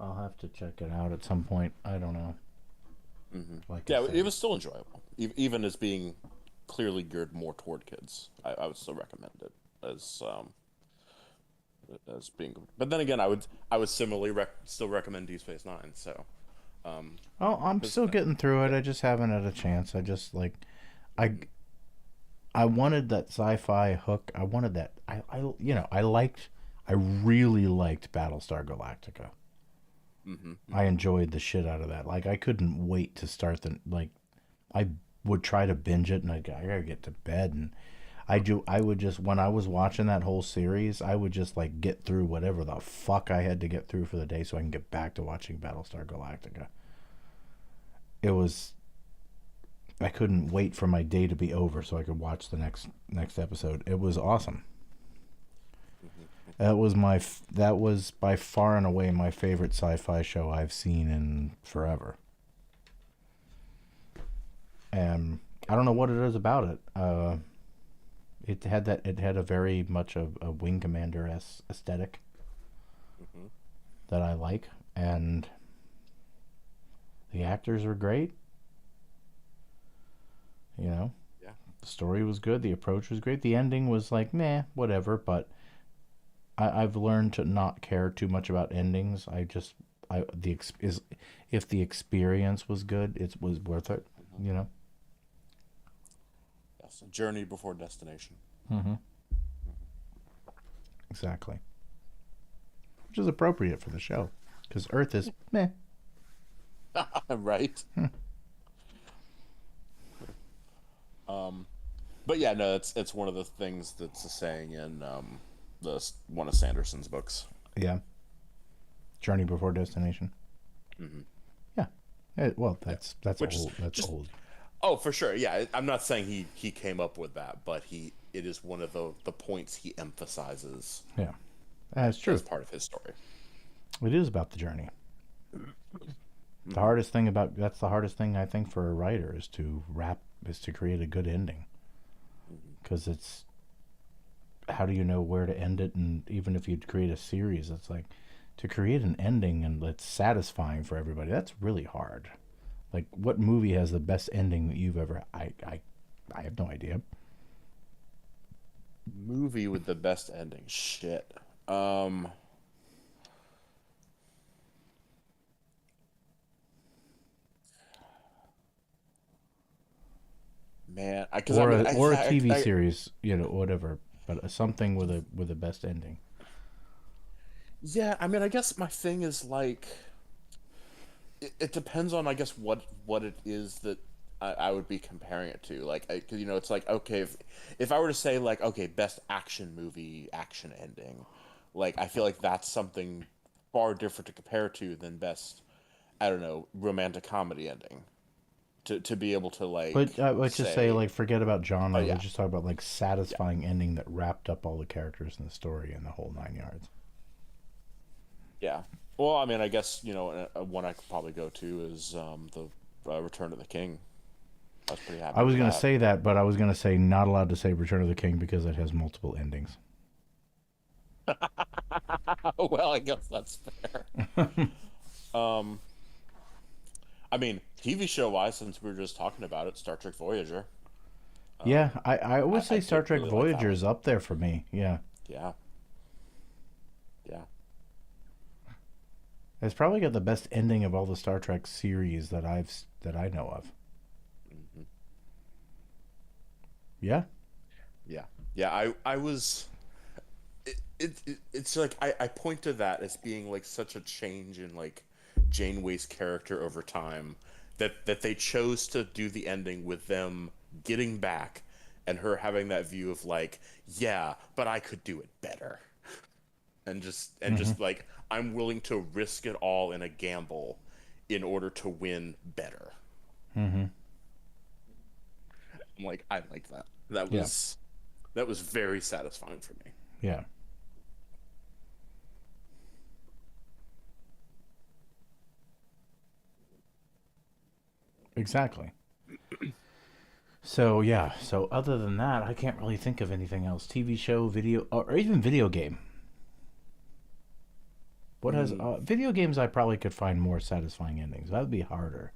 I'll have to check it out at some point. I don't know. Like it was still enjoyable, even as being clearly geared more toward kids, I would still recommend it as being. But then again, I would similarly still recommend Deep Space Nine. So. Oh, I'm still getting through it. I just haven't had a chance. I just like, I wanted that sci-fi hook. I wanted that. I really liked Battlestar Galactica. Mm-hmm. I enjoyed the shit out of that. Like, I couldn't wait to start I would try to binge it, and I gotta get to bed, and I would just, when I was watching that whole series, I would just like get through whatever the fuck I had to get through for the day so I can get back to watching Battlestar Galactica. I couldn't wait for my day to be over so I could watch the next episode. It was awesome. That was by far and away my favorite sci-fi show I've seen in forever. And I don't know what it is about it. It had a very much a Wing Commander aesthetic that I like, and the actors were great. You know, Yeah. the story was good, the approach was great, the ending was like meh, whatever. But I've learned to not care too much about endings. If the experience was good, it was worth it. You know. Yes, a journey before destination. Mm-hmm. Exactly. Which is appropriate for the show, because Earth is meh. Right. But yeah, no, it's one of the things that's a saying in one of Sanderson's books. Yeah. Journey before destination. Mm-hmm. Yeah. Well, that's old. That's old. Oh, for sure. Yeah, I'm not saying he came up with that, but it is one of the points he emphasizes. Yeah, that's true. As part of his story. It is about the journey. The hardest thing that's the hardest thing I think for a writer is to create a good ending, because it's, how do you know where to end it? And even if you create a series, it's like, to create an ending and that's satisfying for everybody, that's really hard. Like, what movie has the best ending that you've ever? I have no idea. Movie with the best ending. Shit. Man, Or a TV series, whatever, but something with a best ending. Yeah, I mean, I guess my thing is like, it depends on, I guess, what it is that I would be comparing it to. Like, because it's like, okay, if I were to say like, okay, best action movie, action ending, like, I feel like that's something far different to compare to than best, I don't know, romantic comedy ending. To be able to like, but let's just say, like, forget about genre. yeah. Let's just talk about like satisfying ending that wrapped up all the characters in the story and the whole 9 yards. Yeah. Well, I mean, I guess one I could probably go to is the Return of the King. I was pretty happy. I was with going to that. say that, but I was going to say not allowed to say Return of the King because it has multiple endings. Well, I guess that's fair. I mean, TV show wise, since we were just talking about it, Star Trek Voyager. Yeah, I would say Star Trek really like that Voyager is up there for me. Yeah. Yeah. Yeah. It's probably got the best ending of all the Star Trek series that I know of. Mm-hmm. Yeah. Yeah. Yeah. I was. It's like I point to that as being like such a change in like Janeway's character over time, that they chose to do the ending with them getting back and her having that view of like, yeah, but I could do it better. And just like, I'm willing to risk it all in a gamble in order to win better. Mm-hmm. I'm like, I like that. That was very satisfying for me. Yeah. Exactly. So yeah. So other than that, I can't really think of anything else. TV show, video, or even video game. What has video games? I probably could find more satisfying endings. That would be harder.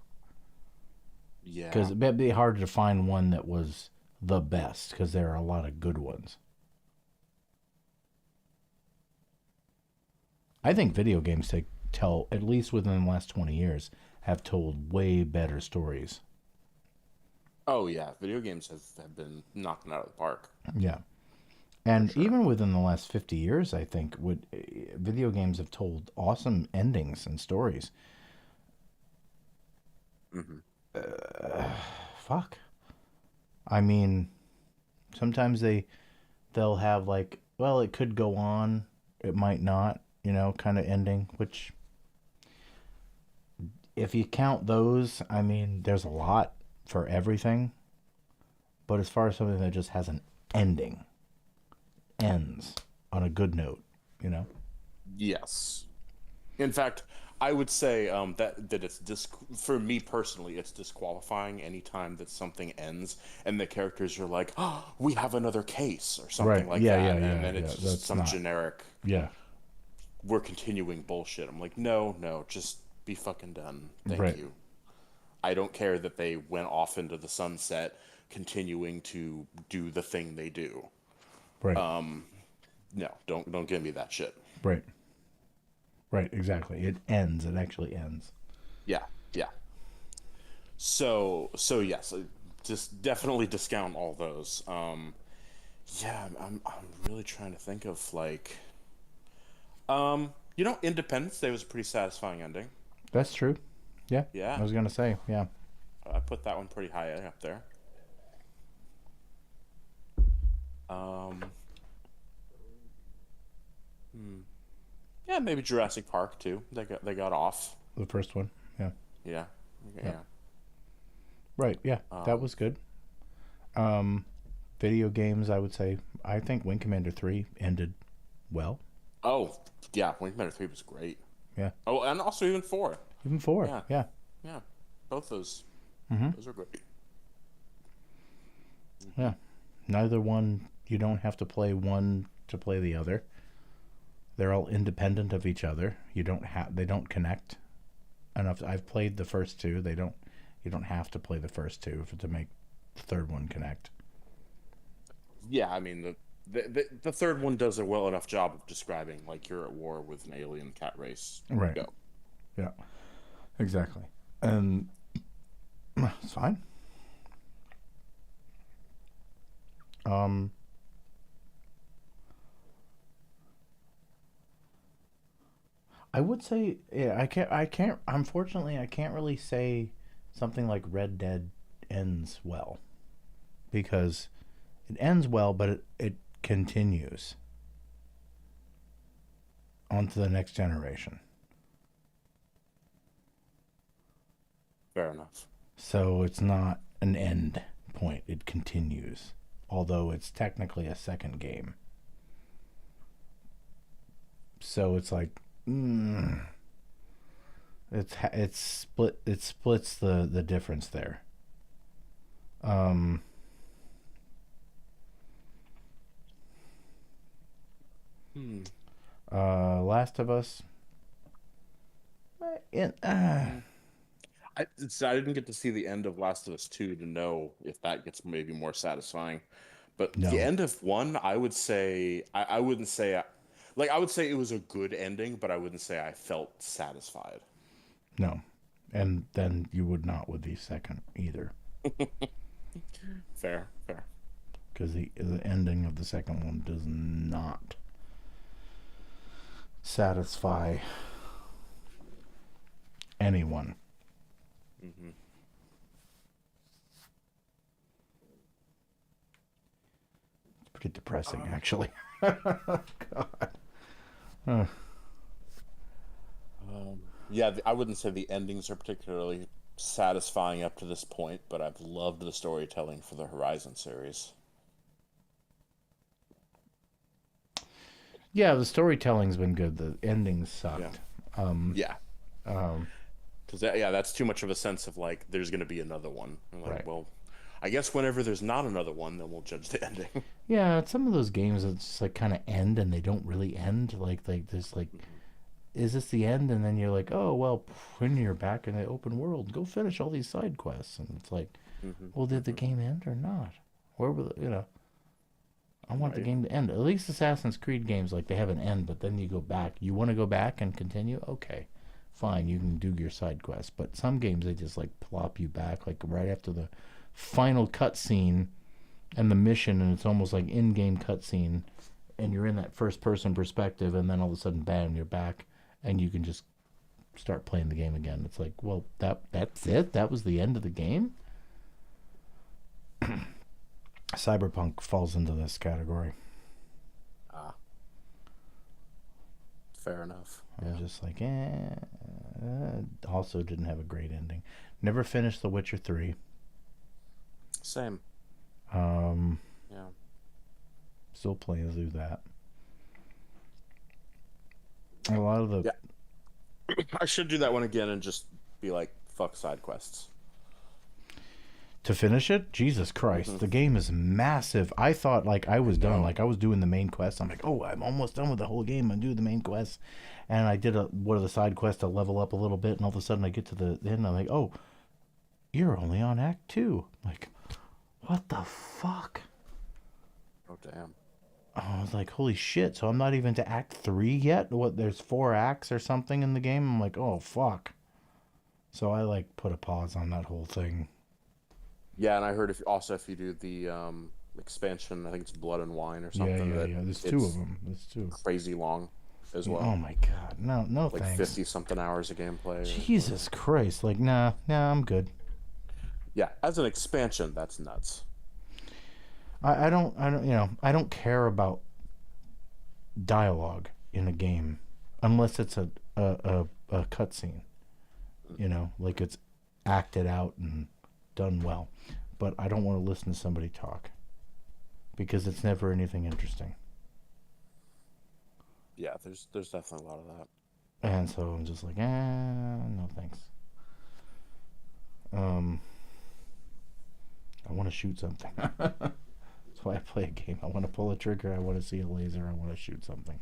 Yeah. Because it'd be harder to find one that was the best, because there are a lot of good ones. I think video games tell, at least within the last 20 years, have told way better stories. Oh yeah, video games have been knocking out of the park. Yeah. And even within the last 50 years, I think video games have told awesome endings and stories. Fuck. I mean, sometimes they'll have like, well, it could go on, it might not, kind of ending, which if you count those, I mean, there's a lot for everything. But as far as something that just has an ending, ends on a good note, Yes. In fact, I would say that it's for me personally, it's disqualifying anytime that something ends and the characters are like, "Oh, we have another case" or something like that, and then it's just some generic. Yeah. We're continuing bullshit. I'm like, no, just be fucking done. Thank you. I don't care that they went off into the sunset, continuing to do the thing they do. Right. No, don't give me that shit. Right. Right, exactly. It ends. It actually ends. Yeah. So yes, just definitely discount all those. Yeah, I'm really trying to think of like, Independence Day was a pretty satisfying ending. That's true. Yeah. Yeah. I was gonna say, yeah. I put that one pretty high up there. Yeah, maybe Jurassic Park too. They got off. The first one. Yeah. Yeah. Right. Yeah. That was good. Video games, I would say. I think Wing Commander 3 ended well. Oh, yeah. Wing Commander 3 was great. Yeah. Oh, and also even 4. Even 4. Yeah. Yeah. Both those. Those are great. Yeah. Neither one. You don't have to play one to play the other. They're all independent of each other. They don't connect enough. I've played the first two. You don't have to play the first two to make the third one connect. Yeah, I mean the third one does a well enough job of describing like you're at war with an alien cat race. Right. Go. Yeah. Exactly. And it's fine. I would say, yeah, unfortunately, I can't really say something like Red Dead ends well. Because it ends well, but it continues on to the next generation. Fair enough. So it's not an end point. It continues. Although it's technically a second game. So it's like, it splits the difference there. Last of Us. I didn't get to see the end of Last of Us 2 to know if that gets maybe more satisfying. But No. the end of 1, I would say I wouldn't say I would say it was a good ending, but I wouldn't say I felt satisfied. No. And then you would not with the second either. Fair. Because the ending of the second one does not satisfy anyone. It's pretty depressing, actually. God. Yeah, I wouldn't say the endings are particularly satisfying up to this point, but I've loved the storytelling for the Horizon series. Yeah, the storytelling's been good. The endings sucked. Yeah. Because that's too much of a sense of like there's going to be another one. I'm like, Right. well, I guess whenever there's not another one, then we'll judge the ending. Yeah, it's some of those games that just like kind of end and they don't really end. Like there's like, is this the end? And then you're like, oh well, when you're back in the open world, go finish all these side quests. And it's like, well, did the game end or not? Where were I want the game to end. At least Assassin's Creed games, like, they have an end, but then you go back. You want to go back and continue? Okay, fine, you can do your side quest. But some games, they just, like, plop you back, like, right after the final cutscene and the mission, and it's almost like in-game cutscene, and you're in that first-person perspective, and then all of a sudden, bam, you're back, and you can just start playing the game again. It's like, well, that's it? That was the end of the game? Cyberpunk falls into this category. Fair enough. I'm just like, also didn't have a great ending. Never finished The Witcher 3. Same. Yeah. Still playing through that. A lot of the... Yeah. I should do that one again and just be like, fuck side quests. To finish it? Jesus Christ. The game is massive. I thought, like, I was done. Like, I was doing the main quest. I'm like, oh, I'm almost done with the whole game. I'm doing the main quest. And I did one of the side quests to level up a little bit. And all of a sudden I get to the end. I'm like, oh, you're only on Act 2. I'm like, what the fuck? Oh, damn. I was like, holy shit. So I'm not even to Act 3 yet? What, there's 4 acts or something in the game? I'm like, oh, fuck. So I, like, put a pause on that whole thing. Yeah, and I heard if you do the expansion, I think it's Blood and Wine or something. Yeah. There's 2 of them. There's 2. Crazy long as well. Oh my god, no, like thanks. 50-something hours of gameplay. Jesus Christ, like, nah, I'm good. Yeah, as an expansion, that's nuts. I don't care about dialogue in a game unless it's a cutscene. Like it's acted out and done well. But I don't want to listen to somebody talk because it's never anything interesting. Yeah, there's definitely a lot of that. And so I'm just like, no thanks. I want to shoot something. That's why I play a game. I want to pull a trigger. I want to see a laser. I want to shoot something.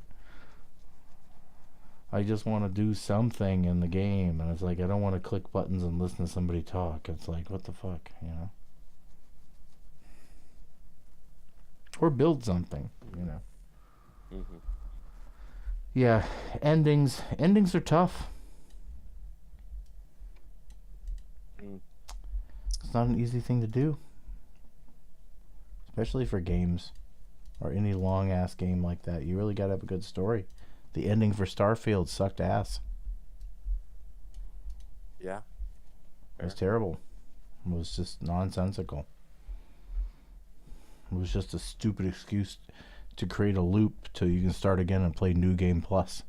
I just want to do something in the game. And it's like, I don't want to click buttons and listen to somebody talk. It's like, what the fuck, Or build something, Mm-hmm. Yeah, endings are tough. It's not an easy thing to do. Especially for games. Or any long-ass game like that. You really gotta have a good story. The ending for Starfield sucked ass. Yeah. It was terrible. It was just nonsensical. It was just a stupid excuse to create a loop till you can start again and play New Game Plus.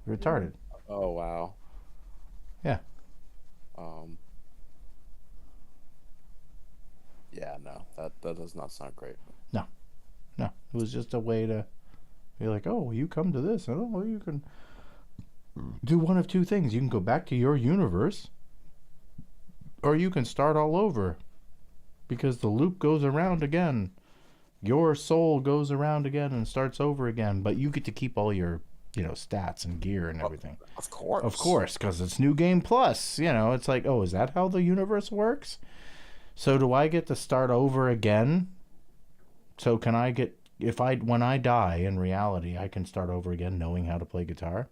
Retarded. Oh, wow. Yeah. Yeah, no, that does not sound great. No. It was just a way to be like, oh, you come to this, and oh, you can do one of 2 things. You can go back to your universe, or you can start all over, because the loop goes around again. Your soul goes around again and starts over again, but you get to keep all your, stats and gear and everything. Of course. Of course, because it's New Game Plus. It's like, oh, is that how the universe works? So do I get to start over again? So can I get, when I die in reality, I can start over again knowing how to play guitar?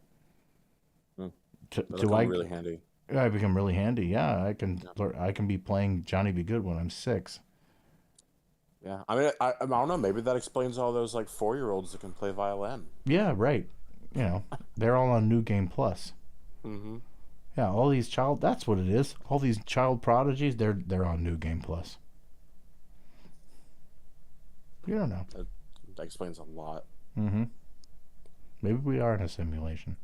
Do I really handy? I become really handy. Yeah, I can be playing Johnny Be Good when I'm 6. Yeah, I mean, I don't know. Maybe that explains all those 4-year-olds that can play violin. Yeah, right. They're all on New Game Plus. Mm-hmm. Yeah, all these that's what it is. All these child prodigies, they're on New Game Plus. You don't know. That explains a lot. Mm-hmm. Maybe we are in a simulation.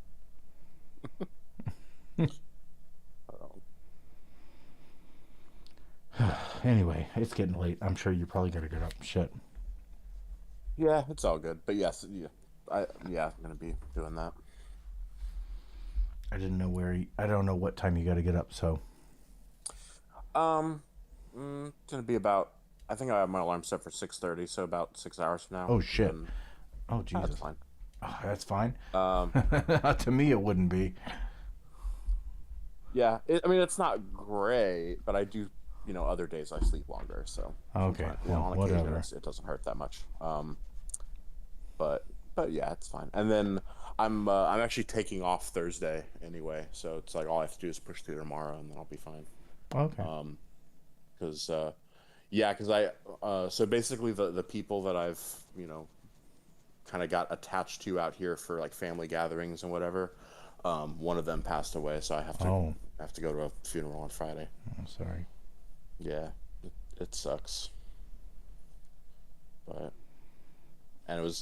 Anyway, it's getting late. I'm sure you're probably gonna get up. Shit. Yeah, it's all good. But yes, I'm gonna be doing that. I didn't know I don't know what time you got to get up. So. It's gonna be about. I think I have my alarm set for 6:30, so about 6 hours from now. Oh shit. Oh Jesus. That's fine. Oh, that's fine. To me, it wouldn't be. Yeah, it's not great, but I do other days I sleep longer. So Okay, sometimes, well, on occasion whatever. it doesn't hurt that much. But yeah, it's fine. And then I'm actually taking off Thursday anyway, so it's like all I have to do is push through tomorrow, and then I'll be fine. Okay. Because I so basically the people that I've kind of got attached to out here for like family gatherings and whatever, one of them passed away, so I have to go to a funeral on Friday. I'm sorry. Yeah, it sucks. And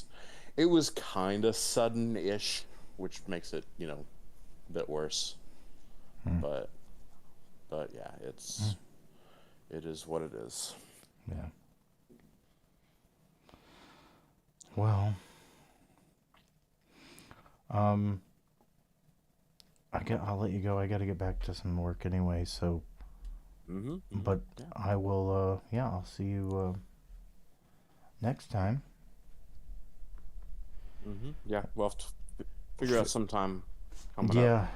it was kind of sudden-ish, which makes it a bit worse. But yeah, it is what it is. Yeah. Well, I'll let you go. I got to get back to some work anyway. So, but yeah. I will. I'll see you next time. Yeah, we'll have to figure out some time. Yeah,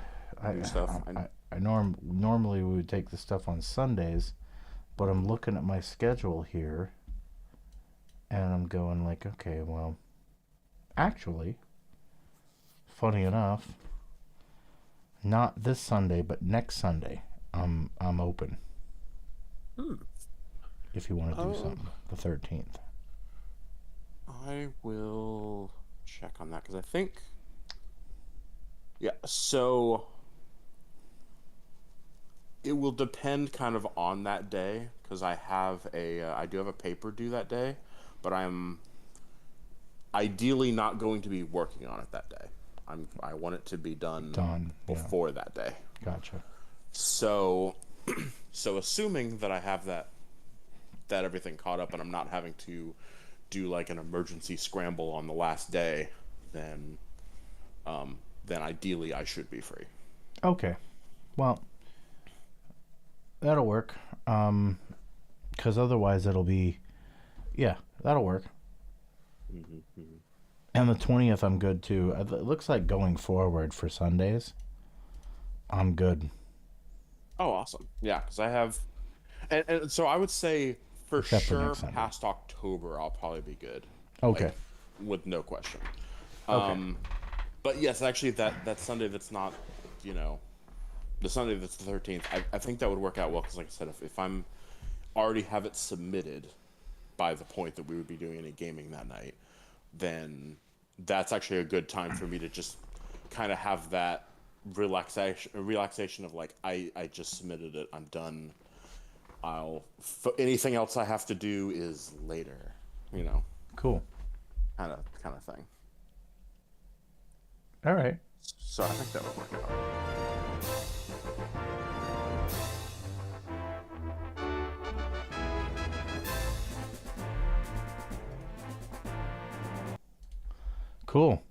stuff. I normally we would take the stuff on Sundays, but I'm looking at my schedule here, and I'm going like, okay, well, actually, funny enough, not this Sunday, but next Sunday, I'm open. If you want to do something, the 13th. I will check on that because I think, so it will depend kind of on that day because I do have a paper due that day, but I'm ideally not going to be working on it that day. I want it to be done before that day. Gotcha. So assuming that I have that everything caught up and I'm not having to do like an emergency scramble on the last day, then ideally I should be free. Okay. Well, that'll work. 'Cause otherwise it'll be, that'll work. And the 20th I'm good too. It looks like going forward for Sundays, I'm good. Oh, awesome. Yeah, because I have, and so I would say for Except for sure next Sunday. past October I'll probably be good. Okay. Like, with no question. Okay. But yes, actually that Sunday that's not, the Sunday that's the 13th, I think that would work out well because like I said, if I'm already have it submitted by the point that we would be doing any gaming that night, then that's actually a good time for me to just kind of have that relaxation of like I just submitted it, I'm done. Anything else I have to do is later, Cool. kind of thing. All right. So I think that would work out. Cool.